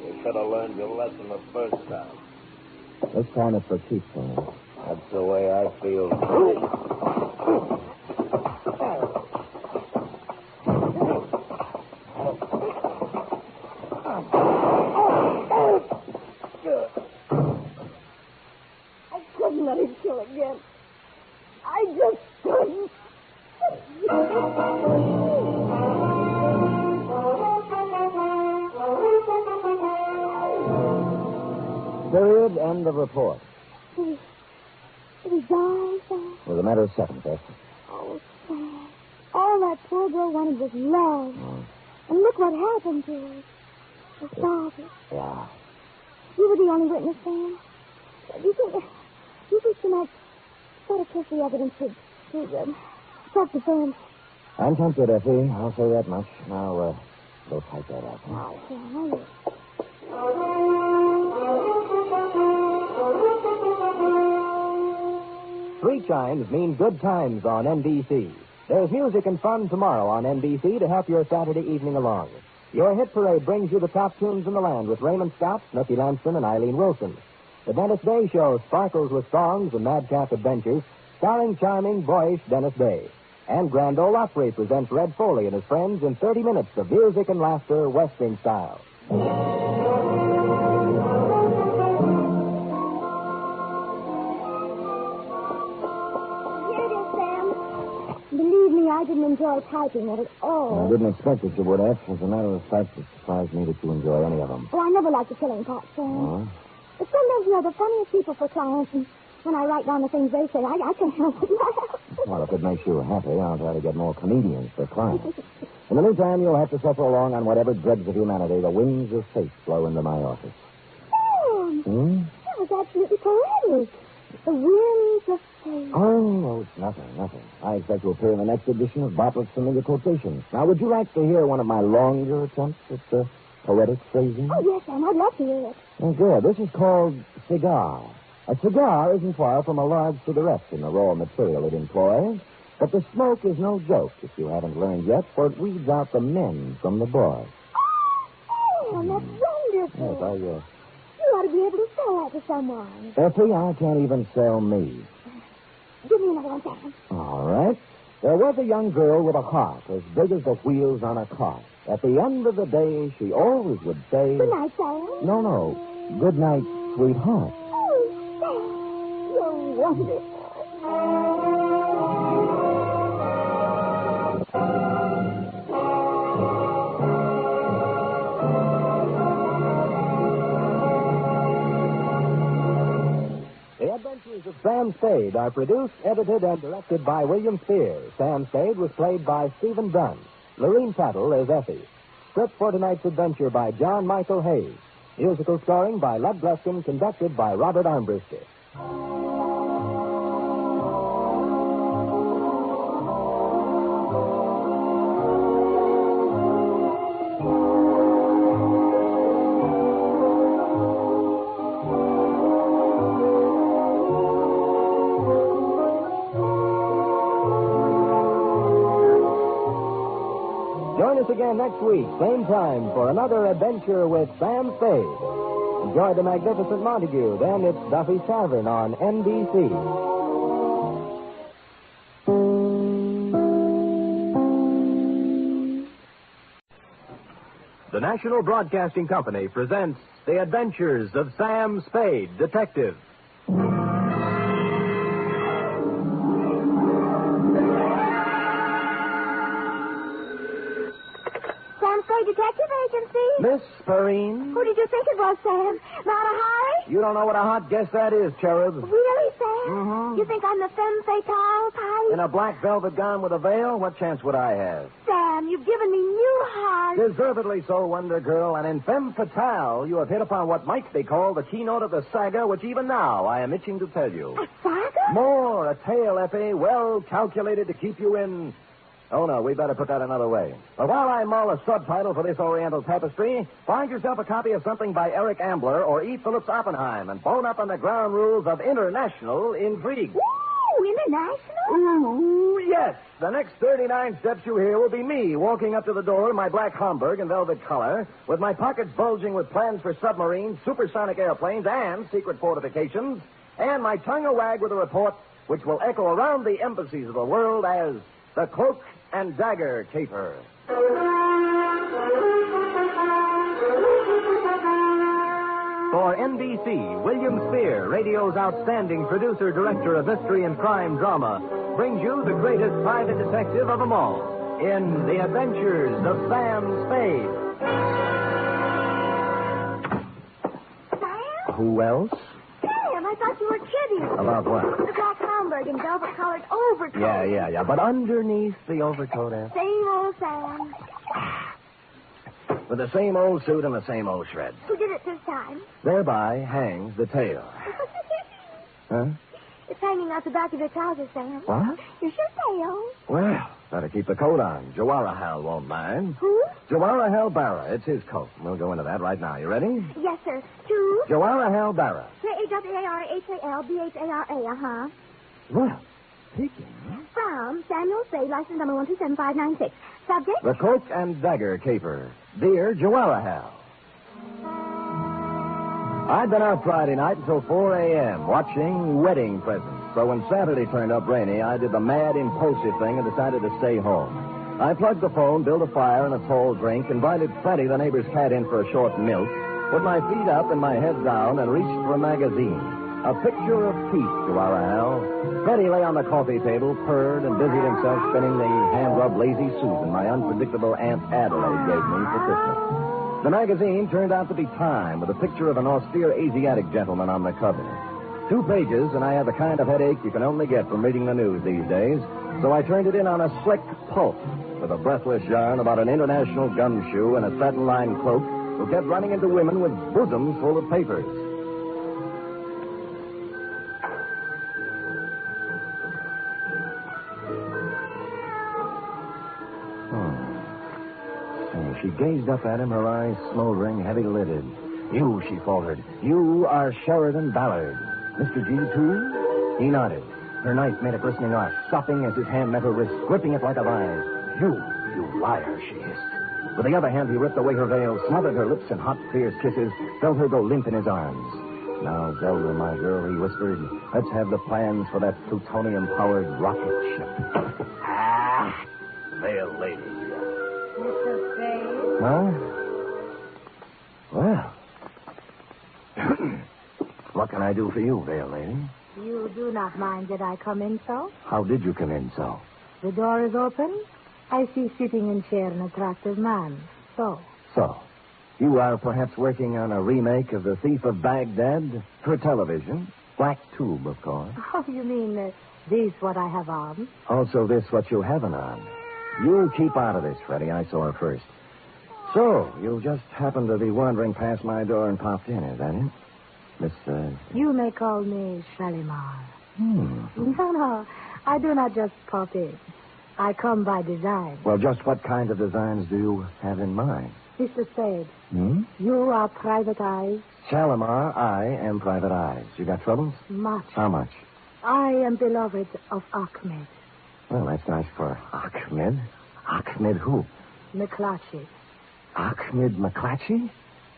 You should have learned your lesson the first time. This time it's for keeps, Tony. That's the way I feel. I couldn't let him kill again. I just couldn't. Period. End of report. Did he die, Sam? It was a matter of seconds, Beth. Oh, Sam. All that poor girl wanted was love. And look what happened to her. The father. Yeah. You were the only witness, Sam. You think you might sort of kiss the evidence to talk to Sam? I'm tempted, Effie. I'll say that much. Now, go type that up. Oh, Sam, I will. Three chimes mean good times on NBC. There's music and fun tomorrow on NBC to help your Saturday evening along. Your hit parade brings you the top tunes in the land with Raymond Scott, Snooky Lanston, and Eileen Wilson. The Dennis Day Show sparkles with songs and madcap adventures, starring charming, boyish Dennis Day. And Grand Ole Opry presents Red Foley and his friends in 30 minutes of music and laughter, Western style. Here it is, Sam. Believe me, I didn't enjoy typing it at all. I didn't expect that you would, F. As a matter of fact, it surprised me that you enjoy any of them. Oh, I never liked the killing part, Sam. Oh? But sometimes you're the funniest people for clients, and when I write down the things they say, I can't help but laugh. Well, if it makes you happy, I'll try to get more comedians for clients. In the meantime, you'll have to suffer along on whatever dregs of humanity the winds of fate blow into my office. Sam, that was absolutely poetic. The winds of fate. Oh, it's nothing. I expect to appear in the next edition of Bartlett's Familiar Quotations. Now, would you like to hear one of my longer attempts at poetic phrasing? Oh, yes, Sam, I'd love to hear it. Oh, good. This is called cigar. A cigar isn't far from a large cigarette in the raw material it employs, but the smoke is no joke, if you haven't learned yet, for it weeds out the men from the boys. Oh, that's wonderful. Yes, You ought to be able to sell that to someone. Effie, I can't even sell me. Give me another one, Sam. All right. There was a young girl with a heart as big as the wheels on a cart. At the end of the day, she always would say... Good night, Sam. No. Good night, sweetheart. Oh, Sam, you're wonderful. The Adventures of Sam Spade are produced, edited, and directed by William Spears. Sam Spade was played by Stephen Dunn. Lorene Tattle is Effie. Script for tonight's adventure by John Michael Hayes. Musical scoring by Lud Gluskin, conducted by Robert Armbruster. Join us again next week, same time, for another adventure with Sam Spade. Enjoy the magnificent Montague. Then it's Duffy's Tavern on NBC. The National Broadcasting Company presents The Adventures of Sam Spade, Detective. Detective Agency? Miss Perrine? Who did you think it was, Sam? Not a Harry? You don't know what a hot guess that is, Cherub. Really, Sam? Mm-hmm. You think I'm the femme fatale type? In a black velvet gown with a veil? What chance would I have? Sam, you've given me new heart. Deservedly so, Wonder Girl. And in femme fatale, you have hit upon what might be called the keynote of the saga, which even now I am itching to tell you. A saga? More, a tale, Effie, well calculated to keep you in... Oh, no, we better put that another way. But while I mull a subtitle for this Oriental tapestry, find yourself a copy of something by Eric Ambler or E. Phillips Oppenheim and bone up on the ground rules of international intrigue. Ooh, international? Ooh, yes. The next 39 steps you hear will be me walking up to the door in my black Homburg and velvet collar, with my pockets bulging with plans for submarines, supersonic airplanes, and secret fortifications, and my tongue a wag with a report which will echo around the embassies of the world as the Cloak and Dagger Caper. For NBC, William Spear, radio's outstanding producer, director of mystery and crime drama, brings you the greatest private detective of them all in The Adventures of Sam Spade. Sam? Who else? Sam, I thought you were kidding. About what? The black Homburg and velvet-colored overcoat. Yeah. But underneath the overcoat, Same old Sam. with the same old suit and the same old shreds. Who did it this time? Thereby hangs the tale. Huh? It's hanging out the back of your trousers, Sam. What? Your shirt tail. Well, better keep the coat on. Jawaharlal won't mind. Who? Jawaharlal Barra. It's his coat. We'll go into that right now. You ready? Yes, sir. To? Jawaharlal Barra. Jawaharlal, uh-huh. Well, speaking. From Samuel Spade, license number 127596. Subject? The Cloak and Dagger Caper. Dear Jawaharlal. I'd been out Friday night until 4 a.m. watching wedding presents. So when Saturday turned up rainy, I did the mad, impulsive thing and decided to stay home. I plugged the phone, built a fire and a tall drink, invited Freddie, the neighbor's cat, in for a short milk, put my feet up and my head down, and reached for a magazine. A picture of peace, Jawaharlal. Freddie lay on the coffee table, purred, and busied himself spinning the hand-rubbed Lazy Susan my unpredictable Aunt Adelaide gave me for Christmas. The magazine turned out to be Time, with a picture of an austere Asiatic gentleman on the cover. 2 pages, and I had the kind of headache you can only get from reading the news these days, so I turned it in on a slick pulp with a breathless yarn about an international gumshoe and a satin-lined cloak who kept running into women with bosoms full of papers. She gazed up at him, her eyes smoldering, heavy-lidded. You, she faltered. You are Sheridan Ballard. Mr. G, too? He nodded. Her knife made a glistening arc, stopping as his hand met her wrist, gripping it like a vise. You liar, she hissed. With the other hand, he ripped away her veil, smothered her lips in hot, fierce kisses, felt her go limp in his arms. Now, Zelda, my girl, he whispered, let's have the plans for that plutonium-powered rocket ship. Veil lady. Mr. Spade? Huh? Well. What can I do for you, Veil Lady? You do not mind that I come in so? How did you come in so? The door is open. I see sitting in chair an attractive man. So? You are perhaps working on a remake of The Thief of Baghdad for television? Black tube, of course. Oh, you mean this what I have on? Also this what you haven't on. You keep out of this, Freddie. I saw her first. So, you just happened to be wandering past my door and popped in, is that it? Miss, You may call me Shalimar. No, I do not just pop in. I come by design. Well, just what kind of designs do you have in mind? Mr. Spade, you are Private Eyes? Shalimar, I am Private Eyes. You got troubles? Much. How much? I am beloved of Ahmed. Well, that's nice for Ahmed. Ahmed who? McClatchy. Ahmed McClatchy?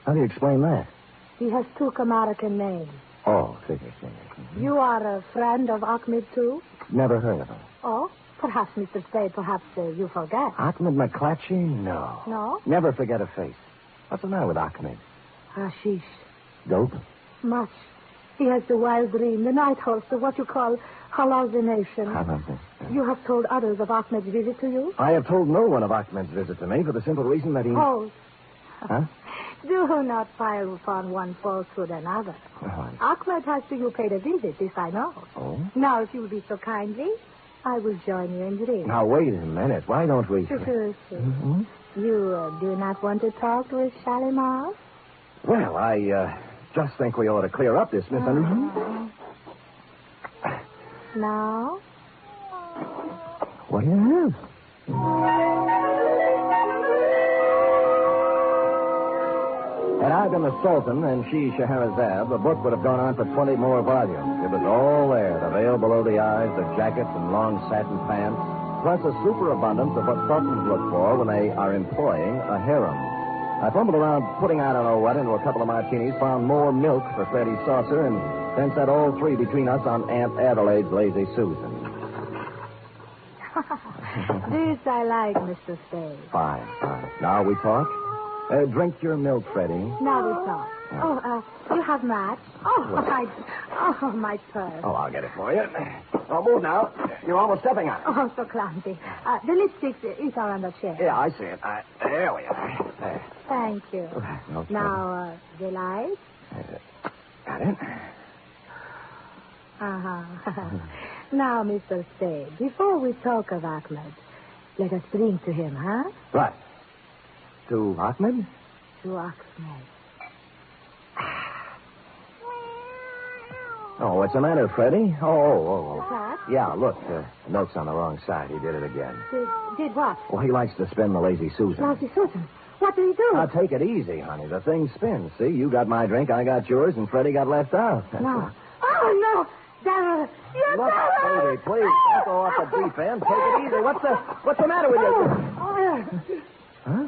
How do you explain that? He has 2 American names. Oh, figure. You are a friend of Ahmed, too? Never heard of him. Oh, perhaps, Mr. Spade, perhaps you forget. Ahmed McClatchy? No. No? Never forget a face. What's the matter with Ahmed? Hashish. Dope? Much. He has the wild dream, the night horse, the what you call hallucination. You have told others of Ahmed's visit to you? I have told no one of Ahmed's visit to me for the simple reason that he... Oh. Huh? Do not pile upon one falsehood another. Ahmed has to you paid a visit, this I know. Oh? Now, if you will be so kindly, I will join you in dream. Now, wait a minute. Why don't we... You do not want to talk with Shalimar? Well, I just think we ought to clear up this misunderstanding. Now? What do you have? Had I been the Sultan and she Scheherazade, the book would have gone on for 20 more volumes. It was all there, the veil below the eyes, the jackets and long satin pants, plus a superabundance of what sultans look for when they are employing a harem. I fumbled around putting I don't know what into a couple of martinis, found more milk for Freddie's saucer, and then set all three between us on Aunt Adelaide's Lazy Susan. This I like, Mr. Spade. Fine. Now we talk. Drink your milk, Freddie. Now we talk. You have match? My purse. Oh, I'll get it for you. Oh, move now. You're almost stepping on it. Oh, so clumsy. The lipstick is on the chair. Yeah, I see it. There we are. There. Thank you. Okay. Now, the light? Got it. Now, Mr. Spade, before we talk of Ahmed, let us drink to him, huh? Right. To Ahmed? To Ahmed. Oh, what's the matter, Freddie? Oh. What? Yeah, look, the milk's on the wrong side. He did it again. Did what? Well, he likes to spin the Lazy Susan. Lazy Susan? What did he do? Now, take it easy, honey. The thing spins. See, you got my drink, I got yours, and Freddie got left out. No. Oh, no. Darryl, you're Look, baby, please, don't go off the deep end. Take it easy. What's the matter with you? Huh?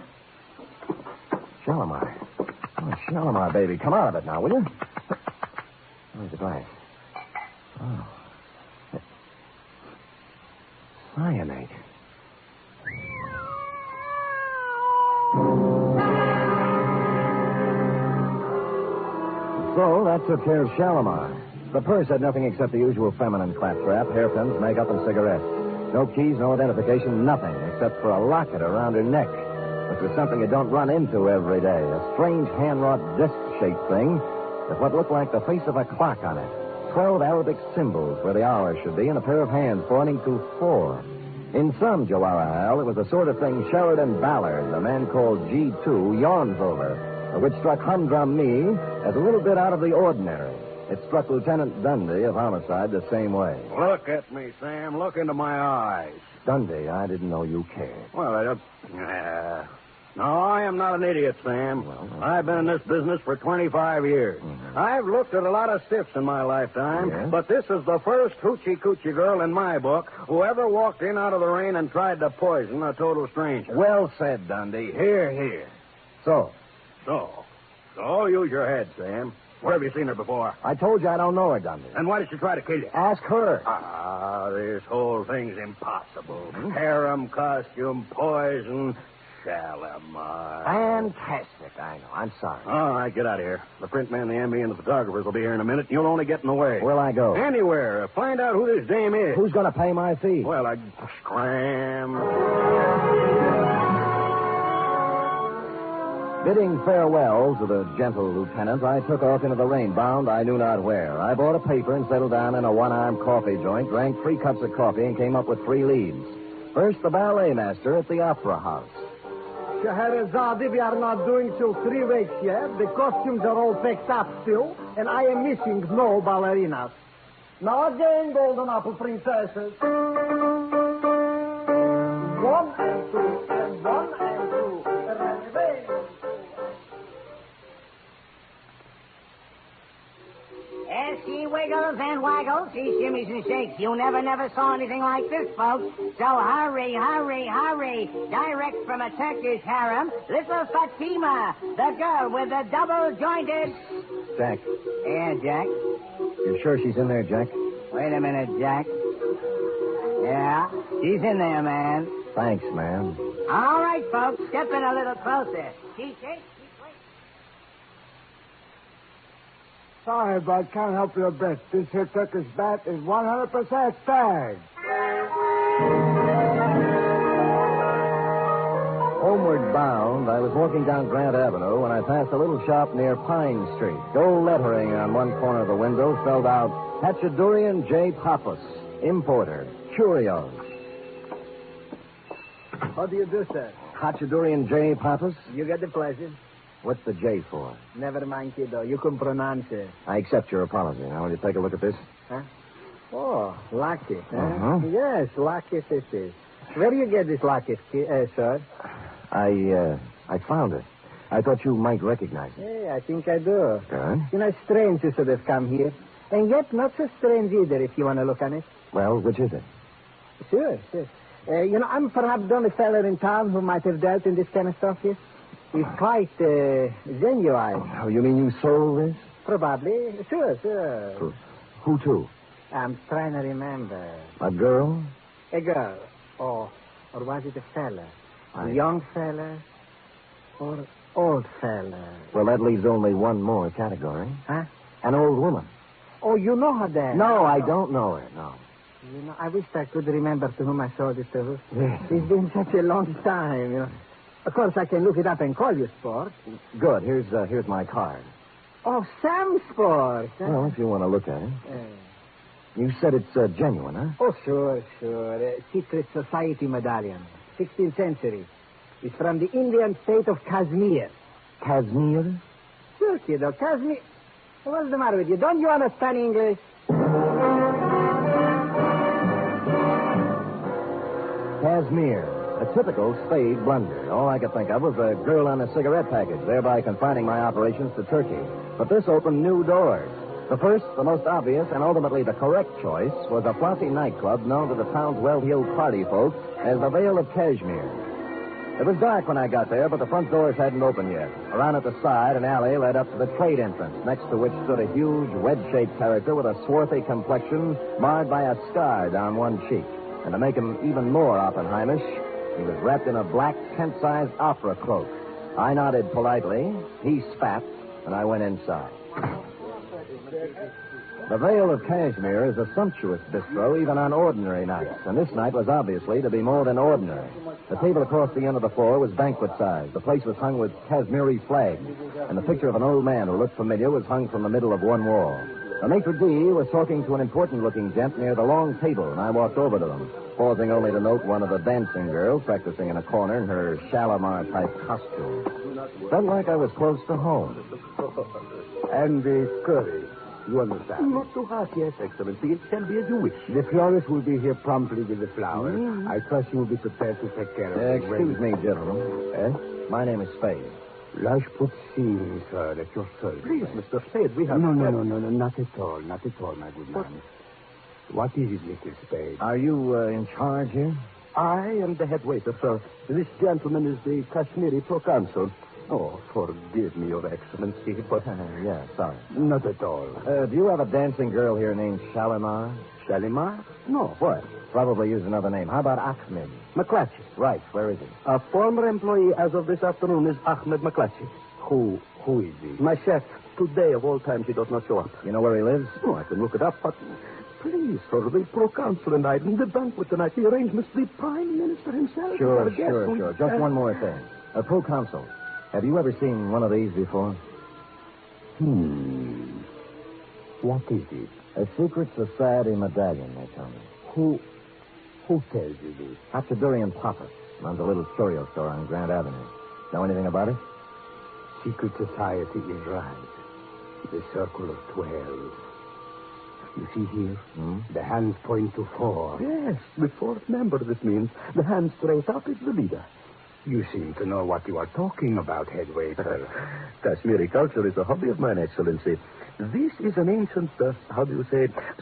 Shalimar. Oh, Shalimar, baby. Come out of it now, will you? Where's the glass? Oh. Cyanide. So that took care of Shalimar. The purse had nothing except the usual feminine claptrap, hairpins, makeup, and cigarettes. No keys, no identification, nothing except for a locket around her neck, which was something you don't run into every day. A strange hand-wrought disc-shaped thing with what looked like the face of a clock on it. 12 Arabic symbols where the hour should be, and a pair of hands pointing to 4. In some Joara, it was the sort of thing Sheridan Ballard, the man called G2, yawns over, which struck humdrum me as a little bit out of the ordinary. It struck Lieutenant Dundee of Homicide the same way. Look at me, Sam. Look into my eyes. Dundee, I didn't know you cared. Well, no, I am not an idiot, Sam. Well, I've been in this business for 25 years. Mm-hmm. I've looked at a lot of stiffs in my lifetime, but this is the first hoochie-coochie girl in my book who ever walked in out of the rain and tried to poison a total stranger. Well said, Dundee. Here. So, use your head, Sam. Where have you seen her before? I told you I don't know her, Dundee. And why did she try to kill you? Ask her. This whole thing's impossible. Harem, costume, poison, Shalimar. Fantastic, I know. I'm sorry. All right, get out of here. The print man, the MB, and the photographers will be here in a minute, and you'll only get in the way. Where'll I go? Anywhere. Find out who this dame is. Who's going to pay my fee? Well, scram. Bidding farewell to the gentle lieutenant, I took off into the rain, bound I knew not where. I bought a paper and settled down in a one-armed coffee joint, drank 3 cups of coffee, and came up with 3 leads. First, the ballet master at the Opera House. Scheherazade, we are not doing till 3 weeks yet. The costumes are all picked up still, and I am missing no ballerinas. Now again, golden apple princesses. 1 and 2, and 1 and 2. As she wiggles and waggles, she shimmies and shakes. You never saw anything like this, folks. So hurry. Direct from a Turkish harem, little Fatima, the girl with the double-jointed... Jack. Yeah, Jack? You sure she's in there, Jack? Wait a minute, Jack. Yeah, she's in there, man. Thanks, man. All right, folks, step in a little closer. She shakes. Sorry, but can't help you a bit. This here Turkish bat is 100% tag. Homeward bound, I was walking down Grant Avenue when I passed a little shop near Pine Street. Gold lettering on one corner of the window spelled out, Hachadurian J. Pappas, importer, curios. How do you do, sir? Hachadurian J. Pappas? You get the pleasure. What's the J for? Never mind, kiddo. You can pronounce it. I accept your apology. Now, will you take a look at this? Huh? Oh, locket. Huh? Uh-huh. Yes, locket it is. Where do you get this locket, sir? I found it. I thought you might recognize it. Yeah, I think I do. Good. You know, it's strange you should have come here. And yet not so strange either, if you want to look on it. Well, which is it? Sure. I'm perhaps the only fellow in town who might have dealt in this kind of stuff here. He's quite genuine. Oh, you mean you sold this? probably. Sure. Who to? I'm trying to remember. A girl? A girl. Or was it a fella? A young fella? Or old fella? Well, that leaves only one more category. Huh? An old woman. Oh, you know her then? No, I don't know her, no. You know, I wish I could remember to whom I sold it to. Yes. It's been such a long time, you know. Of course, I can look it up and call you, Sport. Good. Here's my card. Oh, Sam Sport. Huh? Well, if you want to look at it. You said it's genuine, huh? Oh, sure. Secret Society medallion. 16th century. It's from the Indian state of Kashmir. Kashmir? Sure, kiddo. Kashmir. What's the matter with you? Don't you understand English? Kashmir. A typical Spade blunder. All I could think of was a girl on a cigarette package, thereby confining my operations to Turkey. But this opened new doors. The first, the most obvious, and ultimately the correct choice was a flossy nightclub known to the town's well-heeled party folk as the Vale of Kashmir. It was dark when I got there, but the front doors hadn't opened yet. Around at the side, an alley led up to the trade entrance, next to which stood a huge, wedge-shaped character with a swarthy complexion marred by a scar down one cheek. And to make him even more Oppenheimish, he was wrapped in a black, tent-sized opera cloak. I nodded politely, he spat, and I went inside. The Vale of Kashmir is a sumptuous bistro even on ordinary nights, and this night was obviously to be more than ordinary. The table across the end of the floor was banquet size. The place was hung with Kashmiri flags, and the picture of an old man who looked familiar was hung from the middle of one wall. The maitre d' was talking to an important-looking gent near the long table, and I walked over to them, pausing only to note one of the dancing girls practicing in a corner in her Shalimar-type costume. Felt like I was close to home. And the curry. You understand? Not too hot, yes, Excellency. It shall be as you wish. The florist will be here promptly with the flowers. I trust you will be prepared to take care of it. Excuse me, gentlemen. My name is Spade. Lashputzin, sir, at your service. Please, Mr. Spade, we have... No, not at all, my good man. What is it, Mr. Spade? Are you in charge here? I am the head waiter, sir. This gentleman is the Kashmiri proconsul. Oh, forgive me, Your Excellency, but... yeah, sorry. Not at all. Do you have a dancing girl here named Shalimar? Shalimar? No, what? Probably use another name. How about Ahmed? McClatchy. Right, where is he? A former employee as of this afternoon is Ahmed McClatchy. Who is he? My chef. Today, of all times, he does not show up. You know where he lives? Oh, I can look it up, but... Please, sir, the proconsul and I, in the banquet tonight, the arrangements, the Prime Minister himself... Sure. Just one more thing. A proconsul. Have you ever seen one of these before? What is it? A secret society medallion, they tell me. Who tells you this? Dr. Durian Popper runs a little curio store on Grant Avenue. Know anything about it? Secret society is right. The circle of 12. You see here? The hands point to 4. Yes, the fourth member, this means. The hand straight up is the leader. You seem to know what you are talking about, head waiter. Kashmiri culture is a hobby of mine, Excellency. This is an ancient,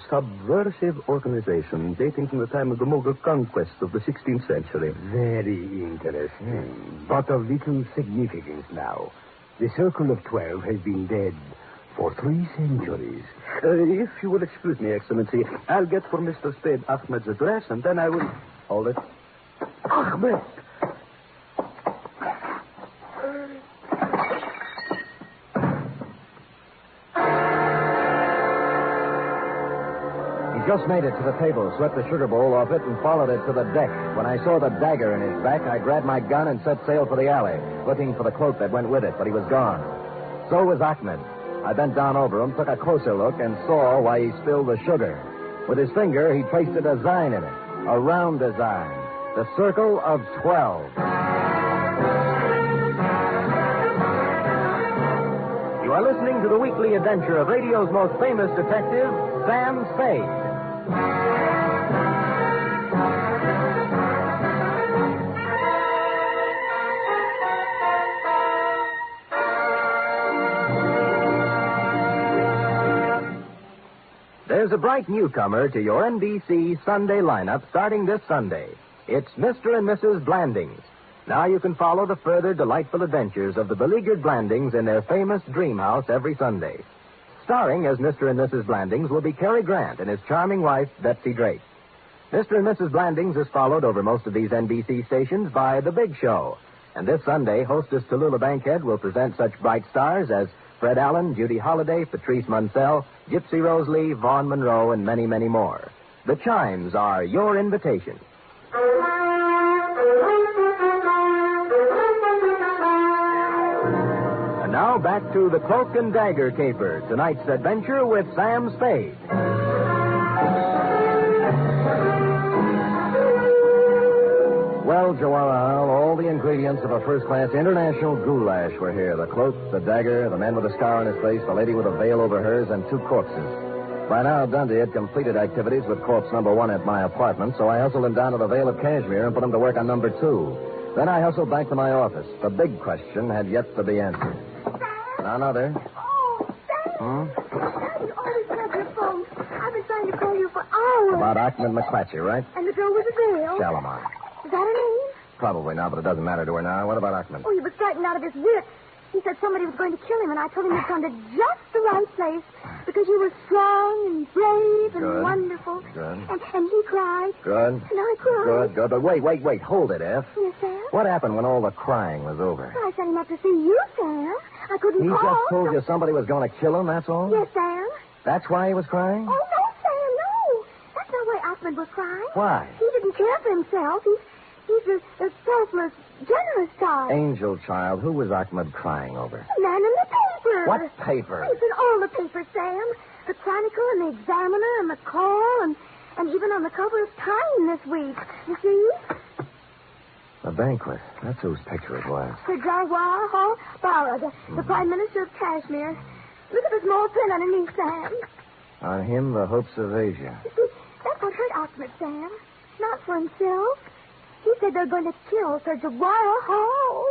subversive organization dating from the time of the Mughal conquest of the 16th century. Very interesting, but of little significance now. The Circle of 12 has been dead for 3 centuries. If you will excuse me, Excellency, I'll get for Mr. Spade Ahmed's address, and then I will... Hold it. Ahmed! Just made it to the table, swept the sugar bowl off it, and followed it to the deck. When I saw the dagger in his back, I grabbed my gun and set sail for the alley, looking for the cloak that went with it, but he was gone. So was Ahmed. I bent down over him, took a closer look, and saw why he spilled the sugar. With his finger, he traced a design in it, a round design, the Circle of 12. You are listening to the weekly adventure of radio's most famous detective, Sam Spade. There's a bright newcomer to your NBC Sunday lineup starting this Sunday. It's Mr. and Mrs. Blandings. Now you can follow the further delightful adventures of the beleaguered Blandings in their famous dream house every Sunday. Starring as Mr. and Mrs. Blandings will be Cary Grant and his charming wife, Betsy Drake. Mr. and Mrs. Blandings is followed over most of these NBC stations by The Big Show. And this Sunday, hostess Tallulah Bankhead will present such bright stars as Fred Allen, Judy Holliday, Patrice Munsell, Gypsy Rose Lee, Vaughn Monroe, and many, many more. The chimes are your invitation. And now back to the Cloak and Dagger Caper, tonight's adventure with Sam Spade. Well, Joanna, all the ingredients of a first-class international goulash were here. The cloak, the dagger, the man with a scar on his face, the lady with a veil over hers, and 2 corpses. By now, Dundee had completed activities with corpse number 1 at my apartment, so I hustled him down to the Vale of Cashmere and put him to work on number 2. Then I hustled back to my office. The big question had yet to be answered. Another. Oh, Sam. You always have your phone. I've been trying to call you for hours. About Ahmed McClatchy, right? And the girl with the veil. Shalimar. Is that her name? Probably not, but it doesn't matter to her now. What about Ahmed? Oh, he was frightened out of his wits. He said somebody was going to kill him, and I told him he'd come to just the right place because you were strong and brave and Good. Wonderful. Good. And he cried. Good. And I cried. Good. But wait. Hold it, F. Yes, Sam? What happened when all the crying was over? Well, I sent him up to see you, Sam. I couldn't He call. just told you somebody was going to kill him, that's all? Yes, Sam. That's why he was crying? Oh, no, Sam, no. That's not why Ahmed was crying. Why? He didn't care for himself. He's a selfless, generous guy. Angel child, who was Ahmed crying over? The man in the paper. What paper? It's in all the papers, Sam. The Chronicle and the Examiner and the Call and even on the cover of Time this week. You see? The banquet. That's whose picture it was. Sir Jawahar Hall Bala, the Prime Minister of Kashmir. Look at the small print underneath, Sam. On him, the hopes of Asia. You see, that's what hurt Ahmed, Sam. Not for himself. He said they're going to kill Sir Jawahar Hall.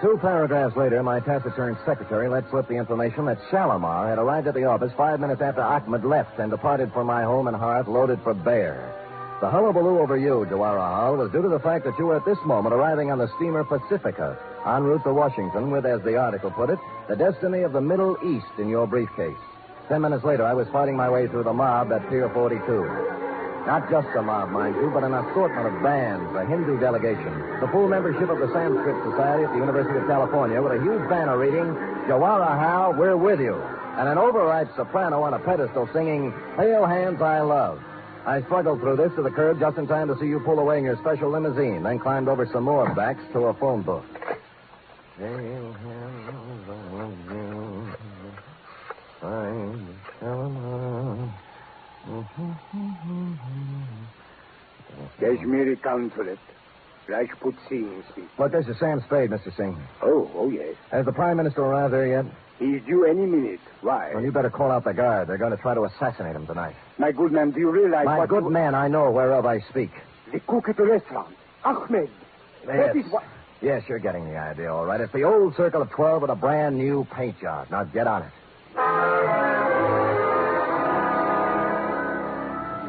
2 paragraphs later, my taciturn secretary let slip the information that Shalimar had arrived at the office 5 minutes after Ahmed left and departed for my home and hearth loaded for bear. The hullabaloo over you, Jawahar Hall, was due to the fact that you were at this moment arriving on the steamer Pacifica, en route to Washington with, as the article put it, the destiny of the Middle East in your briefcase. 10 minutes later, I was fighting my way through the mob at Pier 42. Not just a mob, mind you, but an assortment of bands, a Hindu delegation, the full membership of the Sanskrit Society at the University of California with a huge banner reading, Jawahar Hal, we're with you, and an overripe soprano on a pedestal singing, Hail Hands I Love. I struggled through this to the curb just in time to see you pull away in your special limousine, then climbed over some more backs to a phone book. Hail hands I love you. Kashmiri Consulate. Rajput Singh speaks. Look, this is Sam Spade, Mr. Singh. Oh, yes. Has the Prime Minister arrived there yet? He's due any minute. Why? Well, you better call out the guard. They're going to try to assassinate him tonight. My good man, do you realize My good man, I know whereof I speak. The cook at the restaurant. Ahmed. That is what... Yes, you're getting the idea, all right. It's the old Circle of 12 with a brand new paint job. Now get on it.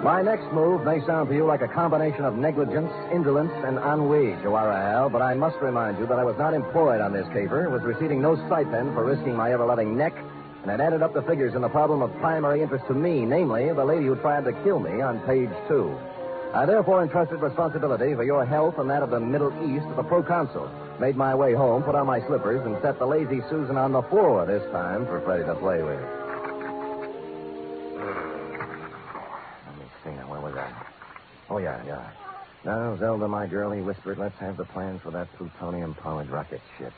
My next move may sound to you like a combination of negligence, indolence, and ennui, Jawahar Hal, but I must remind you that I was not employed on this caper, was receiving no stipend for risking my ever-loving neck, and had added up the figures in the problem of primary interest to me, namely, the lady who tried to kill me on page 2. I therefore entrusted responsibility for your health and that of the Middle East to the proconsul, made my way home, put on my slippers, and set the lazy Susan on the floor this time for Freddie to play with. Where was I? Oh, yeah. Now, Zelda, my girl, he whispered, let's have the plans for that plutonium-powered rocket ship.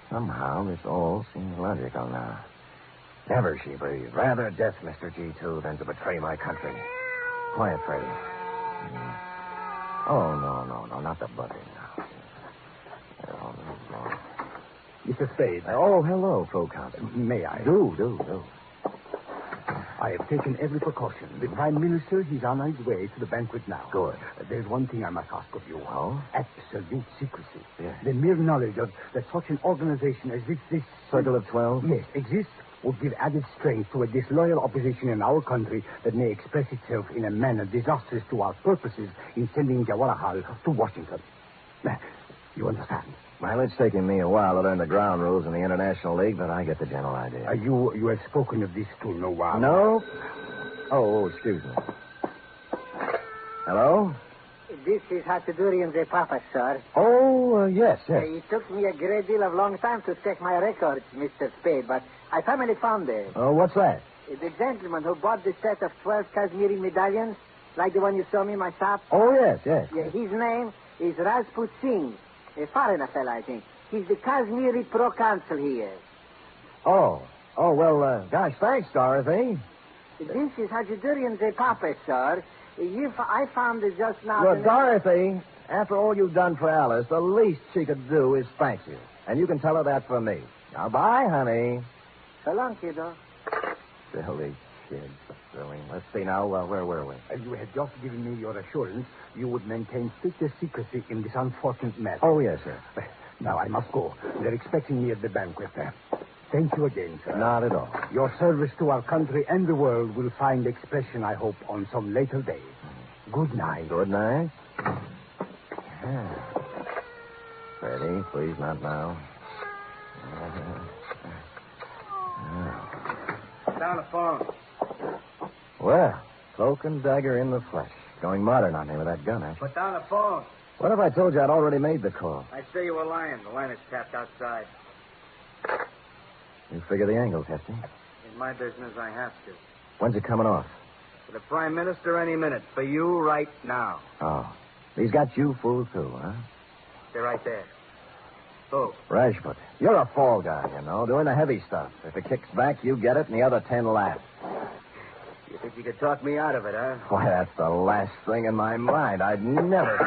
Somehow, this all seems logical now. Never, she breathed. Rather death, Mr. G2, than to betray my country. Quiet, Freddie. Oh, no, not the buzzing now. Oh, no. Mr. Spade. Oh, hello, proconsul. May I? Do. I have taken every precaution. The Prime Minister, he's on his way to the banquet now. Good. There's one thing I must ask of you. Oh? Absolute secrecy. Yes. The mere knowledge of that such an organization as this... Circle of 12? Yes, exists would give added strength to a disloyal opposition in our country that may express itself in a manner disastrous to our purposes in sending Jawahar Hal to Washington. You understand? Well, it's taken me a while to learn the ground rules in the International League, but I get the general idea. You have spoken of this to Noir? No? Oh, excuse me. Hello? This is Hachidurian the Papa, sir. Oh, yes. It took me a great deal of long time to check my records, Mr. Spade, but I finally found it. Oh, what's that? The gentleman who bought the set of 12 Kashmiri medallions, like the one you saw me in my shop. Oh, yes. Yeah, his name is Rajput Singh, a foreigner fella, I think. He's the Kashmiri pro-consul here. Oh, well, gosh, thanks, Dorothy. This is Hachidurian the Papa, sir. I found it just now. Well, Dorothy, after all you've done for Alice, the least she could do is thank you. And you can tell her that from me. Now, bye, honey. So long, kiddo. Silly kid. Silly. Let's see now, where were we? You had just given me your assurance you would maintain strictest secrecy in this unfortunate matter. Oh, yes, sir. Now, I must go. They're expecting me at the banquet. Thank you again, sir. Not at all. Your service to our country and the world will find expression, I hope, on some later day. Good night. Good night. Freddie, please, not now. Put down the phone. Well, cloak and dagger in the flesh. Going modern on me with that gun, eh? Put down the phone. What if I told you I'd already made the call? I say you were lying. The line is tapped outside. You figure the angles, Hefty. In my business, I have to. When's it coming off? For the Prime Minister, any minute. For you, right now. Oh. He's got you fooled, too, huh? They're right there. Who? Rajput. You're a fall guy, you know, doing the heavy stuff. If it kicks back, you get it, and the other 10 laugh. You think you could talk me out of it, huh? Why, that's the last thing in my mind. I'd never...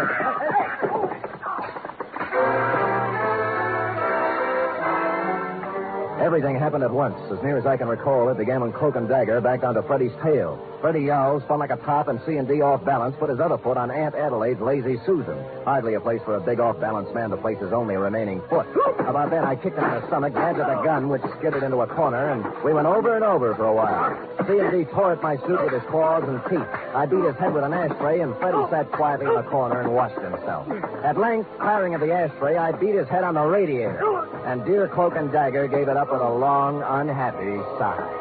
Everything happened at once. As near as I can recall, it began when Cloak and Dagger backed onto Freddie's tail. Freddie yowled, spun like a top, and C&D off balance, put his other foot on Aunt Adelaide's Lazy Susan. Hardly a place for a big off-balance man to place his only remaining foot. About then, I kicked him in the stomach, grabbed at the gun, which skidded into a corner, and we went over and over for a while. C&D tore at my suit with his claws and teeth. I beat his head with an ashtray, and Freddie sat quietly in the corner and washed himself. At length, firing at the ashtray, I beat his head on the radiator. And dear Cloak and Dagger gave it up with a long, unhappy sigh.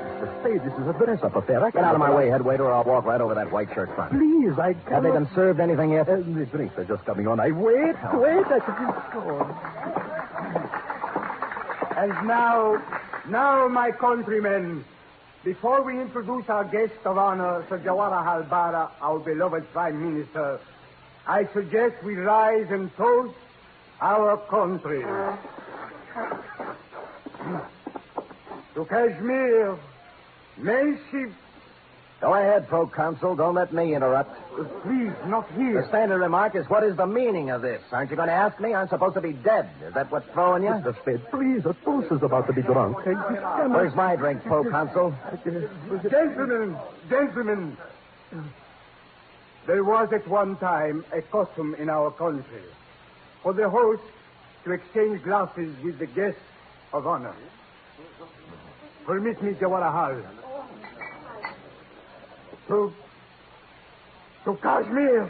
Mr. Spade, this is a dress-up affair. Get out of my way, head waiter, or I'll walk right over that white shirt front. Please, I can't... Have they been served anything yet? The drinks are just coming on. Wait, I should be sure. And now, my countrymen, before we introduce our guest of honor, Sir Jawaharlal Bara, our beloved Prime Minister, I suggest we rise and toast our country. To Kashmir, may she... Go ahead, Pro-Consul. Don't let me interrupt. Please, not here. The standard remark is, what is the meaning of this? Aren't you going to ask me? I'm supposed to be dead. Is that what's throwing you? Mr. Spade, please, a toast is about to be drunk. Where's my drink, Pro-Consul? Gentlemen, there was at one time a custom in our country for the host to exchange glasses with the guest of honor. Permit me, Jawaharlal. To Kashmir.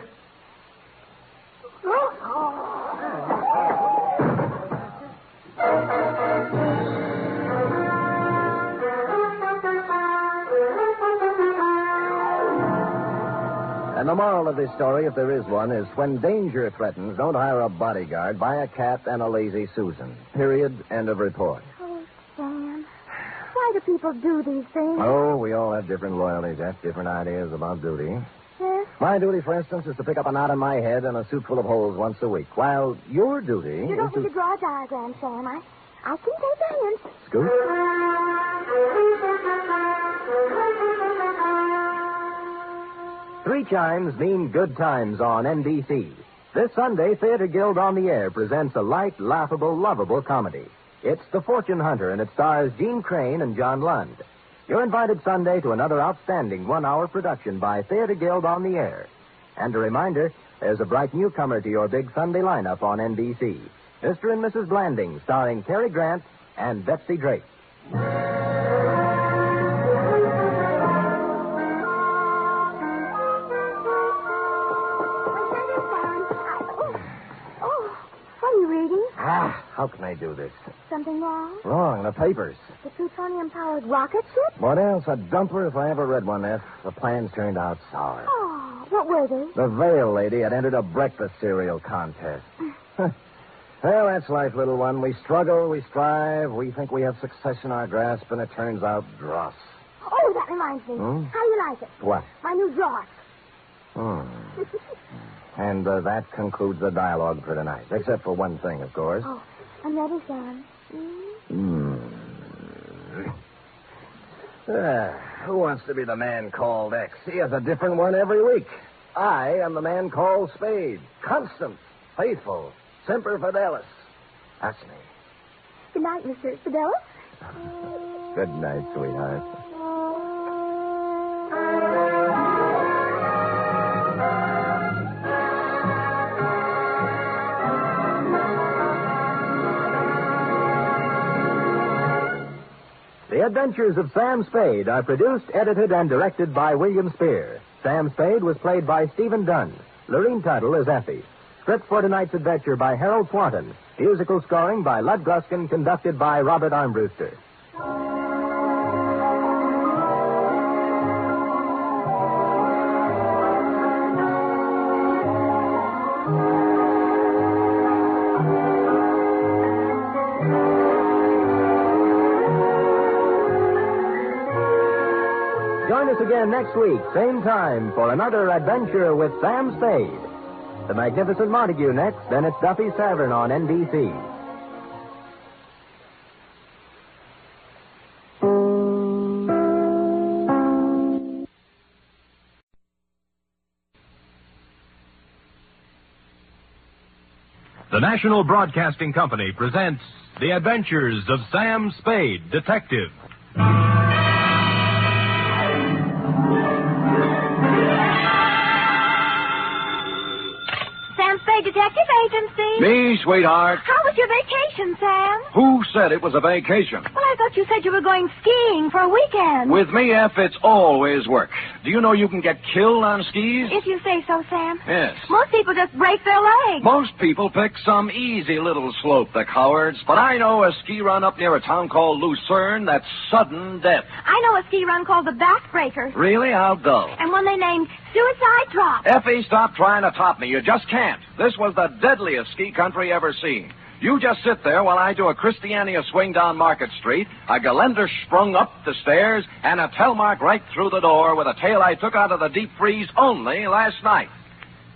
And the moral of this story, if there is one, is when danger threatens, don't hire a bodyguard, buy a cat and a Lazy Susan. Period. End of report. Oh, Sam. Why do people do these things? Oh, we all have different loyalties, have different ideas about duty. Yes? My duty, for instance, is to pick up a knot in my head and a suit full of holes once a week, while your duty You don't is need to draw a diagram, Sam. I can take a hint. Scoot? Three chimes mean good times on NBC. This Sunday, Theater Guild on the Air presents a light, laughable, lovable comedy. It's The Fortune Hunter, and it stars Gene Crane and John Lund. You're invited Sunday to another outstanding one-hour production by Theater Guild on the Air. And a reminder, there's a bright newcomer to your big Sunday lineup on NBC. Mr. and Mrs. Blanding, starring Cary Grant and Betsy Drake. How can they do this? Something wrong? Wrong. The papers. The plutonium-powered rocket ship? What else? A dumper if I ever read one, F. The plans turned out sour. Oh, what were they? The Veil lady had entered a breakfast cereal contest. Well, that's life, little one. We struggle, we strive, we think we have success in our grasp, and it turns out dross. Oh, that reminds me. Hmm? How do you like it? What? My new dross. And that concludes the dialogue for tonight. Except for one thing, of course. Oh, I'm ready, Sam. Who wants to be the man called X? He has a different one every week. I am the man called Spade. Constant, faithful, semper fidelis. That's me. Good night, Mr. Fidelis. Good night, sweetheart. The Adventures of Sam Spade are produced, edited, and directed by William Spear. Sam Spade was played by Stephen Dunn. Lorene Tuttle is Effie. Script for tonight's adventure by Harold Swanton. Musical scoring by Lud Gluskin, conducted by Robert Armbruster. Join us again next week, same time, for another adventure with Sam Spade. The Magnificent Montague next, then it's Duffy's Tavern on NBC. The National Broadcasting Company presents The Adventures of Sam Spade, Detective. Sam Spade Detective Agency. Me, sweetheart. How was your vacation, Sam? Who said it was a vacation? Well, I thought you said you were going skiing for a weekend. With me, F, it's always work. Do you know you can get killed on skis? If you say so, Sam. Yes. Most people just break their legs. Most people pick some easy little slope, the cowards. But I know a ski run up near a town called Lucerne that's sudden death. I know a ski run called the Backbreakers. Really? How dull. And one they named Suicide Drop. Effie, stop trying to top me. You just can't. This was the deadliest ski country ever seen. You just sit there while I do a Christiania swing down Market Street, a Geländersprung sprung up the stairs, and a Telmark right through the door with a tale I took out of the deep freeze only last night.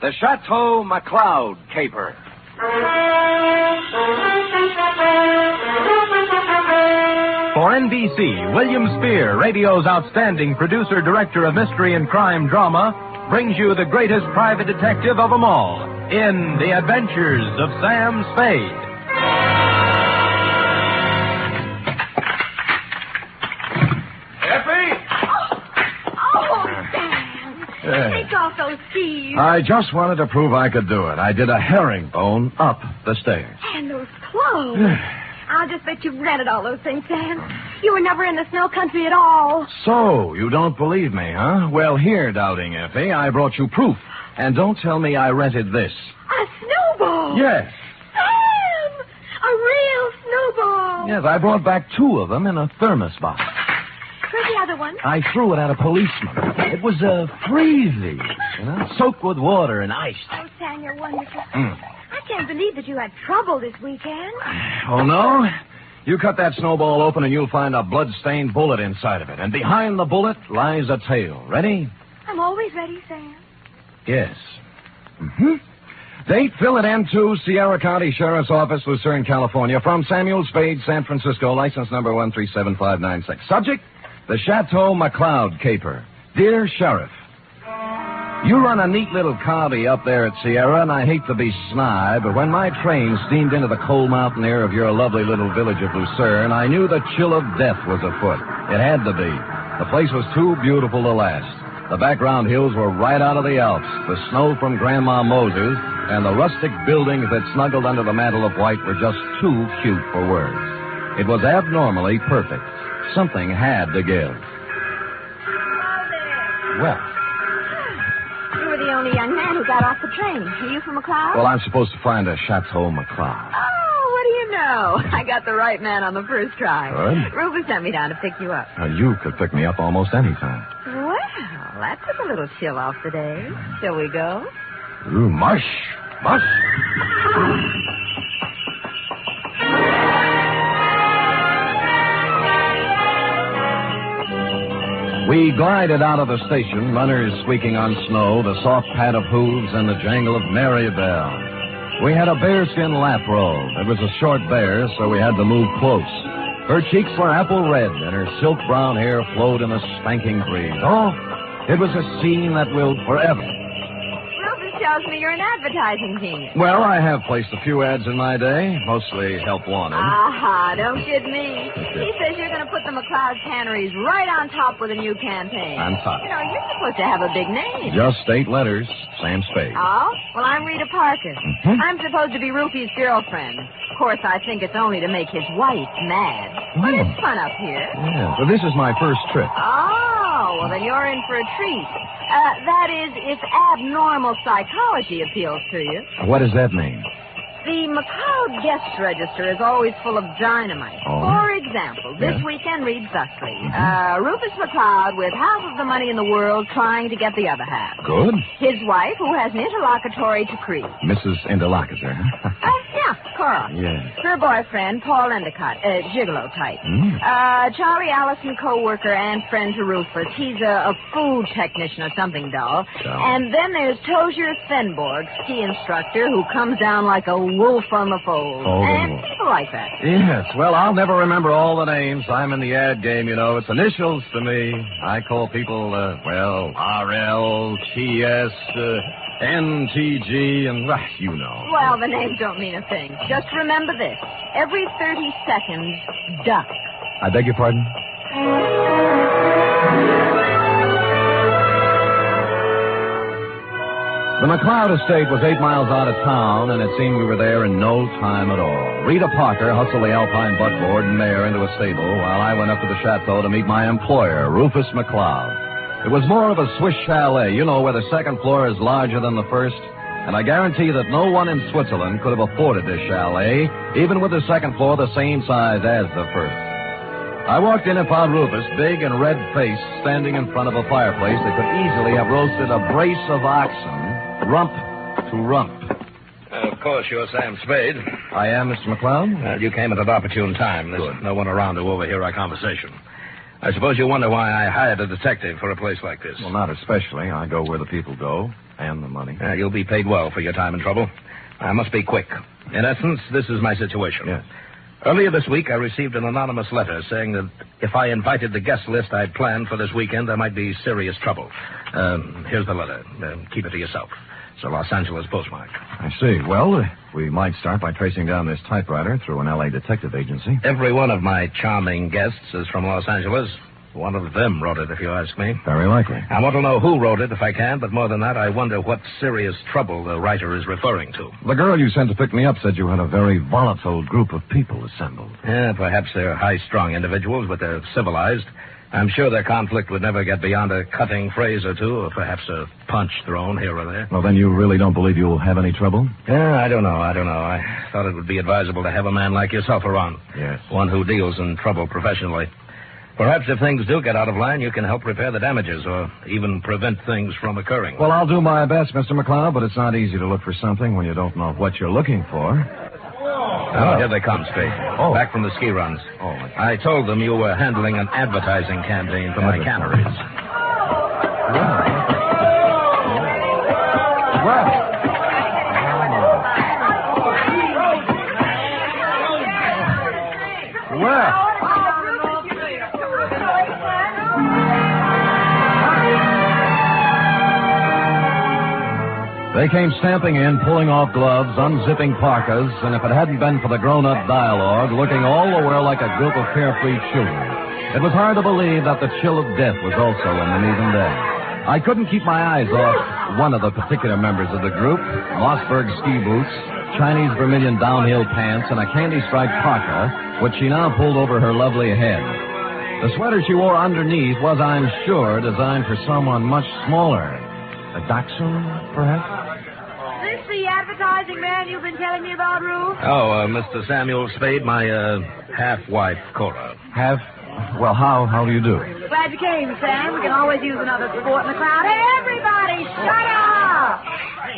The Chateau McLeod caper. For NBC, William Spear, radio's outstanding producer-director of mystery and crime drama, brings you the greatest private detective of them all in The Adventures of Sam Spade. Take off those skis. I just wanted to prove I could do it. I did a herringbone up the stairs. And those clothes. I'll just bet you've rented all those things, Sam. You were never in the snow country at all. So, you don't believe me, huh? Well, here, Doubting Effie, I brought you proof. And don't tell me I rented this. A snowball. Yes. Sam! A real snowball. Yes, I brought back 2 of them in a thermos box. Where's the other one? I threw it at a policeman. It was freezy, soaked with water and iced. Oh, Sam, you're wonderful. I can't believe that you had trouble this weekend. Oh, no? You cut that snowball open and you'll find a blood-stained bullet inside of it. And behind the bullet lies a tale. Ready? I'm always ready, Sam. Yes. Date, fill it in to Sierra County Sheriff's Office, Lucerne, California. From Samuel Spade, San Francisco, license number 137596. Subject, the Chateau McLeod caper. Dear Sheriff, you run a neat little cobby up there at Sierra, and I hate to be snide, but when my train steamed into the cold mountain air of your lovely little village of Lucerne, I knew the chill of death was afoot. It had to be. The place was too beautiful to last. The background hills were right out of the Alps, the snow from Grandma Moses, and the rustic buildings that snuggled under the mantle of white were just too cute for words. It was abnormally perfect. Something had to give. Well, You were the only young man who got off the train. Are you from McLeod? well, I'm supposed to find a Chateau McLeod. Oh, what do you know? I got the right man on the first try. Good. Rufus sent me down to pick you up. You could pick me up almost any time. Well, that took a little chill off the day. Shall we go? Ooh, mush. Mush. We glided out of the station, runners squeaking on snow, the soft pad of hooves, and the jangle of merry bells. We had a bearskin lap robe. It was a short bear, so we had to move close. Her cheeks were apple red, and her silk brown hair flowed in a spanking breeze. Oh, it was a scene that will forever. Rufus tells me you're an advertising genius. Well, I have placed a few ads in my day, mostly help wanted. Aha, don't kid me. He says you're going to put the McLeod canneries right on top with a new campaign. On top. You know, you're supposed to have a big name. Just 8 letters. Sam Spade. Oh? Well, I'm Rita Parker. Mm-hmm. I'm supposed to be Rufy's girlfriend. Of course, I think it's only to make his wife mad. But it's fun up here. Yeah, well, this is my first trip. Oh, well, then you're in for a treat. That is, if abnormal psychology appeals to you. What does that mean? The McLeod guest register is always full of dynamite. Oh. For example, this weekend reads thusly. Rufus McLeod with half of the money in the world trying to get the other half. Good. His wife, who has an interlocutory decree. Mrs. Interlocutor. Yeah, Cora. Yes. Her boyfriend, Paul Endicott, gigolo type. Charlie Allison, co-worker and friend to Rufus. He's a food technician or something dull. So. And then there's Tozier Fenborg, ski instructor, who comes down like a wolf on the fold. Oh, and people like that. Yes, well, I'll never remember all the names. I'm in the ad game, you know. It's initials to me. I call people, RL, TS, NTG, and, you know. Well, the names don't mean a thing. Just remember this. Every 30 seconds, duck. I beg your pardon? The McLeod estate was 8 miles out of town, and it seemed we were there in no time at all. Rita Parker hustled the Alpine buckboard and mare into a stable, while I went up to the chateau to meet my employer, Rufus McLeod. It was more of a Swiss chalet, you know, where the second floor is larger than the first, and I guarantee that no one in Switzerland could have afforded this chalet, even with the second floor the same size as the first. I walked in and found Rufus, big and red-faced, standing in front of a fireplace that could easily have roasted a brace of oxen, rump to rump. Of course, you're Sam Spade. I am, Mr. McLeod. You came at an opportune time. There's no one around to overhear our conversation. I suppose you wonder why I hired a detective for a place like this. Well, not especially. I go where the people go, and the money. You'll be paid well for your time and trouble. I must be quick. In essence, this is my situation. Yes. Earlier this week, I received an anonymous letter saying that if I invited the guest list I'd planned for this weekend, there might be serious trouble. Here's the letter. Keep it to yourself. It's a Los Angeles postmark. I see. Well, we might start by tracing down this typewriter through an L.A. detective agency. Every one of my charming guests is from Los Angeles. One of them wrote it, if you ask me. Very likely. I want to know who wrote it, if I can, but more than that, I wonder what serious trouble the writer is referring to. The girl you sent to pick me up said you had a very volatile group of people assembled. Yeah, perhaps they're high-strung individuals, but they're civilized. I'm sure their conflict would never get beyond a cutting phrase or two, or perhaps a punch thrown here or there. Well, then you really don't believe you'll have any trouble? Yeah, I don't know. I thought it would be advisable to have a man like yourself around. Yes. One who deals in trouble professionally. Perhaps if things do get out of line, you can help repair the damages or even prevent things from occurring. Well, I'll do my best, Mr. McLeod, but it's not easy to look for something when you don't know what you're looking for. Oh, here they come, Spade. Oh. Back from the ski runs. Oh, I told them you were handling an advertising campaign for my canneries. Well. They came stamping in, pulling off gloves, unzipping parkas, and if it hadn't been for the grown-up dialogue, looking all the while like a group of carefree children, it was hard to believe that the chill of death was also in them even then. I couldn't keep my eyes off one of the particular members of the group, Mossberg ski boots, Chinese vermilion downhill pants, and a candy-striped parka, which she now pulled over her lovely head. The sweater she wore underneath was, I'm sure, designed for someone much smaller. A dachshund, perhaps? This the advertising surprising man you've been telling me about, Ruth? Oh, Mr. Samuel Spade, my half-wife, Cora. Well, how do you do? Glad you came, Sam. We can always use another sport in the crowd. Hey, everybody, shut up!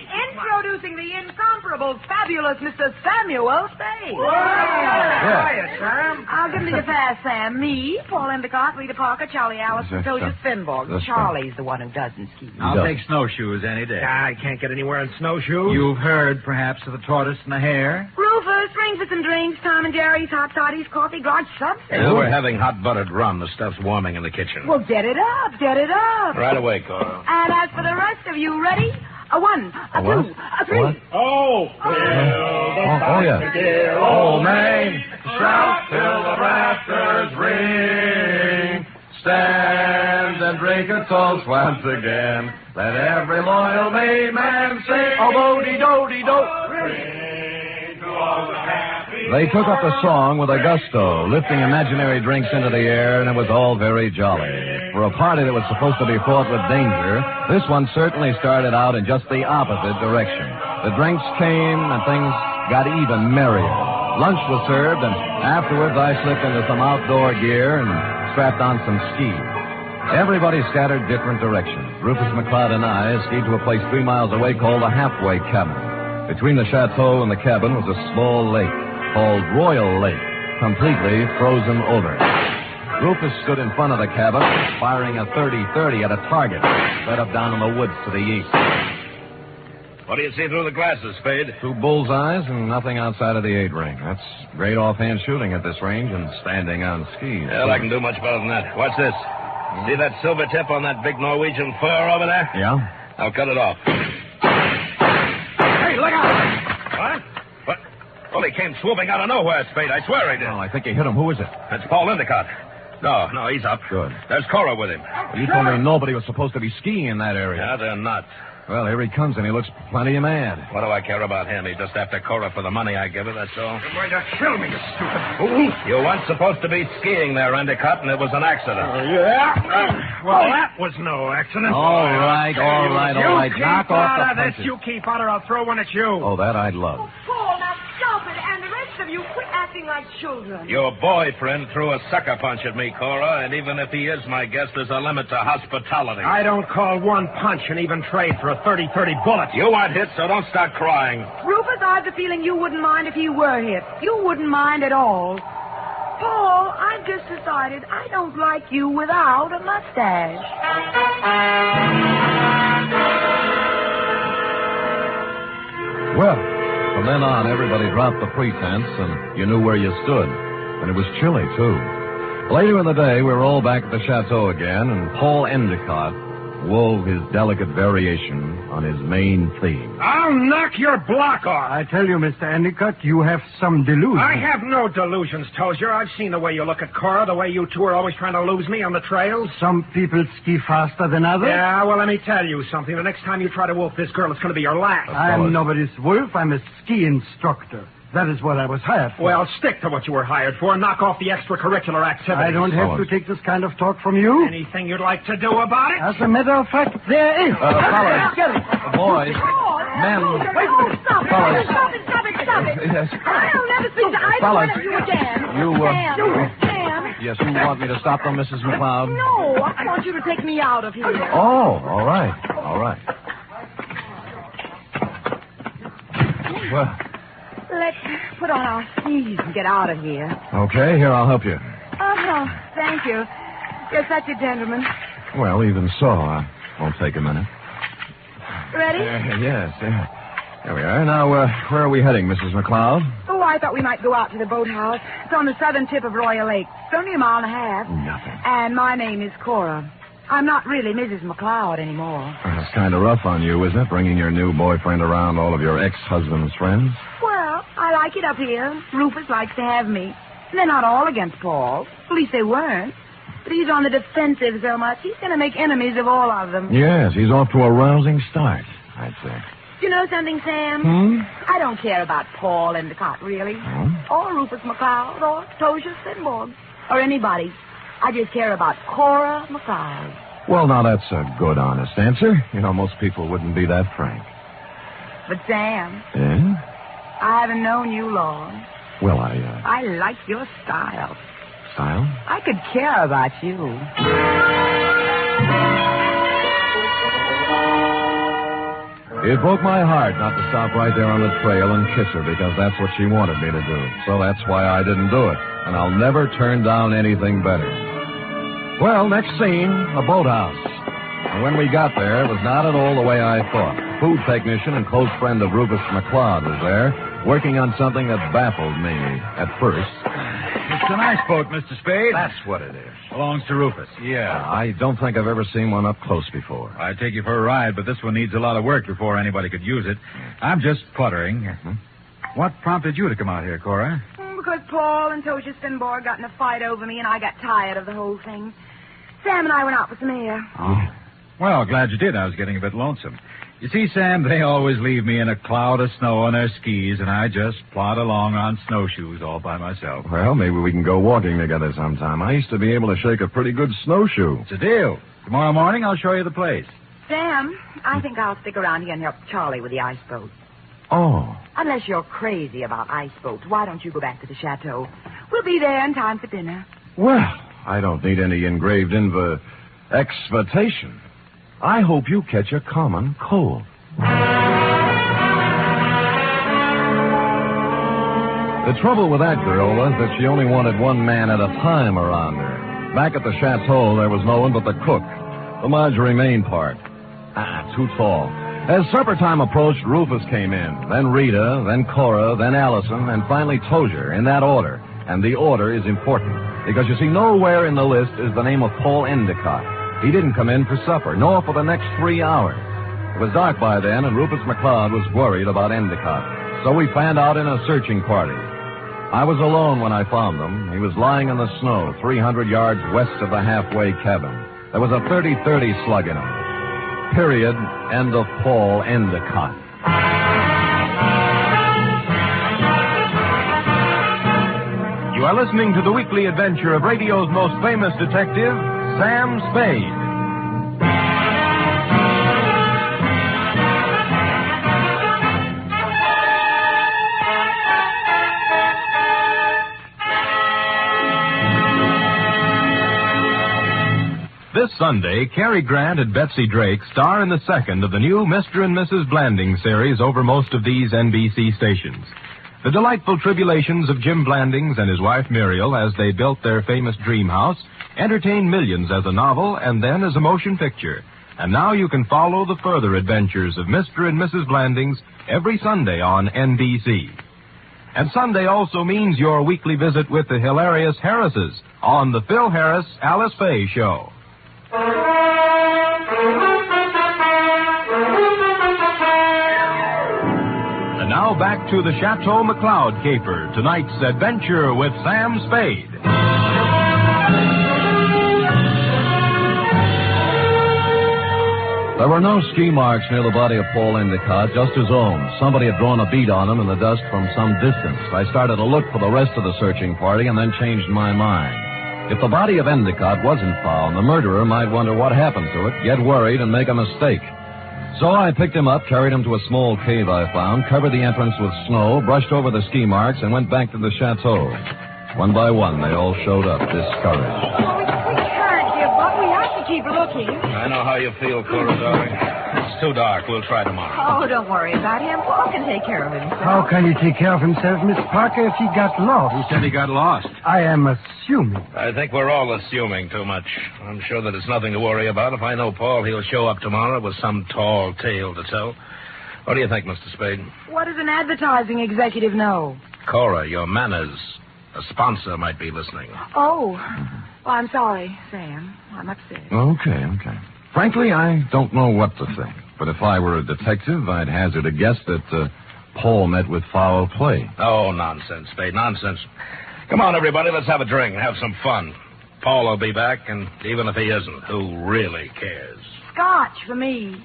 Introducing the incomparable, fabulous Mr. Samuel Spade. Hiya, Sam. I'll give me the fast, Sam. Me, Paul Endicott, Rita Parker, Charlie Allison, Toja Finborg. Charlie's the one who doesn't ski. I'll take snowshoes any day. I can't get anywhere in snowshoes. You've heard, perhaps, of the tortoise and the hare? Rufus, ring for some drinks. Tom and Jerry's, hot toddies, coffee, garage subs. Yeah, we're having hot buttered rum. The stuff's warming in the kitchen. Well, get it up, get it up. Right away, Cora. And as for the rest of you, ready? A 1, a 2, a 3. What? Oh, yeah. Old Main, shout till the rafters ring. Stand and drink a toast once again. Let every loyal Maine man sing. Oh, bo-de-do-de-do. They took up the song with a gusto, lifting imaginary drinks into the air, and it was all very jolly. For a party that was supposed to be fraught with danger, this one certainly started out in just the opposite direction. The drinks came, and things got even merrier. Lunch was served, and afterwards I slipped into some outdoor gear and strapped on some skis. Everybody scattered different directions. Rufus McCloud and I skied to a place 3 miles away called the Halfway Cabin. Between the chateau and the cabin was a small lake called Royal Lake, completely frozen over. Rufus stood in front of the cabin, firing a .30-30 at a target set up down in the woods to the east. What do you see through the glasses, Spade? 2 bullseyes and nothing outside of the 8 ring. That's great offhand shooting at this range and standing on skis. Well, I can do much better than that. Watch this. See that silver tip on that big Norwegian fur over there? Yeah? I'll cut it off. Hey, look out! What? Well, he came swooping out of nowhere, Spade. I swear he did. Oh, I think he hit him. Who is it? That's Paul Endicott. No, he's up. Good. There's Cora with him. Well, you told me nobody was supposed to be skiing in that area. Yeah, they're not. Well, here he comes, and he looks plenty mad. What do I care about him? He's just after Cora for the money I give her, that's all. You're going to kill me, you stupid fool. You weren't supposed to be skiing there, Endicott, and it was an accident. Yeah? Well, that was no accident. All right. Knock off the punches. You keep out, or I'll throw one at you. Oh, that I'd love. Paul, now stop it. And the rest of you, quit acting like children. Your boyfriend threw a sucker punch at me, Cora, and even if he is my guest, there's a limit to hospitality. I don't call one punch and even trade for a .30-30 bullet. You weren't hit, so don't start crying. Rufus, I've the feeling you wouldn't mind if he were hit. You wouldn't mind at all. Paul, I've just decided I don't like you without a mustache. Well, from then on, everybody dropped the pretense, and you knew where you stood. And it was chilly, too. Later in the day, we were all back at the chateau again, and Paul Endicott wove his delicate variation on his main theme. I'll knock your block off. I tell you, Mr. Endicott, you have some delusions. I have no delusions, Tozier. I've seen the way you look at Cora, the way you two are always trying to lose me on the trails. Some people ski faster than others. Yeah, well, let me tell you something. The next time you try to wolf this girl, it's going to be your last. I'm nobody's wolf. I'm a ski instructor. That is what I was hired for. Well, stick to what you were hired for and knock off the extracurricular activities. I don't have to take this kind of talk from you. Anything you'd like to do about it? As a matter of fact, there is. Fellas. Get it. Boys. Men. Wait, stop it. Fellas. Stop it. Yes. I'll never speak to either one of you again. Sam. Yes, you want me to stop them, Mrs. McCloud? No, I want you to take me out of here. Oh, all right. Well, Let's put on our skis and get out of here. okay, here, I'll help you. Oh, thank you. You're such a gentleman. Well, even so, I won't take a minute. Ready? Yes. Here we are. Now, where are we heading, Mrs. McCloud? Oh, I thought we might go out to the boathouse. It's on the southern tip of Royal Lake. It's only a mile and a half. Nothing. And my name is Cora. I'm not really Mrs. McCloud anymore. That's kind of rough on you, isn't it, bringing your new boyfriend around all of your ex-husband's friends? Well, I like it up here. Rufus likes to have me. They're not all against Paul. At least they weren't. But he's on the defensive so much, he's going to make enemies of all of them. Yes, he's off to a rousing start, I'd say. Do you know something, Sam? I don't care about Paul Endicott, really. Or Rufus McCloud, or Tozier Finborg, or anybody. I just care about Cora McCloud. Well, now, that's a good, honest answer. You know, most people wouldn't be that frank. But, Sam, Yeah? I haven't known you long. Well, I like your style. Style? I could care about you. It broke my heart not to stop right there on the trail and kiss her because that's what she wanted me to do. So that's why I didn't do it. And I'll never turn down anything better. Well, next scene, a boathouse. And when we got there, it was not at all the way I thought. The food technician and close friend of Rufus McLeod was there, working on something that baffled me at first. It's an ice boat, Mr. Spade. That's what it is. Belongs to Rufus. Yeah. I don't think I've ever seen one up close before. I'd take you for a ride, but this one needs a lot of work before anybody could use it. I'm just puttering. Mm-hmm. What prompted you to come out here, Cora? Because Paul and Tosia Spinborg got in a fight over me, and I got tired of the whole thing. Sam and I went out for some air. Oh. Well, glad you did. I was getting a bit lonesome. You see, Sam, they always leave me in a cloud of snow on their skis, and I just plod along on snowshoes all by myself. Well, maybe we can go walking together sometime. I used to be able to shake a pretty good snowshoe. It's a deal. Tomorrow morning, I'll show you the place. Sam, I think I'll stick around here and help Charlie with the ice boat. Oh. Unless you're crazy about ice boats, why don't you go back to the chateau? We'll be there in time for dinner. Well, I don't need any engraved exvitation. I hope you catch a common cold. The trouble with that girl was that she only wanted one man at a time around her. Back at the chateau, there was no one but the cook, the Marjorie Main part. Too tall. As supper time approached, Rufus came in, then Rita, then Cora, then Allison, and finally Tozier, in that order. And the order is important, because you see, nowhere in the list is the name of Paul Endicott. He didn't come in for supper, nor for the next 3 hours. It was dark by then, and Rufus McLeod was worried about Endicott. So we fanned out in a searching party. I was alone when I found him. He was lying in the snow, 300 yards west of the halfway cabin. There was a 30-30 slug in him. Period. End of Paul Endicott. You are listening to the weekly adventure of radio's most famous detective, Sam Spade. This Sunday, Cary Grant and Betsy Drake star in the second of the new Mr. and Mrs. Blanding series over most of these NBC stations. The delightful tribulations of Jim Blandings and his wife Muriel as they built their famous dream house entertained millions as a novel and then as a motion picture. And now you can follow the further adventures of Mr. and Mrs. Blandings every Sunday on NBC. And Sunday also means your weekly visit with the hilarious Harrises on the Phil Harris Alice Faye Show. And now back to the Chateau McLeod caper, tonight's adventure with Sam Spade. There were no ski marks near the body of Paul Endicott, just his own. Somebody had drawn a bead on him in the dust from some distance. I started to look for the rest of the searching party and then changed my mind. If the body of Endicott wasn't found, the murderer might wonder what happened to it, get worried, and make a mistake. So I picked him up, carried him to a small cave I found, covered the entrance with snow, brushed over the ski marks, and went back to the chateau. One by one, they all showed up, discouraged. We can't give up. We have to keep looking. I know how you feel, Cora, darling. It's too dark. We'll try tomorrow. Oh, don't worry about him. Paul can take care of himself. How can he take care of himself, Miss Parker, if he got lost? Who said he got lost? I am assuming. I think we're all assuming too much. I'm sure that it's nothing to worry about. If I know Paul, he'll show up tomorrow with some tall tale to tell. What do you think, Mr. Spade? What does an advertising executive know? Cora, your manners. A sponsor might be listening. Oh. Well, I'm sorry, Sam. I'm upset. Okay. Frankly, I don't know what to think. But if I were a detective, I'd hazard a guess that Paul met with foul play. Oh, nonsense, Spade, nonsense. Come on, everybody, let's have a drink and have some fun. Paul will be back, and even if he isn't, who really cares? Scotch for me.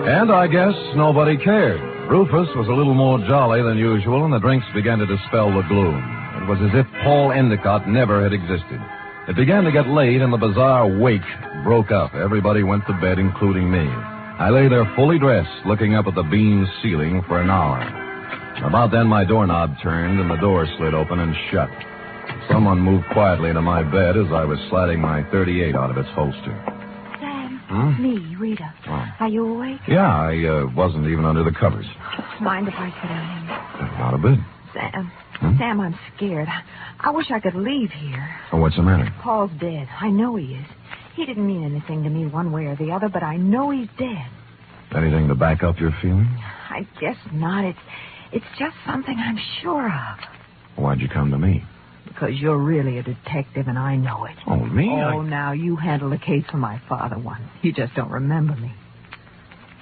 And I guess nobody cared. Rufus was a little more jolly than usual, and the drinks began to dispel the gloom. It was as if Paul Endicott never had existed. It began to get late, and the bizarre wake broke up. Everybody went to bed, including me. I lay there fully dressed, looking up at the beam ceiling for an hour. About then, my doorknob turned and the door slid open and shut. Someone moved quietly into my bed as I was sliding my .38 out of its holster. Sam, me, Rita. Oh. Are you awake? Yeah, I wasn't even under the covers. Mind if I sit down? Not a bit. Sam, Sam, I'm scared. I wish I could leave here. Oh, what's the matter? Paul's dead. I know he is. He didn't mean anything to me one way or the other, but I know he's dead. Anything to back up your feeling? I guess not. It's just something I'm sure of. Why'd you come to me? Because you're really a detective, and I know it. Oh, me? Oh, now, you handled a case for my father once. You just don't remember me.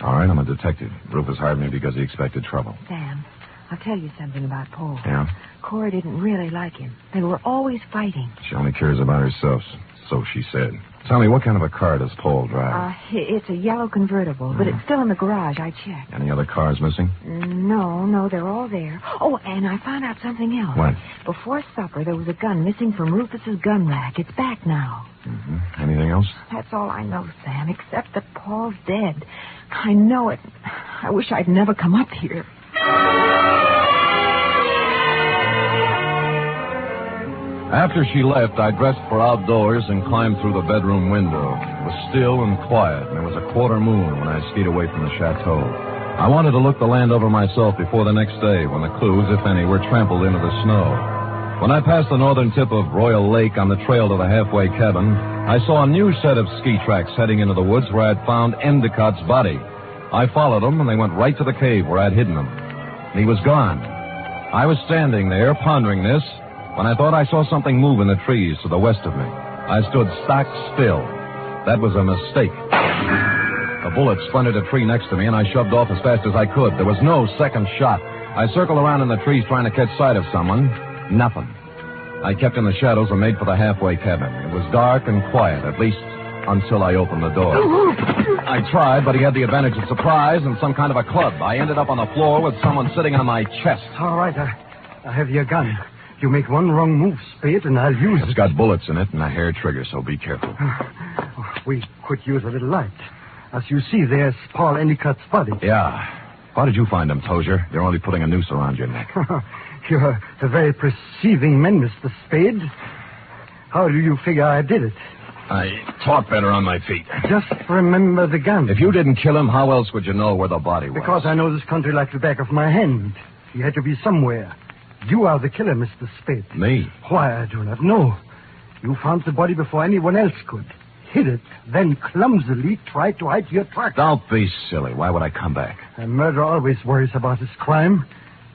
All right, I'm a detective. Rufus hired me because he expected trouble. Sam, I'll tell you something about Paul. Yeah? Cora didn't really like him. They were always fighting. She only cares about herself, so she said. Tell me, what kind of a car does Paul drive? It's a yellow convertible, but it's still in the garage. I checked. Any other cars missing? No, they're all there. Oh, and I found out something else. What? Before supper, there was a gun missing from Rufus's gun rack. It's back now. Mm-hmm. Anything else? That's all I know, Sam, except that Paul's dead. I know it. I wish I'd never come up here. After she left, I dressed for outdoors and climbed through the bedroom window. It was still and quiet, and there was a quarter moon when I skied away from the chateau. I wanted to look the land over myself before the next day, when the clues, if any, were trampled into the snow. When I passed the northern tip of Royal Lake on the trail to the halfway cabin, I saw a new set of ski tracks heading into the woods where I'd found Endicott's body. I followed them, and they went right to the cave where I'd hidden him. And he was gone. I was standing there, pondering this, when I thought I saw something move in the trees to the west of me. I stood stock still. That was a mistake. A bullet splintered a tree next to me, and I shoved off as fast as I could. There was no second shot. I circled around in the trees trying to catch sight of someone. Nothing. I kept in the shadows and made for the halfway cabin. It was dark and quiet, at least until I opened the door. I tried, but he had the advantage of surprise and some kind of a club. I ended up on the floor with someone sitting on my chest. All right, I have your gun. You make one wrong move, Spade, and I'll use it. It's got bullets in it and a hair trigger, so be careful. We could use a little light. As you see, there's Paul Endicott's body. Yeah. How did you find him, Tozier? They're only putting a noose around your neck. You're a very perceiving man, Mr. Spade. How do you figure I did it? I talk better on my feet. Just remember the gun. If you didn't kill him, how else would you know where the body was? Because I know this country like the back of my hand. He had to be somewhere. You are the killer, Mr. Spade. Me? Why, I do not know. You found the body before anyone else could. Hid it, then clumsily tried to hide your tracks. Don't be silly. Why would I come back? A murderer always worries about his crime.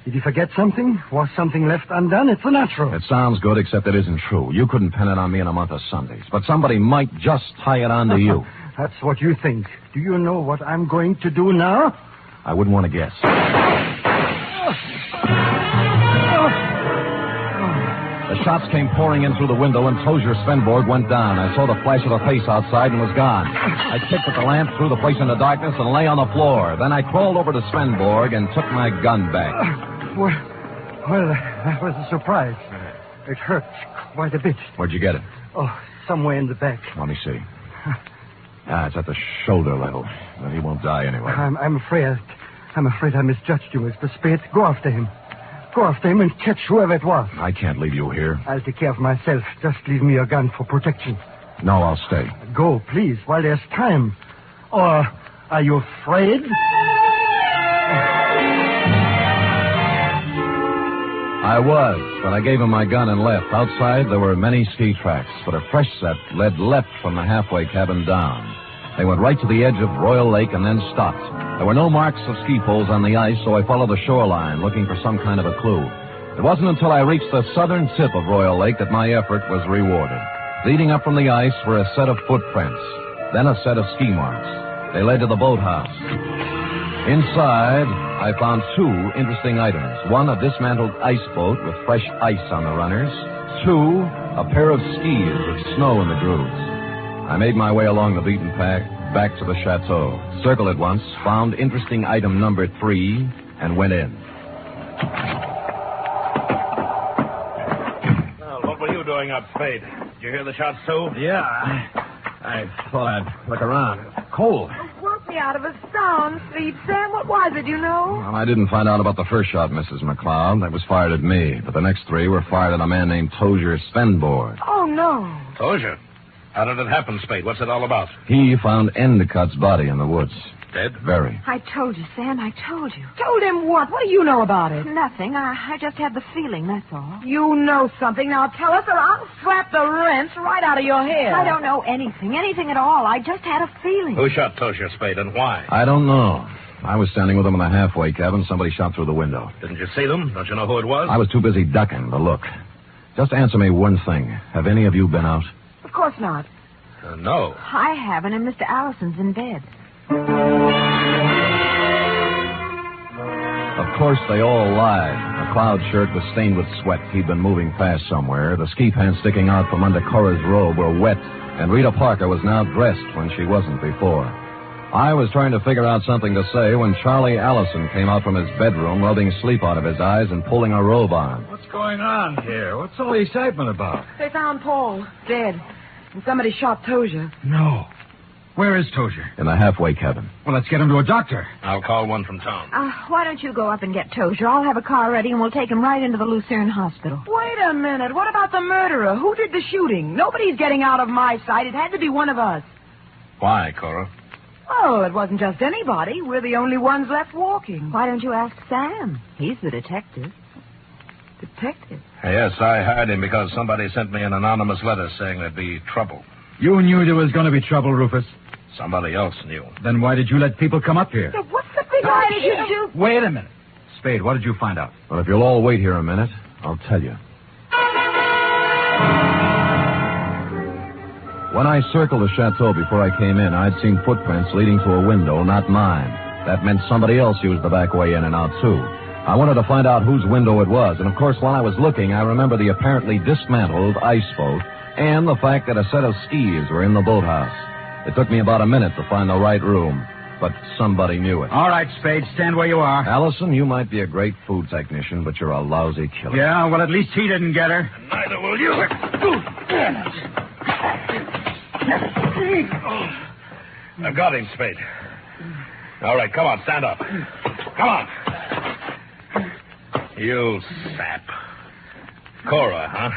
Did he forget something? Was something left undone? It's natural. It sounds good, except it isn't true. You couldn't pin it on me in a month of Sundays. But somebody might just tie it on to you. That's what you think. Do you know what I'm going to do now? I wouldn't want to guess. The shots came pouring in through the window, and Tozier Svenborg went down. I saw the flash of a face outside and was gone. I kicked at the lamp, threw the place into darkness, and lay on the floor. Then I crawled over to Svenborg and took my gun back. Well, that was a surprise. It hurt quite a bit. Where'd you get it? Oh, somewhere in the back. Let me see. It's at the shoulder level. Well, he won't die anyway. I'm afraid I misjudged you, Mr. Spade. Go after him. Go after him and catch whoever it was. I can't leave you here. I'll take care of myself. Just leave me your gun for protection. No, I'll stay. Go, please, while there's time. Or are you afraid? I was, but I gave him my gun and left. Outside, there were many ski tracks, but a fresh set led left from the halfway cabin down. They went right to the edge of Royal Lake and then stopped. There were no marks of ski poles on the ice, so I followed the shoreline, looking for some kind of a clue. It wasn't until I reached the southern tip of Royal Lake that my effort was rewarded. Leading up from the ice were a set of footprints, then a set of ski marks. They led to the boathouse. Inside, I found two interesting items. One, a dismantled ice boat with fresh ice on the runners. Two, a pair of skis with snow in the grooves. I made my way along the beaten path back to the chateau. Circled it once, found interesting item number 3, and went in. Well, what were you doing up, Spade? Did you hear the shots, too? Yeah, I thought I'd look around. Cold. What me out of a sound sleep, Sam. What was it, you know? Well, I didn't find out about the first shot, Mrs. McLeod. That was fired at me. But the next three were fired at a man named Tozier Svenborg. Oh, no. Tozier? How did it happen, Spade? What's it all about? He found Endicott's body in the woods. Dead? Very. I told you, Sam. I told you. Told him what? What do you know about it? Nothing. I just had the feeling, that's all. You know something. Now tell us or I'll slap the rents right out of your head. I don't know anything at all. I just had a feeling. Who shot Tozier, Spade, and why? I don't know. I was standing with them in the halfway cabin. Somebody shot through the window. Didn't you see them? Don't you know who it was? I was too busy ducking to look. Just answer me one thing. Have any of you been out? Of course not. No. I haven't, and Mr. Allison's in bed. Of course, they all lied. McLeod's shirt was stained with sweat. He'd been moving fast somewhere. The ski pants sticking out from under Cora's robe were wet, and Rita Parker was now dressed when she wasn't before. I was trying to figure out something to say when Charlie Allison came out from his bedroom, rubbing sleep out of his eyes and pulling a robe on. What's going on here? What's all the excitement about? They found Paul, dead, and somebody shot Tozier. No. Where is Tozier? In the halfway cabin. Well, let's get him to a doctor. I'll call one from town. Why don't you go up and get Tozier? I'll have a car ready, and we'll take him right into the Lucerne Hospital. Wait a minute. What about the murderer? Who did the shooting? Nobody's getting out of my sight. It had to be one of us. Why, Cora? Oh, it wasn't just anybody. We're the only ones left walking. Why don't you ask Sam? He's the detective. Detective? Yes, I hired him because somebody sent me an anonymous letter saying there'd be trouble. You knew there was going to be trouble, Rufus. Somebody else knew. Then why did you let people come up here? What's the big idea? You do? Wait a minute. Spade, what did you find out? Well, if you'll all wait here a minute, I'll tell you. When I circled the chateau before I came in, I'd seen footprints leading to a window, not mine. That meant somebody else used the back way in and out, too. I wanted to find out whose window it was, and of course, while I was looking, I remember the apparently dismantled ice boat and the fact that a set of skis were in the boathouse. It took me about a minute to find the right room, but somebody knew it. All right, Spade, stand where you are. Allison, you might be a great food technician, but you're a lousy killer. Yeah, well, at least he didn't get her. Neither will you. I've got him, Spade. All right, come on, stand up. Come on. You sap. Cora, huh?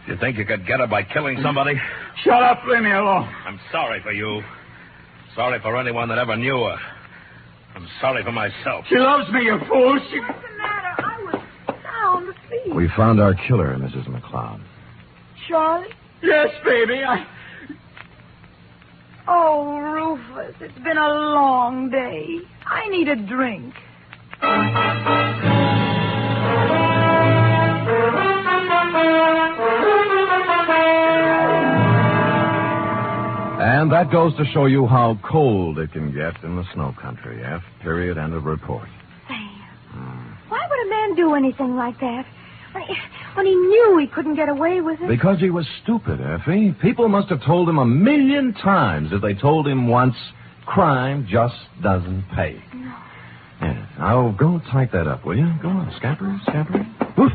You think you could get her by killing somebody? Shut up, leave me alone. I'm sorry for you. Sorry for anyone that ever knew her. I'm sorry for myself. She loves me, you fool. What's the matter? I was sound asleep. We found our killer, Mrs. McLeod. Charlie? Yes, baby, Oh, Rufus, it's been a long day. I need a drink. And that goes to show you how cold it can get in the snow country. F. Period. End of report. Sam, why would a man do anything like that? When he knew he couldn't get away with it? Because he was stupid, Effie. People must have told him 1,000,000 times. If they told him once, crime just doesn't pay. No. Yeah. Now, go type that up, will you? Go on, scamper. Woof.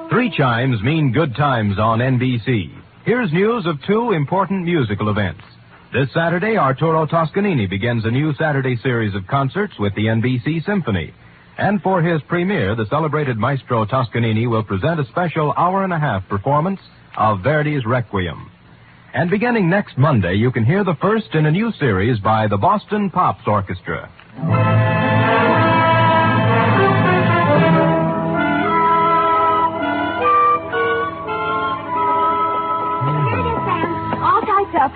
3 chimes mean good times on NBC. Here's news of 2 important musical events. This Saturday, Arturo Toscanini begins a new Saturday series of concerts with the NBC Symphony. And for his premiere, the celebrated maestro Toscanini will present a special hour-and-a-half performance of Verdi's Requiem. And beginning next Monday, you can hear the first in a new series by the Boston Pops Orchestra. All typed up.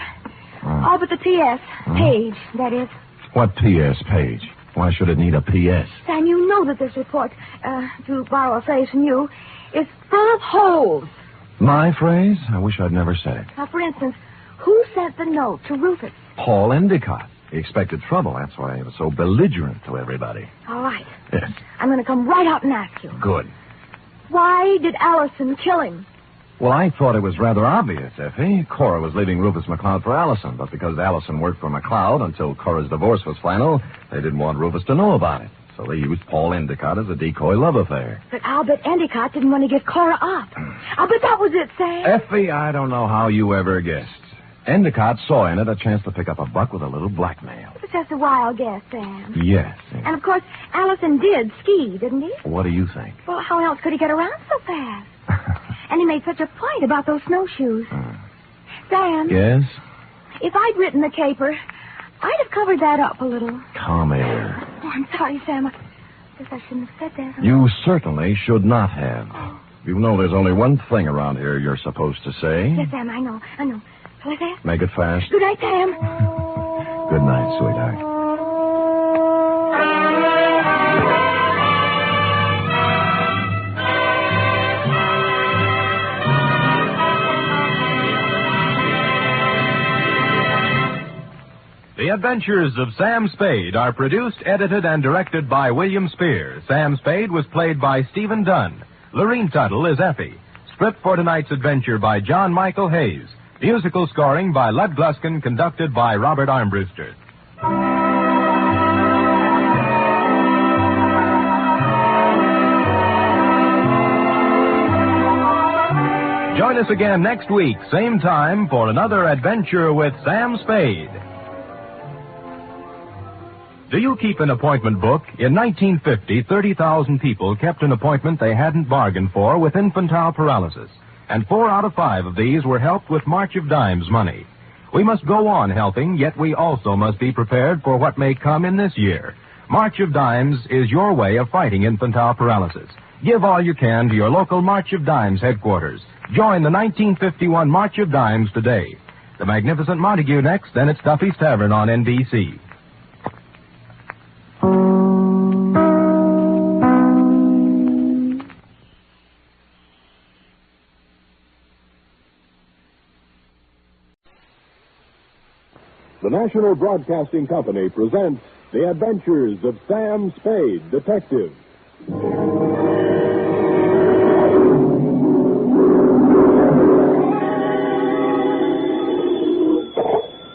All but the P.S. Page, that is. What P.S. page? Why should it need a P.S.? Sam, you know that this report, to borrow a phrase from you, is full of holes. My phrase? I wish I'd never said it. Now, for instance, who sent the note to Rufus? Paul Endicott. He expected trouble. That's why he was so belligerent to everybody. All right. Yes. I'm going to come right out and ask you. Good. Why did Allison kill him? Well, I thought it was rather obvious, Effie. Cora was leaving Rufus McLeod for Allison, but because Allison worked for McLeod until Cora's divorce was final, they didn't want Rufus to know about it. So they used Paul Endicott as a decoy love affair. But I'll bet Endicott didn't want to give Cora up. I'll bet that was it, Sam. Effie, I don't know how you ever guessed. Endicott saw in it a chance to pick up a buck with a little blackmail. It was just a wild guess, Sam. Yes. And, of course, Allison did ski, didn't he? What do you think? Well, how else could he get around so fast? And he made such a point about those snowshoes. Sam? Yes? If I'd written the caper, I'd have covered that up a little. Come here. Oh, I'm sorry, Sam. I guess I shouldn't have said that. You certainly should not have. You know there's only one thing around here you're supposed to say. Yes, Sam, I know. Shall I say it? Make it fast. Good night, Sam. Good night, sweetheart. The Adventures of Sam Spade are produced, edited, and directed by William Spear. Sam Spade was played by Stephen Dunn. Lorene Tuttle is Effie. Script for tonight's adventure by John Michael Hayes. Musical scoring by Lud Gluskin, conducted by Robert Armbruster. Join us again next week, same time, for another adventure with Sam Spade. Do you keep an appointment book? In 1950, 30,000 people kept an appointment they hadn't bargained for with infantile paralysis. And 4 out of 5 of these were helped with March of Dimes money. We must go on helping, yet we also must be prepared for what may come in this year. March of Dimes is your way of fighting infantile paralysis. Give all you can to your local March of Dimes headquarters. Join the 1951 March of Dimes today. The Magnificent Montague next, then it's Duffy's Tavern on NBC. The National Broadcasting Company presents The Adventures of Sam Spade, Detective.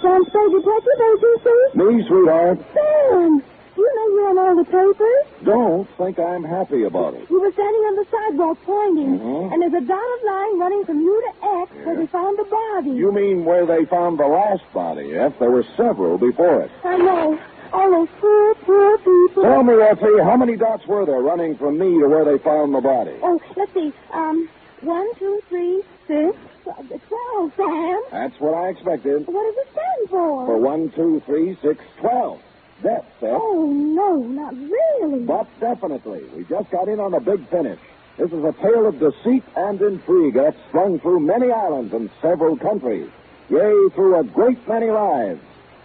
Sam Spade, Detective Agency? Me, sweetheart. Sam! You know you ran all the papers? Don't think I'm happy about it. You were standing on the sidewalk pointing, and there's a dotted line running from U to X where they found the body. You mean where they found the last body, F? There were several before it. I know. All those poor people. Tell me, Effie, how many dots were there running from me to where they found the body? Oh, let's see. 1, 2, 3, 6, 12, Sam. That's what I expected. What does it stand for? For 1, 2, 3, 6, 12. Death, F. Oh, no, not really. But definitely. We just got in on the big finish. This is a tale of deceit and intrigue that's strung through many islands and several countries. Yea, through a great many lives.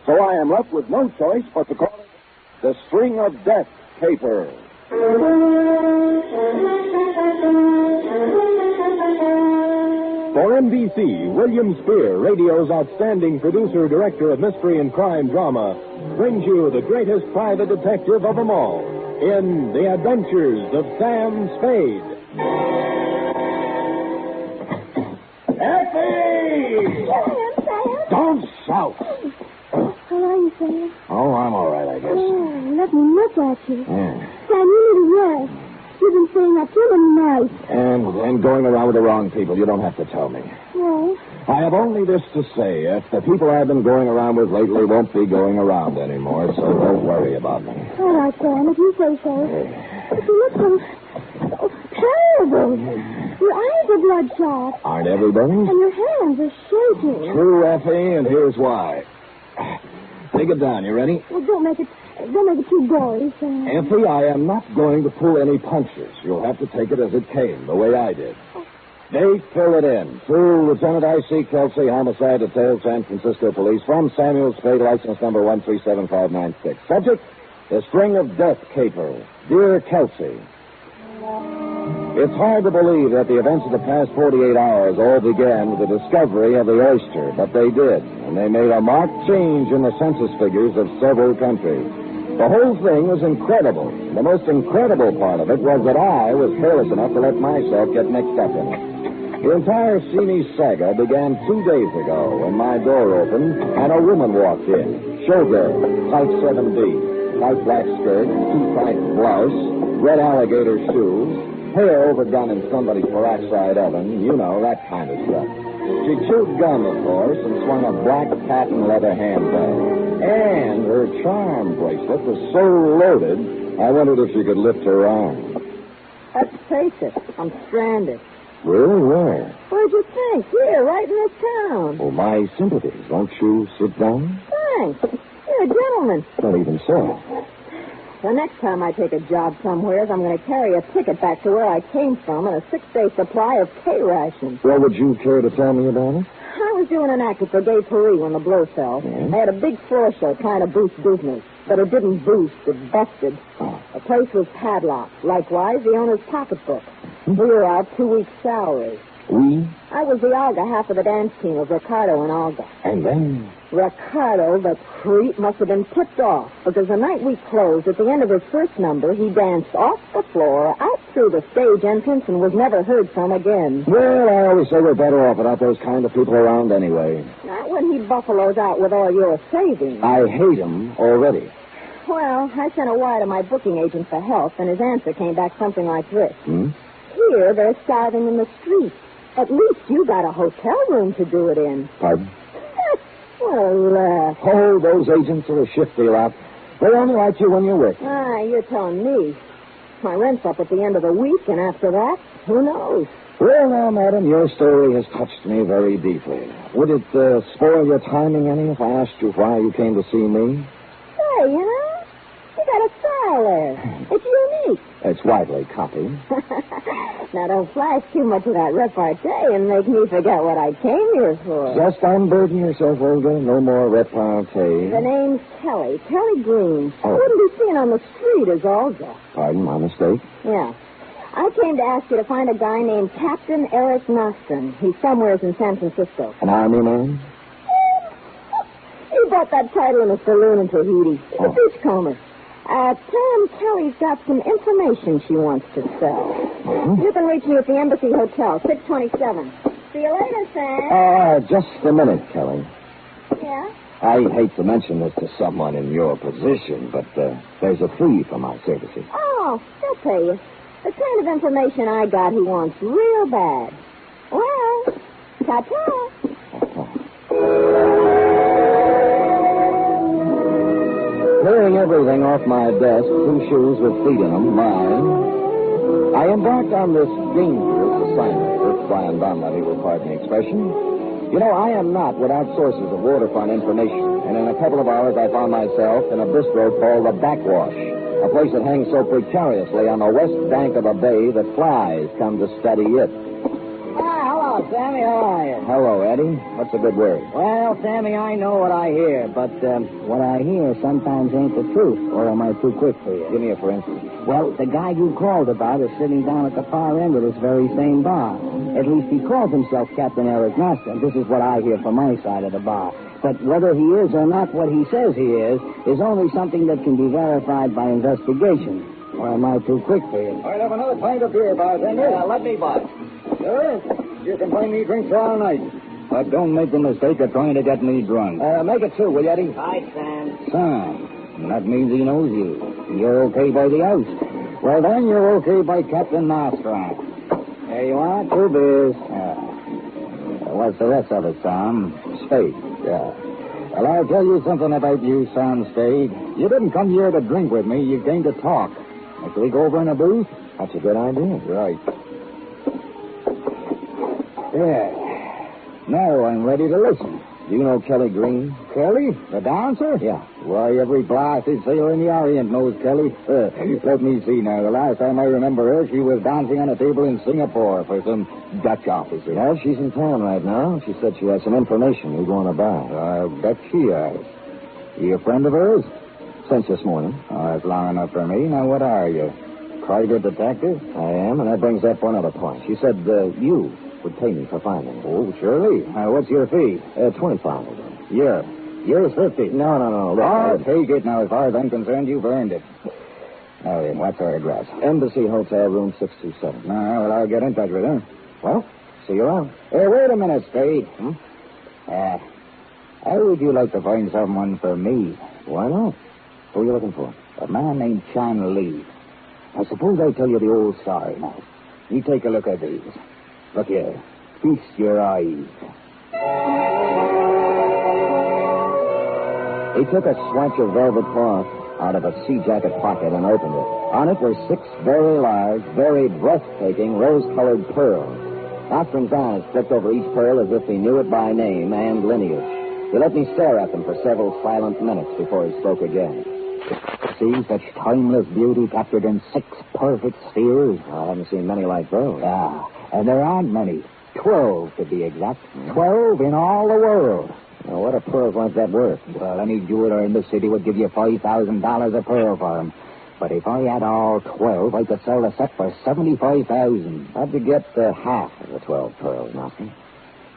So I am left with no choice but to call it The String of Death Caper. For NBC, William Spear, radio's outstanding producer-director of mystery and crime drama, brings you the greatest private detective of them all in The Adventures of Sam Spade. Effie! Sam! Don't shout! How are you, Sam? Oh, I'm all right, I guess. Oh, let me look at you. Yeah. Sam, you need a rest. You've been staying up too many nights. And going around with the wrong people. You don't have to tell me. Well? I have only this to say. If the people I've been going around with lately won't be going around anymore, so don't worry about me. All right, Sam, if you say so. But you look so terrible. Your eyes are bloodshot. Aren't everybody? And your hands are shaking. True, Effie, and here's why. Take it down. You ready? Well, don't make it too gory, Sam. Effie, I am not going to pull any punches. You'll have to take it as it came, the way I did. Date, fill it in. To Lieutenant I.C. Kelsey, Homicide Detail, San Francisco Police, from Samuel Spade, license number 1377596. Subject, The String of Death Caper. Dear Kelsey, it's hard to believe that the events of the past 48 hours all began with the discovery of the oyster, but they did, and they made a marked change in the census figures of several countries. The whole thing was incredible. The most incredible part of it was that I was careless enough to let myself get mixed up in it. The entire seamy saga began 2 days ago when my door opened and a woman walked in. Showgirl, Type 7B. tight black skirt, too tight blouse, red alligator shoes, hair overdone in somebody's peroxide oven, you know, that kind of stuff. She chewed gum, of course, and swung a black patent leather handbag. And her charm bracelet was so loaded, I wondered if she could lift her arm. Let's face it, I'm stranded. Really? Where? Where'd you think? Here, right in this town. Oh, my sympathies. Won't you sit down? Thanks. You're a gentleman. Not even so. The next time I take a job somewhere, I'm going to carry a ticket back to where I came from and a 6-day supply of K-rations. Well, would you care to tell me about it? I was doing an act at the Gay Paris when the blow fell. Yeah. I had a big floor show trying to boost business, but it didn't boost. It busted. The place was padlocked. Likewise, the owner's pocketbook. We were out 2 weeks' salary. We? I was the Olga half of the dance team of Ricardo and Olga. And then? Ricardo, the creep, must have been tipped off, because the night we closed, at the end of his first number, he danced off the floor, out through the stage entrance, and was never heard from again. Well, I always say we're better off without those kind of people around anyway. Not when he buffaloes out with all your savings. I hate him already. Well, I sent a wire to my booking agent for help, and his answer came back something like this. Hmm? Here, they're starving in the street. At least you got a hotel room to do it in. Pardon? Well, Oh, those agents are a shifty lot. They only like you when you're with them. You're telling me. My rent's up at the end of the week, and after that, who knows? Well, now, madam, your story has touched me very deeply. Would it spoil your timing any if I asked you why you came to see me? Say, you got a style there. It's unique. It's widely copied. Now, don't flash too much of that repartee and make me forget what I came here for. Just unburden yourself, Olga. No more repartee. The name's Kelly. Kelly Green. Oh. I wouldn't be seen on the street as Olga. Pardon, my mistake? Yeah. I came to ask you to find a guy named Captain Eric Nostrum. He's somewhere in San Francisco. An army man? He bought that title in a saloon in Tahiti. He's a beachcomber. Tell him Kelly's got some information she wants to sell. Mm-hmm. You can reach me at the Embassy Hotel, 627. See you later, Sam. Just a minute, Kelly. Yeah? I hate to mention this to someone in your position, but there's a fee for my services. Oh, they'll pay you. The kind of information I got he wants real bad. Well, ta-ta. Clearing everything off my desk, 2 shoes with feet in them, mine, I embarked on this dangerous assignment, if Brian Donlevy will pardon the expression. You know, I am not without sources of waterfront information, and in a couple of hours I found myself in a bistro called the Backwash, a place that hangs so precariously on the west bank of a bay that flies come to study it. Hello, Sammy. How are you? Hello, Eddie. What's a good word? Well, Sammy, I know what I hear, but what I hear sometimes ain't the truth, or am I too quick for you? Give me a for instance. Well, the guy you called about is sitting down at the far end of this very same bar. At least he calls himself Captain Eric Nostrum. This is what I hear from my side of the bar. But whether he is or not what he says he is only something that can be verified by investigation. Or am I too quick for you? I'd have another pint of beer, bartender. Let me buy. Sure. You can buy me drinks all night. But don't make the mistake of trying to get me drunk. Make it 2, will you, Eddie? Hi, Sam. Sam. That means he knows you. You're okay by the house. Well, then you're okay by Captain Nostrum. There you are, 2 beers. What's the rest of it, Sam? Spade. Yeah. Well, I'll tell you something about you, Sam Spade. You didn't come here to drink with me. You came to talk. Next week over in a booth? That's a good idea. Right. Yeah. Now I'm ready to listen. Do you know Kelly Green? Kelly? The dancer? Yeah. Why, every blasted sailor in the Orient knows Kelly. Let me see now. The last time I remember her, she was dancing on a table in Singapore for some Dutch officer. Yeah, she's in town right now. She said she has some information you want to buy. I bet she has. You a friend of hers? Since this morning. Oh, that's long enough for me. Now, what are you? Private detective? I am, and that brings up one other point. She said you would pay me for finding her. Oh, surely. What's your fee? 25. Yours 50. No. Look, I'll take it now. As far as I'm concerned, you've earned it. Now then, what's our address? Embassy Hotel, room 627. Well, I'll get in touch with her. Well, see you around. Hey, wait a minute, Spade. How would you like to find someone for me? Why not? Who are you looking for? A man named Chan Lee. Now, suppose I tell you the old story now. You take a look at these. Look here. Feast your eyes. He took a swatch of velvet cloth out of a sea jacket pocket and opened it. On it were 6 very large, very breathtaking, rose-colored pearls. Nostram's eyes flicked over each pearl as if he knew it by name and lineage. He let me stare at them for several silent minutes before he spoke again. See such timeless beauty captured in 6 perfect spheres? I haven't seen many like those. Yeah, and there aren't many. 12, to be exact. 12 in all the world. Now, what are pearls like that worth? Well, any jeweler in the city would give you $5,000 a pearl for them. But if I had all 12, I could sell the set for $75,000. How'd you get half of the 12 pearls, Nostrum?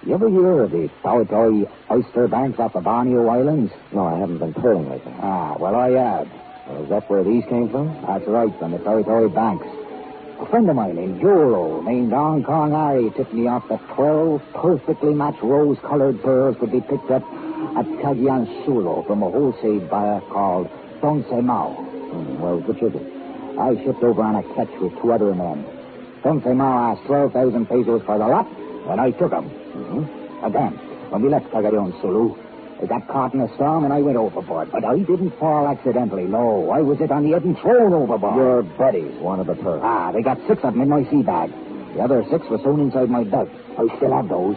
You ever hear of the Taotai oyster banks off the Borneo Islands? No, I haven't been pearling lately. Ah, well, I had. Well, is that where these came from? That's right, from the Taotai banks. A friend of mine in Jolo, named Hong Kong Harry, tipped me off that 12 perfectly matched rose-colored pearls could be picked up at Cagayan Sulo from a wholesale buyer called Dong Se Mao. Well, which is it? I shipped over on a catch with 2 other men. Dong Se Mao asked 12,000 pesos for the lot, and I took them. Again, when we left Cagayan Sulo, I got caught in a storm and I went overboard. But I didn't fall accidentally, no. I was hit on the head and thrown overboard. Your buddies wanted the pearls. Ah, they got 6 of them in my sea bag. The other 6 were sewn inside my belt. I still have those.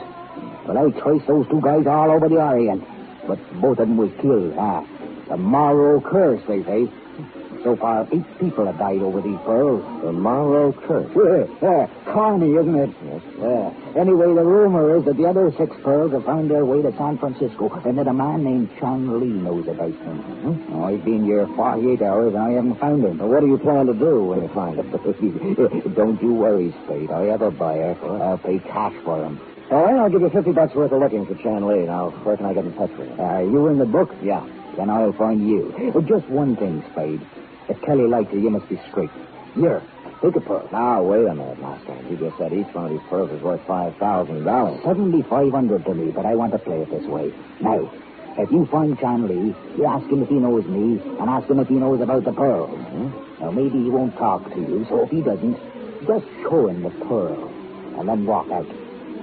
But I traced those 2 guys all over the Orient. But both of them was killed. Ah, the Morrow curse, they say. So far, 8 people have died over these pearls. The Morrow curse? Corny, isn't it? Yes. Anyway, the rumor is that the other 6 pearls have found their way to San Francisco, and that a man named Chan Lee knows about them. Oh, I've been here 48 hours, and I haven't found him. Well, what do you plan to do when you find him? Don't you worry, Spade. I have a buyer. I'll pay cash for him. All right, I'll give you $50 worth of looking for Chan Lee. Now, where can I get in touch with you? Are you in the book? Yeah. Then I'll find you. Just one thing, Spade. If Kelly likes you, you must be straight. Here, take a pearl. Now, wait a minute, Master. You just said each one of these pearls is worth $5,000. $7,500 to me, but I want to play it this way. Now, if you find Chan Lee, you ask him if he knows me, and ask him if he knows about the pearls. Now, maybe he won't talk to you, so if he doesn't, just show him the pearl, and then walk out.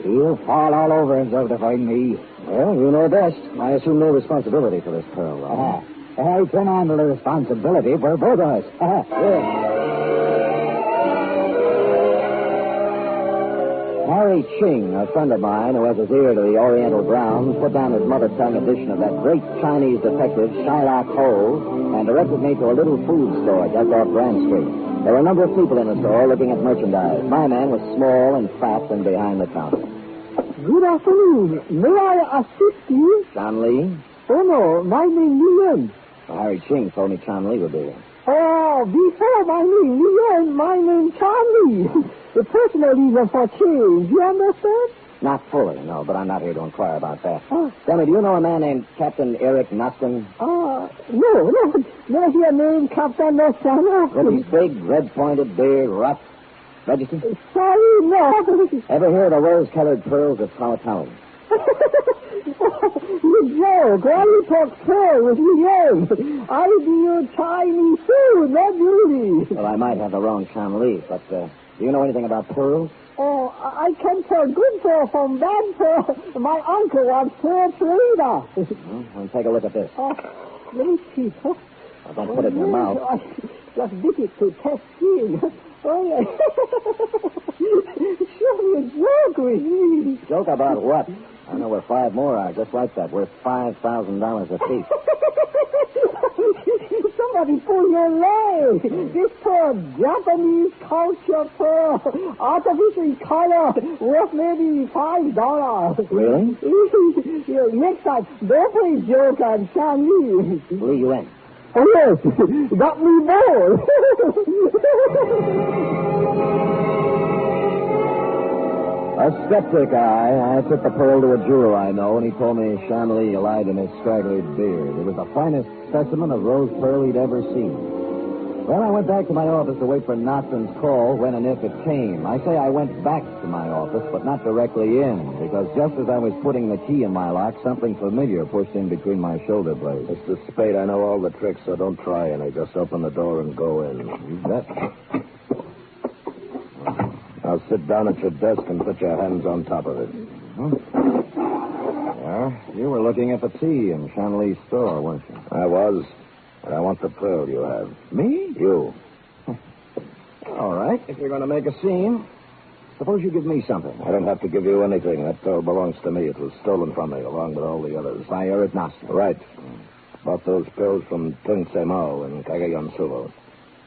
He'll fall all over himself to find me. Well, you know best. I assume no responsibility for this pearl, though. I can handle the responsibility for both of us. Harry Ching, a friend of mine who has his ear to the Oriental grounds, put down his mother tongue edition of that great Chinese detective, Shylock Holmes, and directed me to a little food store just off Grand Street. There were a number of people in the store looking at merchandise. My man was small and fat and behind the counter. Good afternoon. May I assist you? Chan Lee? Oh, no. My name is Nguyen. Harry Ching told me Chan Lee would be here. Oh, before my name Nguyen, my name Charlie. The personal reason for change. You understand? Not fully, no, but I'm not here to inquire about that. Tell me, do you know a man named Captain Eric Nostrum? No. Never hear name Captain Nostrum. With his big, red-pointed beard, rough. Registered? Sorry, no. Ever hear of the rose-colored pearls of Powhatan? You joke. Why you talk pearl with me? I do your Chinese food, not beauty. Well, I might have the wrong Chan Lee, but do you know anything about pearls? Oh, I can tell good pearl from bad pearl. My uncle was pearl trader. Well, take a look at this. Let me see. Well, don't put it in your mouth. I just did it to test skin. Oh, yeah. Sure, you joke with me. Joke about what? I know where 5 more are just like that, worth $5,000 a piece. Somebody pull your leg. This pearl, Japanese culture pearl, artificial color, worth maybe $5. Really? Next time, don't play joke on Chinese. Lee, you in? Oh, yes. Got me bored. A skeptic, I took the pearl to a jeweler I know, and he told me Chan Lee lied in his straggly beard. It was the finest specimen of rose pearl he'd ever seen. Well, I went back to my office to wait for Notson's call when and if it came. I say I went back to my office, but not directly in, because just as I was putting the key in my lock, something familiar pushed in between my shoulder blades. Mr. Spade, I know all the tricks, so don't try any. Just open the door and go in. You bet. Now sit down at your desk and put your hands on top of it. Yeah, you were looking at the tea in Shanley's store, weren't you? I was. But I want the pearl you have. Me? You. All right, if you're going to make a scene, suppose you give me something. I don't have to give you anything. That pearl belongs to me. It was stolen from me, along with all the others. By Eric Nostrum. Right. Bought those pearls from Tung Semao in Cagayan-Sulo.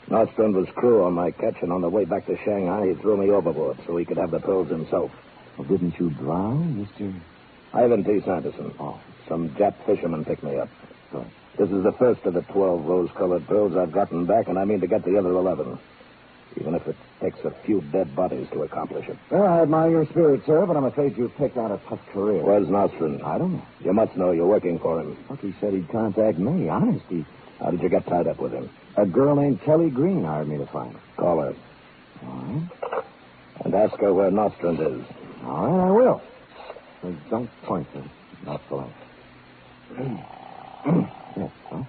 Nostran's crew on my catch, and on the way back to Shanghai, he threw me overboard so he could have the pearls himself. Well, didn't you drown, Mr. Ivan T. Sanderson. Oh. Some Jap fisherman picked me up. Good. This is the first of the 12 rose-colored pearls I've gotten back, and I mean to get the other 11. Even if it takes a few dead bodies to accomplish it. Well, I admire your spirit, sir, but I'm afraid you've picked out a tough career. Where's Nostran? I don't know. You must know. You're working for him. Look, he said he'd contact me. Honest, How did you get tied up with him? A girl named Kelly Green hired me to find her. Call her. All right. And ask her where Nostrand is. All right, I will. But don't point, sir. Not for life. Yes, huh?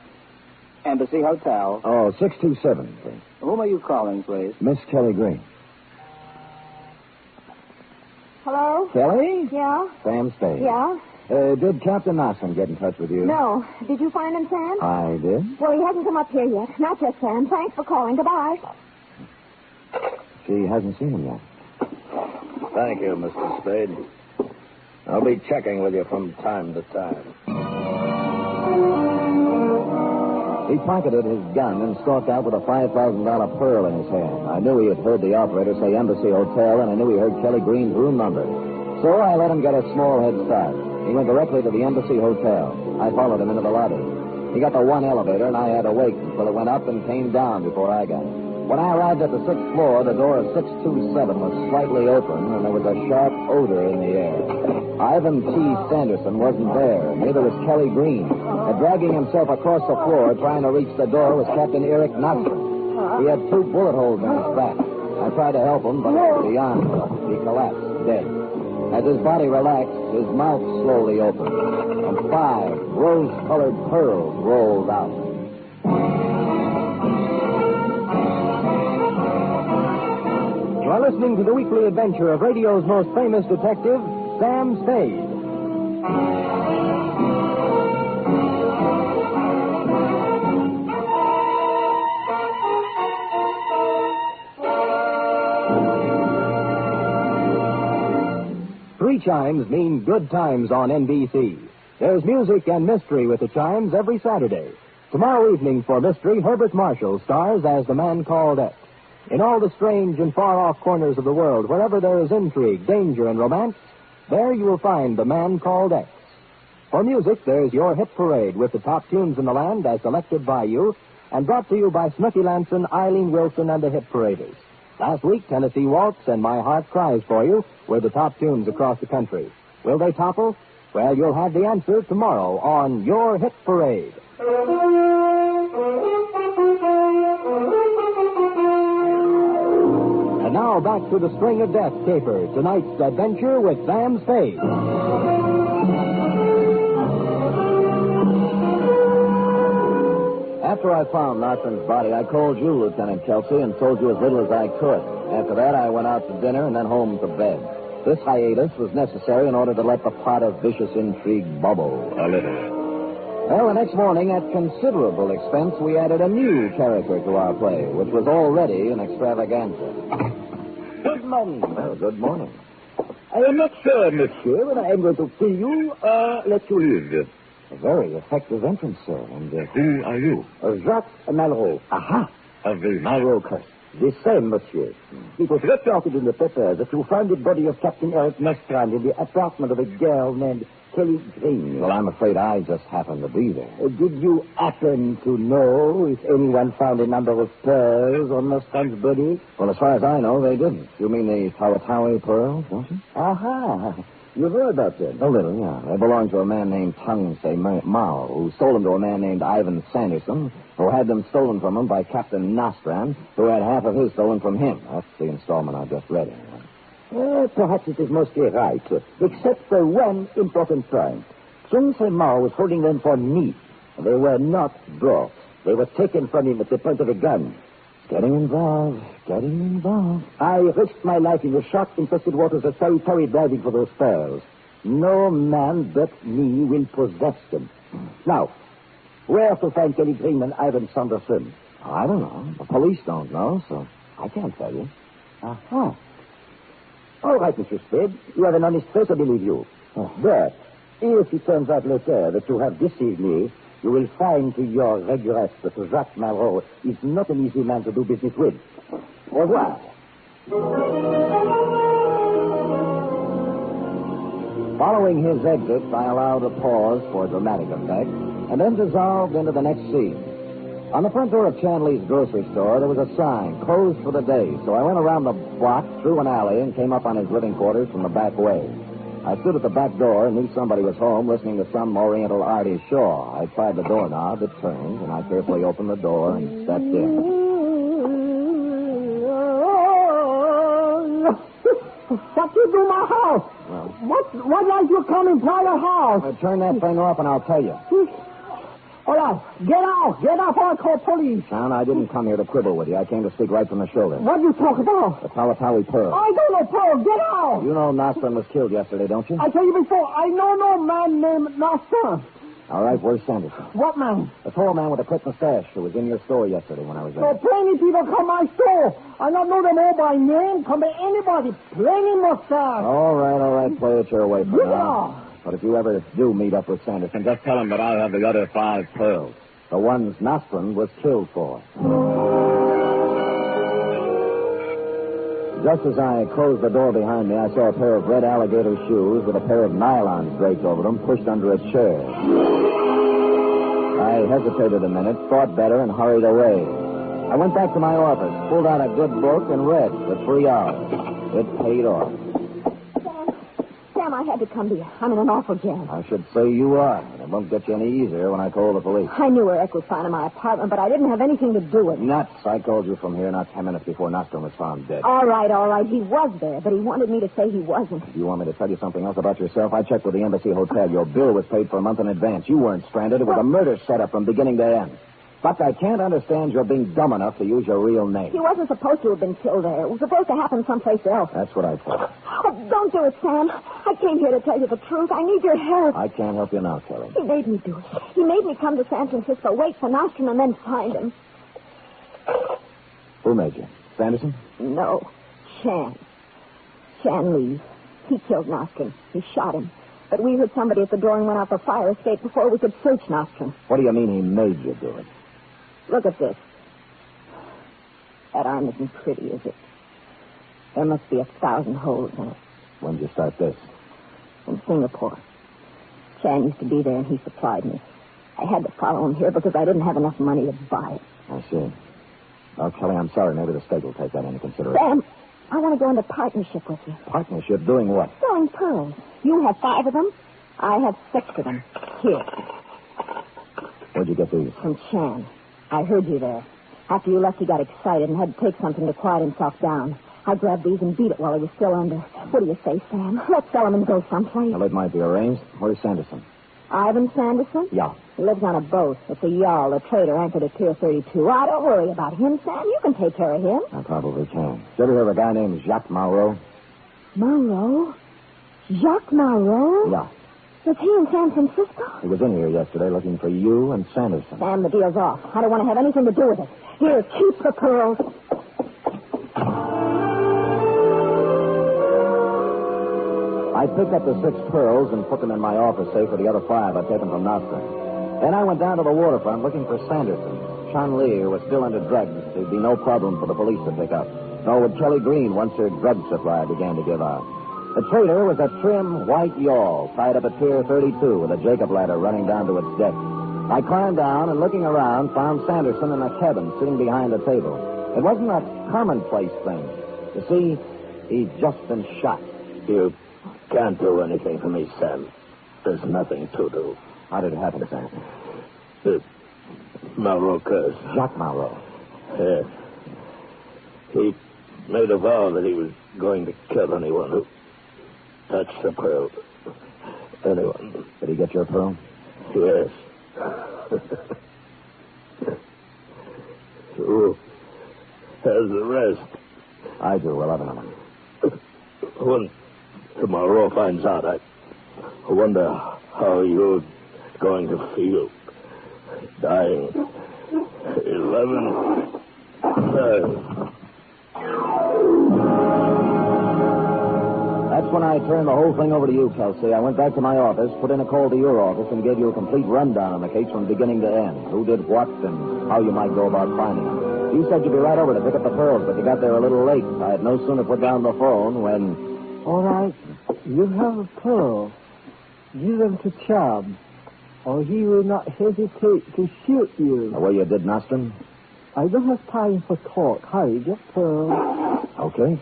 Embassy Hotel. Oh, 627, please. Whom are you calling, please? Miss Kelly Green. Hello? Kelly? Yeah? Sam Spade. Yeah? Did Captain Nossen get in touch with you? No. Did you find him, Sam? I did. Well, he hasn't come up here yet. Not yet, Sam. Thanks for calling. Goodbye. She hasn't seen him yet. Thank you, Mr. Spade. I'll be checking with you from time to time. He pocketed his gun and stalked out with a $5,000 pearl in his hand. I knew he had heard the operator say Embassy Hotel, and I knew he heard Kelly Green's room number. So I let him get a small head start. He went directly to the Embassy Hotel. I followed him into the lobby. He got the one elevator, and I had to wait until it went up and came down before I got it. When I arrived at the 6th floor, the door of 627 was slightly open, and there was a sharp odor in the air. Ivan T. Sanderson wasn't there. Neither was Kelly Green. Dragging himself across the floor, trying to reach the door, was Captain Eric Knoxon. He had 2 bullet holes in his back. I tried to help him, but beyond help. He collapsed, dead. As his body relaxed, his mouth slowly opened, and 5 rose-colored pearls rolled out. You're listening to the weekly adventure of radio's most famous detective, Sam Spade. Three chimes mean good times on NBC. There's music and mystery with the chimes every Saturday. Tomorrow evening for mystery, Herbert Marshall stars as the man called X. In all the strange and far-off corners of the world, wherever there is intrigue, danger, and romance, there you will find the man called X. For music, there's your hit parade with the top tunes in the land as selected by you and brought to you by Snooky Lanson, Eileen Wilson, and the Hit Paraders. Last week, Tennessee Waltz and My Heart Cries for You were the top tunes across the country. Will they topple? Well, you'll have the answer tomorrow on Your Hit Parade. And now back to the String of Death caper, tonight's adventure with Sam Spade. After I found Nosson's body, I called you, Lieutenant Kelsey, and told you as little as I could. After that, I went out to dinner and then home to bed. This hiatus was necessary in order to let the pot of vicious intrigue bubble a little. Well, the next morning, at considerable expense, we added a new character to our play, which was already an extravaganza. Good morning. Well, good morning. I am not sure, monsieur, whether I am going to kill you or let you live. A very effective entrance, sir. And who are you? Jacques Malraux. Aha! Of the Malraux Crest. The same, monsieur. It was reported in the paper that you found the body of Captain Eric Nostrand in the apartment of a girl named Kelly Green. Well, I'm afraid I just happened to be there. Did you happen to know if anyone found a number of pearls on Nostrand's body? Well, as far as I know, they didn't. You mean the Tawi pearls, don't you? Aha! You've heard about this? A little, yeah. They belong to a man named Tungsay Mao, who stole them to a man named Ivan Sanderson, who had them stolen from him by Captain Nostran, who had half of his stolen from him. That's the installment I just read. Perhaps it is mostly right, except for one important point. Tungsay Mao was holding them for me. They were not brought. They were taken from him at the point of a gun. Getting involved. I risked my life in the shark-infested waters of Territory diving for those pearls. No man but me will possess them. Now, where to find Kelly Green and Ivan Sanderson? I don't know. The police don't know, so I can't tell you. Uh-huh. All right, Mr. Spade. You have an honest face, I believe you. But if it turns out later that you have deceived me, you will find to your regret that Jacques Malraux is not an easy man to do business with. Au revoir. Following his exit, I allowed a pause for dramatic effect, and then dissolved into the next scene. On the front door of Chanley's grocery store, there was a sign, closed for the day, so I went around the block, through an alley, and came up on his living quarters from the back way. I stood at the back door and knew somebody was home listening to some Oriental artist show. I tried the doorknob, it turned, and I carefully opened the door and stepped in. What you do my house? Well, what like you come in private house? Turn that thing off and I'll tell you. All right, get out or I call police. John, I didn't come here to quibble with you. I came to speak right from the shoulder. What you talk about? The Talatawi Pearl. I don't know Pearl. Get out. You know Nostran was killed yesterday, don't you? I tell you before, I know no man named Nostran. All right, where's Sanderson? What man? The tall man with the quick mustache who was in your store yesterday when I was there. So plenty people come my store. I not know them all by name. Come by anybody. Plenty mustache. All right. Play it your way for Yeah. now. But if you ever do meet up with Sanderson, just tell him that I have the other 5 pearls. The ones Nostran was killed for. Just as I closed the door behind me, I saw a pair of red alligator shoes with a pair of nylons draped over them pushed under a chair. I hesitated a minute, thought better, and hurried away. I went back to my office, pulled out a good book, and read for 3 hours. It paid off. Sam, I had to come to you. I'm in an awful jam. I should say you are. And it won't get you any easier when I call the police. I knew where Eck was found in my apartment, but I didn't have anything to do with it. Nuts. I called you from here not 10 minutes before Nostran was found dead. All right. He was there, but he wanted me to say he wasn't. If you want me to tell you something else about yourself, I checked with the Embassy Hotel. Your bill was paid for a month in advance. You weren't stranded. It was a murder setup from beginning to end. But I can't understand your being dumb enough to use your real name. He wasn't supposed to have been killed there. It was supposed to happen someplace else. That's what I thought. Oh, don't do it, Sam. I came here to tell you the truth. I need your help. I can't help you now, Kelly. He made me do it. He made me come to San Francisco, wait for Nostran, and then find him. Who made you? Sanderson? No. Chan Lee. He killed Nostran. He shot him. But we heard somebody at the door and went out for fire escape before we could search Nostran. What do you mean he made you do it? Look at this. That arm isn't pretty, is it? There must be 1,000 holes in it. When did you start this? In Singapore. Chan used to be there, and he supplied me. I had to follow him here because I didn't have enough money to buy it. I see. Well, Kelly, I'm sorry. Maybe the state will take that into consideration. Sam, I want to go into partnership with you. Partnership? Doing what? Selling pearls. You have 5 of them. I have 6 of them. Here. Where'd you get these? From Chan. I heard you there. After you left, he got excited and had to take something to quiet himself down. I grabbed these and beat it while he was still under. What do you say, Sam? Let's sell them and go someplace. Well, it might be arranged. Where's Sanderson? Ivan Sanderson? Yeah. He lives on a boat. It's a yawl, a trader anchored at Pier 32. Oh, don't worry about him, Sam. You can take care of him. I probably can. Did you ever hear of a guy named Jacques Malraux? Malraux? Jacques Malraux? Yeah. Was he in San Francisco? He was in here yesterday looking for you and Sanderson. Sam, the deal's off. I don't want to have anything to do with it. Here, keep the pearls. I picked up the 6 pearls and put them in my office safe with the other 5 I'd taken from Nostran. Then I went down to the waterfront looking for Sanderson. Chan Lee, who was still under drugs, there'd be no problem for the police to pick up. Nor would Kelly Green once her drug supply began to give out. The trader was a trim white yawl tied up at Pier 32 with a Jacob ladder running down to its deck. I climbed down and, looking around, found Sanderson in a cabin sitting behind a table. It wasn't a commonplace thing. You see, he'd just been shot. can't do anything for me, Sam. There's nothing to do. How did it happen, Sam? Malraux curse. Jacques Malraux. Yes. He made a vow that he was going to kill anyone who touched the pearl. Anyone. Did he get your pearl? Yes. Who has the rest? I do, 11 of them. When tomorrow finds out, I wonder how you're going to feel. Dying. 11. 5. That's when I turned the whole thing over to you, Kelsey. I went back to my office, put in a call to your office, and gave you a complete rundown on the case from beginning to end. Who did what and how you might go about finding them. You said you'd be right over to pick up the pearls, but you got there a little late. I had no sooner put down the phone when... All right. You have a pearl. Give them to Chubb, or he will not hesitate to shoot you. The way you did Nostrum? I don't have time for talk. Hurry, get pearls. Okay.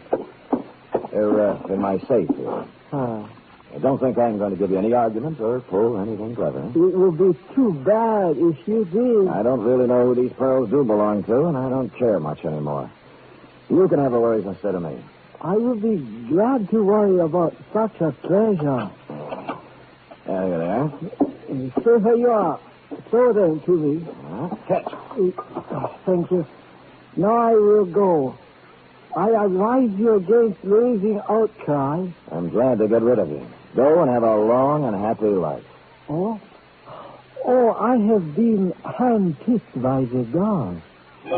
They're in my safe here. I don't think I'm going to give you any argument or pull anything clever. It would be too bad if you did. I don't really know who these pearls do belong to, and I don't care much anymore. You can have the worries instead of me. I would be glad to worry about such a treasure. There you are. So here you are. Throw them to me. Catch. Thank you. Now I will go. I advise you against raising outcry. I'm glad to get rid of you. Go and have a long and happy life. Oh? Oh, I have been hand-picked by the dog. He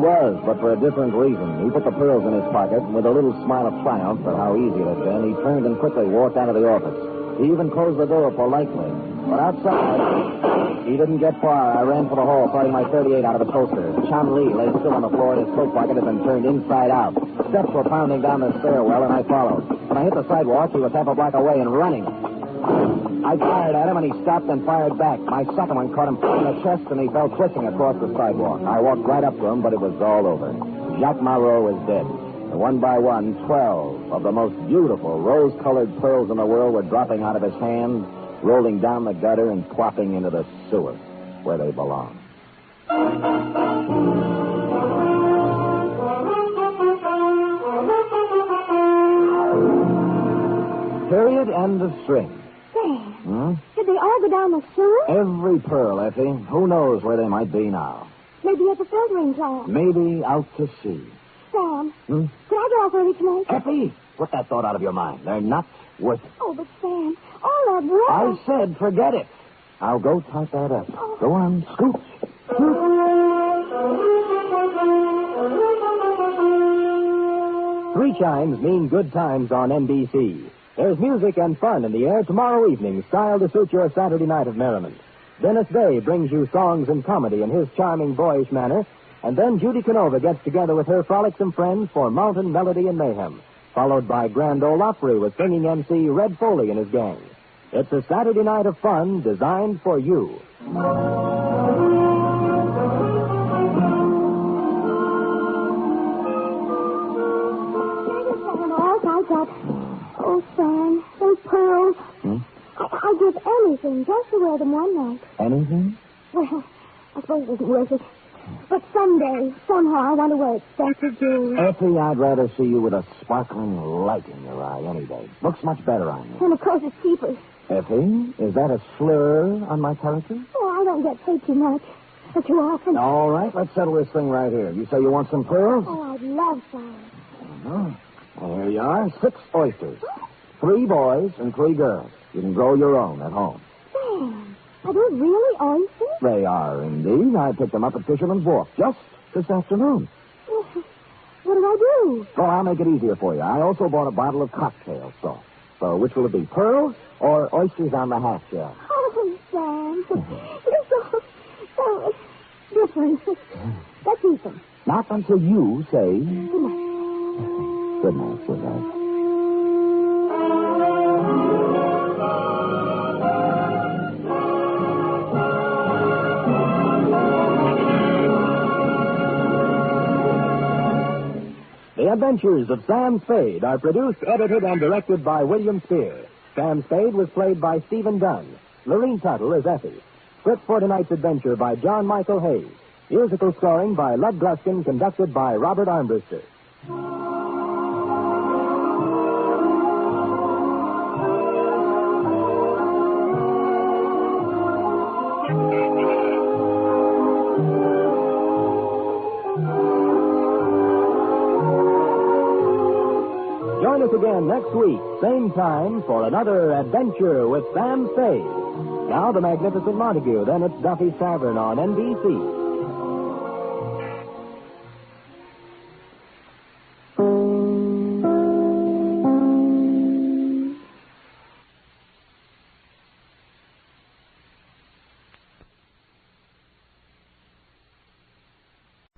was, but for a different reason. He put the pearls in his pocket, and with a little smile of triumph at how easy it had been, he turned and quickly walked out of the office. He even closed the door politely. But outside, he didn't get far. I ran for the hall, firing my .38 out of the holster. Chun Li lay still on the floor, and his coat pocket had been turned inside out. Steps were pounding down the stairwell, and I followed. When I hit the sidewalk, he was half a block away and running. I fired at him, and he stopped and fired back. My second one caught him in the chest, and he fell twitching across the sidewalk. I walked right up to him, but it was all over. Jacques Malraux was dead. And one by one, 12 of the most beautiful rose-colored pearls in the world were dropping out of his hand, rolling down the gutter and plopping into the sewer, where they belong. Period. End of string. Sam, did they all go down the sewer? Every pearl, Effie. Who knows where they might be now? Maybe at the filtering plant. Maybe out to sea. Sam, can I go off early tonight? Effie, put that thought out of your mind. They're not worth it. Oh, but Sam, all that room. I said forget it. I'll go type that up. Go on, scoot. Three chimes mean good times on NBC. There's music and fun in the air tomorrow evening, styled to suit your Saturday night of merriment. Dennis Day brings you songs and comedy in his charming boyish manner, and then Judy Canova gets together with her frolicsome friends for Mountain Melody and Mayhem, followed by Grand Ole Opry with singing MC Red Foley and his gang. It's a Saturday night of fun designed for you. Oh, Sam, those pearls. I'd give anything just to wear them one night. Anything? Well, I suppose it isn't worth it. But someday, somehow, I want to wear expensive jewelry. Effie, I'd rather see you with a sparkling light in your eye any day. Looks much better on you. And, of course, it's cheaper. Effie, is that a slur on my character? Oh, I don't get paid too much. Or too often. All right, let's settle this thing right here. You say you want some pearls? Oh, I'd love some. Well, here you are. 6 oysters. 3 boys and 3 girls. You can grow your own at home. Sam, are they really oysters? They are, indeed. I picked them up at Fisherman's Wharf just this afternoon. What do I do? Well, I'll make it easier for you. I also bought a bottle of cocktail sauce. So which will it be, pearls or oysters on the half shell? Oh, Sam, you're so different. Let's eat them. Not until you say... Good night. Good night, sweetheart. The Adventures of Sam Spade are produced, edited, and directed by William Spear. Sam Spade was played by Stephen Dunn. Lorene Tuttle is Effie. Script for tonight's adventure by John Michael Hayes. Musical scoring by Lud Gluskin, conducted by Robert Armbruster. Join us again next week, same time, for another adventure with Sam Spade. Now the Magnificent Montague, then it's Duffy's Tavern on NBC.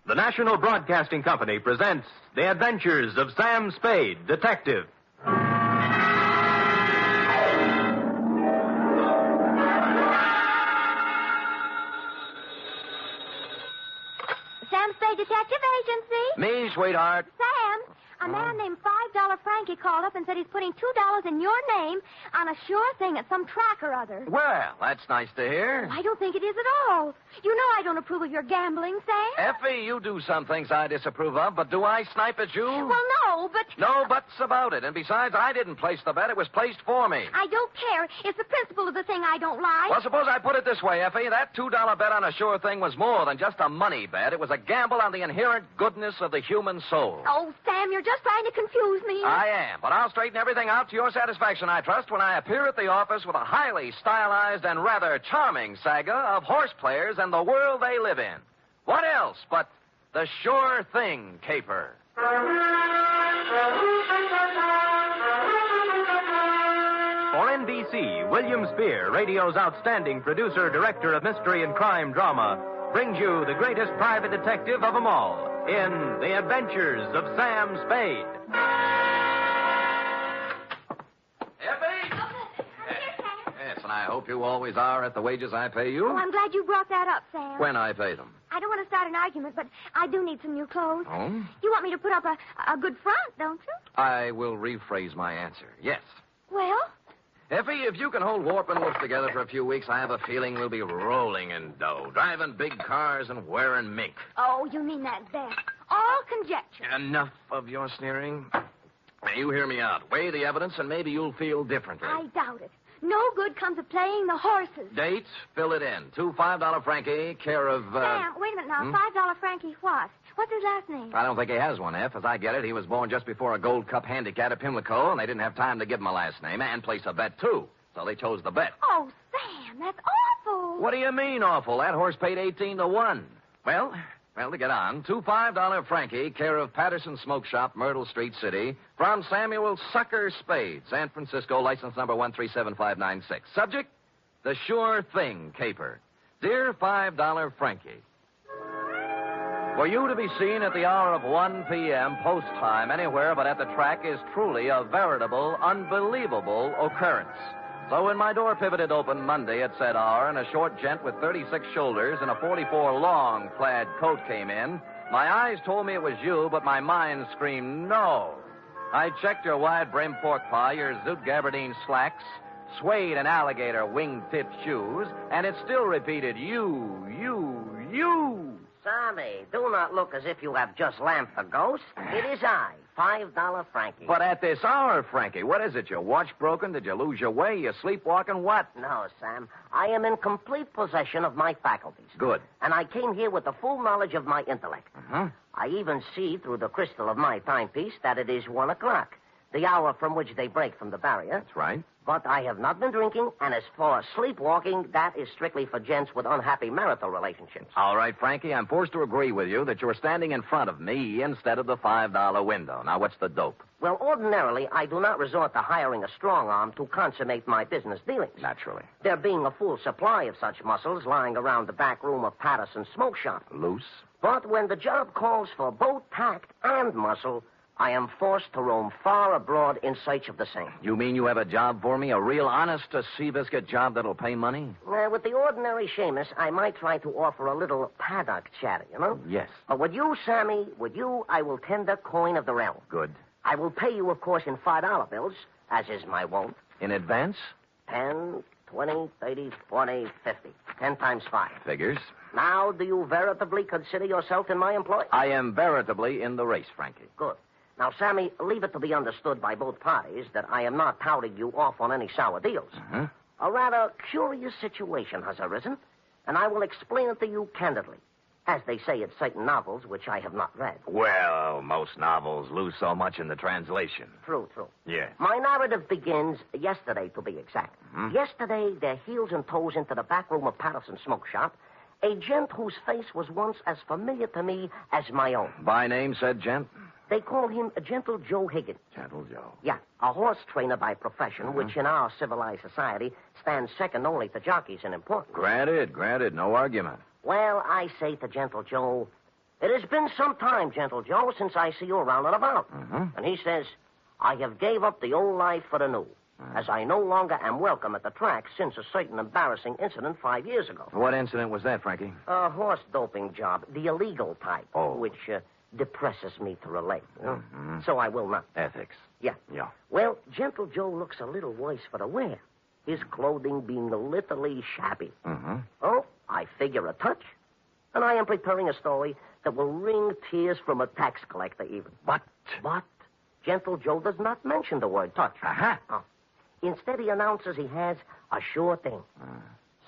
The National Broadcasting Company presents The Adventures of Sam Spade, Detective. Sam Spade Detective Agency. Me, sweetheart. Sam, a man named $5 Frankie called up and said he's putting $2 in your name on a sure thing at some track or other. Well, that's nice to hear. I don't think it is at all. You know I don't approve of your gambling, Sam. Effie, you do some things I disapprove of, but do I snipe at you? Well, no, but... No buts about it. And besides, I didn't place the bet. It was placed for me. I don't care. It's the principle of the thing I don't like. Well, suppose I put it this way, Effie. That $2 bet on a sure thing was more than just a money bet. It was a gamble on the inherent goodness of the human soul. Oh, Sam, you're just trying to confuse me. I am, but I'll straighten everything out to your satisfaction, I trust, when I appear at the office with a highly stylized and rather charming saga of horse players and the world they live in. What else but the sure thing caper? For NBC, William Spear, radio's outstanding producer, director of mystery and crime drama, brings you the greatest private detective of them all in The Adventures of Sam Spade. Yes, and I hope you always are at the wages I pay you. Oh, I'm glad you brought that up, Sam. When I pay them. I don't want to start an argument, but I do need some new clothes. Oh? You want me to put up a good front, don't you? I will rephrase my answer. Yes. Well? Effie, if you can hold Warp and Wolf together for a few weeks, I have a feeling we'll be rolling in dough, driving big cars and wearing mink. Oh, you mean that best. All conjecture. Enough of your sneering. Now, you hear me out. Weigh the evidence, and maybe you'll feel differently. I doubt it. No good comes of playing the horses. Dates, fill it in. $2 $5 Frankie, care of... Sam, wait a minute now. $5 Frankie what? What's his last name? I don't think he has one, F. As I get it, he was born just before a Gold Cup handicap at Pimlico, and they didn't have time to give him a last name and place a bet, too. So they chose the bet. Oh, Sam, that's awful. What do you mean, awful? That horse paid 18 to 1. Well, to get on, $2 $5 Frankie, care of Patterson Smoke Shop, Myrtle Street, City, from Samuel Sucker Spade, San Francisco, license number 1375596. Subject, the sure thing caper. Dear $5 Frankie, for you to be seen at the hour of 1 p.m. post time anywhere but at the track is truly a veritable, unbelievable occurrence. So when my door pivoted open Monday at said hour and a short gent with 36 shoulders and a 44 long plaid coat came in, my eyes told me it was you, but my mind screamed no. I checked your wide-brimmed pork pie, your zoot gabardine slacks, suede and alligator wing-tipped shoes, and it still repeated you. Sammy, do not look as if you have just lamped the ghost. It is I, $5 Frankie. But at this hour, Frankie, what is it? Your watch broken? Did you lose your way? You sleepwalking? What? No, Sam. I am in complete possession of my faculties. Good. And I came here with the full knowledge of my intellect. Uh-huh. I even see through the crystal of my timepiece that it is 1 o'clock, the hour from which they break from the barrier. That's right. But I have not been drinking, and as for sleepwalking, that is strictly for gents with unhappy marital relationships. All right, Frankie, I'm forced to agree with you that you're standing in front of me instead of the $5 window. Now, what's the dope? Well, ordinarily, I do not resort to hiring a strong arm to consummate my business dealings. Naturally. There being a full supply of such muscles lying around the back room of Patterson's Smoke Shop. Loose? But when the job calls for both tact and muscle, I am forced to roam far abroad in search of the same. You mean you have a job for me? A real honest-to-sea-biscuit job that'll pay money? With the ordinary Seamus, I might try to offer a little paddock chatter, you know? Yes. But with you, Sammy, I will tender coin of the realm. Good. I will pay you, of course, in $5 bills, as is my wont. In advance? 10, 20, 30, 40, 50. 10 times 5. Figures. Now, do you veritably consider yourself in my employ? I am veritably in the race, Frankie. Good. Now, Sammy, leave it to be understood by both parties that I am not touting you off on any sour deals. Uh-huh. A rather curious situation has arisen, and I will explain it to you candidly, as they say in certain novels which I have not read. Well, most novels lose so much in the translation. True. Yes. My narrative begins yesterday, to be exact. Mm-hmm. Yesterday, their heels and toes into the back room of Patterson's smoke shop, a gent whose face was once as familiar to me as my own. By name, said gent? They call him Gentle Joe Higgins. Gentle Joe. Yeah, a horse trainer by profession, which in our civilized society stands second only to jockeys in importance. Granted, no argument. Well, I say to Gentle Joe, it has been some time, Gentle Joe, since I see you around and about. Mm-hmm. And he says, I have gave up the old life for the new, as I no longer am welcome at the track since a certain embarrassing incident 5 years ago. What incident was that, Frankie? A horse doping job, the illegal type, which depresses me to relate. You know? Mm-hmm. So I will not. Ethics. Yeah. Well, Gentle Joe looks a little worse for the wear, his clothing being literally shabby. Mm-hmm. Oh, I figure a touch, and I am preparing a story that will wring tears from a tax collector even. But Gentle Joe does not mention the word touch. Uh-huh. Oh. Instead, he announces he has a sure thing.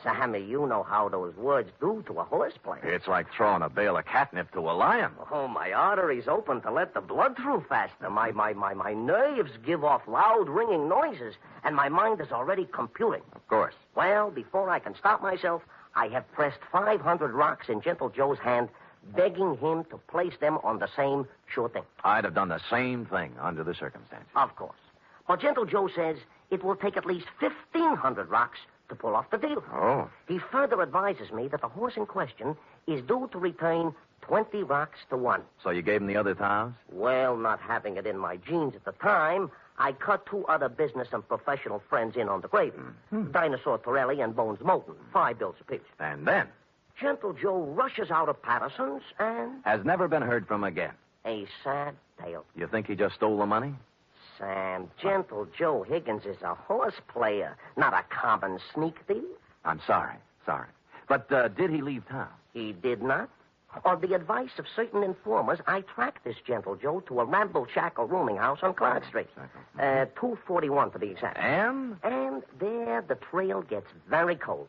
Sammy, you know how those words do to a horse player. It's like throwing a bale of catnip to a lion. Oh, my arteries open to let the blood through faster. My nerves give off loud, ringing noises, and my mind is already computing. Of course. Well, before I can stop myself, I have pressed 500 rocks in Gentle Joe's hand, begging him to place them on the same sure thing. I'd have done the same thing under the circumstances. Of course. But Gentle Joe says it will take at least 1,500 rocks to pull off the deal. Oh. He further advises me that the horse in question is due to return 20 rocks to 1. So you gave him the other towns? Well, not having it in my genes at the time, I cut 2 other business and professional friends in on the gravy. Mm-hmm. Dinosaur Torelli and Bones Moulton, 5 bills apiece. And then? Gentle Joe rushes out of Patterson's and... Has never been heard from again. A sad tale. You think he just stole the money? Sam, Gentle Joe Higgins is a horse player, not a common sneak thief. I'm sorry. But did he leave town? He did not. On the advice of certain informers, I tracked this Gentle Joe to a ramble-shackle rooming house on Clark Street. 241 to be exact. And? And there the trail gets very cold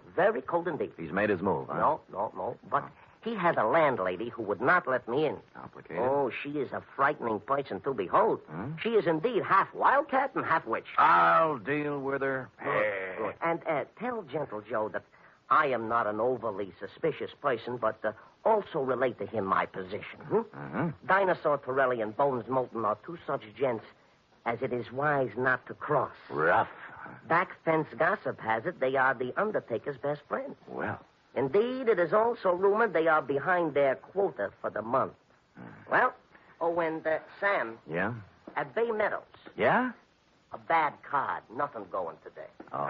indeed. He's made his move, huh? No. But he had a landlady who would not let me in. Complicated. Oh, she is a frightening person to behold. She is indeed half wildcat and half witch. I'll deal with her. Good. And tell Gentle Joe that I am not an overly suspicious person, but also relate to him my position. Dinosaur Torelli and Bones Moulton are 2 such gents as it is wise not to cross. Rough. Back fence gossip has it they are the Undertaker's best friends. Well. Indeed, it is also rumored they are behind their quota for the month. Well, and Sam. Yeah? At Bay Meadows. Yeah? A bad card. Nothing going today. Oh.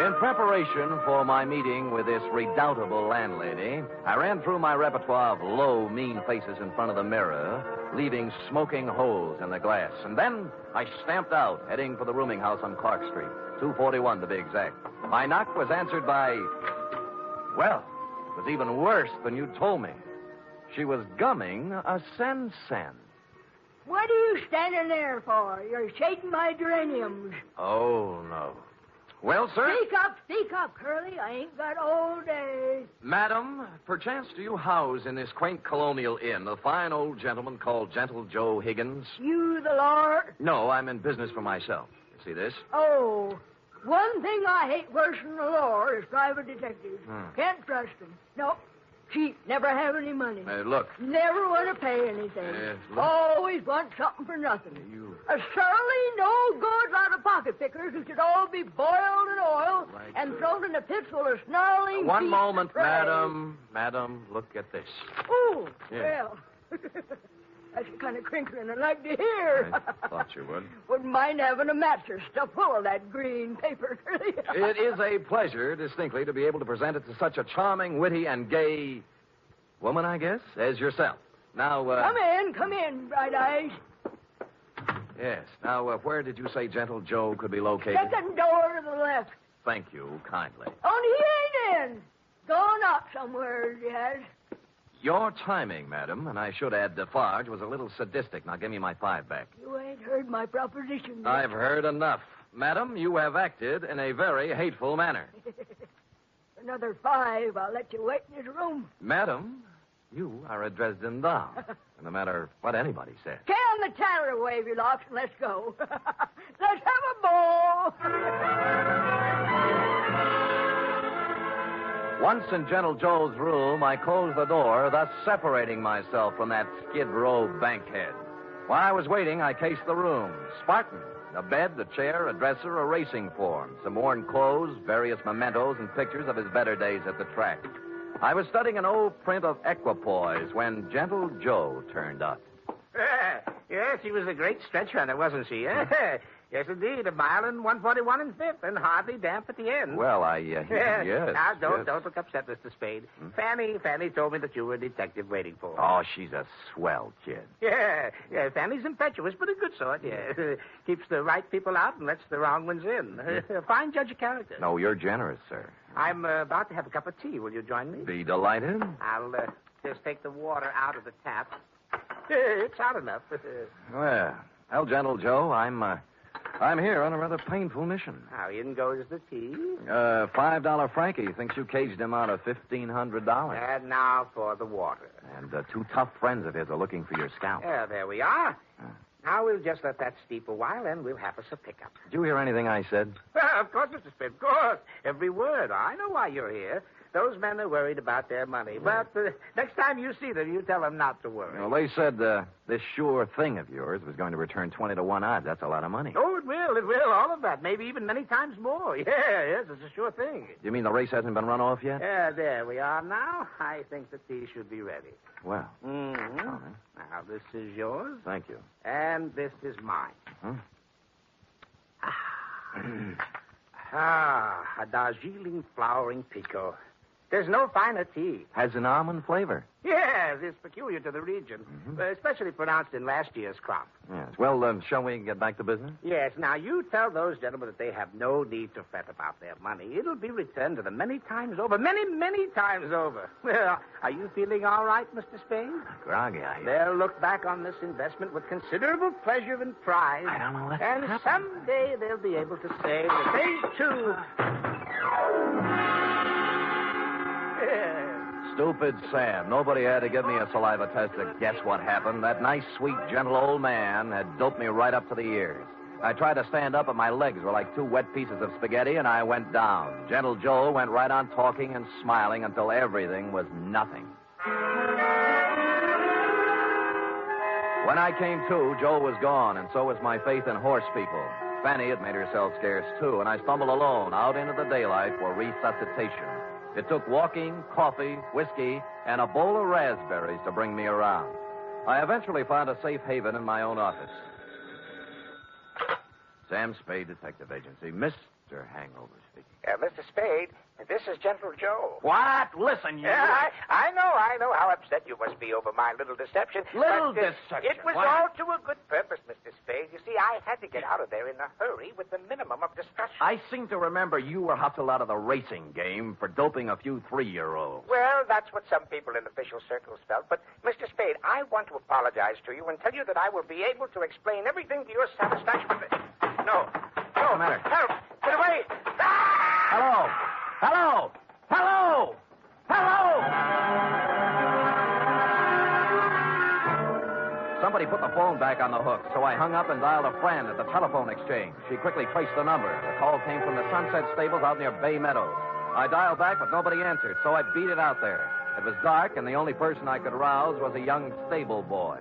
In preparation for my meeting with this redoubtable landlady, I ran through my repertoire of low, mean faces in front of the mirror, leaving smoking holes in the glass. And then I stamped out, heading for the rooming house on Clark Street, 241 to be exact. My knock was answered by... Well, it was even worse than you told me. She was gumming a sen-sen. What are you standing there for? You're shading my geraniums. Oh, no. Well, sir? Speak up, Curly. I ain't got all day. Madam, perchance do you house in this quaint colonial inn a fine old gentleman called Gentle Joe Higgins? You the Lord? No, I'm in business for myself. You see this? Oh, one thing I hate worse than the law is private detectives. Can't trust them. No. Cheap, never have any money. Look. Never want to pay anything. Look. Always want something for nothing. A surly no good lot of pocket pickers who should all be boiled in oil and thrown in a pit full of snarling One beasts moment, of prey. madam. Madam, look at this. Oh, Yeah. well, That's the kind of crinkling I like to hear. I thought you would. Wouldn't mind having a mattress stuffed full of that green paper. It is a pleasure, distinctly, to be able to present it to such a charming, witty, and gay woman, I guess, as yourself. Now, Come in, Bright Eyes. Yes. Now, where did you say Gentle Joe could be located? Second door to the left. Thank you, kindly. Only he ain't in. Gone out somewhere, he has. Your timing, madam, and I should add Defarge, was a little sadistic. Now, give me my $5 back. You ain't heard my proposition yet. I've heard enough. Madam, you have acted in a very hateful manner. Another $5, I'll let you wait in his room. Madam, you are a Dresden doll. No matter what anybody says. Get on the tanner wave, you lot, and let's go. Let's have a ball. Once in Gentle Joe's room, I closed the door, thus separating myself from that skid row bankhead. While I was waiting, I cased the room. Spartan. A bed, a chair, a dresser, a racing form, some worn clothes, various mementos, and pictures of his better days at the track. I was studying an old print of Equipoise when Gentle Joe turned up. Yes, she was a great stretch runner, wasn't she? Yes, indeed. A mile and 141 and fifth, and hardly damp at the end. Well, yes. Now, don't yes. look upset, Mr. Spade. Fanny told me that you were a detective waiting for her. Oh, she's a swell kid. Yeah, Fanny's impetuous, but a good sort, yeah. Keeps the right people out and lets the wrong ones in. Fine judge of character. No, you're generous, sir. I'm about to have a cup of tea. Will you join me? Be delighted. I'll just take the water out of the tap. It's hot enough. Well, Gentle Joe, I'm here on a rather painful mission. How in goes the tea? $5 Frankie thinks you caged him out of $1,500. And now for the water. And two tough friends of his are looking for your scalp. Yeah, there we are. Now we'll just let that steep a while, and we'll have us a pickup. Did you hear anything I said? Of course, Mr. Spade, of course. Every word. I know why you're here. Those men are worried about their money. But next time you see them, you tell them not to worry. Well, they said this sure thing of yours was going to return 20 to 1 odds. That's a lot of money. Oh, it will. All of that. Maybe even many times more. Yes, it's a sure thing. You mean the race hasn't been run off yet? Yeah, there we are now. I think the tea should be ready. Well. Mm-hmm. All right. Now, this is yours. Thank you. And this is mine. A Darjeeling flowering pekoe. There's no finer tea. Has an almond flavor. Yes, it's peculiar to the region, especially pronounced in last year's crop. Yes. Well, shall we get back to business? Yes. Now, you tell those gentlemen that they have no need to fret about their money. It'll be returned to them many times over. Many, many times over. Well, are you feeling all right, Mr. Spade? Groggy, They'll look back on this investment with considerable pleasure and pride. I don't know what And happened. someday they'll be able to say that they, too... Stupid Sam. Nobody had to give me a saliva test to guess what happened. That nice, sweet, gentle old man had doped me right up to the ears. I tried to stand up, but my legs were like 2 wet pieces of spaghetti, and I went down. Gentle Joe went right on talking and smiling until everything was nothing. When I came to, Joe was gone, and so was my faith in horse people. Fanny had made herself scarce, too, and I stumbled alone out into the daylight for resuscitation. It took walking, coffee, whiskey, and a bowl of raspberries to bring me around. I eventually found a safe haven in my own office. Sam Spade, Detective Agency. Mr. Hangover speaking. Mr. Spade, this is Gentle Joe. What? Listen, you... I know how upset you must be over my little deception. Deception? It was What? all to a good purpose, Mr. Spade. You see, I had to get out of there in a hurry with the minimum of discussion. I seem to remember you were hustled out of the racing game for doping a few 3-year-olds. Well, that's what some people in official circles felt. But, Mr. Spade, I want to apologize to you and tell you that I will be able to explain everything to your satisfaction. No. What's the matter? Help! Get away! Hello! Hello! Hello! Hello! Somebody put the phone back on the hook, so I hung up and dialed a friend at the telephone exchange. She quickly traced the number. The call came from the Sunset Stables out near Bay Meadows. I dialed back, but nobody answered, so I beat it out there. It was dark, and the only person I could rouse was a young stable boy.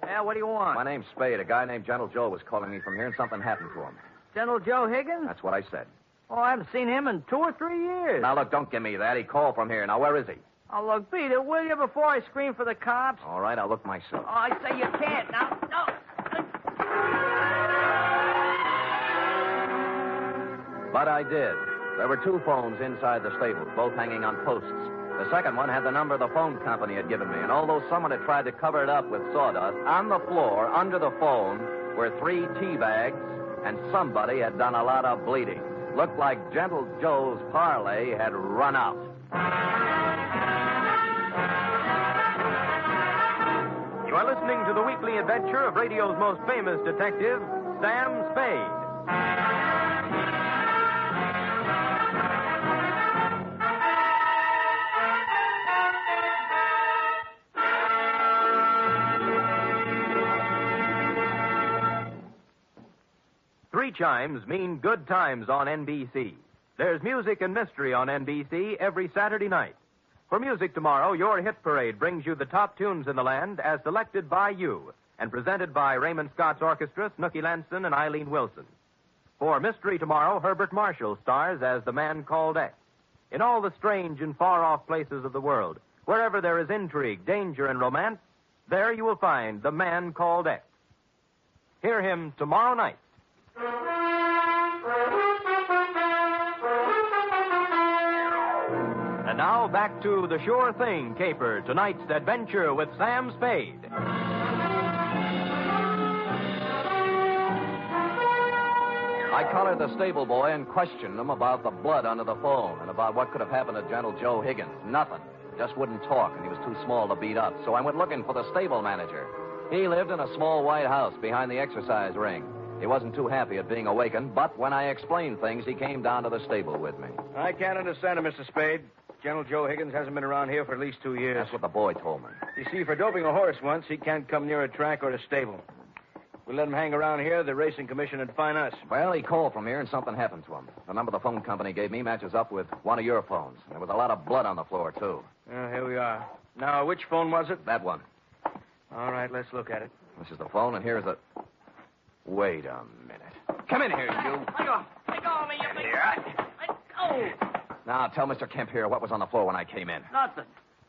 Yeah, what do you want? My name's Spade. A guy named Gentle Joe was calling me from here, and something happened to him. Gentle Joe Higgins? That's what I said. Oh, I haven't seen him in 2 or 3 years. Now, look, don't give me that. He called from here. Now, where is he? Oh, look, beat it, will you, before I scream for the cops? All right, I'll look myself. Oh, I say you can't. Now, no. But I did. There were 2 phones inside the stable, both hanging on posts. The second one had the number the phone company had given me, and although someone had tried to cover it up with sawdust, on the floor, under the phone, were 3 tea bags, and somebody had done a lot of bleeding. Looked like Gentle Joe's parlay had run out. You are listening to the weekly adventure of radio's most famous detective, Sam Spade. 3 chimes mean good times on NBC. There's music and mystery on NBC every Saturday night. For music tomorrow, your hit parade brings you the top tunes in the land as selected by you and presented by Raymond Scott's Orchestra, Snooky Lanston, and Eileen Wilson. For mystery tomorrow, Herbert Marshall stars as the man called X. In all the strange and far-off places of the world, wherever there is intrigue, danger, and romance, there you will find the man called X. Hear him tomorrow night. And now back to the Sure Thing caper, tonight's adventure with Sam Spade. I collared the stable boy and questioned him about the blood under the phone and about what could have happened to Gentle Joe Higgins. Nothing. Just wouldn't talk, and he was too small to beat up. So I went looking for the stable manager. He lived in a small white house behind the exercise ring. He wasn't too happy at being awakened, but when I explained things, he came down to the stable with me. I can't understand it, Mr. Spade. Gentle Joe Higgins hasn't been around here for at least 2 years. That's what the boy told me. You see, for doping a horse once, he can't come near a track or a stable. If we let him hang around here, the racing commission would fine us. Well, he called from here and something happened to him. The number the phone company gave me matches up with one of your phones. There was a lot of blood on the floor, too. Here we are. Now, which phone was it? That one. All right, let's look at it. This is the phone, and here's the... Wait a minute. Come in here, you. Let go of me, you big... Let go! Now, tell Mr. Kemp here what was on the floor when I came in. Nothing.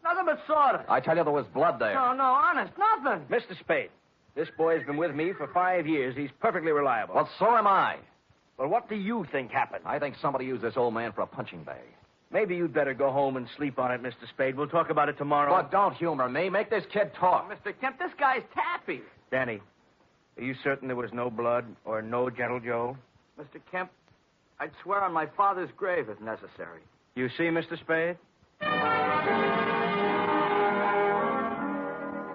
Nothing but sawdust. I tell you there was blood there. No, honest, nothing. Mr. Spade, this boy's been with me for 5 years. He's perfectly reliable. Well, so am I. Well, what do you think happened? I think somebody used this old man for a punching bag. Maybe you'd better go home and sleep on it, Mr. Spade. We'll talk about it tomorrow. Look, don't humor me. Make this kid talk. Mr. Kemp, this guy's tappy. Danny, are you certain there was no blood or no Gentle Joe? Mr. Kemp, I'd swear on my father's grave if necessary. You see, Mr. Spade?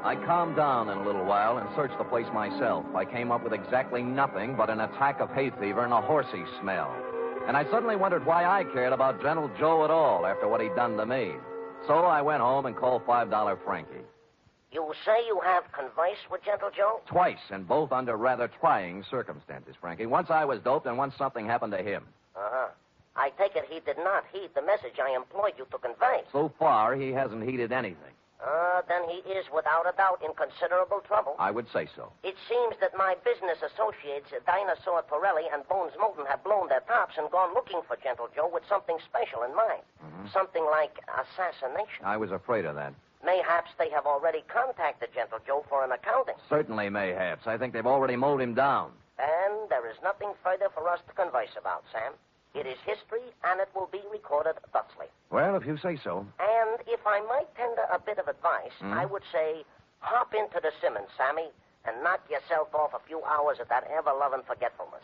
I calmed down in a little while and searched the place myself. I came up with exactly nothing but an attack of hay fever and a horsey smell. And I suddenly wondered why I cared about Gentle Joe at all after what he'd done to me. So I went home and called $5 Frankie. You say you have conversed with Gentle Joe? Twice, and both under rather trying circumstances, Frankie. Once I was doped, and once something happened to him. Uh-huh. I take it he did not heed the message I employed you to convey. So far, he hasn't heeded anything. Then he is, without a doubt, in considerable trouble. I would say so. It seems that my business associates, Dinosaur Torelli and Bones Moulton, have blown their tops and gone looking for Gentle Joe with something special in mind. Mm-hmm. Something like assassination. I was afraid of that. Mayhaps they have already contacted Gentle Joe for an accounting. Certainly, mayhaps. I think they've already mowed him down. And there is nothing further for us to converse about, Sam. It is history, and it will be recorded thusly. Well, if you say so. And if I might tender a bit of advice, I would say hop into the Simmons, Sammy, and knock yourself off a few hours of that ever-loving forgetfulness.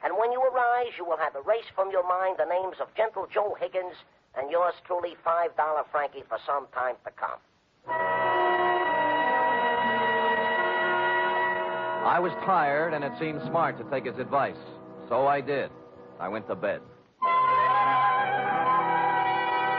And when you arise, you will have erased from your mind the names of Gentle Joe Higgins and yours truly, $5 Frankie, for some time to come. I was tired, and it seemed smart to take his advice. So I did. I went to bed.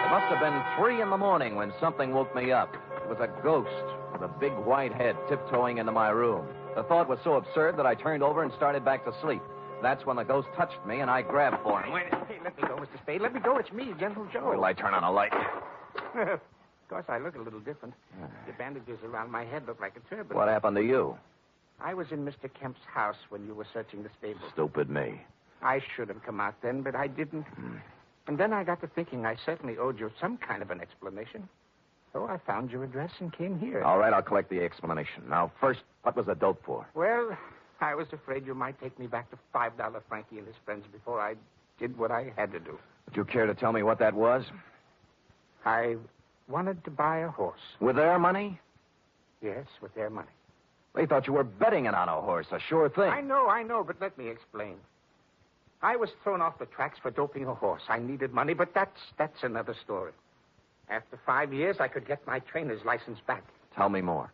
It must have been 3 a.m. when something woke me up. It was a ghost with a big white head tiptoeing into my room. The thought was so absurd that I turned over and started back to sleep. That's when the ghost touched me, and I grabbed for him. Wait, hey, let me go, Mr. Spade. Let me go. It's me, Gentle Joe. Wait till I turn on a light. Of course, I look a little different. The bandages around my head look like a turban. What happened to you? I was in Mr. Kemp's house when you were searching the stable. Stupid me. I should have come out then, but I didn't. And then I got to thinking I certainly owed you some kind of an explanation. So I found your address and came here. All right, I'll collect the explanation. Now, first, what was the dope for? Well, I was afraid you might take me back to $5 Frankie and his friends before I did what I had to do. Would you care to tell me what that was? I wanted to buy a horse. With their money? Yes, with their money. They thought you were betting it on a horse, a sure thing. I know, but let me explain. I was thrown off the tracks for doping a horse. I needed money, but that's another story. After 5 years, I could get my trainer's license back. Tell me more.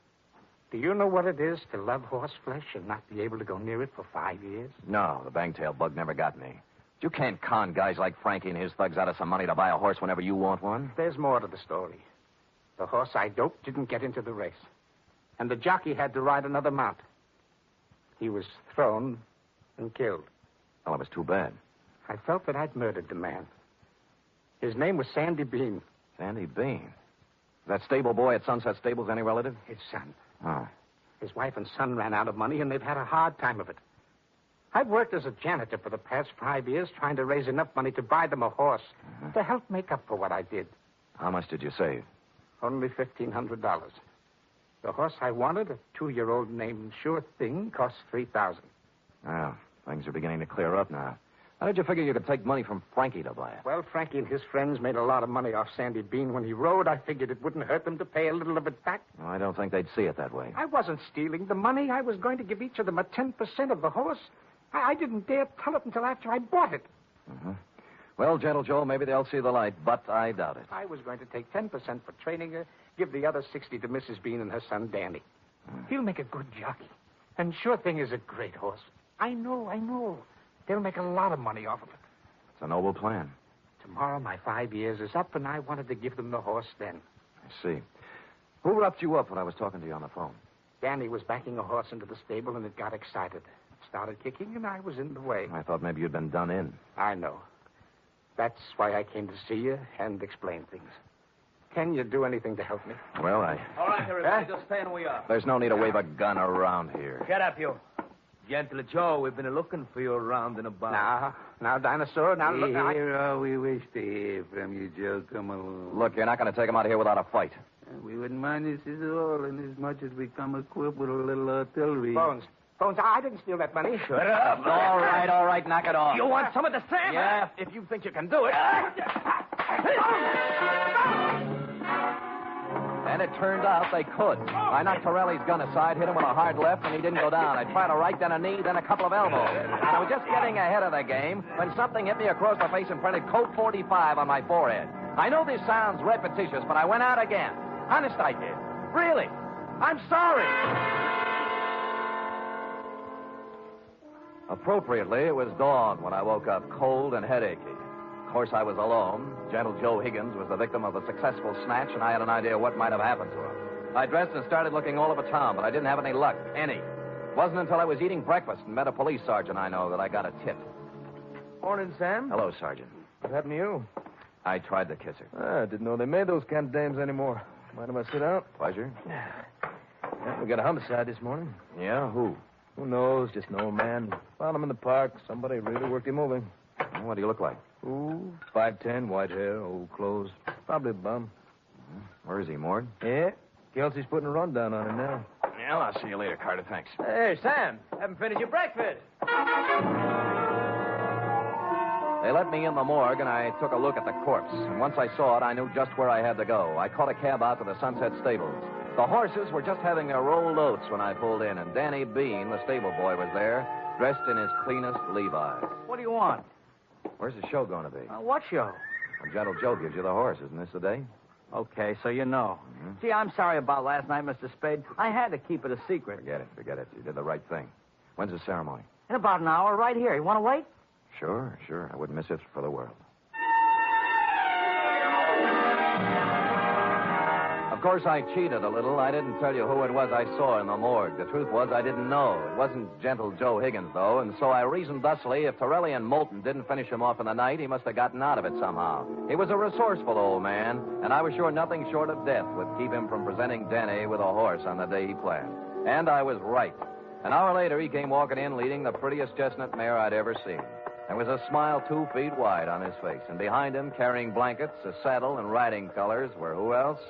Do you know what it is to love horse flesh and not be able to go near it for 5 years? No, the bangtail bug never got me. You can't con guys like Frankie and his thugs out of some money to buy a horse whenever you want one. There's more to the story. The horse I doped didn't get into the race. And the jockey had to ride another mount. He was thrown and killed. Well, it was too bad. I felt that I'd murdered the man. His name was Sandy Bean. Sandy Bean? That stable boy at Sunset Stables any relative? His son. Oh. His wife and son ran out of money, and they've had a hard time of it. I've worked as a janitor for the past 5 years trying to raise enough money to buy them a horse to help make up for what I did. How much did you save? Only $1,500. The horse I wanted, a 2-year-old named Sure Thing, cost $3,000. Well, things are beginning to clear up now. How did you figure you could take money from Frankie to buy it? Well, Frankie and his friends made a lot of money off Sandy Bean when he rode. I figured it wouldn't hurt them to pay a little of it back. Well, I don't think they'd see it that way. I wasn't stealing the money. I was going to give each of them a 10% of the horse. I didn't dare tell it until after I bought it. Mm-hmm. Well, Gentle Joe, maybe they'll see the light, but I doubt it. I was going to take 10% for training her, give the other 60 to Mrs. Bean and her son, Danny. He'll make a good jockey. And Sure Thing is a great horse. I know. They'll make a lot of money off of it. It's a noble plan. Tomorrow, my 5 years is up, and I wanted to give them the horse then. I see. Who roughed you up when I was talking to you on the phone? Danny was backing a horse into the stable, and it got excited. It started kicking, and I was in the way. I thought maybe you'd been done in. I know. That's why I came to see you and explain things. Can you do anything to help me? Well, I... All right, everybody, just stay where we are. There's no need to wave a gun around here. Shut up, you. Gentle Joe, we've been looking for you around and about. Now, Dinosaur, now look... Here all we wish to hear from you, Joe. Come along. Look, you're not going to take him out of here without a fight. We wouldn't mind this at all, inasmuch as we come equipped with a little artillery. Bones, I didn't steal that money. Shut up. All right, knock it off. You want some of the Sam? Yeah, if you think you can do it. And it turned out they could. I knocked Torelli's gun aside, hit him with a hard left, and he didn't go down. I tried a right, then a knee, then a couple of elbows. And I was just getting ahead of the game when something hit me across the face and printed Code 45 on my forehead. I know this sounds repetitious, but I went out again. Honest, I did. Really. I'm sorry. Appropriately, it was dawn when I woke up cold and headachy. Of course, I was alone. Gentle Joe Higgins was the victim of a successful snatch, and I had an idea what might have happened to him. I dressed and started looking all over town, but I didn't have any luck. Any. It wasn't until I was eating breakfast and met a police sergeant I know that I got a tip. Morning, Sam. Hello, Sergeant. What happened to you? I tried to kiss her. I didn't know they made those kind of dames anymore. Mind if I sit down? Pleasure. Yeah, we got a homicide this morning. Yeah? Who? Who knows? Just an old man. Found him in the park. Somebody really worked him over. What do you look like? Ooh, 5'10", white hair, old clothes. Probably a bum. Where is he, Mord? Yeah. Kelsey's putting a rundown on him now. Yeah, I'll see you later, Carter. Thanks. Hey, Sam. Haven't finished your breakfast. They let me in the morgue, and I took a look at the corpse. And once I saw it, I knew just where I had to go. I caught a cab out to the Sunset Stables. The horses were just having their rolled oats when I pulled in, and Danny Bean, the stable boy, was there, dressed in his cleanest Levi's. What do you want? Where's the show going to be? What show? Well, Gentle Joe gives you the horse. Isn't this the day? Okay, so you know. Mm-hmm. See, I'm sorry about last night, Mr. Spade. I had to keep it a secret. Forget it. You did the right thing. When's the ceremony? In about an hour, right here. You want to wait? Sure. I wouldn't miss it for the world. Of course, I cheated a little. I didn't tell you who it was I saw in the morgue. The truth was I didn't know. It wasn't Gentle Joe Higgins, though, and so I reasoned thusly if Torelli and Moulton didn't finish him off in the night, he must have gotten out of it somehow. He was a resourceful old man, and I was sure nothing short of death would keep him from presenting Denny with a horse on the day he planned. And I was right. An hour later, he came walking in leading the prettiest chestnut mare I'd ever seen. There was a smile 2 feet wide on his face, and behind him, carrying blankets, a saddle, and riding colors, were who else?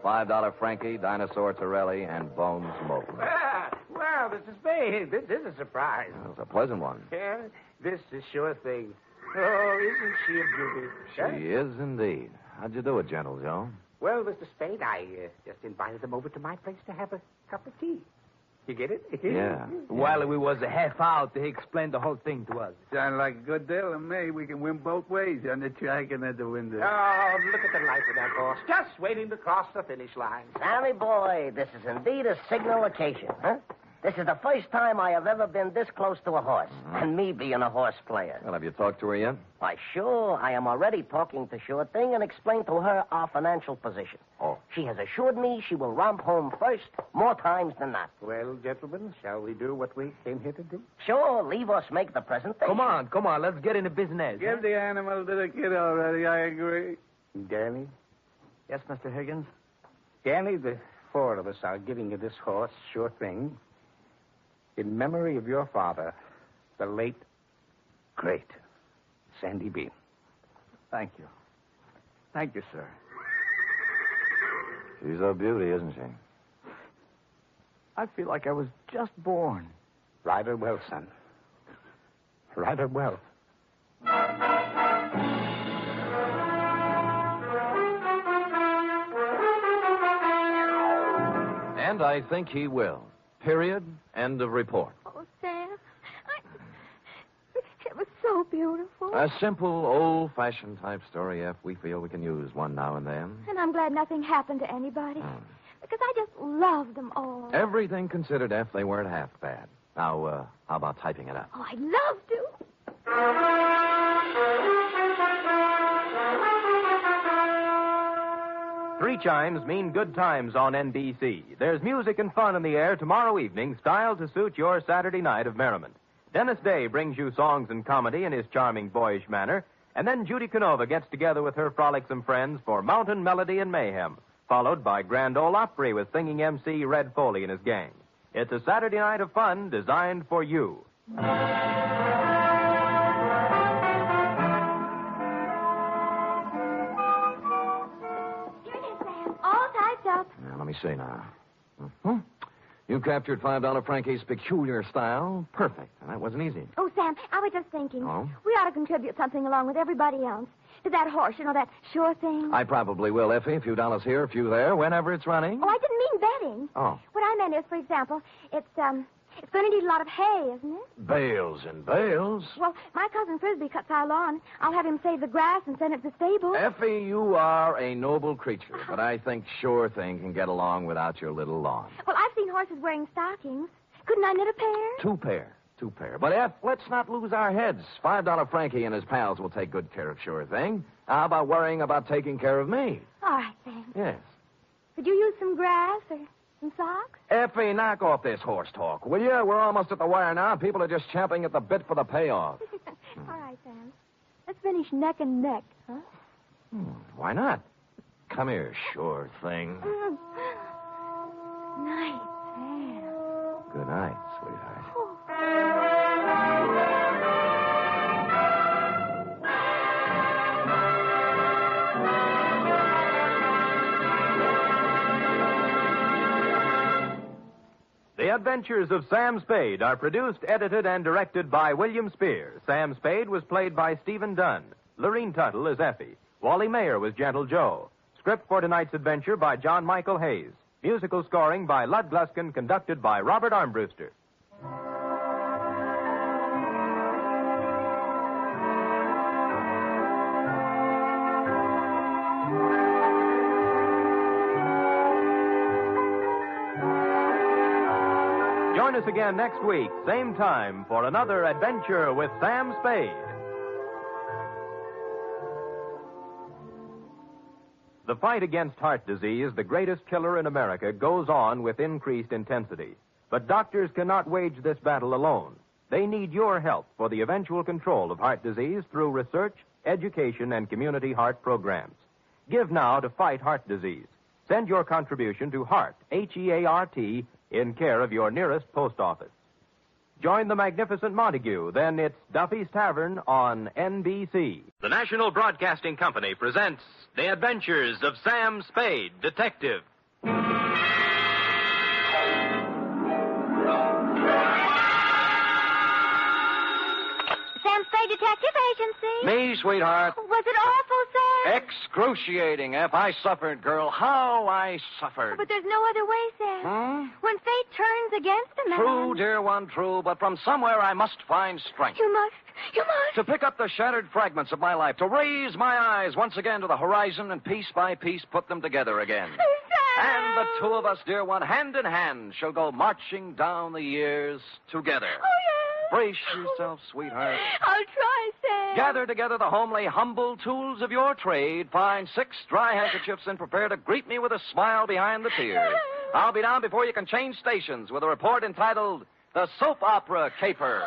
$5 Frankie, Dinosaur Torelli, and Bones Moulton. Well, Mr. Spade, this is a surprise. It was a pleasant one. Yeah, this is sure thing. Oh, isn't she a beauty? She is indeed. How'd you do it, Gentle Joe? Well, Mr. Spade, I just invited them over to my place to have a cup of tea. You get it? Yeah. While we was half out, he explained the whole thing to us. Sound like a good deal to me. We can win both ways on the track and at the window. Oh, look at the life of that horse. Just waiting to cross the finish line. Sammy boy, this is indeed a signal occasion, huh? This is the first time I have ever been this close to a horse, and me being a horse player. Well, have you talked to her yet? Why, sure. I am already talking to Sure Thing and explained to her our financial position. Oh. She has assured me she will romp home first more times than not. Well, gentlemen, shall we do what we came here to do? Sure, leave us make the presentation. Come on, let's get into business. Give the animal to the kid already, I agree. Danny? Yes, Mr. Higgins? Danny, the four of us are giving you this horse, Sure Thing, in memory of your father, the late, great Sandy Bean. Thank you. Thank you, sir. She's a beauty, isn't she? I feel like I was just born. Ride her well, son. Ride her well. And I think he will. Period. End of report. Oh, Sam, it was so beautiful. A simple, old-fashioned type story, F. We feel we can use one now and then. And I'm glad nothing happened to anybody. Because I just love them all. Everything considered, F, they weren't half bad. Now, how about typing it up? Oh, I'd love to. Three chimes mean good times on NBC. There's music and fun in the air tomorrow evening, styled to suit your Saturday night of merriment. Dennis Day brings you songs and comedy in his charming, boyish manner, and then Judy Canova gets together with her frolicsome friends for Mountain Melody and Mayhem, followed by Grand Ole Opry with singing MC Red Foley and his gang. It's a Saturday night of fun designed for you. Now, let me see now. Mm-hmm. You captured $5 Frankie's peculiar style. Perfect. And that wasn't easy. Oh, Sam, I was just thinking. Oh? We ought to contribute something along with everybody else. To that horse, you know, that Sure Thing. I probably will, Effie. A few dollars here, a few there, whenever it's running. Oh, I didn't mean betting. Oh. What I meant is, for example, it's going to need a lot of hay, isn't it? Bales and bales. Well, my cousin Frisbee cuts our lawn. I'll have him save the grass and send it to the stable. Effie, you are a noble creature, but I think Sure Thing can get along without your little lawn. Well, I've seen horses wearing stockings. Couldn't I knit a pair? Two pair. But, F, let's not lose our heads. $5 Frankie and his pals will take good care of Sure Thing. How about worrying about taking care of me? All right, Sam. Yes. Could you use some grass or some socks? Effie, knock off this horse talk, will you? We're almost at the wire now. People are just champing at the bit for the payoff. All right, Sam. Let's finish neck and neck, huh? Why not? Come here, Sure Thing. Night, Sam. Good night, sweetheart. The Adventures of Sam Spade are produced, edited, and directed by William Spear. Sam Spade was played by Stephen Dunn. Lorene Tuttle is Effie. Wally Mayer was Gentle Joe. Script for tonight's adventure by John Michael Hayes. Musical scoring by Lud Gluskin, conducted by Robert Armbruster. Join us again next week, same time, for another adventure with Sam Spade. The fight against heart disease, the greatest killer in America, goes on with increased intensity. But doctors cannot wage this battle alone. They need your help for the eventual control of heart disease through research, education, and community heart programs. Give now to fight heart disease. Send your contribution to HEART, H-E-A-R-T, in care of your nearest post office. Join the magnificent Montague, then it's Duffy's Tavern on NBC. The National Broadcasting Company presents The Adventures of Sam Spade, Detective. Sam Spade Detective Agency. Me, sweetheart. Was it awful, Sam? Excruciating, Ep. I suffered, girl. How I suffered. But there's no other way, Sam. When fate turns against a man. True, dear one, true. But from somewhere I must find strength. You must. To pick up the shattered fragments of my life, to raise my eyes once again to the horizon and piece by piece put them together again. And the two of us, dear one, hand in hand, shall go marching down the years together. Oh, yes. Brace yourself, sweetheart. I'll try, Sam. Gather together the homely, humble tools of your trade. Find 6 dry handkerchiefs and prepare to greet me with a smile behind the tears. I'll be down before you can change stations with a report entitled The Soap Opera Caper.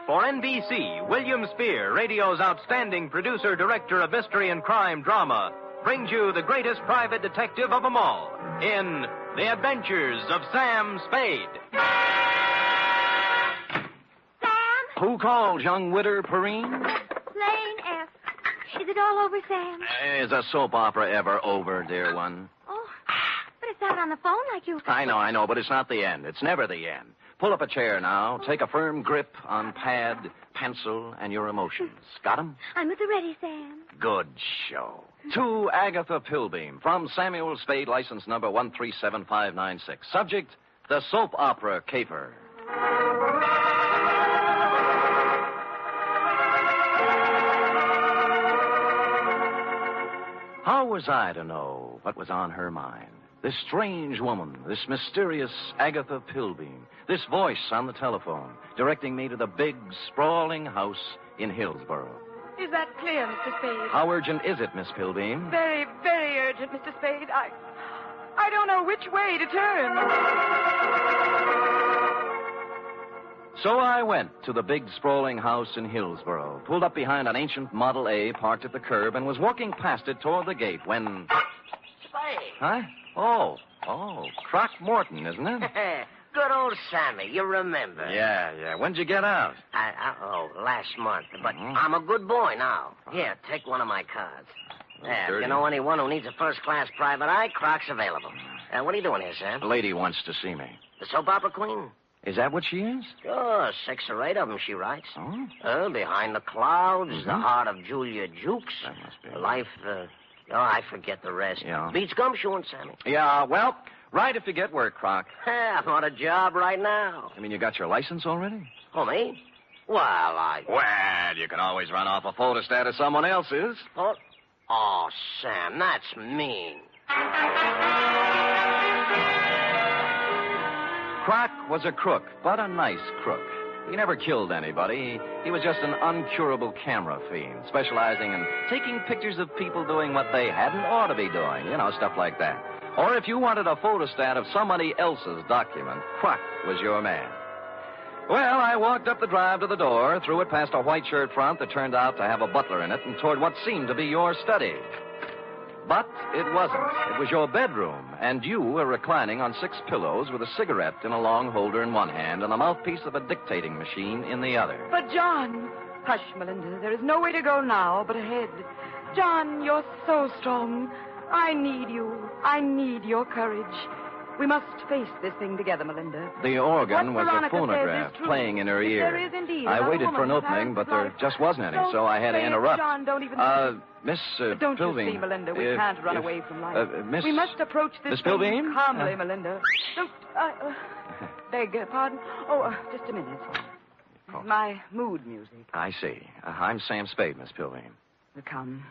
For NBC, William Spear, radio's outstanding producer, director of mystery and crime drama, brings you the greatest private detective of them all in The Adventures of Sam Spade. Sam? Who called, young widder Perrine? Lane F. Is it all over, Sam? Is a soap opera ever over, dear one? Oh, but it's out on the phone like you... I know, but it's not the end. It's never the end. Pull up a chair now. Take a firm grip on pad, pencil, and your emotions. Got 'em? I'm at the ready, Sam. Good show. To Agatha Pilbeam, from Samuel Spade, license number 137596. Subject, the soap opera caper. How was I to know what was on her mind? This strange woman, this mysterious Agatha Pilbeam, this voice on the telephone, directing me to the big, sprawling house in Hillsborough. Is that clear, Mr. Spade? How urgent is it, Miss Pilbeam? Very, very urgent, Mr. Spade. I don't know which way to turn. So I went to the big, sprawling house in Hillsborough, pulled up behind an ancient Model A parked at the curb, and was walking past it toward the gate when... Spade. Huh? Oh, Croc Morton, isn't it? Good old Sammy, you remember. Yeah. When'd you get out? Last month. But I'm a good boy now. Here, take one of my cards. There, if you know anyone who needs a first-class private eye, Croc's available. What are you doing here, Sam? A lady wants to see me. The soap opera queen? Is that what she is? Sure, 6 or 8 of them she writes. Oh? Behind the Clouds, The Heart of Julia Jukes. That must be Life, I forget the rest. Yeah. Beats gumshoeing, Sammy. Yeah, well, right if you get work, Croc. I'm on a job right now. You mean you got your license already? Oh, me? Well, you can always run off a photostat of someone else's. Oh, Sam, that's mean. Croc was a crook, but a nice crook. He never killed anybody. He was just an uncurable camera fiend, specializing in taking pictures of people doing what they hadn't ought to be doing. Stuff like that. Or if you wanted a photostat of somebody else's document, Croc was your man. Well, I walked up the drive to the door, threw it past a white shirt front that turned out to have a butler in it, and toward what seemed to be your study. But it wasn't. It was your bedroom, and you were reclining on 6 pillows with a cigarette in a long holder in one hand and the mouthpiece of a dictating machine in the other. But, John... Hush, Melinda. There is no way to go now but ahead. John, you're so strong. I need you. I need your courage. We must face this thing together, Melinda. The organ What was a Veronica phonograph says is true. playing in her If ear. there is indeed I another waited for an woman opening, but there life, just wasn't any, don't so I had to say it, interrupt. John, don't even... Miss Don't Pilbeam. you see, Melinda, we can't run away from life. Miss... We must approach this Miss thing Pilbeam? calmly, Melinda. Don't... beg pardon? Just a minute. My mood music. I see. I'm Sam Spade, Miss Pilbeam. Come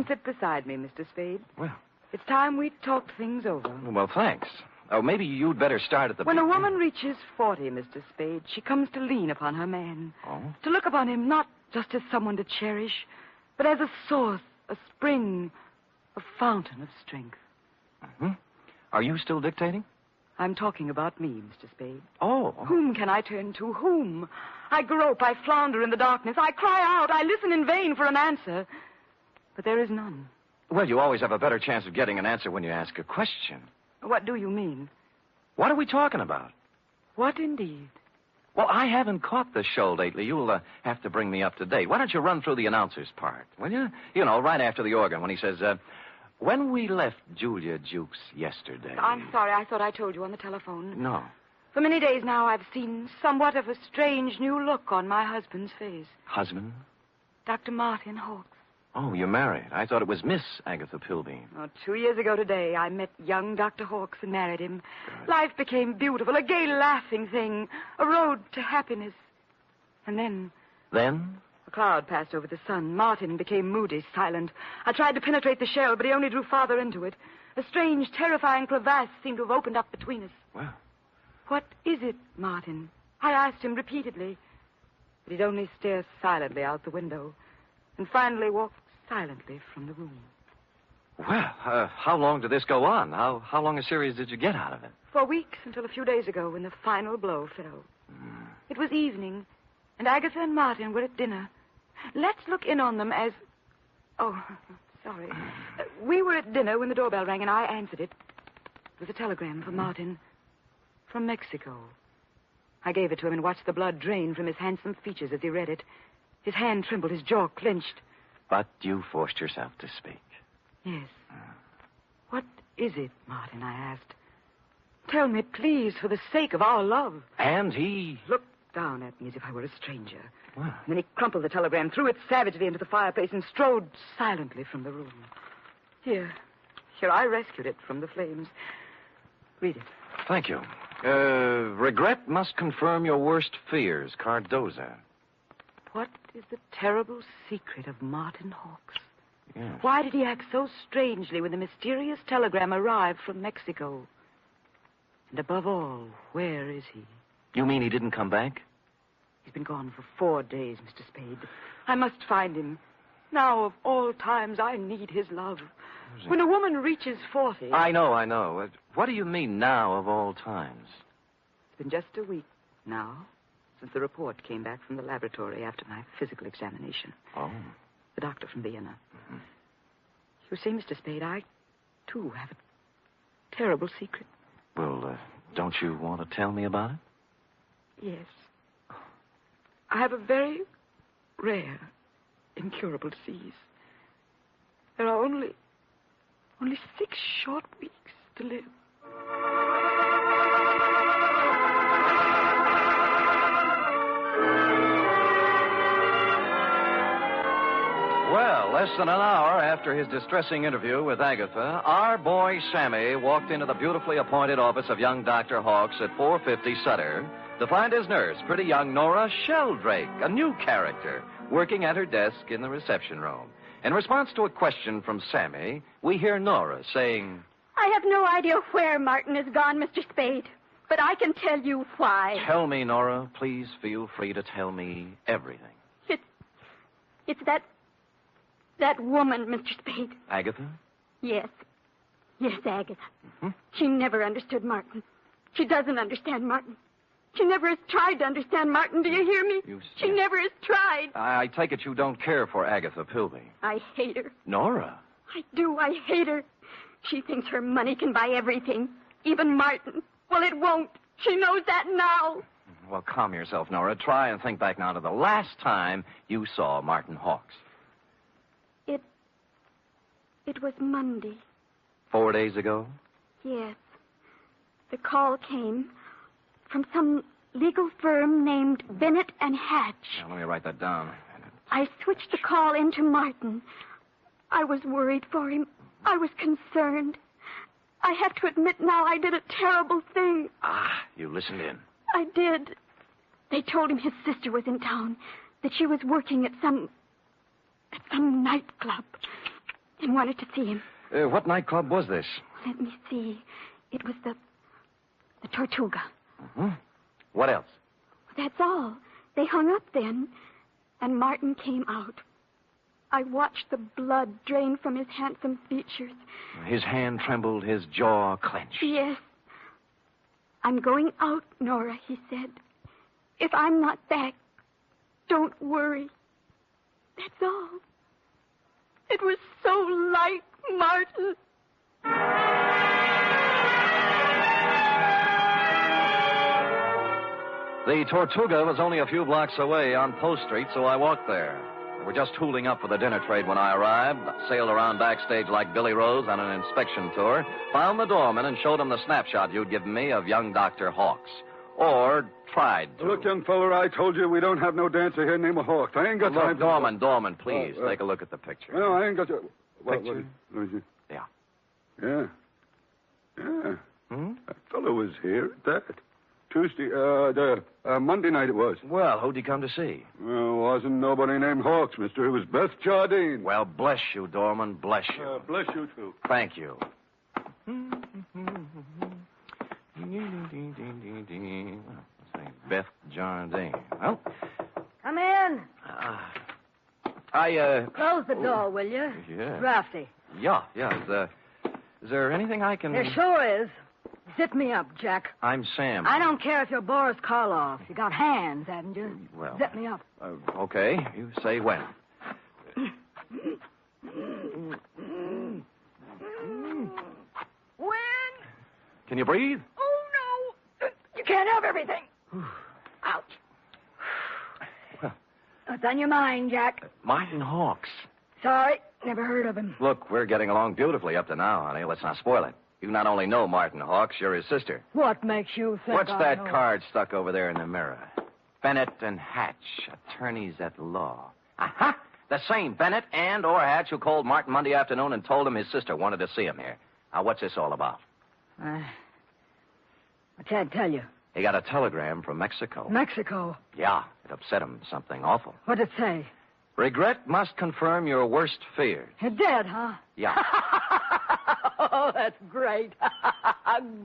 sit beside me, Mr. Spade. Well... It's time we talked things over. Well, thanks. Oh, maybe you'd better start at the When a beginning. woman reaches 40, Mr. Spade, she comes to lean upon her man. Oh? To look upon him not just as someone to cherish, but as a source, a spring, a fountain of strength. Mm-hmm. Are you still dictating? I'm talking about me, Mr. Spade. Oh. Whom can I turn to? Whom? I grope, I flounder in the darkness. I cry out, I listen in vain for an answer. But there is none. Well, you always have a better chance of getting an answer when you ask a question. What do you mean? What are we talking about? What indeed? Well, I haven't caught the show lately. You'll have to bring me up to date. Why don't you run through the announcer's part, will you? You know, right after the organ when he says, when we left Julia Jukes yesterday. I'm sorry. I thought I told you on the telephone. No. For many days now, I've seen somewhat of a strange new look on my husband's face. Husband? Dr. Martin Hawkes. Oh, you're married. I thought it was Miss Agatha Pilbeam. Oh, 2 years ago today, I met young Dr. Hawkes and married him. Good. Life became beautiful, a gay, laughing thing, a road to happiness. And then... Then? A cloud passed over the sun. Martin became moody, silent. I tried to penetrate the shell, but he only drew farther into it. A strange, terrifying crevasse seemed to have opened up between us. Well... What is it, Martin? I asked him repeatedly. But he'd only stare silently out the window and finally walked silently from the room. Well, how long did this go on? How long a series did you get out of it? For weeks, until a few days ago when the final blow fell. It was evening, and Agatha and Martin were at dinner. Let's look in on them as... Oh, sorry. We were at dinner when the doorbell rang, and I answered it. It was a telegram from Martin. From Mexico. I gave it to him and watched the blood drain from his handsome features as he read it. His hand trembled, his jaw clenched. But you forced yourself to speak. Yes. What is it, Martin, I asked. Tell me, please, for the sake of our love. And he... Looked down at me as if I were a stranger. Well. And then he crumpled the telegram, threw it savagely into the fireplace, and strode silently from the room. Here, I rescued it from the flames. Read it. Thank you. Regret must confirm your worst fears, Cardoza. What is the terrible secret of Martin Hawkes? Yes. Why did he act so strangely when the mysterious telegram arrived from Mexico? And above all, where is he? You mean he didn't come back? He's been gone for 4 days, Mr. Spade. I must find him. Now, of all times, I need his love. When a woman reaches 40... I know. What do you mean, now of all times? It's been just a week now since the report came back from the laboratory after my physical examination. Oh. The doctor from Vienna. Mm-hmm. You see, Mr. Spade, I, too, have a terrible secret. Well, don't you want to tell me about it? Yes. I have a very rare, incurable disease. There are only 6 short weeks to live. Well, less than an hour after his distressing interview with Agatha, our boy Sammy walked into the beautifully appointed office of young Dr. Hawkes at 450 Sutter to find his nurse, pretty young Nora Sheldrake, a new character, working at her desk in the reception room. In response to a question from Sammy, we hear Nora saying, I have no idea where Martin has gone, Mr. Spade, but I can tell you why. Tell me, Nora. Please feel free to tell me everything. It's that woman, Mr. Spade. Agatha? Yes. Yes, Agatha. Mm-hmm. She never understood Martin. She doesn't understand Martin. She never has tried to understand Martin. Do you hear me? She never has tried. I take it you don't care for Agatha Pilby. I hate her. Nora? I do. I hate her. She thinks her money can buy everything, even Martin. Well, it won't. She knows that now. Well, calm yourself, Nora. Try and think back now to the last time you saw Martin Hawkes. It was Monday. 4 days ago? Yes. The call came from some legal firm named Bennett and Hatch. Now, let me write that down. I switched the call into Martin. I was worried for him. I was concerned. I have to admit now I did a terrible thing. Ah, you listened in. I did. They told him his sister was in town, that she was working at some nightclub, and wanted to see him. What nightclub was this? Let me see. It was the Tortuga. Mm-hmm. What else? That's all. They hung up then, and Martin came out. I watched the blood drain from his handsome features. His hand trembled, his jaw clenched. Yes. I'm going out, Nora, he said. If I'm not back, don't worry. That's all. It was so like Martin. The Tortuga was only a few blocks away on Post Street, so I walked there. They were just tooling up for the dinner trade when I arrived, sailed around backstage like Billy Rose on an inspection tour, found the doorman and showed him the snapshot you'd given me of young Dr. Hawks. Or tried to. Look, young feller, I told you we don't have no dancer here named Hawks. I ain't got time to... Doorman, please, take a look at the picture. No, I ain't got to... Picture? Let me see. Yeah. Yeah. That fellow was here at that. Tuesday, Monday night it was. Well, who'd he come to see? Well, wasn't nobody named Hawks, mister. It was Beth Jardine. Well, bless you, Doorman, bless you. Bless you, too. Thank you. Beth Jardine. Well? Come in. Close the door, will you? Yeah. Drafty. Yeah. Is there anything I can... There sure is. Zip me up, Jack. I'm Sam. I don't care if you're Boris Karloff. You got hands, haven't you? Well... Zip me up. Okay. You say when. When? Can you breathe? Oh, no. You can't have everything. Ouch. What's on your mind, Jack? Martin Hawks. Sorry, never heard of him. Look, we're getting along beautifully up to now, honey. Let's not spoil it. You not only know Martin Hawks, you're his sister. What makes you think What's I that know? card stuck over there in the mirror? Bennett and Hatch, attorneys at law. Aha! The same Bennett and or Hatch who called Martin Monday afternoon and told him his sister wanted to see him here. Now, what's this all about? I can't tell you. He got a telegram from Mexico. Mexico? Yeah, it upset him. Something awful. What'd it say? Regret must confirm your worst fears. You're dead, huh? Yeah. Oh, that's great.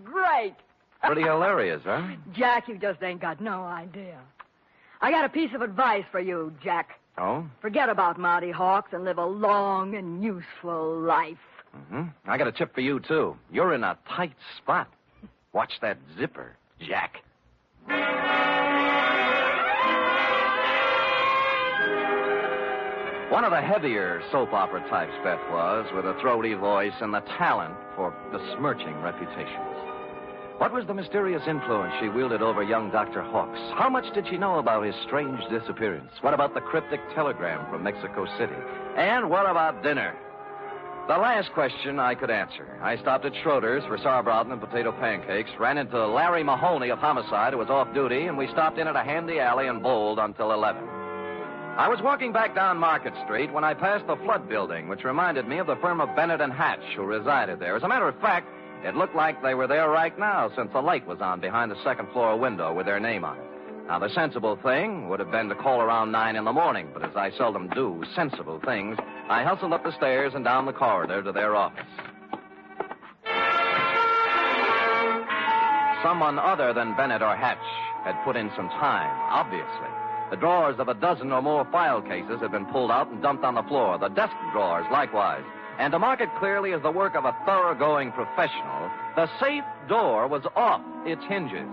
Great. Pretty hilarious, huh? Jack, you just ain't got no idea. I got a piece of advice for you, Jack. Oh? Forget about Marty Hawks and live a long and useful life. Mm-hmm. I got a tip for you, too. You're in a tight spot. Watch that zipper, Jack. One of the heavier soap opera types, Beth was, with a throaty voice and the talent for besmirching reputations. What was the mysterious influence she wielded over young Dr. Hawks? How much did she know about his strange disappearance? What about the cryptic telegram from Mexico City? And what about dinner? The last question I could answer. I stopped at Schroeder's for sauerbraten and potato pancakes, ran into Larry Mahoney of Homicide, who was off duty, and we stopped in at a handy alley and bowled until 11. I was walking back down Market Street when I passed the Flood Building, which reminded me of the firm of Bennett and Hatch, who resided there. As a matter of fact, it looked like they were there right now, since the light was on behind the second-floor window with their name on it. Now, the sensible thing would have been to call around 9 in the morning, but as I seldom do sensible things, I hustled up the stairs and down the corridor to their office. Someone other than Bennett or Hatch had put in some time, obviously. The drawers of a dozen or more file cases had been pulled out and dumped on the floor, the desk drawers likewise. And to mark it clearly as the work of a thoroughgoing professional, the safe door was off its hinges.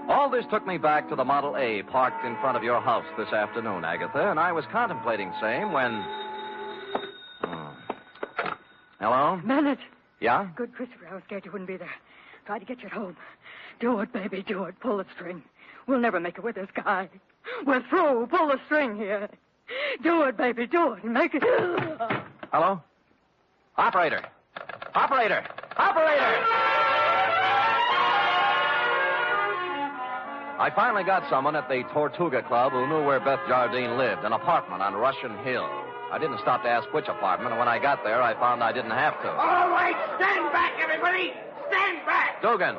All this took me back to the Model A parked in front of your house this afternoon, Agatha, and I was contemplating same when... Hello? Bennett. Yeah? Good, Christopher. I was scared you wouldn't be there. Tried to get you at home. Do it, baby, do it. Pull the string. We'll never make it with this guy. We're through. Pull the string here. Do it, baby, do it. Make it... Hello? Operator! Operator! Operator! I finally got someone at the Tortuga Club who knew where Beth Jardine lived, an apartment on Russian Hill. I didn't stop to ask which apartment, and when I got there, I found I didn't have to. All right, stand back, everybody! Stand back! Dugan!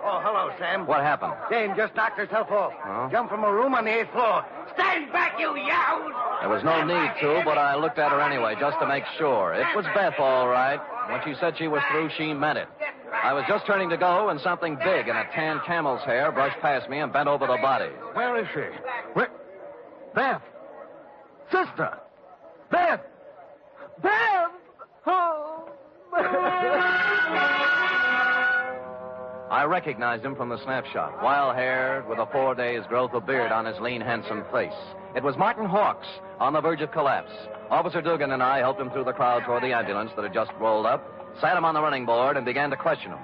Oh, hello, Sam. What happened? Jane just knocked herself off. Huh? Jumped from a room on the 8th floor. Stand back, you yahoos! There was no need to, but I looked at her anyway, just to make sure. It was Beth, all right. When she said she was through, she meant it. I was just turning to go when something big in a tan camel's hair brushed past me and bent over the body. Where is she? Where? Beth! Sister! Beth! Beth! Oh! I recognized him from the snapshot. Wild-haired, with a 4 days' growth of beard on his lean, handsome face. It was Martin Hawks, on the verge of collapse. Officer Dugan and I helped him through the crowd toward the ambulance that had just rolled up, sat him on the running board, and began to question him.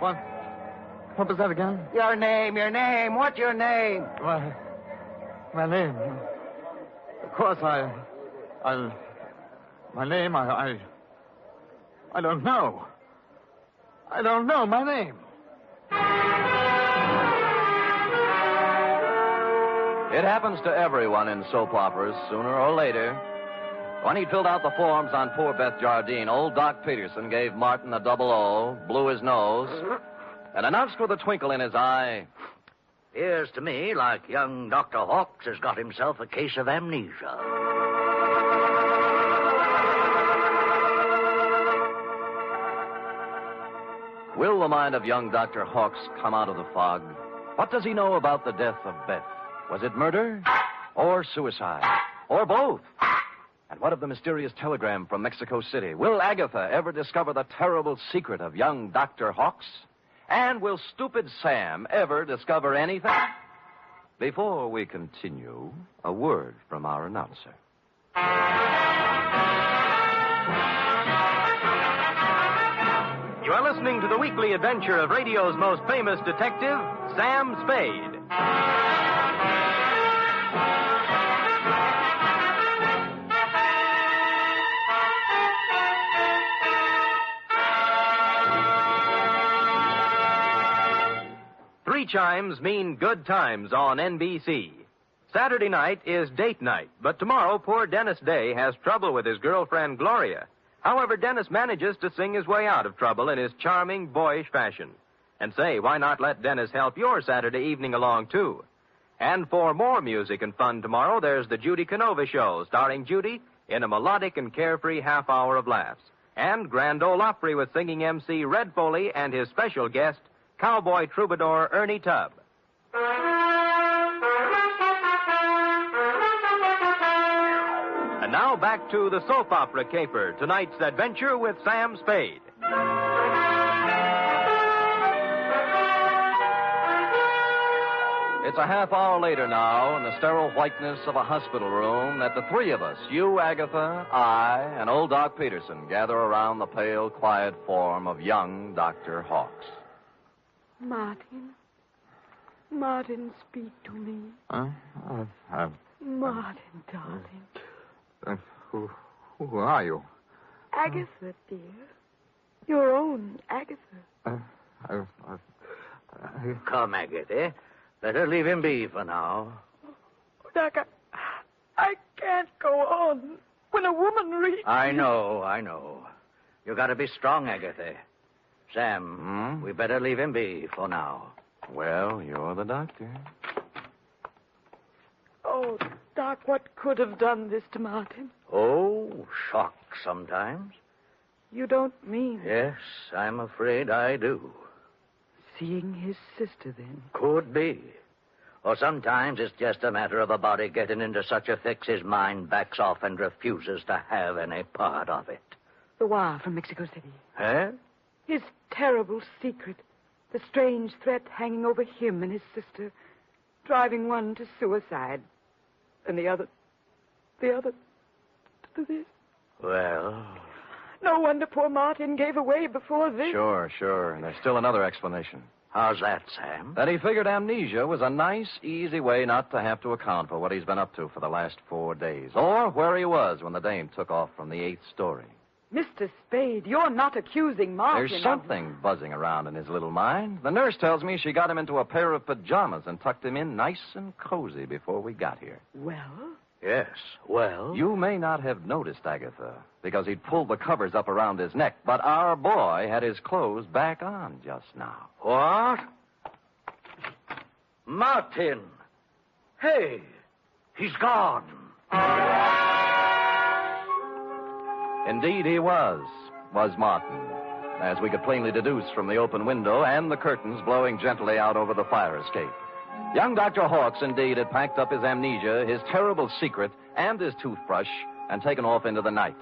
What? What was that again? Your name. What's your name? My name. Of course, my name, I don't know. I don't know my name. It happens to everyone in soap operas, sooner or later. When he filled out the forms on poor Beth Jardine, old Doc Peterson gave Martin a double O, blew his nose, and announced with a twinkle in his eye, "Appears to me like young Dr. Hawks has got himself a case of amnesia." Will the mind of young Dr. Hawks come out of the fog? What does he know about the death of Beth? Was it murder? Or suicide? Or both? And what of the mysterious telegram from Mexico City? Will Agatha ever discover the terrible secret of young Dr. Hawks? And will stupid Sam ever discover anything? Before we continue, a word from our announcer. You are listening to the weekly adventure of radio's most famous detective, Sam Spade. Three chimes mean good times on NBC. Saturday night is date night, but tomorrow poor Dennis Day has trouble with his girlfriend Gloria. However, Dennis manages to sing his way out of trouble in his charming, boyish fashion. And say, why not let Dennis help your Saturday evening along, too? And for more music and fun tomorrow, there's the Judy Canova Show, starring Judy in a melodic and carefree half hour of laughs. And Grand Ole Opry with singing MC Red Foley and his special guest, cowboy troubadour Ernie Tubb. And now back to the soap opera caper, tonight's adventure with Sam Spade. It's a half hour later now, in the sterile whiteness of a hospital room, that the three of us, you, Agatha, I, and old Doc Peterson, gather around the pale, quiet form of young Dr. Hawks. Martin, speak to me. Martin, darling. Who are you? Agatha, dear. Your own Agatha. Come, Agatha. Better leave him be for now. Doc, I can't go on. When a woman reaches... I know. You gotta be strong, Agatha. Sam, we better leave him be for now. Well, you're the doctor. Oh, Doc, what could have done this to Martin? Oh, shock sometimes. You don't mean... Yes, I'm afraid I do. Seeing his sister, then? Could be. Or sometimes it's just a matter of a body getting into such a fix his mind backs off and refuses to have any part of it. The wire from Mexico City. Huh? His terrible secret. The strange threat hanging over him and his sister. Driving one to suicide. And the other to this. Well... No wonder poor Martin gave away before this. Sure. And there's still another explanation. How's that, Sam? That he figured amnesia was a nice, easy way not to have to account for what he's been up to for the last 4 days. Or where he was when the dame took off from the 8th story. Mr. Spade, you're not accusing Martin. There's something buzzing around in his little mind. The nurse tells me she got him into a pair of pajamas and tucked him in nice and cozy before we got here. Well? Yes, well? You may not have noticed, Agatha, because he'd pulled the covers up around his neck, but our boy had his clothes back on just now. What? Martin! Hey, he's gone. Indeed he was Martin, as we could plainly deduce from the open window and the curtains blowing gently out over the fire escape. Young Dr. Hawks, indeed, had packed up his amnesia, his terrible secret, and his toothbrush, and taken off into the night.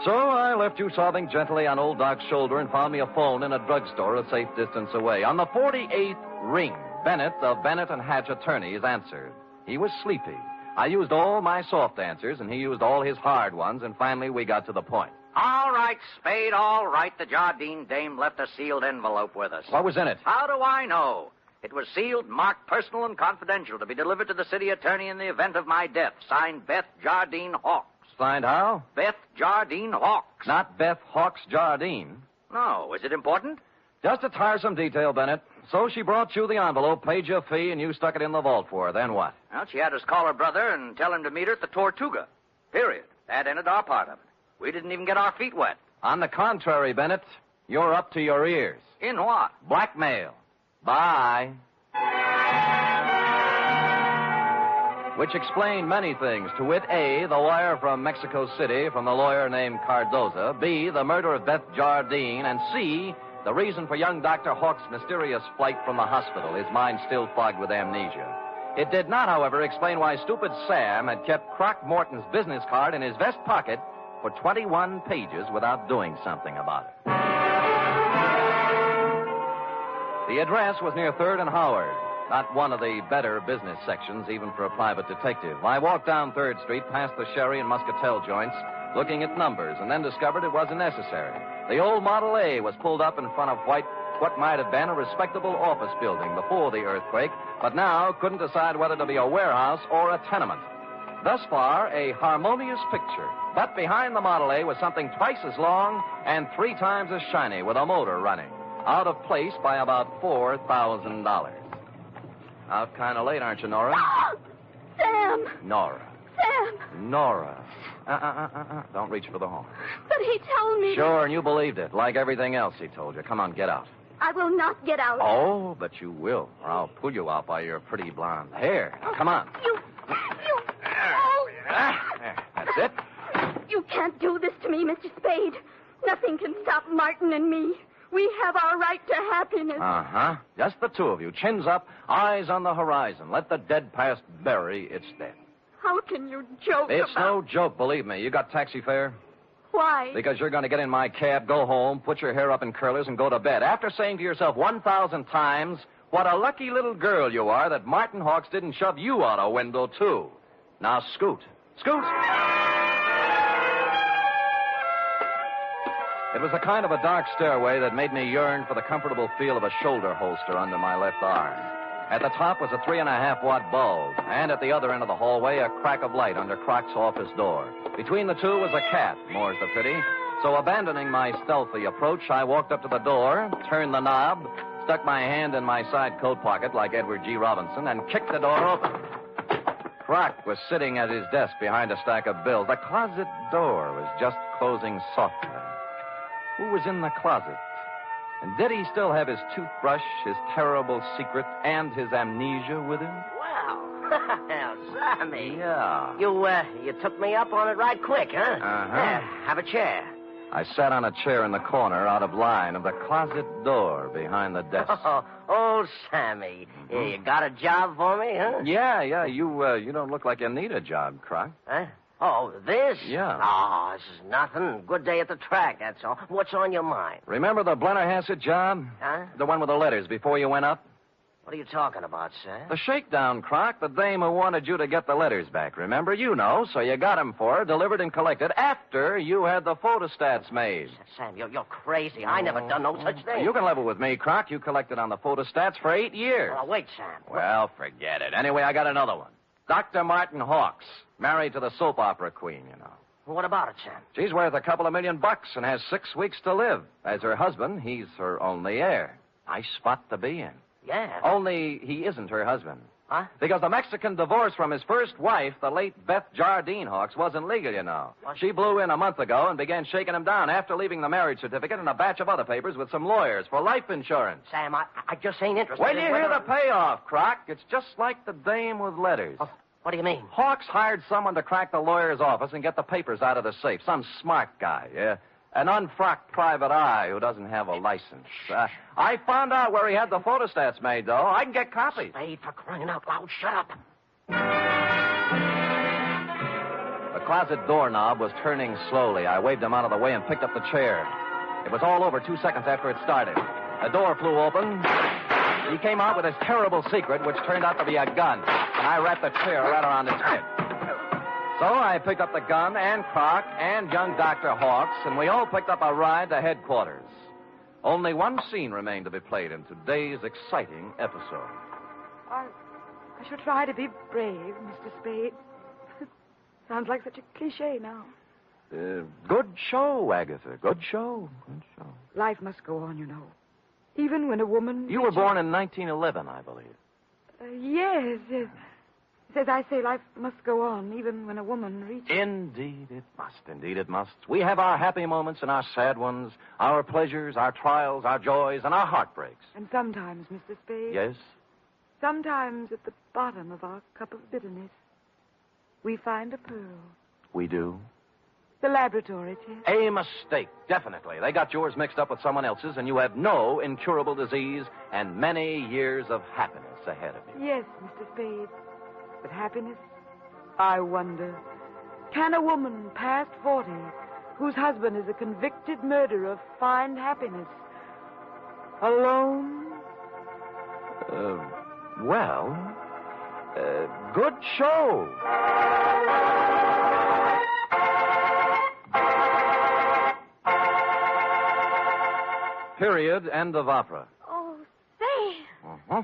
So I left you sobbing gently on old Doc's shoulder and found me a phone in a drugstore a safe distance away. On the 48th ring, Bennett of Bennett and Hatch attorneys answered. He was sleepy. I used all my soft answers, and he used all his hard ones, and finally we got to the point. All right, Spade, all right. The Jardine dame left a sealed envelope with us. What was in it? How do I know? It was sealed, marked personal and confidential to be delivered to the city attorney in the event of my death. Signed Beth Jardine Hawks. Signed how? Beth Jardine Hawks. Not Beth Hawks Jardine. No. Is it important? Just a tiresome detail, Bennett. So she brought you the envelope, paid your fee, and you stuck it in the vault for her. Then what? Well, she had us call her brother and tell him to meet her at the Tortuga. Period. That ended our part of it. We didn't even get our feet wet. On the contrary, Bennett, you're up to your ears. In what? Blackmail. Bye. Which explained many things. To wit, A, the wire from Mexico City from the lawyer named Cardoza. B, the murder of Beth Jardine. And C, the reason for young Dr. Hawk's mysterious flight from the hospital, his mind still fogged with amnesia. It did not, however, explain why stupid Sam had kept Croc Morton's business card in his vest pocket for 21 pages without doing something about it. The address was near 3rd and Howard, not one of the better business sections, even for a private detective. I walked down 3rd Street, past the Sherry and Muscatel joints, looking at numbers, and then discovered it wasn't necessary. The old Model A was pulled up in front of what might have been a respectable office building before the earthquake, but now couldn't decide whether to be a warehouse or a tenement. Thus far, a harmonious picture. But behind the Model A was something twice as long and 3 times as shiny, with a motor running. Out of place by about $4,000. Out kind of late, aren't you, Nora? Sam! Nora. Sam! Nora. Don't reach for the horn. But he told me... Sure, and you believed it, like everything else he told you. Come on, get out. I will not get out. Oh, but you will, or I'll pull you out by your pretty blonde hair. Now, come on. That's it. You can't do this to me, Mr. Spade. Nothing can stop Martin and me. We have our right to happiness. Uh-huh. Just the two of you. Chins up, eyes on the horizon. Let the dead past bury its dead. How can you joke It's no joke, believe me. You got taxi fare? Why? Because you're going to get in my cab, go home, put your hair up in curlers, and go to bed. After saying to yourself 1,000 times, what a lucky little girl you are that Martin Hawks didn't shove you out a window, too. Now, scoot. Scoot! It was a kind of a dark stairway that made me yearn for the comfortable feel of a shoulder holster under my left arm. At the top was a 3.5-watt bulb, and at the other end of the hallway, a crack of light under Croc's office door. Between the two was a cat, more's the pity. So abandoning my stealthy approach, I walked up to the door, turned the knob, stuck my hand in my side coat pocket like Edward G. Robinson, and kicked the door open. Croc was sitting at his desk behind a stack of bills. The closet door was just closing softly. Who was in the closet? And did he still have his toothbrush, his terrible secret, and his amnesia with him? Well, Sammy. Yeah. You took me up on it right quick, huh? Uh-huh. Yeah, have a chair. I sat on a chair in the corner out of line of the closet door behind the desk. Oh, Sammy. Mm-hmm. You got a job for me, huh? Yeah. You don't look like you need a job, Croc. Huh? Oh, this? Yeah. Oh, this is nothing. Good day at the track, that's all. What's on your mind? Remember the Blennerhassett job? Huh? The one with the letters before you went up? What are you talking about, Sam? The shakedown, Croc. The dame who wanted you to get the letters back. Remember? You know, so you got them for her, delivered and collected after you had the photostats made. Sam, you're crazy. I never done no such thing. You can level with me, Croc. You collected on the photostats for 8 years. Oh, wait, Sam. Well, forget it. Anyway, I got another one. Dr. Martin Hawks, married to the soap opera queen, you know. What about it, Sam? She's worth a couple of $1 million and has 6 weeks to live. As her husband, he's her only heir. Nice spot to be in. Yeah. Only he isn't her husband. Huh? Because the Mexican divorce from his first wife, the late Beth Jardine Hawks, wasn't legal, you know. What? She blew in a month ago and began shaking him down after leaving the marriage certificate and a batch of other papers with some lawyers for life insurance. Sam, I just ain't interested When in you hear whether... the payoff, Croc, it's just like the dame with letters. Oh, what do you mean? Hawks hired someone to crack the lawyer's office and get the papers out of the safe. Some smart guy, yeah. An unfrocked private eye who doesn't have a license. I found out where he had the photostats made, though. I can get copies. Spade, for crying out loud, shut up. The closet doorknob was turning slowly. I waved him out of the way and picked up the chair. It was all over 2 seconds after it started. The door flew open. He came out with his terrible secret, which turned out to be a gun. And I wrapped the chair right around his head. So I picked up the gun and Croc and young Dr. Hawks, and we all picked up a ride to headquarters. Only one scene remained to be played in today's exciting episode. I shall try to be brave, Mr. Spade. Sounds like such a cliche now. Good show, Agatha. Good show. Good show. Life must go on, you know. Even when a woman... You were born in 1911, I believe. Yes. As I say, life must go on, even when a woman reaches... Indeed it must. Indeed it must. We have our happy moments and our sad ones, our pleasures, our trials, our joys, and our heartbreaks. And sometimes, Mr. Spade... Yes? Sometimes at the bottom of our cup of bitterness, we find a pearl. We do? The laboratory test. A mistake, definitely. They got yours mixed up with someone else's, and you have no incurable disease and many years of happiness ahead of you. Yes, Mr. Spade. But happiness? I wonder. Can a woman past 40, whose husband is a convicted murderer, find happiness? Alone? Good show. Period. End of opera. Oh, Sam. Uh-huh.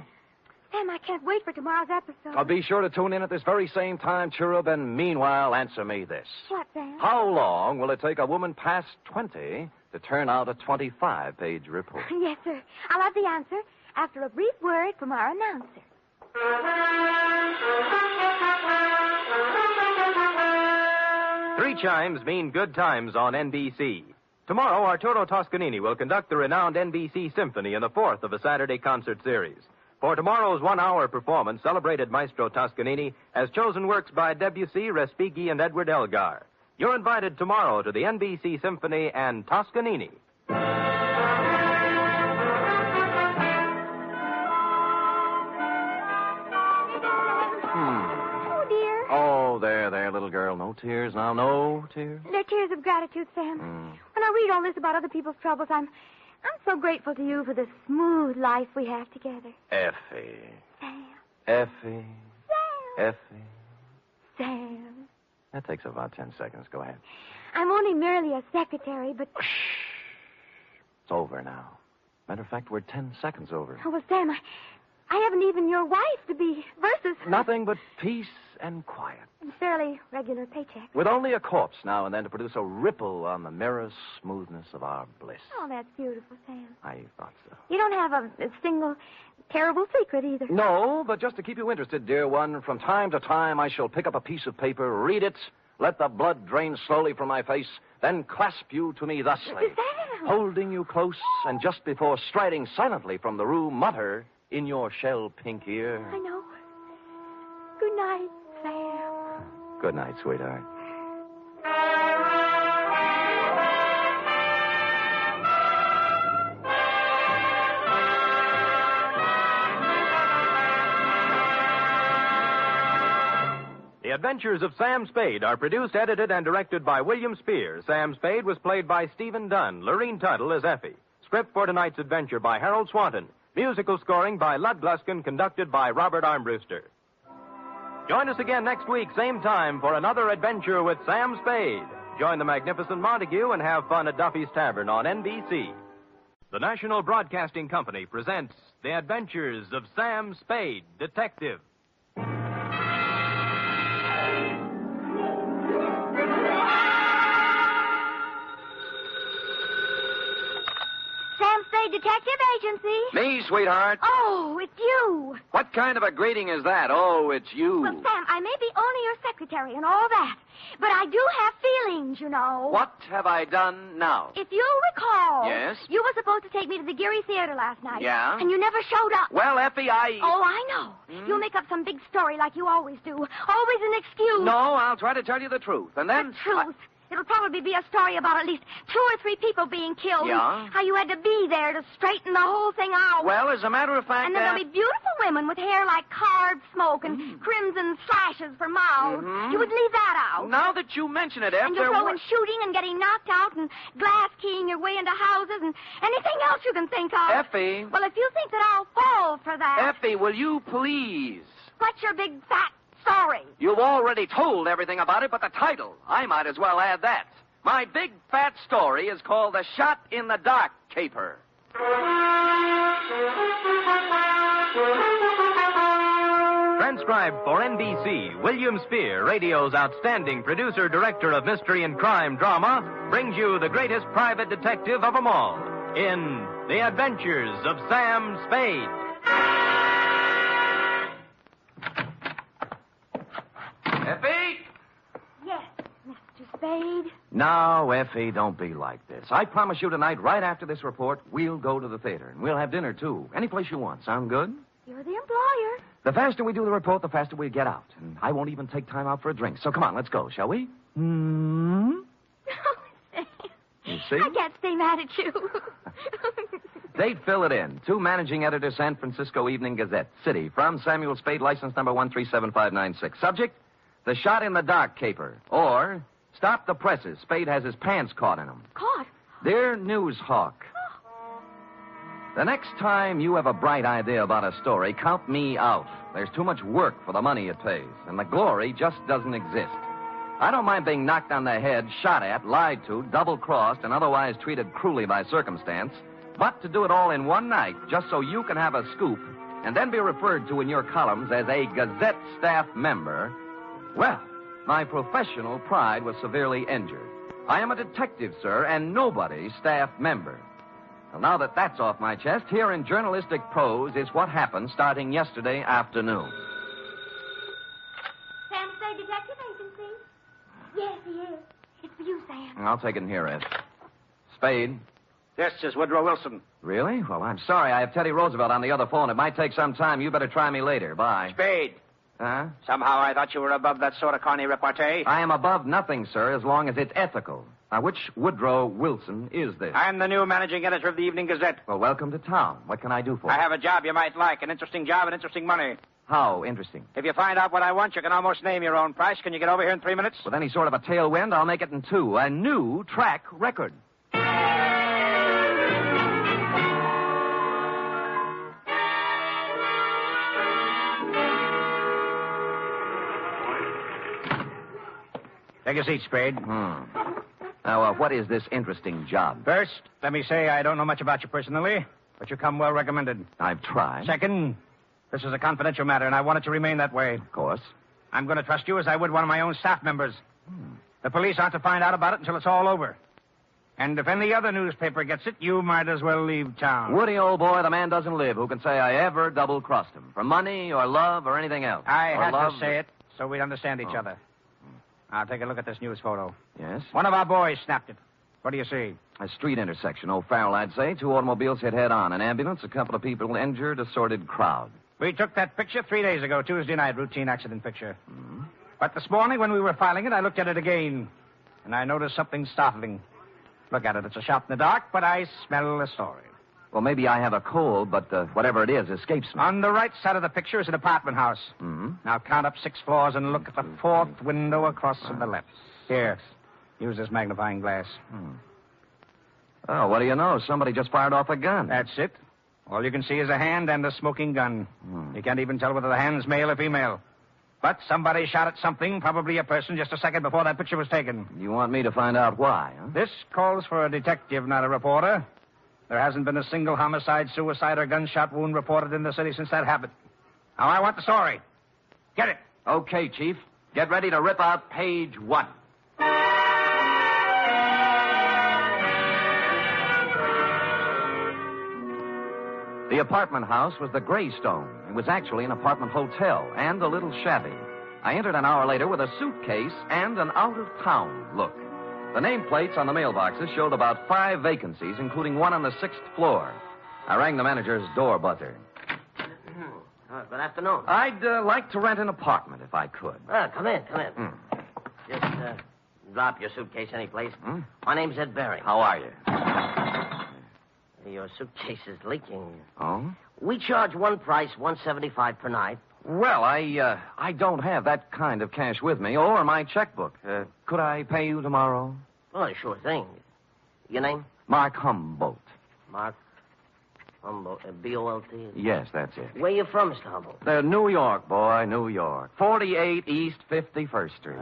Sam, I can't wait for tomorrow's episode. I'll be sure to tune in at this very same time, Cherub, and meanwhile, answer me this. What, Sam? How long will it take a woman past 20 to turn out a 25-page report? Yes, sir. I'll have the answer after a brief word from our announcer. 3 chimes mean good times on NBC. Tomorrow, Arturo Toscanini will conduct the renowned NBC Symphony in the 4th of a Saturday concert series. For tomorrow's 1-hour performance, celebrated Maestro Toscanini has chosen works by Debussy, Respighi, and Edward Elgar. You're invited tomorrow to the NBC Symphony and Toscanini. Oh, dear. Oh, there, little girl. No tears now. No tears. They're tears of gratitude, Sam. When I read all this about other people's troubles, I'm so grateful to you for the smooth life we have together. Effie. Sam. Effie. Sam. Effie. Sam. That takes about 10 seconds. Go ahead. I'm only merely a secretary, but... It's over now. Matter of fact, we're 10 seconds over. Oh, well, Sam, I haven't even your wife to be versus... Nothing but peace and quiet. And fairly regular paycheck. With only a corpse now and then to produce a ripple on the mirror smoothness of our bliss. Oh, that's beautiful, Sam. I thought so. You don't have a single terrible secret either. No, but just to keep you interested, dear one, from time to time I shall pick up a piece of paper, read it, let the blood drain slowly from my face, then clasp you to me thusly. Sam! Holding you close, and just before striding silently from the room, mutter in your shell-pink ear. I know. Good night, Sam. Good night, sweetheart. The Adventures of Sam Spade are produced, edited, and directed by William Spear. Sam Spade was played by Stephen Dunn. Lorene Tuttle as Effie. Script for tonight's adventure by Harold Swanton. Musical scoring by Lud Gluskin, conducted by Robert Armbruster. Join us again next week, same time, for another adventure with Sam Spade. Join the magnificent Montague and have fun at Duffy's Tavern on NBC. The National Broadcasting Company presents The Adventures of Sam Spade, Detective. Sam Spade Detective Agency. Me, sweetheart. Oh, it's you. What kind of a greeting is that? Oh, it's you. Well, Sam, I may be only your secretary and all that, but I do have feelings, you know. What have I done now? If you'll recall... Yes? You were supposed to take me to the Geary Theater last night. Yeah? And you never showed up. Well, Effie, Oh, I know. You'll make up some big story like you always do. Always an excuse. No, I'll try to tell you the truth. And then... The truth. It'll probably be a story about at least 2 or 3 people being killed. Yeah? How you had to be there to straighten the whole thing out. Well, as a matter of fact... And then there'll be beautiful women with hair like carved smoke and crimson slashes for mouths. You would leave that out. Now that you mention it, Effie... And you'll throw in shooting and getting knocked out and glass keying your way into houses and anything else you can think of. Effie... Well, if you think that I'll fall for that... Effie, will you please... What's your big, fat, sorry. You've already told everything about it but the title. I might as well add that. My big fat story is called The Shot in the Dark Caper. Transcribed for NBC, William Spear, radio's outstanding producer, director of mystery and crime drama, brings you the greatest private detective of them all in The Adventures of Sam Spade. Effie? Yes, Mr. Spade. No, Effie, don't be like this. I promise you tonight, right after this report, we'll go to the theater. And we'll have dinner, too. Any place you want. Sound good? You're the employer. The faster we do the report, the faster we get out. And I won't even take time out for a drink. So come on, let's go, shall we? Hmm? You see? I can't stay mad at you. Date, fill it in. To managing editor, San Francisco Evening Gazette. City, from Samuel Spade, license number 137596. Subject, The Shot in the Dark Caper. Or, Stop the Presses. Spade has his pants caught in them. Caught? Dear News Hawk, the next time you have a bright idea about a story, count me out. There's too much work for the money it pays, and the glory just doesn't exist. I don't mind being knocked on the head, shot at, lied to, double-crossed, and otherwise treated cruelly by circumstance, but to do it all in one night just so you can have a scoop and then be referred to in your columns as a Gazette staff member, well, my professional pride was severely injured. I am a detective, sir, and nobody's staff member. Well, now that that's off my chest, here in journalistic prose is what happened starting yesterday afternoon. Sam Spade Detective Agency? Yes, he is. It's for you, Sam. I'll take it in here, Ed. Spade. This is Woodrow Wilson. Really? Well, I'm sorry. I have Teddy Roosevelt on the other phone. It might take some time. You better try me later. Bye. Spade. Huh? Somehow I thought you were above that sort of corny repartee. I am above nothing, sir, as long as it's ethical. Now, which Woodrow Wilson is this? I'm the new managing editor of the Evening Gazette. Well, welcome to town. What can I do for you? I have a job you might like, an interesting job and interesting money. How interesting? If you find out what I want, you can almost name your own price. Can you get over here in 3 minutes? With any sort of a tailwind, I'll make it in 2. A new track record. Take a seat, Spade. Now, what is this interesting job? First, let me say I don't know much about you personally, but you come well recommended. I've tried. Second, this is a confidential matter, and I want it to remain that way. Of course. I'm going to trust you as I would one of my own staff members. The police aren't to find out about it until it's all over. And if any other newspaper gets it, you might as well leave town. Woody, old boy, the man doesn't live who can say I ever double-crossed him. For money or love or anything else. I or had love... to say it so we'd understand each other. Now, take a look at this news photo. Yes? One of our boys snapped it. What do you see? A street intersection. O'Farrell, I'd say. 2 automobiles hit head-on. An ambulance, a couple of people injured, a sordid crowd. We took that picture 3 days ago, Tuesday night, routine accident picture. But this morning, when we were filing it, I looked at it again, and I noticed something startling. Look at it. It's a shot in the dark, but I smell a story. Well, maybe I have a cold, but whatever it is escapes me. On the right side of the picture is an apartment house. Now count up 6 floors and look at the 4th window across to the left. Here, use this magnifying glass. Oh, what do you know? Somebody just fired off a gun. That's it. All you can see is a hand and a smoking gun. You can't even tell whether the hand's male or female. But somebody shot at something, probably a person, just a second before that picture was taken. You want me to find out why, huh? This calls for a detective, not a reporter. There hasn't been a single homicide, suicide, or gunshot wound reported in the city since that happened. Now, I want the story. Get it. Okay, Chief. Get ready to rip out page 1. The apartment house was the Greystone. It was actually an apartment hotel and a little shabby. I entered an hour later with a suitcase and an out-of-town look. The nameplates on the mailboxes showed about 5 vacancies, including one on the 6th floor. I rang the manager's door buzzer. Good afternoon. I'd like to rent an apartment if I could. Come in. Just drop your suitcase anyplace. My name's Ed Berry. How are you? Your suitcase is leaking. Oh? We charge one price, $175 per night. Well, I don't have that kind of cash with me, or my checkbook. Could I pay you tomorrow? Oh, sure thing. Your name? Mark Humboldt. Mark Humboldt. B-O-L-T? Yes, that's it. Where you from, Mr. Humboldt? New York, boy, New York. 48 East 51st Street.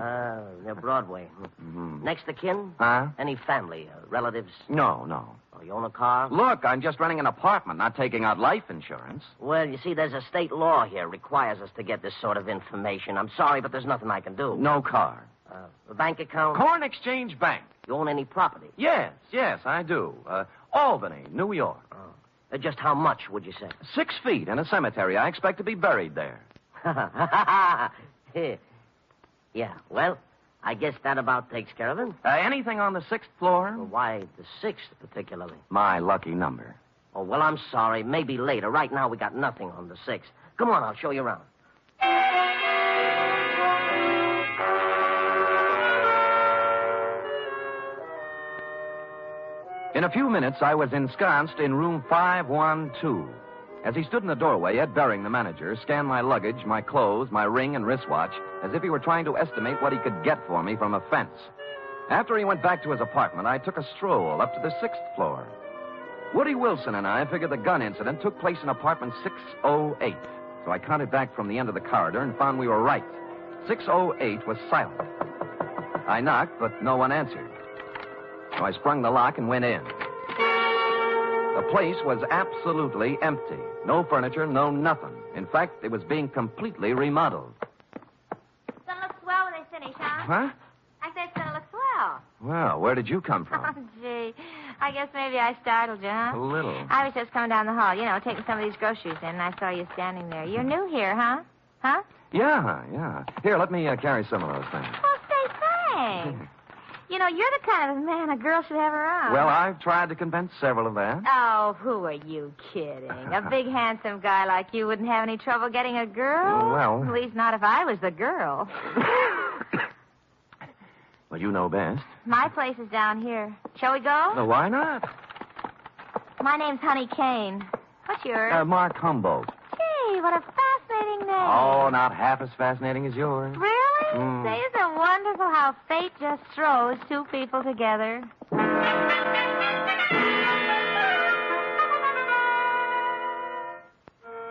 Near Broadway. Mm-hmm. Next to kin? Huh? Any family, relatives? No. Oh, you own a car? Look, I'm just renting an apartment, not taking out life insurance. Well, you see, there's a state law here requires us to get this sort of information. I'm sorry, but there's nothing I can do. No car. A bank account? Corn Exchange Bank. You own any property? Yes, I do. Albany, New York. Just how much, would you say? 6 feet in a cemetery. I expect to be buried there. Yeah, well, I guess that about takes care of it. Anything on the 6th floor? Well, why the 6th particularly? My lucky number. Oh, well, I'm sorry. Maybe later. Right now, we got nothing on the 6th. Come on, I'll show you around. In a few minutes, I was ensconced in room 512. As he stood in the doorway, Ed Bering, the manager, scanned my luggage, my clothes, my ring and wristwatch, as if he were trying to estimate what he could get for me from a fence. After he went back to his apartment, I took a stroll up to the 6th floor. Woody Wilson and I figured the gun incident took place in apartment 608. So I counted back from the end of the corridor and found we were right. 608 was silent. I knocked, but no one answered. So I sprung the lock and went in. The place was absolutely empty. No furniture, no nothing. In fact, it was being completely remodeled. It's gonna look swell when they finish, huh? Huh? I said it's gonna look swell. Well, where did you come from? Oh, gee. I guess maybe I startled you, huh? A little. I was just coming down the hall, taking some of these groceries in, and I saw you standing there. You're new here, huh? Huh? Yeah. Here, let me carry some of those things. Well, say thanks. You're the kind of man a girl should have around. Well, I've tried to convince several of that. Oh, who are you kidding? A big, handsome guy like you wouldn't have any trouble getting a girl? Well... At least not if I was the girl. Well, you know best. My place is down here. Shall we go? No, why not? My name's Honey Kane. What's yours? Mark Humboldt. Gee, what a fascinating name. Oh, not half as fascinating as yours. Really? Say, isn't it wonderful how fate just throws two people together?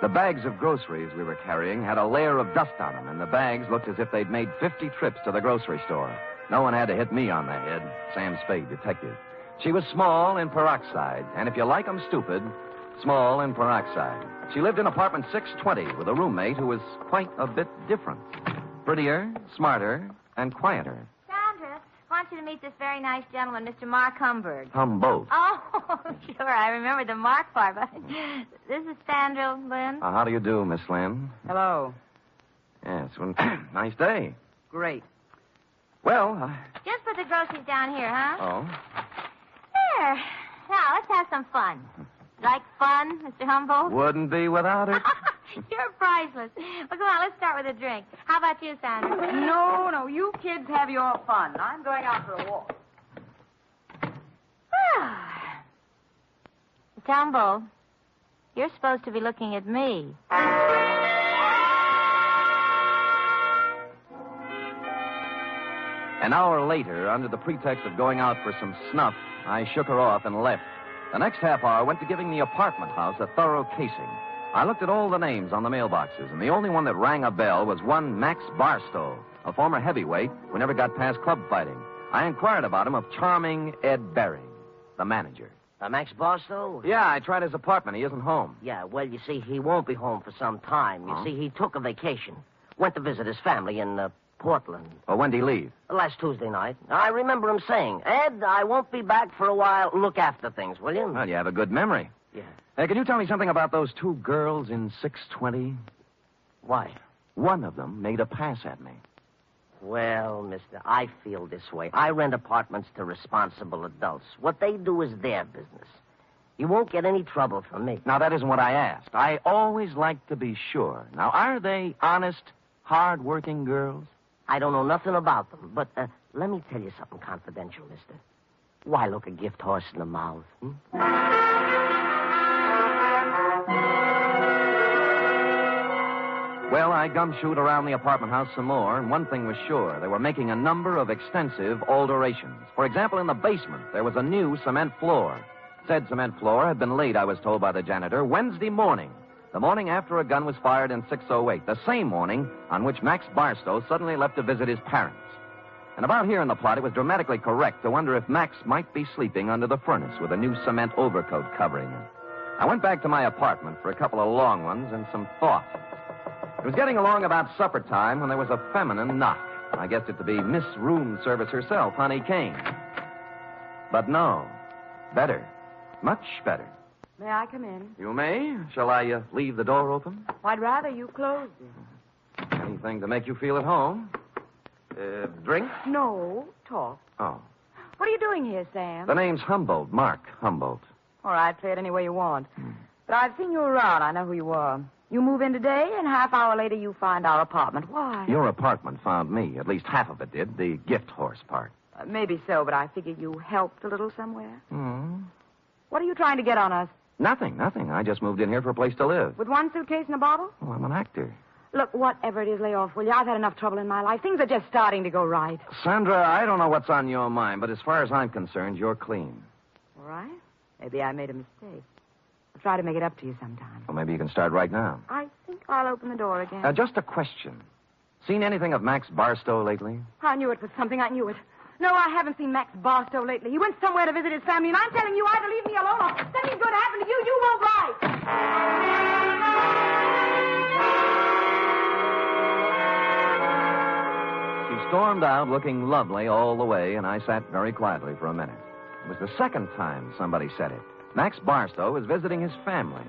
The bags of groceries we were carrying had a layer of dust on them, and the bags looked as if they'd made 50 trips to the grocery store. No one had to hit me on the head. Sam Spade, detective. She was small in peroxide, and if you like 'em stupid, small in peroxide. She lived in apartment 620 with a roommate who was quite a bit different. Prettier, smarter, and quieter. Sandra, I want you to meet this very nice gentleman, Mr. Mark Humboldt. Humboldt. Oh, sure, I remember the Mark part, but this is Sandra Lynn. How do you do, Miss Lynn? Hello. Yes, well, nice day. Great. Well, Just put the groceries down here, huh? Oh? There. Now, let's have some fun. Like fun, Mr. Humboldt? Wouldn't be without it. You're priceless. Well, come on, let's start with a drink. How about you, Sandra? No, you kids have your fun. I'm going out for a walk. Mr. Humboldt, you're supposed to be looking at me. An hour later, under the pretext of going out for some snuff, I shook her off and left. The next half hour went to giving the apartment house a thorough casing. I looked at all the names on the mailboxes, and the only one that rang a bell was one Max Barstow, a former heavyweight who never got past club fighting. I inquired about him of charming Ed Bering, the manager. Max Barstow? Yeah, I tried his apartment. He isn't home. Yeah, well, you see, he won't be home for some time. You see, he took a vacation. Went to visit his family in Portland. Well, when did he leave? Last Tuesday night. I remember him saying, Ed, I won't be back for a while. Look after things, will you? Well, you have a good memory. Yeah. Hey, can you tell me something about those two girls in 620? Why? One of them made a pass at me. Well, mister, I feel this way. I rent apartments to responsible adults. What they do is their business. You won't get any trouble from me. Now, that isn't what I asked. I always like to be sure. Now, are they honest, hard-working girls? I don't know nothing about them, but let me tell you something confidential, mister. Why look a gift horse in the mouth? Well, I gumshoed around the apartment house some more, and one thing was sure. They were making a number of extensive alterations. For example, in the basement, there was a new cement floor. Said cement floor had been laid, I was told by the janitor, Wednesday morning. The morning after a gun was fired in 608. The same morning on which Max Barstow suddenly left to visit his parents. And about here in the plot, it was dramatically correct to wonder if Max might be sleeping under the furnace with a new cement overcoat covering him. I went back to my apartment for a couple of long ones and some thought. It was getting along about supper time when there was a feminine knock. I guessed it to be Miss Room Service herself, Honey Kane. But no. Better. Much better. May I come in? You may. Shall I leave the door open? I'd rather you closed it. Anything to make you feel at home. Drink? No, talk. Oh. What are you doing here, Sam? The name's Humboldt, Mark Humboldt. All right, play it any way you want. But I've seen you around. I know who you are. You move in today, and half hour later you find our apartment. Why? Your apartment found me. At least half of it did. The gift horse part. Maybe so, but I figure you helped a little somewhere. Hmm. What are you trying to get on us? Nothing. I just moved in here for a place to live. With one suitcase and a bottle? Oh, I'm an actor. Look, whatever it is, lay off, will you? I've had enough trouble in my life. Things are just starting to go right. Sandra, I don't know what's on your mind, but as far as I'm concerned, you're clean. All right. Maybe I made a mistake. I'll try to make it up to you sometime. Well, maybe you can start right now. I think I'll open the door again. Just a question. Seen anything of Max Barstow lately? I knew it was something. I knew it. No, I haven't seen Max Barstow lately. He went somewhere to visit his family, and I'm telling you either leave me alone or something's going to happen to you. You won't lie. She stormed out looking lovely all the way, and I sat very quietly for a minute. It was the second time somebody said it. Max Barstow was visiting his family.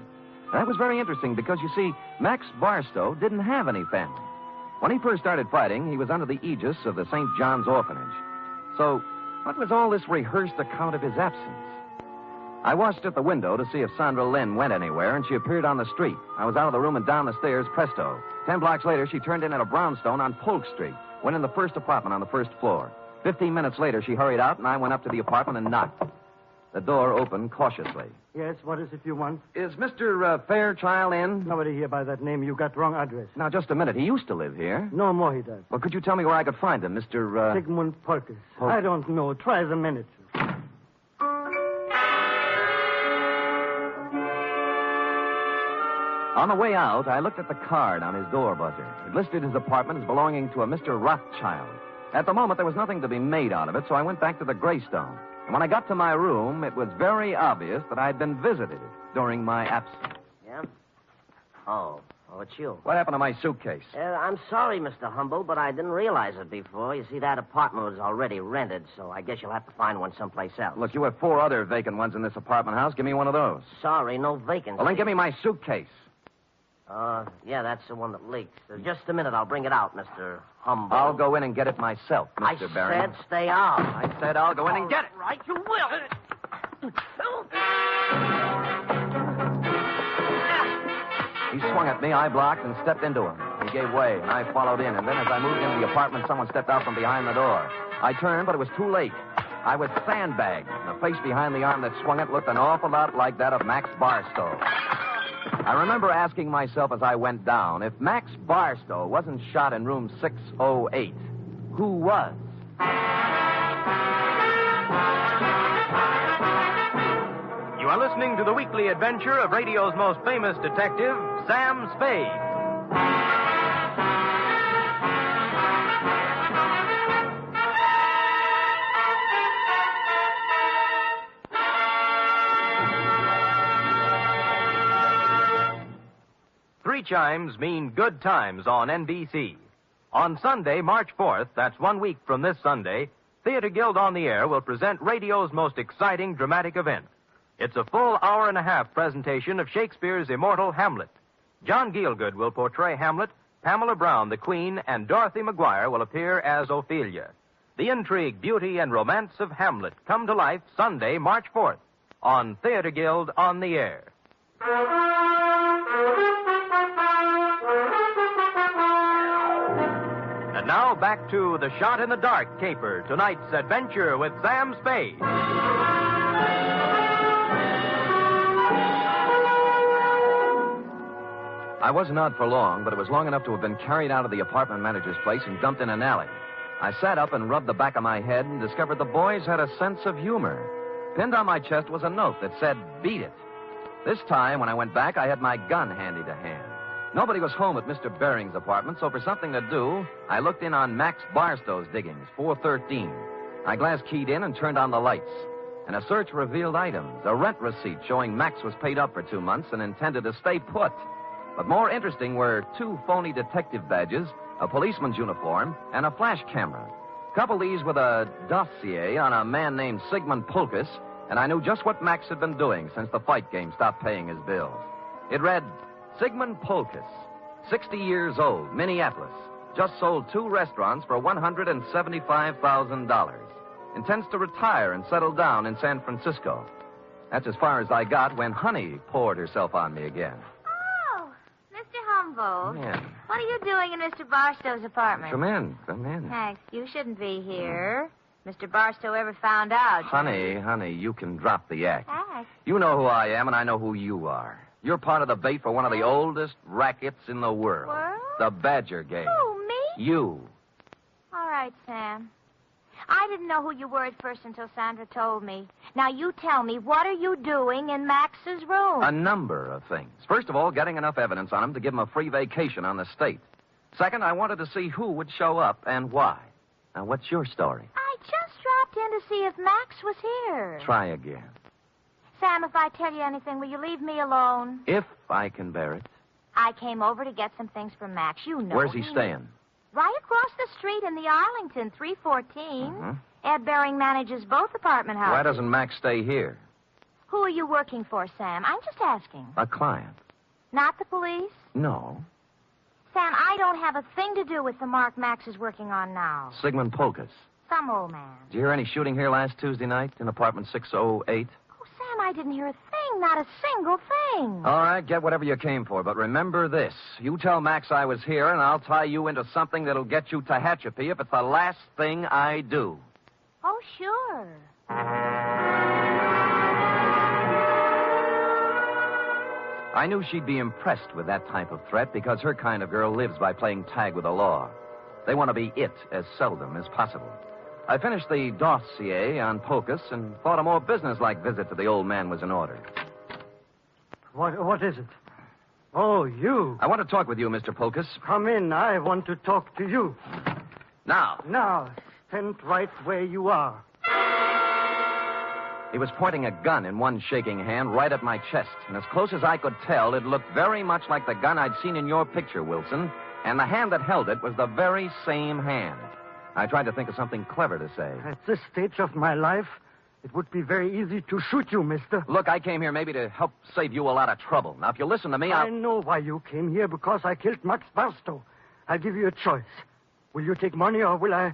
That was very interesting because, you see, Max Barstow didn't have any family. When he first started fighting, he was under the aegis of the St. John's Orphanage. So, what was all this rehearsed account of his absence? I watched at the window to see if Sandra Lynn went anywhere, and she appeared on the street. I was out of the room and down the stairs, presto. 10 blocks later, she turned in at a brownstone on Polk Street, went in the first apartment on the first floor. 15 minutes later, she hurried out, and I went up to the apartment and knocked. The door opened cautiously. Yes, what is it you want? Is Mr. Fairchild in? Nobody here by that name. You got wrong address. Now, just a minute. He used to live here. No more he does. Well, could you tell me where I could find him, Mr. Sigmund Parkus. I don't know. Try the manager. On the way out, I looked at the card on his door buzzer. It listed his apartment as belonging to a Mr. Rothschild. At the moment, there was nothing to be made out of it, so I went back to the Greystone. And when I got to my room, it was very obvious that I'd been visited during my absence. Yeah? Oh, it's you. What happened to my suitcase? I'm sorry, Mr. Humble, but I didn't realize it before. You see, that apartment was already rented, so I guess you'll have to find one someplace else. Look, you have 4 other vacant ones in this apartment house. Give me one of those. Sorry, no vacancy. Well, then give me my suitcase. Yeah, that's the one that leaks. Just a minute, I'll bring it out, Mr. Humble. I'll go in and get it myself, Mr. Barry. I said stay out. I said I'll go in and get it. Right, you will. He swung at me, I blocked, and stepped into him. He gave way, and I followed in. And then as I moved into the apartment, someone stepped out from behind the door. I turned, but it was too late. I was sandbagged. The face behind the arm that swung it looked an awful lot like that of Max Barstow. I remember asking myself as I went down, if Max Barstow wasn't shot in room 608, who was? You are listening to the weekly adventure of radio's most famous detective, Sam Spade. Three chimes mean good times on NBC. On Sunday, March 4th, that's 1 week from this Sunday, Theater Guild on the Air will present radio's most exciting dramatic event. It's a full hour-and-a-half presentation of Shakespeare's immortal Hamlet. John Gielgud will portray Hamlet, Pamela Brown, the Queen, and Dorothy McGuire will appear as Ophelia. The intrigue, beauty, and romance of Hamlet come to life Sunday, March 4th, on Theater Guild on the Air. And now back to The Shot in the Dark caper, tonight's adventure with Sam Spade. I wasn't out for long, but it was long enough to have been carried out of the apartment manager's place and dumped in an alley. I sat up and rubbed the back of my head and discovered the boys had a sense of humor. Pinned on my chest was a note that said, "Beat it." This time, when I went back, I had my gun handy to hand. Nobody was home at Mr. Bering's apartment, so for something to do, I looked in on Max Barstow's diggings, 413. I glass keyed in and turned on the lights. And a search revealed items, a rent receipt showing Max was paid up for 2 months and intended to stay put. But more interesting were 2 phony detective badges, a policeman's uniform, and a flash camera. Couple these with a dossier on a man named Sigmund Pulkus, and I knew just what Max had been doing since the fight game stopped paying his bills. It read, Sigmund Pulkus, 60 years old, Minneapolis, just sold 2 restaurants for $175,000. Intends to retire and settle down in San Francisco. That's as far as I got when Honey poured herself on me again. Oh, Mr. Humboldt. Yeah. What are you doing in Mr. Barstow's apartment? Come in. Max, you shouldn't be here. Mr. Barstow ever found out. Honey, you can drop the act. Max. You know who I am, and I know who you are. You're part of the bait for one of the oldest rackets in the world. World? The Badger game. Who, me? You. All right, Sam. I didn't know who you were at first until Sandra told me. Now, you tell me, what are you doing in Max's room? A number of things. First of all, getting enough evidence on him to give him a free vacation on the state. Second, I wanted to see who would show up and why. Now, what's your story? I just dropped in to see if Max was here. Try again. Sam, if I tell you anything, will you leave me alone? If I can bear it. I came over to get some things from Max. You know. Where's he staying? Right across the street in the Arlington, 314. Mm-hmm. Ed Bering manages both apartment houses. Why doesn't Max stay here? Who are you working for, Sam? I'm just asking. A client. Not the police? No. Sam, I don't have a thing to do with the mark Max is working on now. Sigmund Pulkus. Some old man. Did you hear any shooting here last Tuesday night in apartment 608? Oh, Sam, I didn't hear a thing. Not a single thing. All right, get whatever you came for, but remember this. You tell Max I was here, and I'll tie you into something that'll get you to Tehachapi if it's the last thing I do. Oh, sure. I knew she'd be impressed with that type of threat because her kind of girl lives by playing tag with the law. They want to be it as seldom as possible. I finished the dossier on Pulkus and thought a more businesslike visit to the old man was in order. What is it? Oh, you. I want to talk with you, Mr. Pulkus. Come in. I want to talk to you. Now. Now, stand right where you are. He was pointing a gun in one shaking hand right at my chest, and as close as I could tell, it looked very much like the gun I'd seen in your picture, Wilson, and the hand that held it was the very same hand. I tried to think of something clever to say. At this stage of my life, it would be very easy to shoot you, mister. Look, I came here maybe to help save you a lot of trouble. Now, if you listen to me, I know why you came here, because I killed Max Barstow. I'll give you a choice. Will you take money, or will I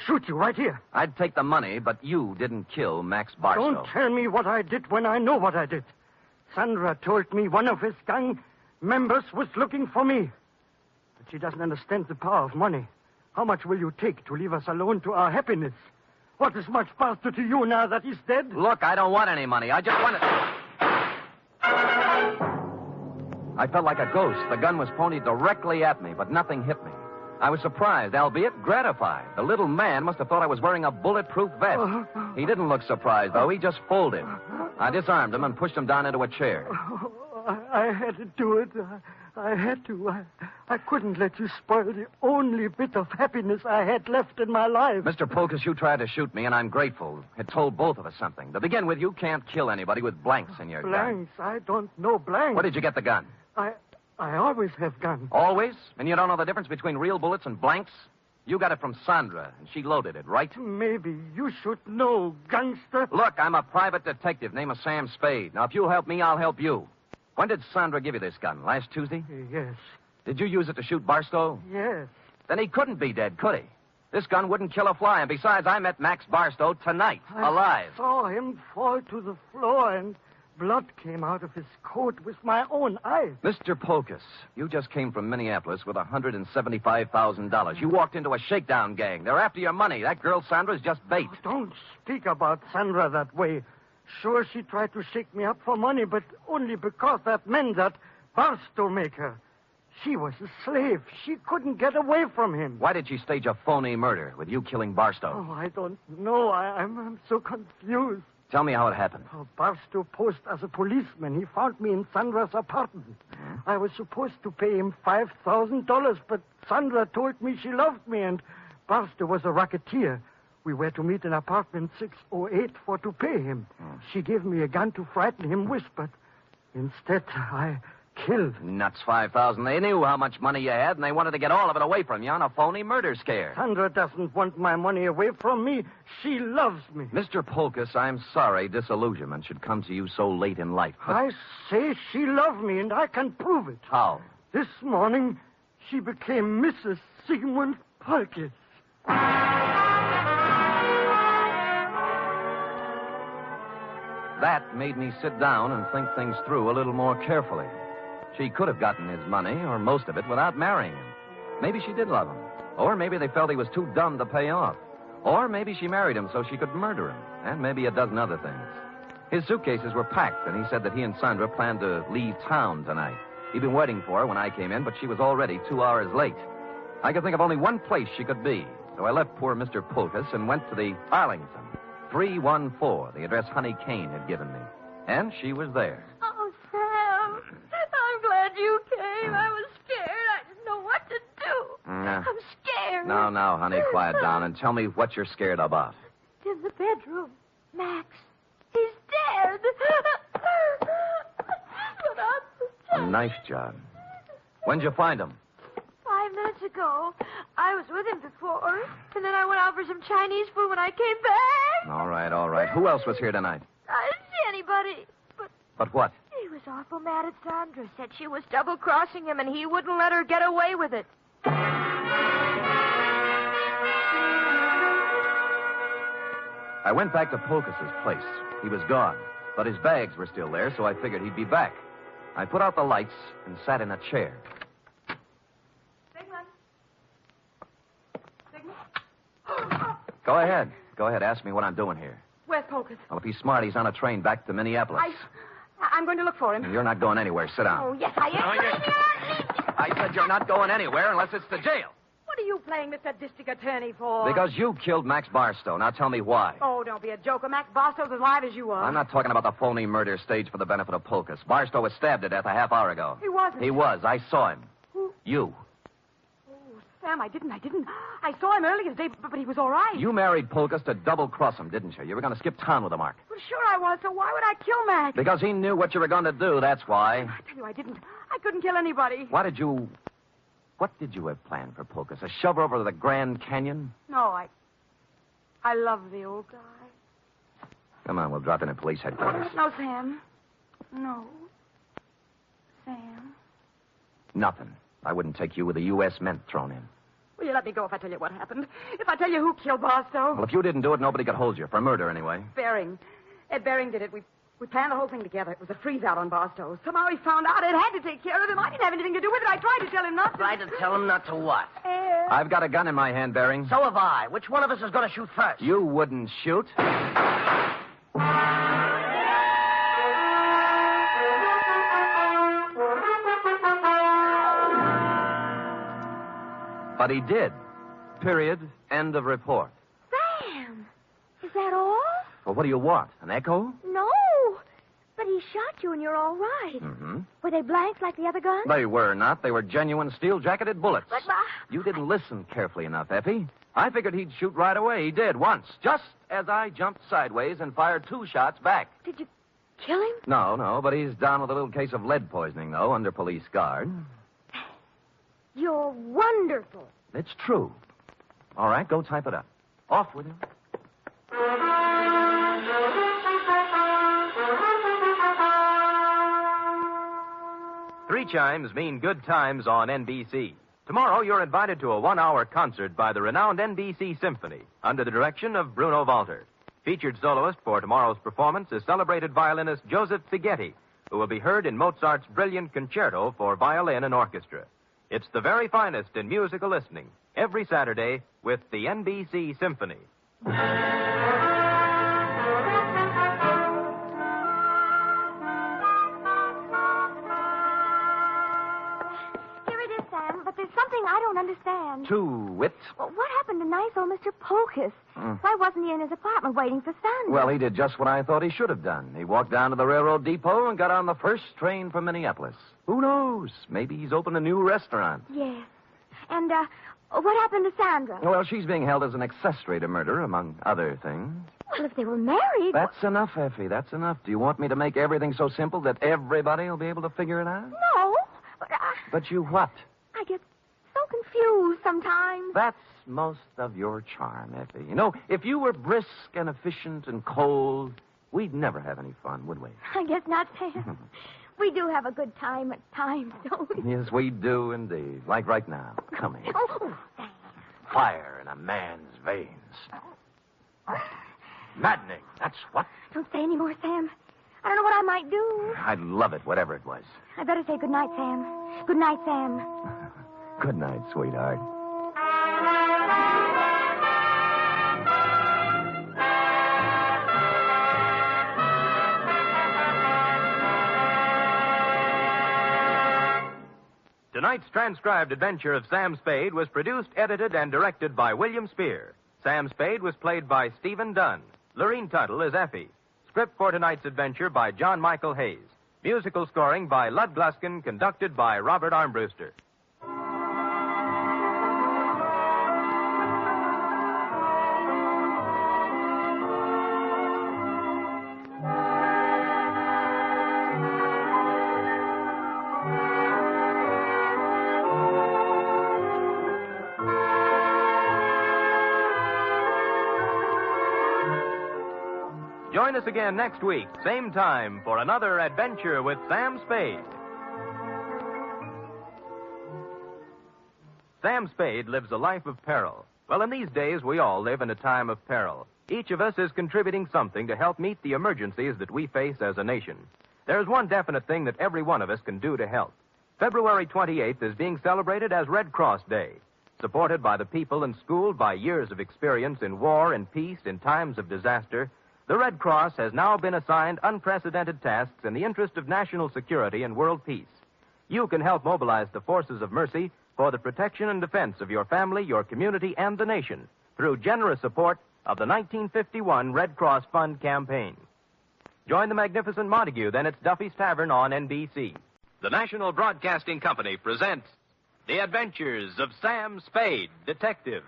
shoot you right here? I'd take the money, but you didn't kill Max Barstow. Don't tell me what I did when I know what I did. Sandra told me one of his gang members was looking for me. But she doesn't understand the power of money. How much will you take to leave us alone to our happiness? What is Max Barstow to you now that he's dead? Look, I don't want any money. I just want it. I felt like a ghost. The gun was pointed directly at me, but nothing hit me. I was surprised, albeit gratified. The little man must have thought I was wearing a bulletproof vest. He didn't look surprised, though. He just folded. I disarmed him and pushed him down into a chair. I had to do it. I had to. I couldn't let you spoil the only bit of happiness I had left in my life. Mr. Pulkus, you tried to shoot me, and I'm grateful. It told both of us something. To begin with, you can't kill anybody with blanks in your gun. Blanks? I don't know blanks. Where did you get the gun? I always have guns. Always? And you don't know the difference between real bullets and blanks? You got it from Sandra, and she loaded it, right? Maybe you should know, gangster. Look, I'm a private detective. Name is Sam Spade. Now, if you'll help me, I'll help you. When did Sandra give you this gun? Last Tuesday? Yes. Did you use it to shoot Barstow? Yes. Then he couldn't be dead, could he? This gun wouldn't kill a fly, and besides, I met Max Barstow tonight, alive. I saw him fall to the floor, and blood came out of his coat with my own eyes. Mr. Pulkus, you just came from Minneapolis with $175,000. You walked into a shakedown gang. They're after your money. That girl Sandra's just bait. Oh, don't speak about Sandra that way. Sure, she tried to shake me up for money, but only because that man, that Barstow maker. She was a slave. She couldn't get away from him. Why did she stage a phony murder with you killing Barstow? Oh, I don't know. I'm so confused. Tell me how it happened. Oh, Barstow posed as a policeman. He found me in Sandra's apartment. I was supposed to pay him $5,000, but Sandra told me she loved me, and Barstow was a racketeer. We were to meet in apartment 608 to pay him. She gave me a gun to frighten him with, but instead I killed. Nuts, 5,000. They knew how much money you had, and they wanted to get all of it away from you on a phony murder scare. Sandra doesn't want my money away from me. She loves me. Mr. Polkus, I'm sorry disillusionment should come to you so late in life. But... I say she loved me, and I can prove it. How? This morning, she became Mrs. Sigmund Polkus. That made me sit down and think things through a little more carefully. She could have gotten his money, or most of it, without marrying him. Maybe she did love him. Or maybe they felt he was too dumb to pay off. Or maybe she married him so she could murder him. And maybe a dozen other things. His suitcases were packed, and he said that he and Sandra planned to leave town tonight. He'd been waiting for her when I came in, but she was already 2 hours late. I could think of only one place she could be. So I left poor Mr. Polkus and went to the Arlington. 314, the address Honey Kane had given me. And she was there. Oh, Sam, I'm glad you came. I was scared. I didn't know what to do. I'm scared. Now, honey, quiet down and tell me what you're scared about. In the bedroom, Max, he's dead. A knife job. When'd you find him? 5 minutes ago. I was with him before, and then I went out for some Chinese food when I came back. All right. Who else was here tonight? I didn't see anybody, But what? he was awful mad at Sandra. Said she was double-crossing him, and he wouldn't let her get away with it. I went back to Polkus's place. He was gone, but his bags were still there, so I figured he'd be back. I put out the lights and sat in a chair. Go ahead. Ask me what I'm doing here. Where's Polkus? Well, if he's smart, he's on a train back to Minneapolis. I'm going to look for him. You're not going anywhere. Sit down. Oh, yes, I am. I said you're not going anywhere unless it's to jail. What are you playing Mr. District Attorney for? Because you killed Max Barstow. Now tell me why. Oh, don't be a joker. Max Barstow's as live as you are. I'm not talking about the phony murder staged for the benefit of Polkus. Barstow was stabbed to death a half hour ago. He wasn't. He was. I saw him. Who? You. Sam, I didn't. I saw him earlier today, but he was all right. You married Polkus to double-cross him, didn't you? You were going to skip town with him, Mark. Well, sure I was, so why would I kill Max? Because he knew what you were going to do, that's why. I tell you, I didn't. I couldn't kill anybody. What did you have planned for Polkus? A shove over to the Grand Canyon? No, I love the old guy. Come on, we'll drop in at police headquarters. No, Sam. No. Sam. Nothing. I wouldn't take you with a U.S. Mint thrown in. Will you let me go if I tell you what happened? If I tell you who killed Barstow? Well, if you didn't do it, nobody could hold you. For murder, anyway. Bering. Ed Bering did it. We planned the whole thing together. It was a freeze-out on Barstow. Somehow he found out Ed had to take care of him. I didn't have anything to do with it. I tried to tell him not to. Tried to tell him not to what? Ed. I've got a gun in my hand, Bering. So have I. Which one of us is going to shoot first? You wouldn't shoot. But he did. Period. End of report. Sam, is that all? Well, what do you want? An echo? No. But he shot you and you're all right. Mm-hmm. Were they blanks like the other guns? They were not. They were genuine steel-jacketed bullets. But, You didn't listen carefully enough, Effie. I figured he'd shoot right away. He did, once. Just as I jumped sideways and fired 2 shots back. Did you kill him? No, but he's down with a little case of lead poisoning, though, under police guard. You're wonderful. It's true. All right, go type it up. Off with him. Three chimes mean good times on NBC. Tomorrow, you're invited to a 1-hour concert by the renowned NBC Symphony under the direction of Bruno Walter. Featured soloist for tomorrow's performance is celebrated violinist Joseph Fighetti, who will be heard in Mozart's brilliant concerto for violin and orchestra. It's the very finest in musical listening, every Saturday with the NBC Symphony. Here it is, Sam, but there's something I don't understand. To wit. Well, what happened to nice old Mr. Pocus? Why wasn't he in his apartment waiting for Sandra? Well, he did just what I thought he should have done. He walked down to the railroad depot and got on the first train for Minneapolis. Who knows? Maybe he's opened a new restaurant. Yes. And, what happened to Sandra? Well, she's being held as an accessory to murder, among other things. Well, if they were married... That's enough, Effie. That's enough. Do you want me to make everything so simple that everybody will be able to figure it out? No, but But you what? I get so confused sometimes. That's most of your charm, Effie. You know, if you were brisk and efficient and cold, we'd never have any fun, would we? I guess not, Sam. We do have a good time at times, don't we? Yes, we do indeed. Like right now. Come here. Oh, Sam. Fire in a man's veins. Maddening, that's what. Don't say any more, Sam. I don't know what I might do. I'd love it, whatever it was. I better say good night, Sam. Good night, Sam. Good night, sweetheart. Tonight's transcribed adventure of Sam Spade was produced, edited, and directed by William Spear. Sam Spade was played by Stephen Dunn. Lorene Tuttle is Effie. Script for tonight's adventure by John Michael Hayes. Musical scoring by Lud Gluskin, conducted by Robert Armbruster. Join us again next week, same time, for another adventure with Sam Spade. Sam Spade lives a life of peril. Well, in these days, we all live in a time of peril. Each of us is contributing something to help meet the emergencies that we face as a nation. There's one definite thing that every one of us can do to help. February 28th is being celebrated as Red Cross Day. Supported by the people and schooled by years of experience in war and peace in times of disaster, the Red Cross has now been assigned unprecedented tasks in the interest of national security and world peace. You can help mobilize the forces of mercy for the protection and defense of your family, your community, and the nation through generous support of the 1951 Red Cross Fund campaign. Join the magnificent Montague, then it's Duffy's Tavern on NBC. The National Broadcasting Company presents The Adventures of Sam Spade, Detective.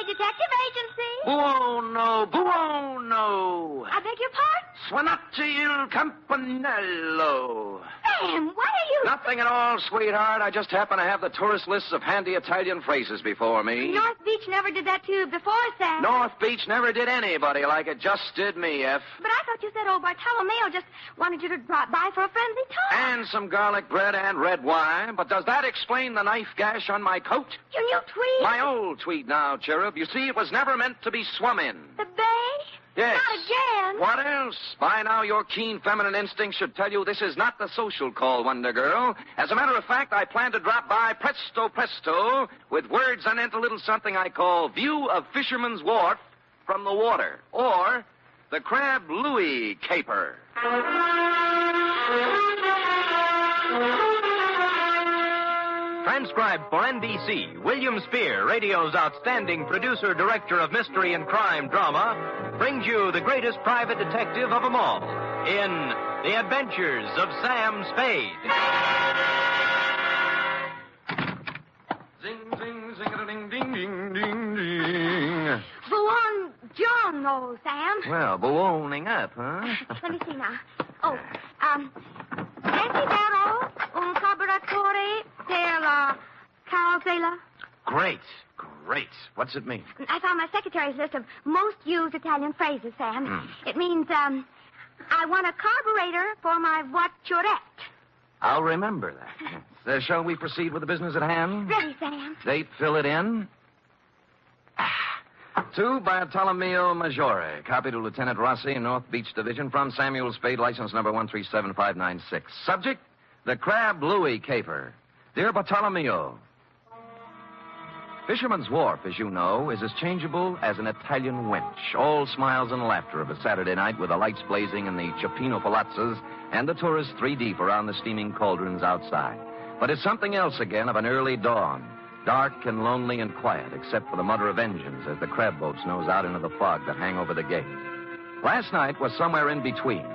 Detective Agency. Buono, buono. I beg your pardon? Suonate il campanello. Sam, what are you... Nothing at all, sweetheart. I just happen to have the tourist lists of handy Italian phrases before me. North Beach never did that to you before, Sam. North Beach never did anybody like it just did me, F. But I thought you said old Bartolomeo just wanted you to drop by for a friendly talk. And some garlic bread and red wine. But does that explain the knife gash on my coat? Your new tweed? My old tweed now, Cherub. You see, it was never meant to be swum in. The bay? Yes. Not again. What else? By now, your keen feminine instinct should tell you this is not the social call, Wonder Girl. As a matter of fact, I plan to drop by presto presto with words anent a little something I call View of Fisherman's Wharf from the Water, or the Crab Louis Caper. Transcribed for NBC, William Spear, radio's outstanding producer, director of mystery and crime drama, brings you the greatest private detective of them all in The Adventures of Sam Spade. Zing, zing, zing-a-ding-ding-ding-ding-ding. Buongiorno, Sam. Well, boning up, huh? Let me see now. Oh, desidero un carburatore della carrozzella. Great. What's it mean? I found my secretary's list of most used Italian phrases, Sam. It means, I want a carburetor for my voiturette. I'll remember that. Yes. Shall we proceed with the business at hand? Ready, Sam. Date, fill it in. To Bartolomeo Maggiore, copy to Lieutenant Rossi, North Beach Division, from Samuel Spade, license number 137596. Subject, the Crab Louis Caper. Dear Bartolomeo. Fisherman's Wharf, as you know, is as changeable as an Italian wench. All smiles and laughter of a Saturday night with the lights blazing in the Cioppino palazzas and the tourists 3 deep around the steaming cauldrons outside. But it's something else again of an early dawn, dark and lonely and quiet, except for the mutter of engines as the crab boats nose out into the fog that hang over the gate. Last night was somewhere in between.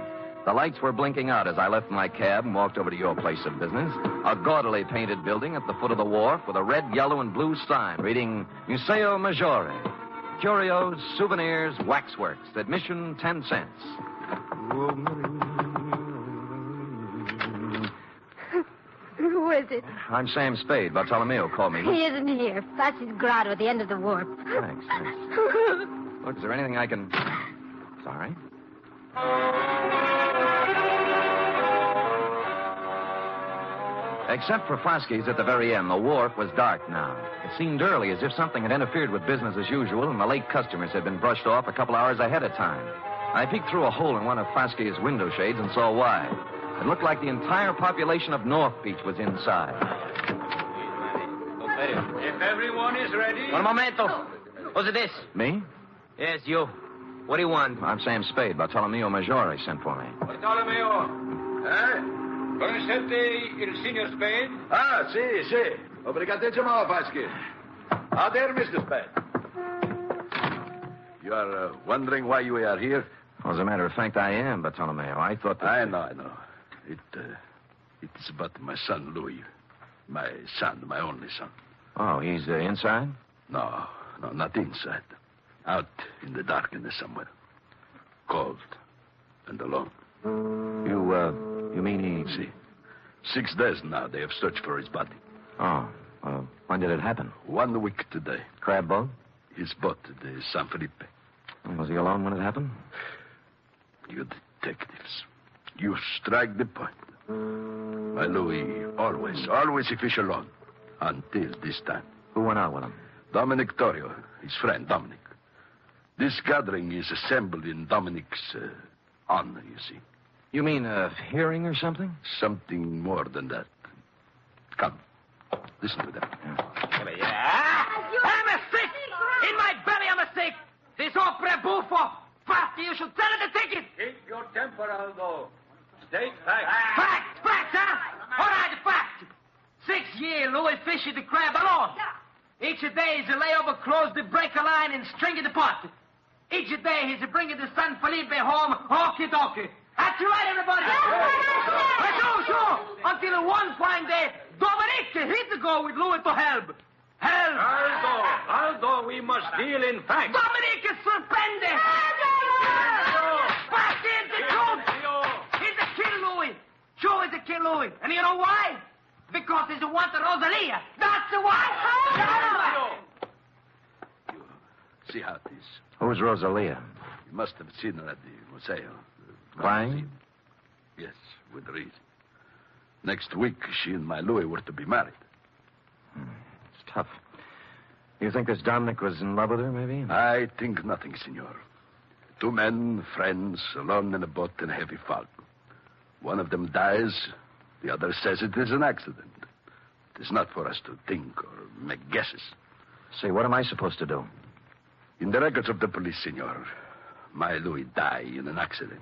The lights were blinking out as I left my cab and walked over to your place of business, a gaudily painted building at the foot of the wharf with a red, yellow, and blue sign reading Museo Maggiore. Curios, souvenirs, waxworks. Admission 10 cents. Who is it? I'm Sam Spade. Bartolomeo called me. He isn't here. That's his grotto at the end of the wharf. Thanks. Look, is there anything I can... Sorry. Except for Flasky's at the very end, the wharf was dark now. It seemed early, as if something had interfered with business as usual, and the late customers had been brushed off a couple hours ahead of time. I peeked through a hole in one of Flasky's window shades and saw why. It looked like the entire population of North Beach was inside. If everyone is ready... Un momento. Who's this? Me? Yes, you. What do you want? I'm Sam Spade. Bartolomeo Maggiore sent for me. Bartolomeo. Conoscete il signor Spade? Ah, sì. Obrigatissimo, Vasquez. Ah, there, Mr. Spade. You are wondering why you are here? Well, as a matter of fact, I am, Bartolomeo. I thought that... I know. It's about my son, Louis. My son, my only son. Oh, he's inside? No, not inside. Out in the darkness somewhere. Cold and alone. You mean he... See. 6 days now they have searched for his body. Oh, when did it happen? 1 week today. Crab boat? His boat, the San Felipe. Was he alone when it happened? You detectives. You strike the point. My Louis always he fish alone. Until this time. Who went out with him? Dominic Torrio, his friend, Dominic. This gathering is assembled in Dominic's honor, you see. You mean a hearing or something? Something more than that. Come. Listen to them. I'm a sick! In my belly, I'm a sick! This opera buffo! Faster, you should sell it a ticket! Keep your temper, Aldo. State facts. Facts, huh? All right, fact. 6 years, Louis fished the crab alone. Each day he's a layover, close the breaker line, and string the pot. Each day he's bringing the San Felipe home, hokey-dokey. That's right, everybody. Sure. Until one fine day, Dominic hit to go with Louis to help. Aldo, we must deal in facts. Dominic is suspended. Fact is the truth. He's a kill Louis. Sure, he's a kill Louis. And you know why? Because he's the one to Rosalia. That's the why. You see how it is. Who's Rosalia? You must have seen her at the museo. Crying? Yes, with reason. Next week, she and my Louis were to be married. It's tough. You think this Dominic was in love with her, maybe? I think nothing, senor. 2 men, friends, alone in a boat in a heavy fog. One of them dies. The other says it is an accident. It is not for us to think or make guesses. Say, what am I supposed to do? In the records of the police, senor, my Louis died in an accident.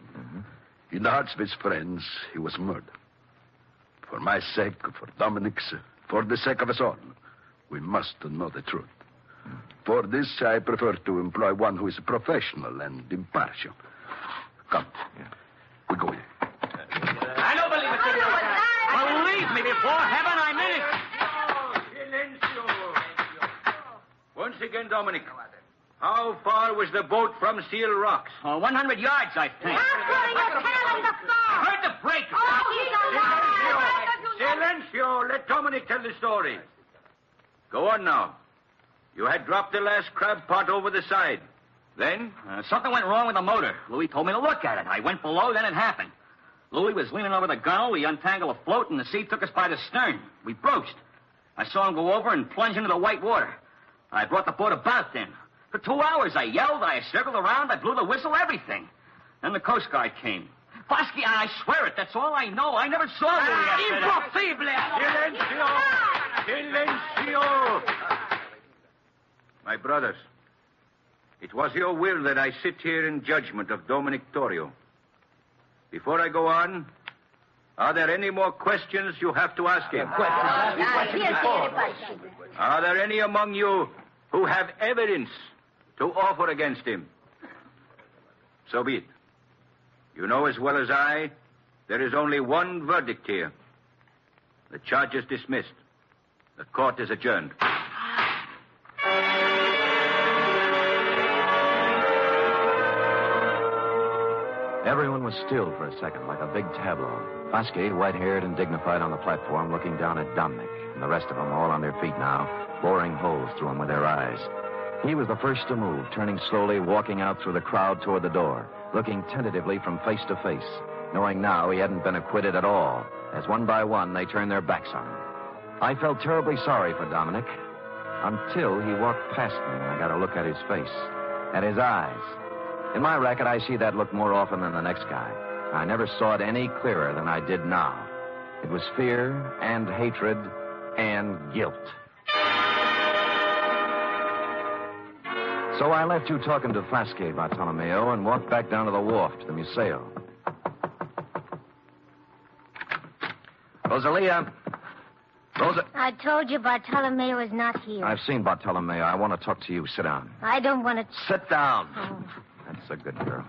In the hearts of his friends, he was murdered. For my sake, for Dominic's, for the sake of us all, we must know the truth. For this, I prefer to employ one who is professional and impartial. Come. We go in. I don't believe it, senor. Believe me, before heaven, I mean it. Silencio. Once again, Dominic. How far was the boat from Seal Rocks? 100 yards, I think. I heard the break. Silencio. Let Dominic tell the story. Go on now. You had dropped the last crab pot over the side. Then? Something went wrong with the motor. Louis told me to look at it. I went below, then it happened. Louis was leaning over the gunwale. We untangled a float, and the sea took us by the stern. We broached. I saw him go over and plunge into the white water. I brought the boat about then. For 2 hours, I yelled, I circled around, I blew the whistle, everything. Then the Coast Guard came. Fosky, I swear it, that's all I know. I never saw Louis. Impossible! Silencio! My brothers, it was your will that I sit here in judgment of Dominic Torrio. Before I go on, are there any more questions you have to ask him? Are there any among you who have evidence to offer against him? So be it. You know as well as I, there is only one verdict here. The charge is dismissed. The court is adjourned. Everyone was still for a second, like a big tableau. Fosky, white-haired and dignified on the platform, looking down at Dominic, and the rest of them all on their feet now, boring holes through them with their eyes. He was the first to move, turning slowly, walking out through the crowd toward the door, looking tentatively from face to face, knowing now he hadn't been acquitted at all, as one by one they turned their backs on him. I felt terribly sorry for Dominic, until he walked past me and I got a look at his face, at his eyes. In my racket, I see that look more often than the next guy. I never saw it any clearer than I did now. It was fear and hatred and guilt. So I left you talking to Fosky, Bartolomeo, and walked back down to the wharf to the Museo. Rosalia. I told you Bartolomeo is not here. I've seen Bartolomeo. I want to talk to you. Sit down. I don't want to... Sit down. Oh. That's a good girl.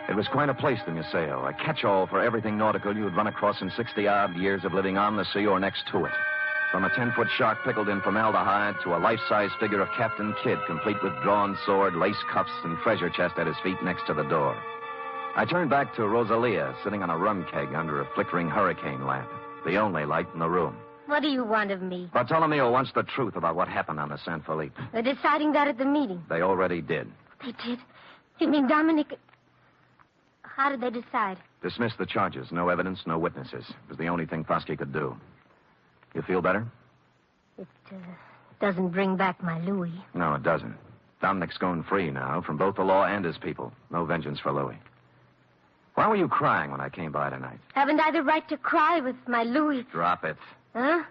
It was quite a place, the Museo, a catch-all for everything nautical you'd run across in 60-odd years of living on the sea or next to it. From a 10-foot shark pickled in formaldehyde to a life-size figure of Captain Kidd, complete with drawn sword, lace cuffs, and treasure chest at his feet next to the door. I turned back to Rosalia, sitting on a rum keg under a flickering hurricane lamp, the only light in the room. What do you want of me? Bartolomeo wants the truth about what happened on the San Felipe. They're deciding that at the meeting. They already did. They did? You mean Dominic... How did they decide? Dismiss the charges. No evidence, no witnesses. It was the only thing Fosky could do. You feel better? It doesn't bring back my Louis. No, it doesn't. Dominic's going free now from both the law and his people. No vengeance for Louis. Why were you crying when I came by tonight? Haven't I the right to cry with my Louis? Drop it. Huh?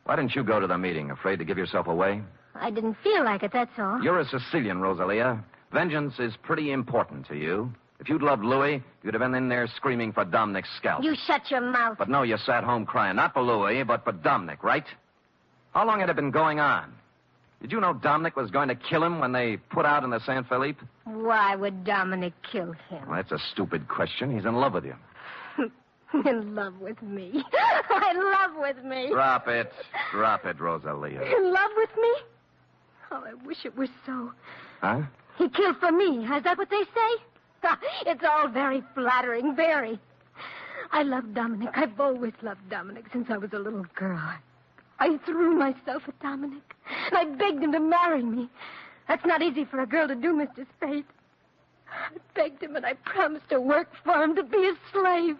Why didn't you go to the meeting? Afraid to give yourself away? I didn't feel like it, that's all. You're a Sicilian, Rosalia. Vengeance is pretty important to you. If you'd loved Louis, you'd have been in there screaming for Dominic's scalp. You shut your mouth. But no, you sat home crying. Not for Louis, but for Dominic, right? How long had it been going on? Did you know Dominic was going to kill him when they put out in the San Felipe? Why would Dominic kill him? Well, that's a stupid question. He's in love with you. In love with me. In love with me. Drop it. Drop it, Rosalia. In love with me? Oh, I wish it were so. Huh? He killed for me. Is that what they say? It's all very flattering, very. I love Dominic. I've always loved Dominic since I was a little girl. I threw myself at Dominic. And I begged him to marry me. That's not easy for a girl to do, Mr. Spade. I begged him and I promised to work for him, to be his slave.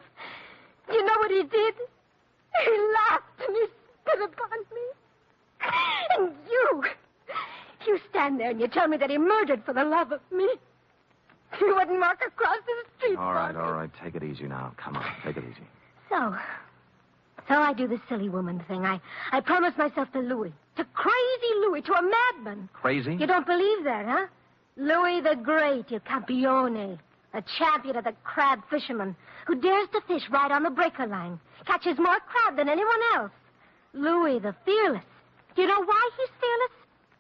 You know what he did? He laughed and he spit upon me. And you stand there and you tell me that he murdered for the love of me. You wouldn't walk across the street. All right. Take it easy now. Come on, take it easy. So I do the silly woman thing. I promise myself to Louis. To crazy Louis, to a madman. Crazy? You don't believe that, huh? Louis the Great, il Campione, a champion of the crab fisherman, who dares to fish right on the breaker line, catches more crab than anyone else. Louis the Fearless. Do you know why he's fearless?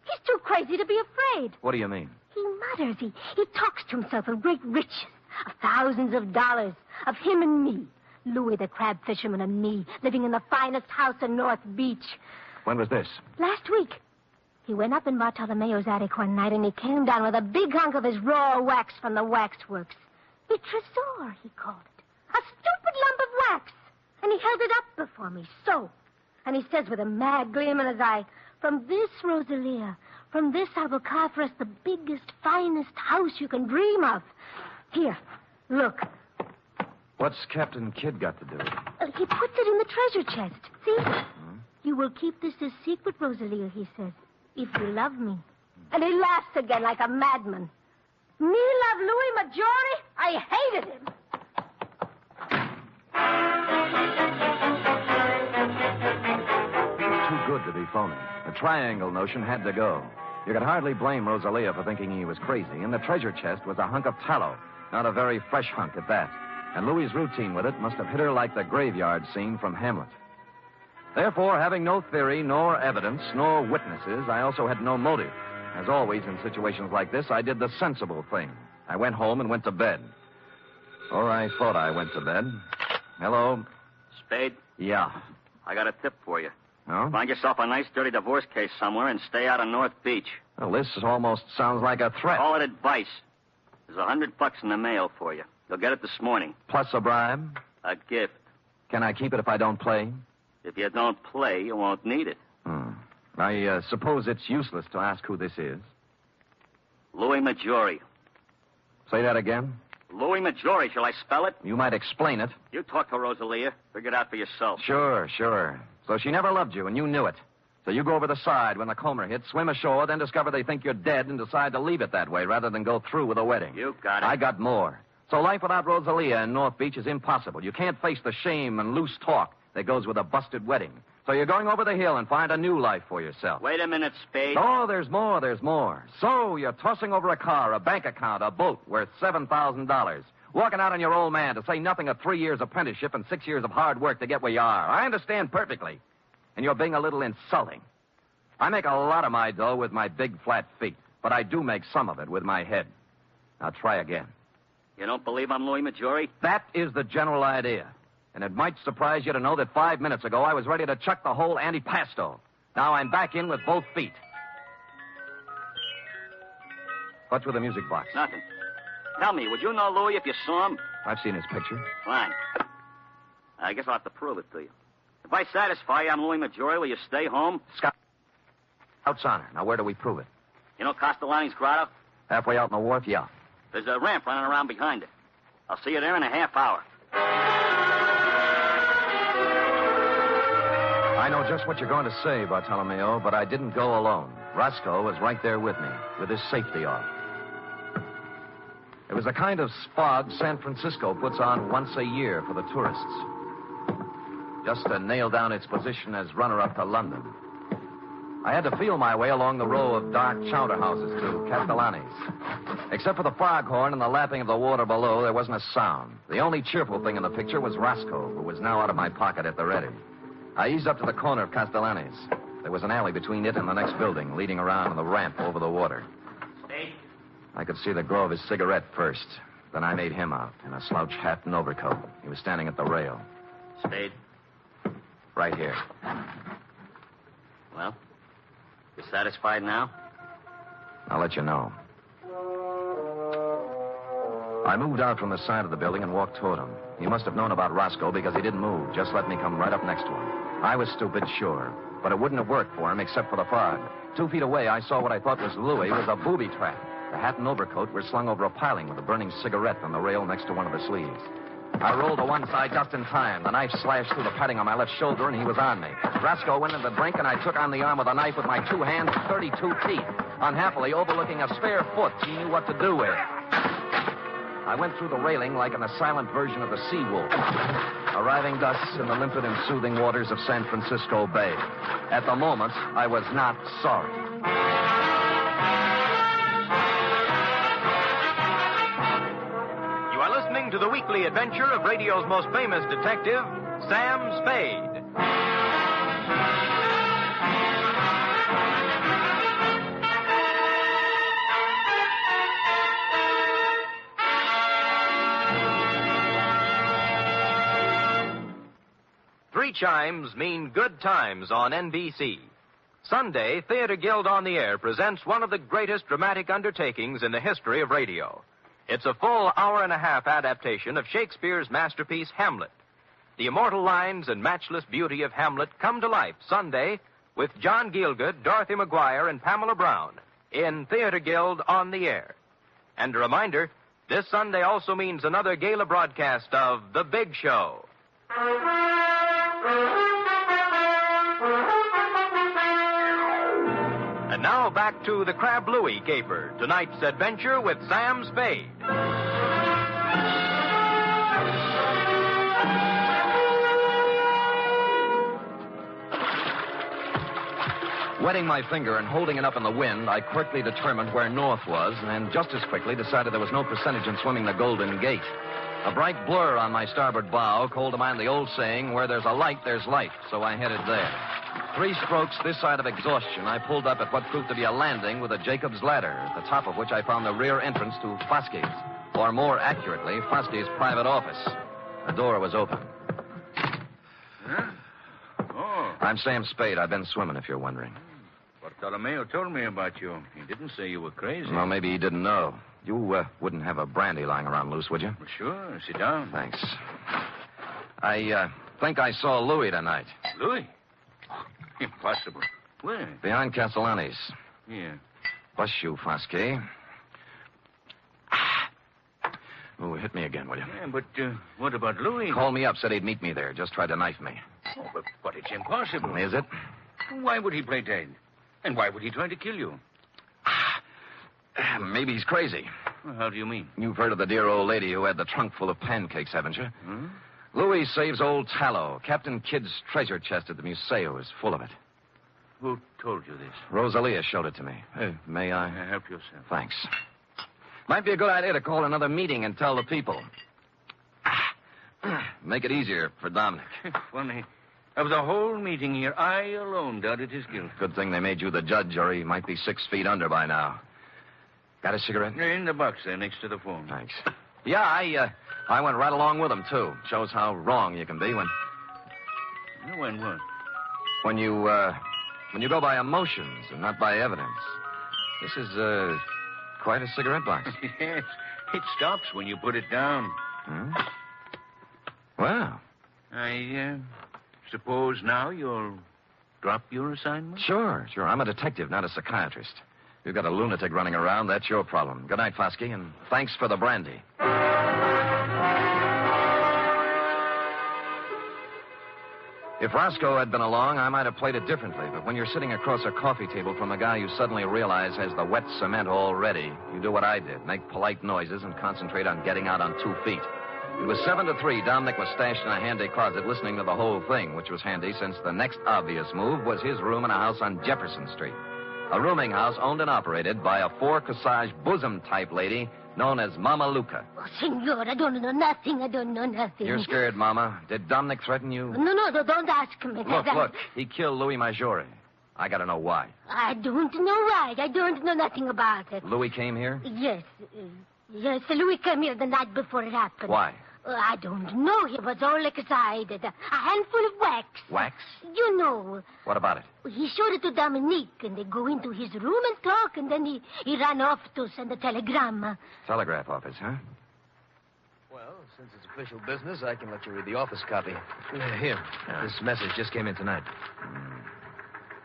He's too crazy to be afraid. What do you mean? He mutters. He talks to himself of great riches, of thousands of dollars, of him and me. Louis the crab fisherman and me, living in the finest house in North Beach. When was this? Last week. He went up in Bartolomeo's attic one night and he came down with a big hunk of his raw wax from the waxworks. A tresor, he called it. A stupid lump of wax. And he held it up before me, so. And he says with a mad gleam in his eye, "From this, Rosalia, from this I will carve for us the biggest, finest house you can dream of. Here, look." What's Captain Kidd got to do with it? He puts it in the treasure chest. See? You will keep this a secret, Rosalia, he says, if you love me. And he laughs again like a madman. Me love Louis Maggiore? I hated him. Two be phony. The triangle notion had to go. You could hardly blame Rosalia for thinking he was crazy, and the treasure chest was a hunk of tallow, not a very fresh hunk at that. And Louis's routine with it must have hit her like the graveyard scene from Hamlet. Therefore, having no theory, nor evidence, nor witnesses, I also had no motive. As always in situations like this, I did the sensible thing. I went home and went to bed. Or I thought I went to bed. Hello? Spade? Yeah. I got a tip for you. Oh? Find yourself a nice, dirty divorce case somewhere and stay out of North Beach. Well, this almost sounds like a threat. Call it advice. There's $100 in the mail for you. You'll get it this morning. Plus a bribe? A gift. Can I keep it if I don't play? If you don't play, you won't need it. I suppose it's useless to ask who this is. Louis Maggiore. Say that again? Louis Maggiore. Shall I spell it? You might explain it. You talk to Rosalia. Figure it out for yourself. Sure. So she never loved you, and you knew it. So you go over the side when the comber hits, swim ashore, then discover they think you're dead and decide to leave it that way rather than go through with a wedding. You got it. I got more. So life without Rosalia in North Beach is impossible. You can't face the shame and loose talk that goes with a busted wedding. So you're going over the hill and find a new life for yourself. Wait a minute, Spade. Oh, there's more. So you're tossing over a car, a bank account, a boat worth $7,000. Walking out on your old man, to say nothing of 3 years apprenticeship and 6 years of hard work to get where you are. I understand perfectly. And you're being a little insulting. I make a lot of my dough with my big flat feet, but I do make some of it with my head. Now try again. You don't believe I'm Louis Maggiore? That is the general idea. And it might surprise you to know that 5 minutes ago I was ready to chuck the whole antipasto. Now I'm back in with both feet. What's with the music box? Nothing. Tell me, would you know Louis if you saw him? I've seen his picture. Fine. I guess I'll have to prove it to you. If I satisfy you I'm Louis Maggiore, will you stay home? Scout's honor. Now, where do we prove it? You know Castellani's grotto? Halfway out in the wharf, yeah. There's a ramp running around behind it. I'll see you there in a half hour. I know just what you're going to say, Bartolomeo, but I didn't go alone. Roscoe was right there with me, with his safety off. It was the kind of spog San Francisco puts on once a year for the tourists. Just to nail down its position as runner-up to London. I had to feel my way along the row of dark chowder houses to Castellani's. Except for the foghorn and the lapping of the water below, there wasn't a sound. The only cheerful thing in the picture was Roscoe, who was now out of my pocket at the ready. I eased up to the corner of Castellani's. There was an alley between it and the next building, leading around on the ramp over the water. Spade? I could see the glow of his cigarette first. Then I made him out in a slouch hat and overcoat. He was standing at the rail. Spade? Right here. Well, you satisfied now? I'll let you know. I moved out from the side of the building and walked toward him. He must have known about Roscoe because he didn't move, just let me come right up next to him. I was stupid, sure, but it wouldn't have worked for him except for the fog. 2 feet away, I saw what I thought was Louis with a booby trap. The hat and overcoat were slung over a piling with a burning cigarette on the rail next to one of the sleeves. I rolled to one side just in time. The knife slashed through the padding on my left shoulder, and he was on me. Roscoe went into the drink, and I took on the arm with a knife with my 2 hands and 32 teeth. Unhappily, overlooking a spare foot he knew what to do with. I went through the railing like in a silent version of the Sea Wolf, arriving thus in the limpid and soothing waters of San Francisco Bay. At the moment, I was not sorry. You are listening to the weekly adventure of radio's most famous detective, Sam Spade. Three chimes mean good times on NBC. Sunday, Theater Guild on the Air presents one of the greatest dramatic undertakings in the history of radio. It's a full hour-and-a-half adaptation of Shakespeare's masterpiece, Hamlet. The immortal lines and matchless beauty of Hamlet come to life Sunday with John Gielgud, Dorothy McGuire, and Pamela Brown in Theater Guild on the Air. And a reminder, this Sunday also means another gala broadcast of The Big Show. And now back to the Crab Louie caper, tonight's adventure with Sam Spade. Wetting my finger and holding it up in the wind, I quickly determined where north was, and just as quickly decided there was no percentage in swimming the Golden Gate. A bright blur on my starboard bow called to mind the old saying, where there's a light, there's life, so I headed there. 3 strokes this side of exhaustion, I pulled up at what proved to be a landing with a Jacob's ladder, at the top of which I found the rear entrance to Foske's, or more accurately, Foske's private office. The door was open. Huh? Oh. I'm Sam Spade. I've been swimming, if you're wondering. Bartolomeo told me about you. He didn't say you were crazy. Well, maybe he didn't know. You wouldn't have a brandy lying around loose, would you? Well, sure. Sit down. Thanks. I think I saw Louis tonight. Louis? Impossible. Where? Behind Castellani's. Yeah. Bless you, Fosque. Oh, hit me again, will you? Yeah, but what about Louis? Called me up, said he'd meet me there. Just tried to knife me. Oh, but it's impossible. Is it? Why would he play dead? And why would he try to kill you? Maybe he's crazy. Well, how do you mean? You've heard of the dear old lady who had the trunk full of pancakes, haven't you? Hmm? Louis saves old tallow. Captain Kidd's treasure chest at the Museo is full of it. Who told you this? Rosalia showed it to me. May I? Help yourself. Thanks. Might be a good idea to call another meeting and tell the people. Make it easier for Dominic. Funny. Of the whole meeting here, I alone doubted his guilt. Good thing they made you the judge, or he might be 6 feet under by now. Got a cigarette? In the box there, next to the phone. Thanks. Yeah, I went right along with him, too. Shows how wrong you can be when what? When you go by emotions and not by evidence. This is, quite a cigarette box. Yes. It stops when you put it down. Hmm? Well. I suppose now you'll drop your assignment? Sure. I'm a detective, not a psychiatrist. You've got a lunatic running around, that's your problem. Good night, Fosque, and thanks for the brandy. If Roscoe had been along, I might have played it differently, but when you're sitting across a coffee table from a guy you suddenly realize has the wet cement all ready, you do what I did, make polite noises and concentrate on getting out on 2 feet. It was 7-3. Dominic was stashed in a handy closet listening to the whole thing, which was handy since the next obvious move was his room in a house on Jefferson Street. A rooming house owned and operated by a 4-corsage bosom-type lady known as Mama Luca. Oh, senor, I don't know nothing. You're scared, Mama. Did Dominic threaten you? No, don't ask me. Look. He killed Louis Maggiore. I got to know why. I don't know why. I don't know nothing about it. Louis came here? Yes, Louis came here the night before it happened. Why? I don't know. He was all excited. A handful of wax. Wax? You know. What about it? He showed it to Dominique, and they go into his room and talk, and then he ran off to send a telegram. Telegraph office, huh? Well, since it's official business, I can let you read the office copy. Here. This message just came in tonight.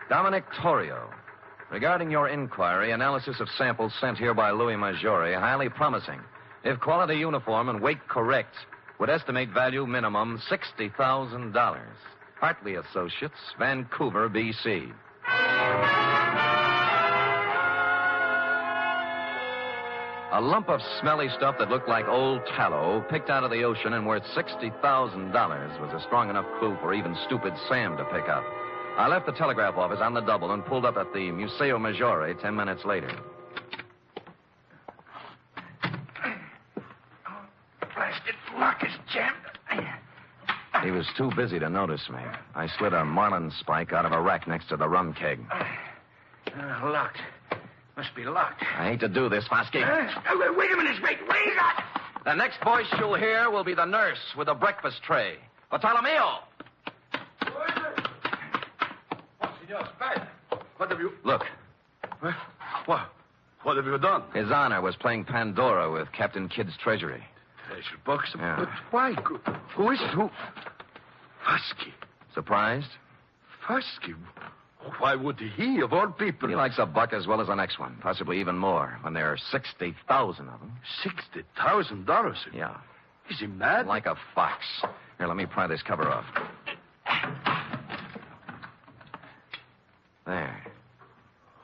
Dominic Torrio. Regarding your inquiry, analysis of samples sent here by Louis Maggiore, highly promising. If quality uniform and weight correct, would estimate value minimum $60,000. Hartley Associates, Vancouver, B.C. A lump of smelly stuff that looked like old tallow, picked out of the ocean and worth $60,000, was a strong enough clue for even stupid Sam to pick up. I left the telegraph office on the double and pulled up at the Museo Maggiore 10 minutes later. Blasted lock is jammed. He was too busy to notice me. I slid a marlin spike out of a rack next to the rum keg. Locked. Must be locked. I hate to do this, Fosque. Wait a minute, Spade. Wait up! The next voice you'll hear will be the nurse with a breakfast tray. Bartolomeo! What have you... Look. What have you done? His Honor was playing Pandora with Captain Kidd's treasury. Treasure box? Yeah. But why? Who is it? Who? Fosque. Surprised? Fosque? Why would he, of all people? He likes a buck as well as the next one, possibly even more, when there are 60,000 of them. $60,000? Yeah. Is he mad? Like a fox. Here, let me pry this cover off. There.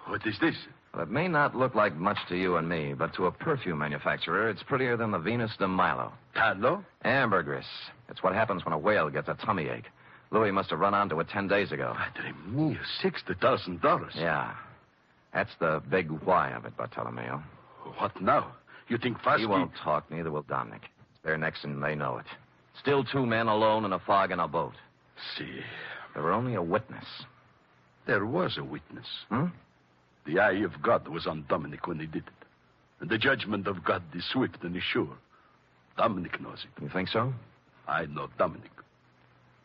What is this? Well, it may not look like much to you and me, but to a perfume manufacturer, it's prettier than the Venus de Milo. Tallow? Ambergris. It's what happens when a whale gets a tummy ache. Louis must have run onto it 10 days ago. Padre mio, $60,000. Yeah. That's the big why of it, Bartolomeo. What now? You think Fosky... He won't talk, neither will Dominic. They're next and they know it. Still 2 men alone in a fog in a boat. See. There were only a witness. There was a witness. Hmm? The eye of God was on Dominic when he did it. And the judgment of God is swift and is sure. Dominic knows it. You think so? I know Dominic.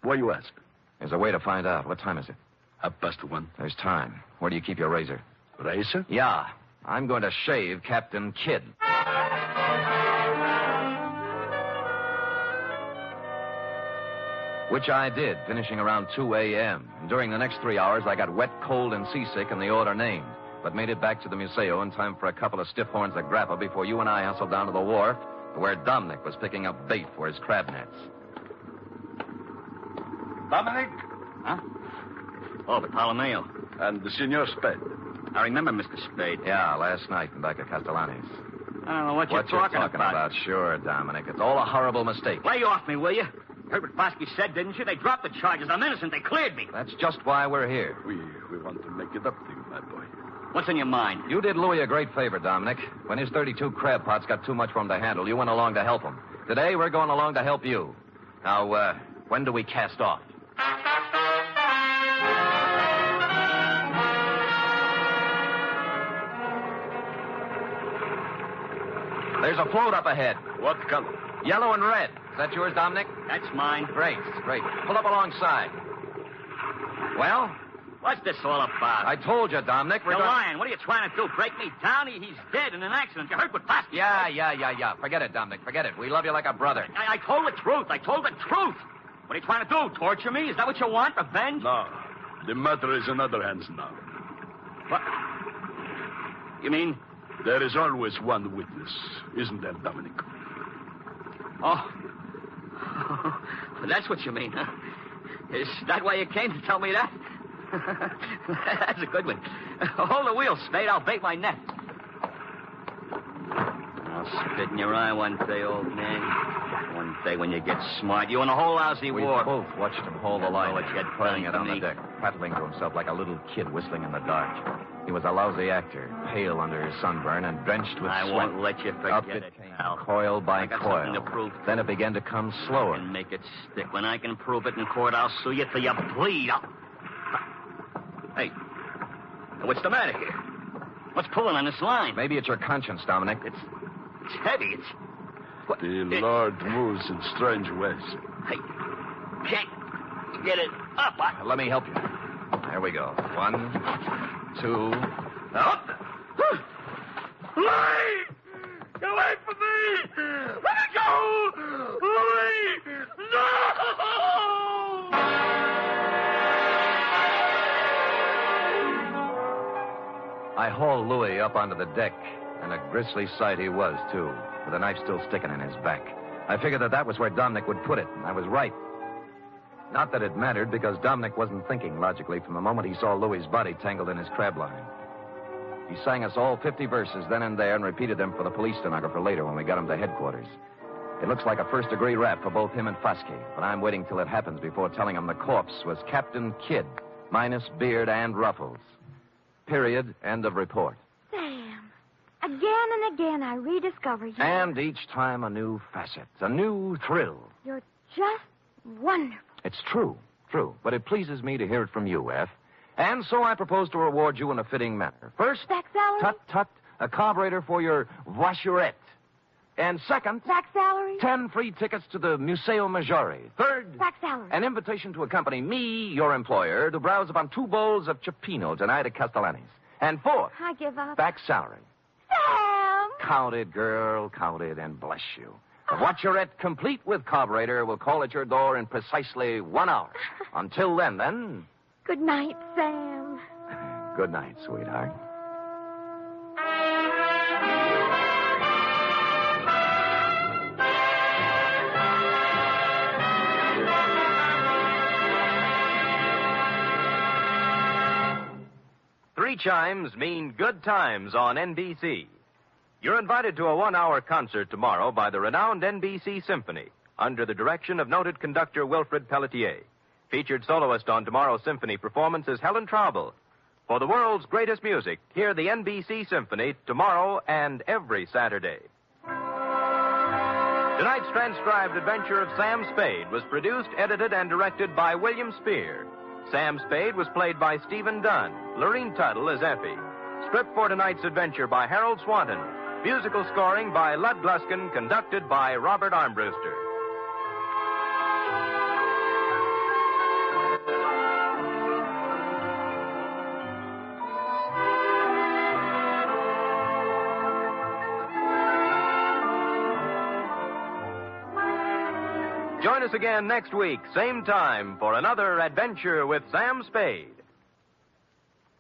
Why you ask? There's a way to find out. What time is it? 1:30. There's time. Where do you keep your razor? Razor? Yeah. I'm going to shave Captain Kidd. Which I did, finishing around 2 a.m. And during the next 3 hours, I got wet, cold, and seasick in the order named, but made it back to the Museo in time for a couple of stiff horns of grappa before you and I hustled down to the wharf where Dominic was picking up bait for his crab nets. Dominic? Huh? Oh, Bartolomeo. And the Senor Spade. I remember Mr. Spade. Yeah, last night in back of Castellani's. I don't know what you're talking about. Sure, Dominic. It's all a horrible mistake. Lay off me, will you? Heard what Fosky said, didn't you? They dropped the charges. I'm innocent. They cleared me. That's just why we're here. We want to make it up to you, my boy. What's in your mind? You did Louis a great favor, Dominic. When his 32 crab pots got too much for him to handle, you went along to help him. Today, we're going along to help you. Now, when do we cast off? There's a float up ahead. What color? Yellow and red. Is that yours, Dominic? That's mine. Great. Pull up alongside. Well? What's this all about? I told you, Dominic. You're lying. What are you trying to do? Break me down? He's dead in an accident. You heard what Fosky said? Yeah. Forget it, Dominic. Forget it. We love you like a brother. I told the truth. What are you trying to do? Torture me? Is that what you want? Revenge? No. The matter is in other hands now. What? You mean? There is always one witness, isn't there, Dominic? Oh. That's what you mean, huh? Is that why you came to tell me that? That's a good one. Hold the wheel, Spade. I'll bait my net. I'll spit in your eye one day, old man. One day when you get smart. You and the whole lousy we war. both watched him hold the line, playing it on the deck, prattling to himself like a little kid whistling in the dark. He was a lousy actor, pale under his sunburn and drenched with sweat. I won't let you forget Up it came, coil by coil. To prove. Then it began to come slower. I can make it stick. When I can prove it in court, I'll sue you till you bleed. Hey, what's the matter here? What's pulling on this line? Maybe it's your conscience, Dominic. It's heavy. The Lord moves in strange ways. Hey, can't get it up. Let me help you. There we go. 1, 2. Up. Louis! Get away from me! Let me go! Louis! No! I hauled Louis up onto the deck, and a grisly sight he was, too, with a knife still sticking in his back. I figured that was where Dominic would put it, and I was right. Not that it mattered, because Dominic wasn't thinking logically from the moment he saw Louis's body tangled in his crab line. He sang us all 50 verses then and there and repeated them for the police stenographer later when we got him to headquarters. It looks like a first-degree rap for both him and Fosky, but I'm waiting till it happens before telling him the corpse was Captain Kidd, minus beard and ruffles. Period. End of report. Sam, again and again I rediscover you. And each time a new facet, a new thrill. You're just wonderful. It's true. But it pleases me to hear it from you, F. And so I propose to reward you in a fitting manner. First, back salary? Tut, a carburetor for your voiturette. And second, back salary? 10 free tickets to the Museo Maggiore. Third, back salary. An invitation to accompany me, your employer, to browse upon 2 bowls of cioppino tonight at Castellani's. And fourth, I give up. Back salary. Sam! Count it, girl, count it, and bless you. The voiturette, complete with carburetor, will call at your door in precisely 1 hour. Until then... Good night, Sam. Good night, sweetheart. Three chimes mean good times on NBC. You're invited to a 1-hour concert tomorrow by the renowned NBC Symphony under the direction of noted conductor Wilfred Pelletier. Featured soloist on tomorrow's symphony performance is Helen Traubel. For the world's greatest music, hear the NBC Symphony tomorrow and every Saturday. Tonight's transcribed adventure of Sam Spade was produced, edited, and directed by William Spear. Sam Spade was played by Stephen Dunn. Lorene Tuttle is Effie. Script for tonight's adventure by Harold Swanton. Musical scoring by Lud Gluskin, conducted by Robert Armbruster. Join us again next week, same time, for another adventure with Sam Spade.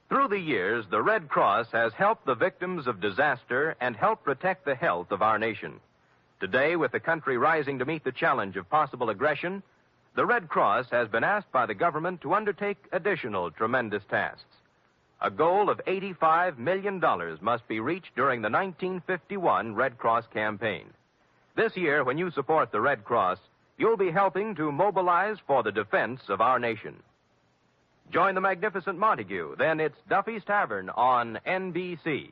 Through the years, the Red Cross has helped the victims of disaster and helped protect the health of our nation. Today, with the country rising to meet the challenge of possible aggression, the Red Cross has been asked by the government to undertake additional tremendous tasks. A goal of $85 million must be reached during the 1951 Red Cross campaign. This year, when you support the Red Cross, you'll be helping to mobilize for the defense of our nation. Join the magnificent Montague. Then it's Duffy's Tavern on NBC.